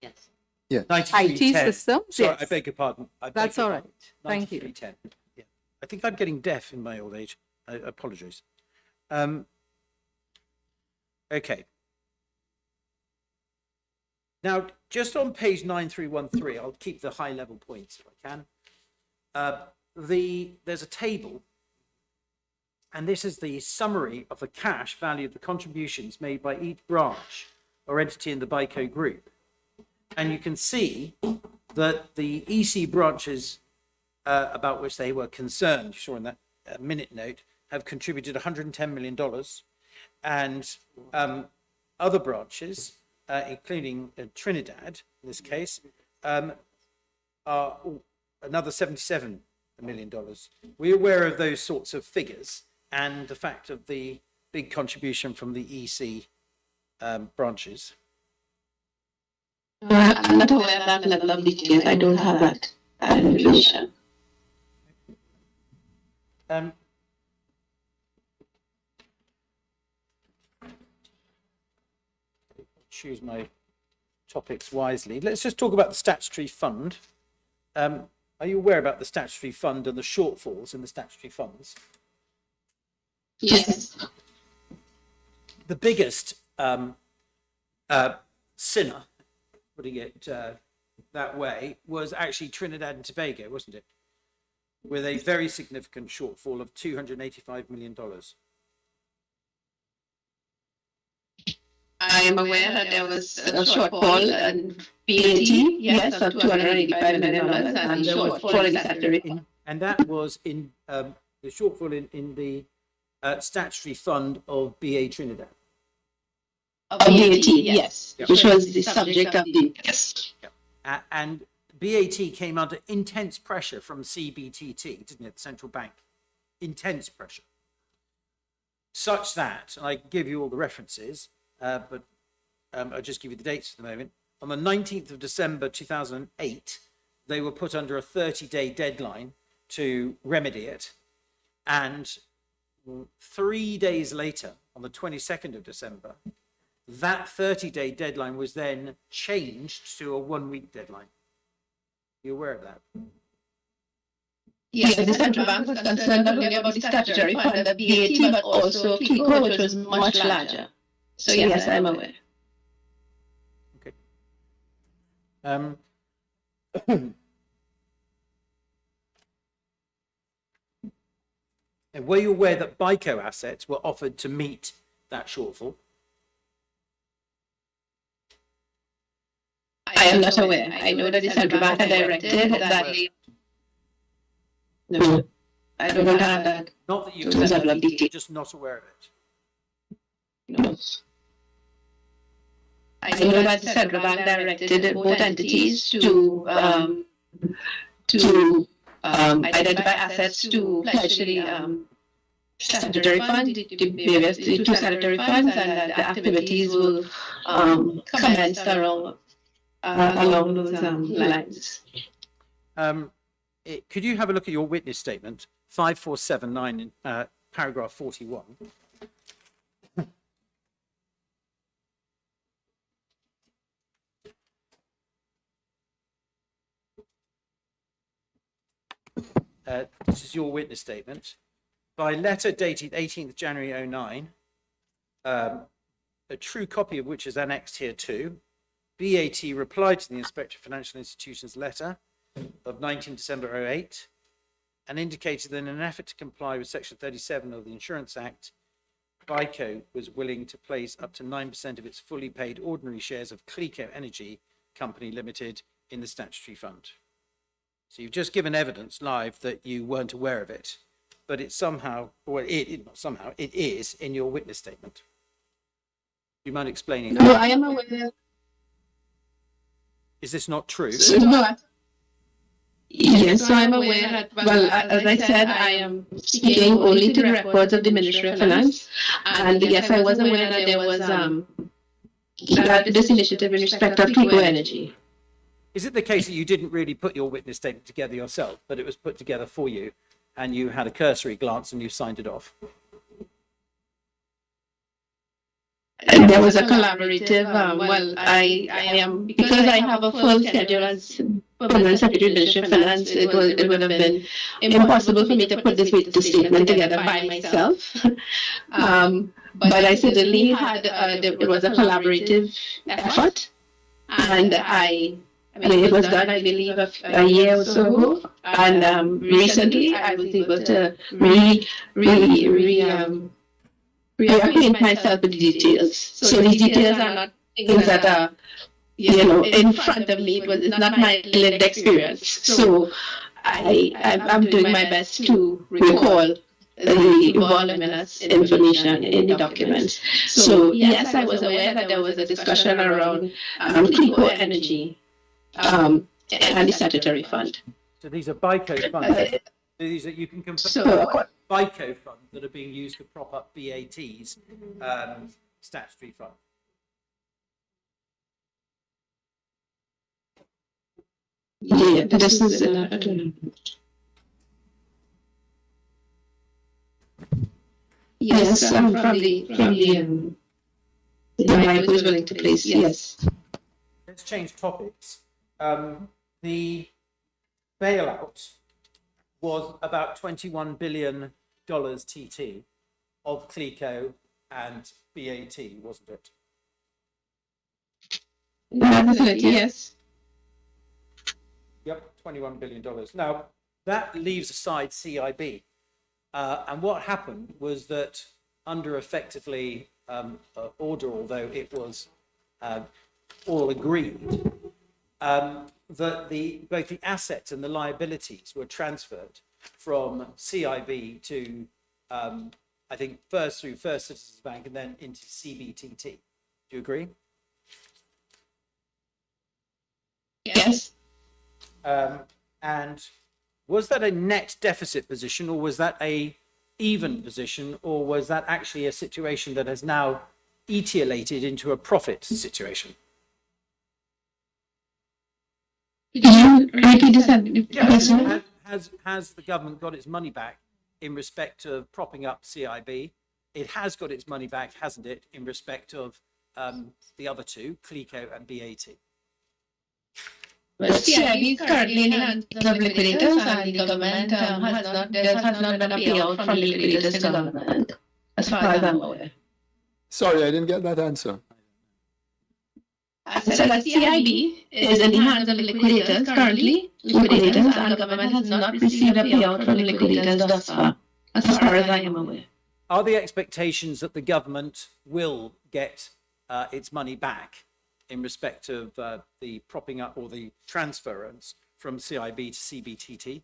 Yes. Yeah. IT systems, Sorry, yes. I beg your pardon. That's all right. Thank you. 9310. Yeah. I think I'm getting deaf in my old age. I apologize. Okay. Now, just on page 9313, I'll keep the high level points if I can. There's a table And this is the summary of the cash value of the contributions made by each branch or entity in the BICO group. And you can see that the EC branches about which they were concerned, you saw in that minute note, have contributed $110 million. And other branches, including Trinidad, in this case, are another $77 million. We're aware of those sorts of figures and the fact of the big contribution from the EC branches. I'm not aware of that level of detail. I don't have that information. Choose my topics wisely. Let's just talk about the statutory fund. Are you aware about the statutory fund and the shortfalls in the statutory funds? Yes. The biggest sinner, putting it that way, was actually Trinidad and Tobago, wasn't it? With a very significant shortfall of $285 million. I am aware that there was a shortfall in VAT, yes, of $285 million, and there was shortfall in statutory fund. And that was in the shortfall in the statutory fund of BA Trinidad. Of VAT, yes, yep. Which was the subject of the, yes. Yep. And BAT came under intense pressure from CBTT, didn't it, the central bank? Intense pressure. Such that, and I can give you all the references, but I'll just give you the dates for the moment. On the 19th of December 2008, they were put under a 30-day deadline to remedy it. And 3 days later, on the 22nd of December, that 30-day deadline was then changed to a 1-week deadline. Are you aware of that? Yes, the central bank was concerned not only about the statutory fund, the VAT, but also KICO, which was much larger. So yes, I'm aware. Okay. And were you aware that BICO assets were offered to meet that shortfall? I am not aware. I know that the central bank had directed that. No, I don't have that. Not that you're just not aware of it. No. I know that the central bank directed both entities to identify assets to pledge to the statutory fund, the two statutory funds, and that the activities will commence along those lines. Could you have a look at your witness statement, 5479, paragraph 41? This is your witness statement. By letter dated 18th January 09, a true copy of which is annexed here too, BAT replied to the Inspector of Financial Institutions letter of 19 December 08 and indicated that in an effort to comply with Section 37 of the Insurance Act, BICO was willing to place up to 9% of its fully paid ordinary shares of Clico Energy Company Limited in the statutory fund. So you've just given evidence live that you weren't aware of it, but it's somehow, or it is in your witness statement. Do you mind explaining? No, I am aware. Is this not true? No. Yes, so I'm aware that, well, as I said, I am speaking only to the records of the Ministry of Finance. And yes, I was aware that there was this initiative in respect of Clico Energy. Is it the case that you didn't really put your witness statement together yourself, but it was put together for you and you had a cursory glance and you signed it off? And there was a collaborative, I am, because I have a full schedule as Permanent Secretary of Ministry of Finance, it would have been impossible for me to put this statement together by myself. But I certainly had, it was a collaborative effort, and I I mean, it was done, I believe, a year or so ago. And recently, I was able to reacquaint myself with the details. So these details are not things that are, in front of me. It's not my lived experience. So I'm doing my best to recall the voluminous information in the documents. So yes, I was aware that there was a discussion around clean energy and the statutory fund. So these are BICO funds. These are, you can confirm, BICO funds that are being used to prop up BAT's statutory fund. Yeah, this is yes, from the buyer who is willing to place. Yes. Let's change topics. The bailout was about $21 billion TT of CLECO and BAT, wasn't it? Yes. Yep, $21 billion. Now, that leaves aside CIB. And what happened was that under effectively order, although it was all agreed, that both the assets and the liabilities were transferred from CIB to, I think, first through First Citizens Bank and then into CBTT. Do you agree? Yes. And was that a net deficit position, or was that a even position, or was that actually a situation that has now etiolated into a profit situation? Could you repeat this? Has the government got its money back in respect of propping up CIB? It has got its money back, hasn't it, in respect of the other two, CLECO and BAT? Well, CIB is currently in the hands of liquidators, and the government has not done a payout from the liquidators to government, as far as I'm aware. Sorry, I didn't get that answer. I said that CIB is in the hands of liquidators currently, liquidators, and the government has not received a payout from liquidators thus far, as far as I am aware. Are the expectations that the government will get its money back in respect of the propping up or the transference from CIB to CBTT?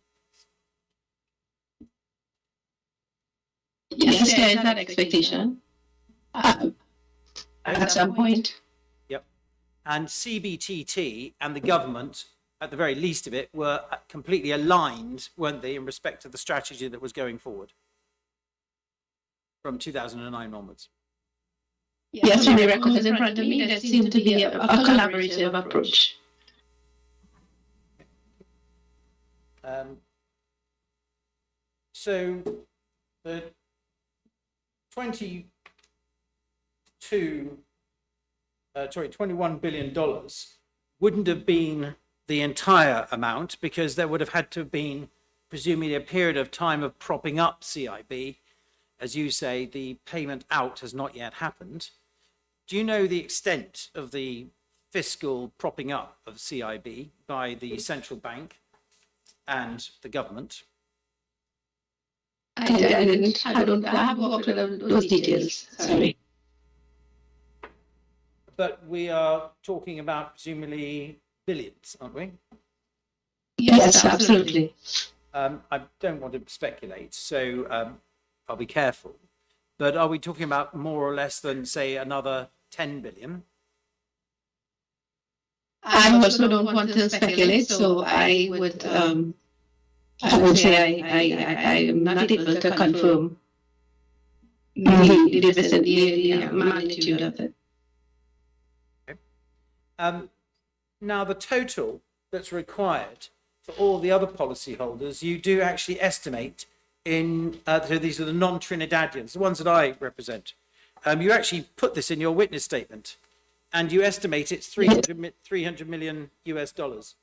Yes, there is that expectation at some point. Yep. And CBTT and the government, at the very least of it, were completely aligned, weren't they, in respect to the strategy that was going forward from 2009 onwards? Yes, from the records in front of me, there seemed to be a collaborative approach. So the $21 billion wouldn't have been the entire amount, because there would have had to have been presumably a period of time of propping up CIB. As you say, the payment out has not yet happened. Do you know the extent of the fiscal propping up of CIB by the central bank and the government? I don't have worked with those details. Sorry. But we are talking about presumably billions, aren't we? Yes, absolutely. I don't want to speculate, so I'll be careful. But are we talking about more or less than, say, another 10 billion? I also don't want to speculate, so I would say I am not able to confirm the magnitude of it. Okay. Now, the total that's required for all the other policyholders, you do actually estimate in, so these are the non-Trinidadians, the ones that I represent. You actually put this in your witness statement, and you estimate it's 300 million US dollars.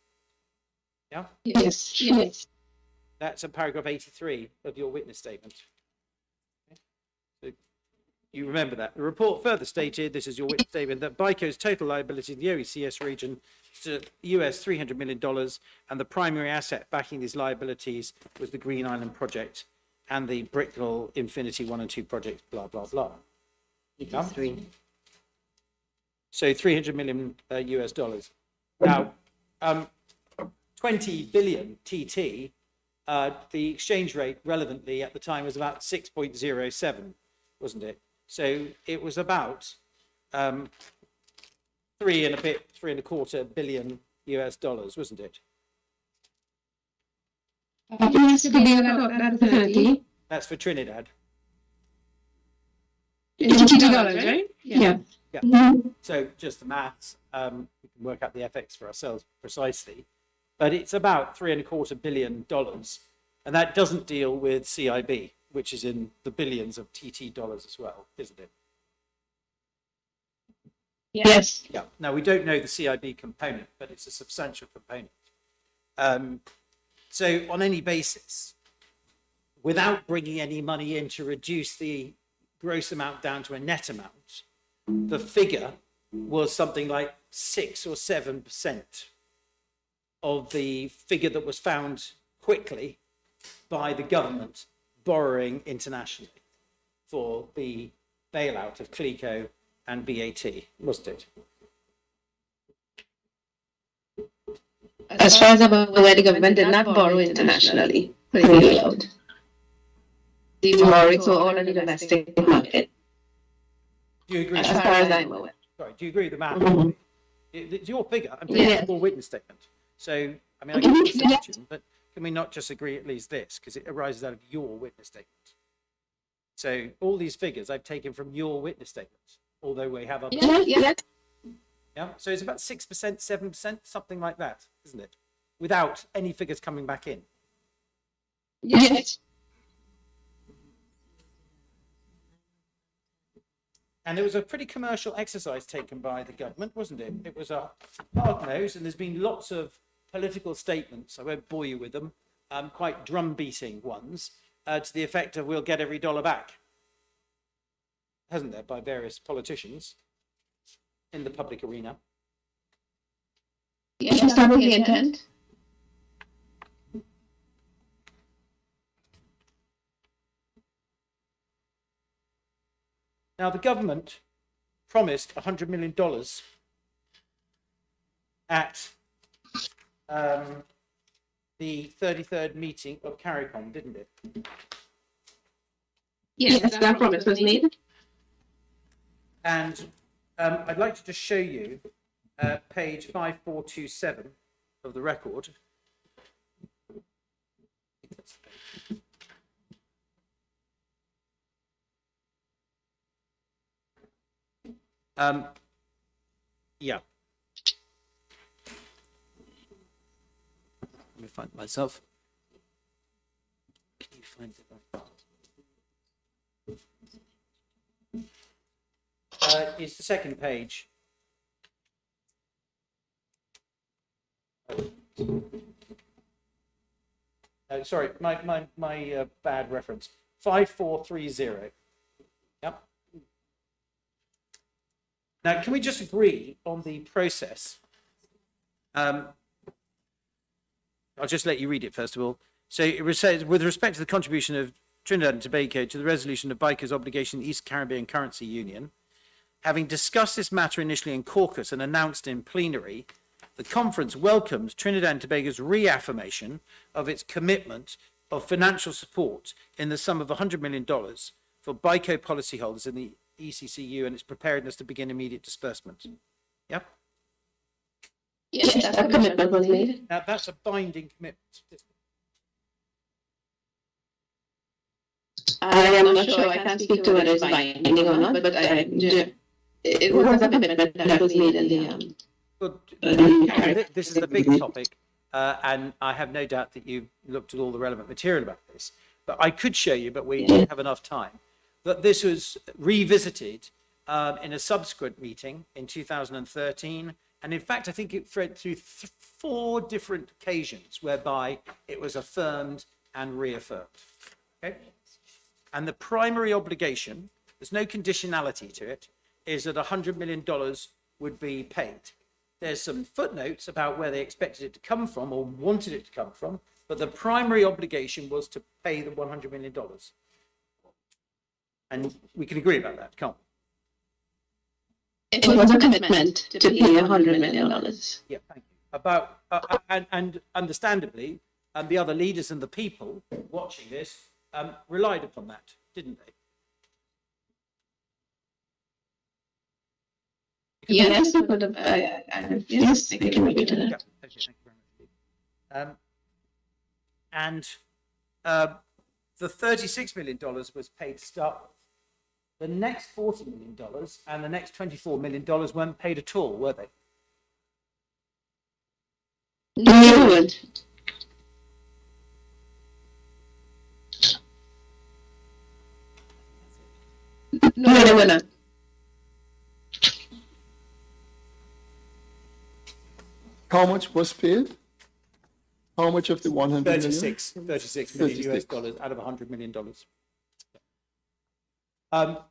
Yeah? Yes. Yes. That's a paragraph 83 of your witness statement. Okay. So You remember that. The report further stated, this is your witness statement, that BICO's total liability in the OECS region stood at US $300 million, and the primary asset backing these liabilities was the Green Island project and the Brickell Infinity 1 and 2 projects, blah, blah, blah. Yeah? So 300 million US dollars. Now, 20 billion TT, the exchange rate relevantly at the time was about 6.07, wasn't it? So it was about 3.25 billion US dollars, wasn't it? Yes, to be about that 30. That's for Trinidad. $80, right? Yeah. Yeah. Mhm. So just the maths, we can work out the FX for ourselves precisely, but it's about $3.25 billion, and that doesn't deal with CIB, which is in the billions of TT dollars as well, isn't it? Yes. Yeah. Now we don't know the CIB component, but it's a substantial component. So on any basis, without bringing any money in to reduce the gross amount down to a net amount, the figure was something like 6 or 7% of the figure that was found quickly by the government borrowing internationally for the bailout of CLECO and BAT, wasn't it? As far as I'm aware, the government did not borrow internationally for the bailout. The borrowings were all in the domestic market. Do you agree? As far as I'm aware. Sorry, do you agree with the math? Mhm. It's your figure. I'm taking Yeah. your witness statement. So, I mean, I get the question, but can we not just agree at least this? Because it arises out of your witness statement. So all these figures I've taken from your witness statement, although we have other. Yeah. Yeah. So it's about 6%, 7%, something like that, isn't it? Without any figures coming back in. Yes. And it was a pretty commercial exercise taken by the government, wasn't it? It was a hard nose, and there's been lots of political statements. I won't bore you with them, quite drum beating ones, to the effect of we'll get every dollar back. Hasn't there, by various politicians in the public arena? Yes, that was the intent. Now, the government promised $100 million at the 33rd meeting of CARICOM, didn't it? Yes, that promise was made. And I'd like to just show you page 5427 of the record. Yeah. Let me find it myself. Can you find it? It's the second page. Sorry, my bad reference. 5430. Yep. Now, can we just agree on the process? I'll just let you read it first of all. So it says, with respect to the contribution of Trinidad and Tobago to the resolution of BICO's obligation in the East Caribbean Currency Union, having discussed this matter initially in caucus and announced in plenary, the conference welcomes Trinidad and Tobago's reaffirmation of its commitment of financial support in the sum of $100 million for BICO policyholders in the ECCU and its preparedness to begin immediate disbursement. Yep. Yes, that commitment was made. Now that's a binding commitment. I am not sure. I can't speak to whether it's binding or not, but it was a commitment that was made in the. This is a big topic, and I have no doubt that you've looked at all the relevant material about this. But I could show you, but we don't have enough time, that this was revisited in a subsequent meeting in 2013. And in fact, I think it went through 4 different occasions whereby it was affirmed and reaffirmed. Okay? And the primary obligation there's no conditionality to it, is that $100 million would be paid. There's some footnotes about where they expected it to come from or wanted it to come from, but the primary obligation was to pay the $100 million. And we can agree about that, can't we? It was a commitment to pay $100 million. Yeah, thank you. About and understandably, the other leaders and the people watching this relied upon that, didn't they? Yes, yes, I can agree to that. Yeah, okay, thank you very much. And the $36 million was paid to start with. The next $40 million and the next $24 million weren't paid at all, were they? No, would. No, they were not. How much was paid? How much of the 100 million? 36 million US dollars out of $100 million.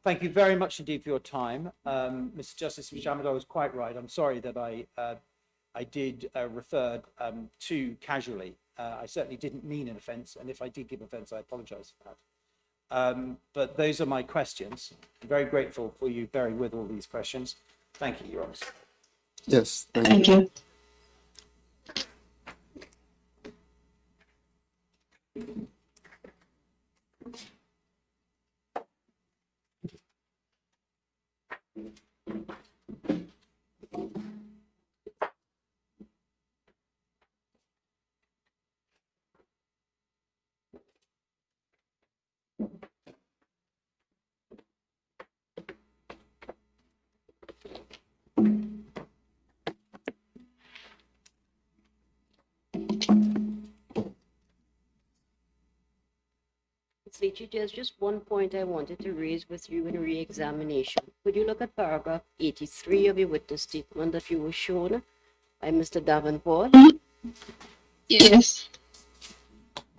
Thank you very much indeed for your time. Mr. Justice Jamada was quite right. I'm sorry that I did refer too casually. I certainly didn't mean an offence, and if I did give offence, I apologise for that. But those are my questions. I'm very grateful for you bearing with all these questions. Thank you, Your Honour. Yes, Thank you. There's just one point I wanted to raise with you in re-examination. Could you look at paragraph 83 of your witness statement that you were shown by Mr. Davenport? Yes.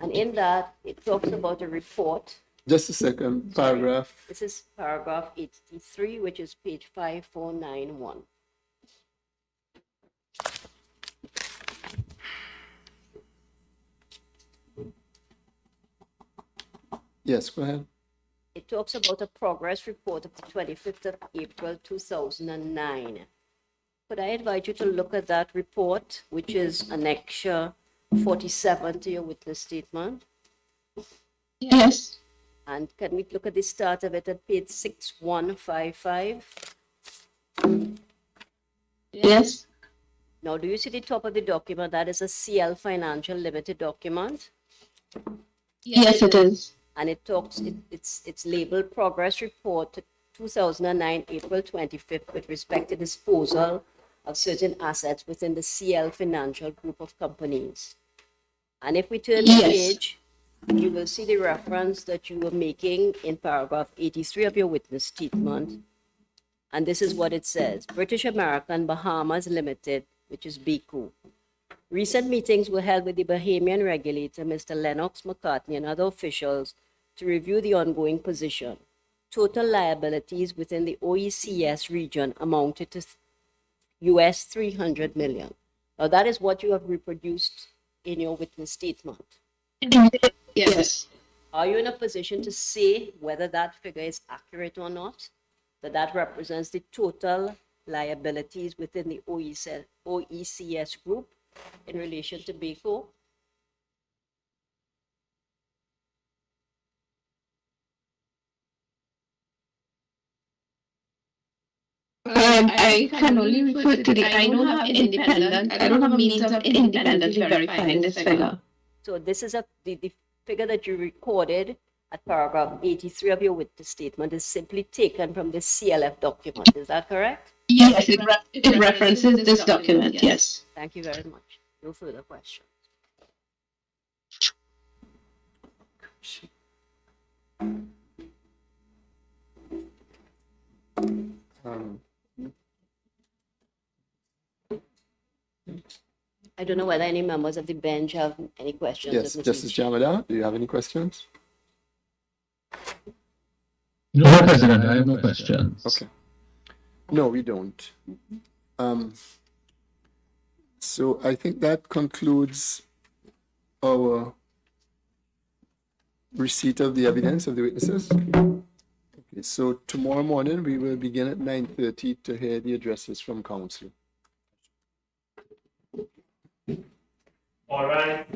And in that, it talks about a report. Just a second, paragraph. This is paragraph 83, which is page 5491. Yes, go ahead. It talks about a progress report of the 25th of April 2009. Could I invite you to look at that report, which is annexure 47 to your witness statement? Yes. And can we look at the start of it at page 6155? Yes. Now, do you see the top of the document? That is a CL Financial Limited document. Yes, it is. And it talks, it's labeled Progress Report 2009, April 25th, with respect to disposal of certain assets within the CL Financial Group of companies. And if we turn the page, you will see the reference that you were making in paragraph 83 of your witness statement. And this is what it says: British American Bahamas Limited, which is BACO. Recent meetings were held with the Bahamian regulator, Mr. Lennox McCartney, and other officials to review the ongoing position. Total liabilities within the OECS region amounted to US 300 million. Now, that is what you have reproduced in your witness statement. Yes. Are you in a position to say whether that figure is accurate or not? That represents the total liabilities within the OECS group in relation to BACO? I can only refer to the, I don't have independent, I don't have a means of independently verifying this figure. So this is the figure that you recorded at paragraph 83 of your witness statement is simply taken from the CLF document. Is that correct? Yes, it references this document, yes. Thank you very much. No further questions. I don't know whether any members of the bench have any questions. Yes, Justice Jamada, do you have any questions? No, President, I have no questions. Okay. No, we don't. So I think that concludes our receipt of the evidence of the witnesses. Okay, so tomorrow morning we will begin at 9:30 to hear the addresses from council. All right.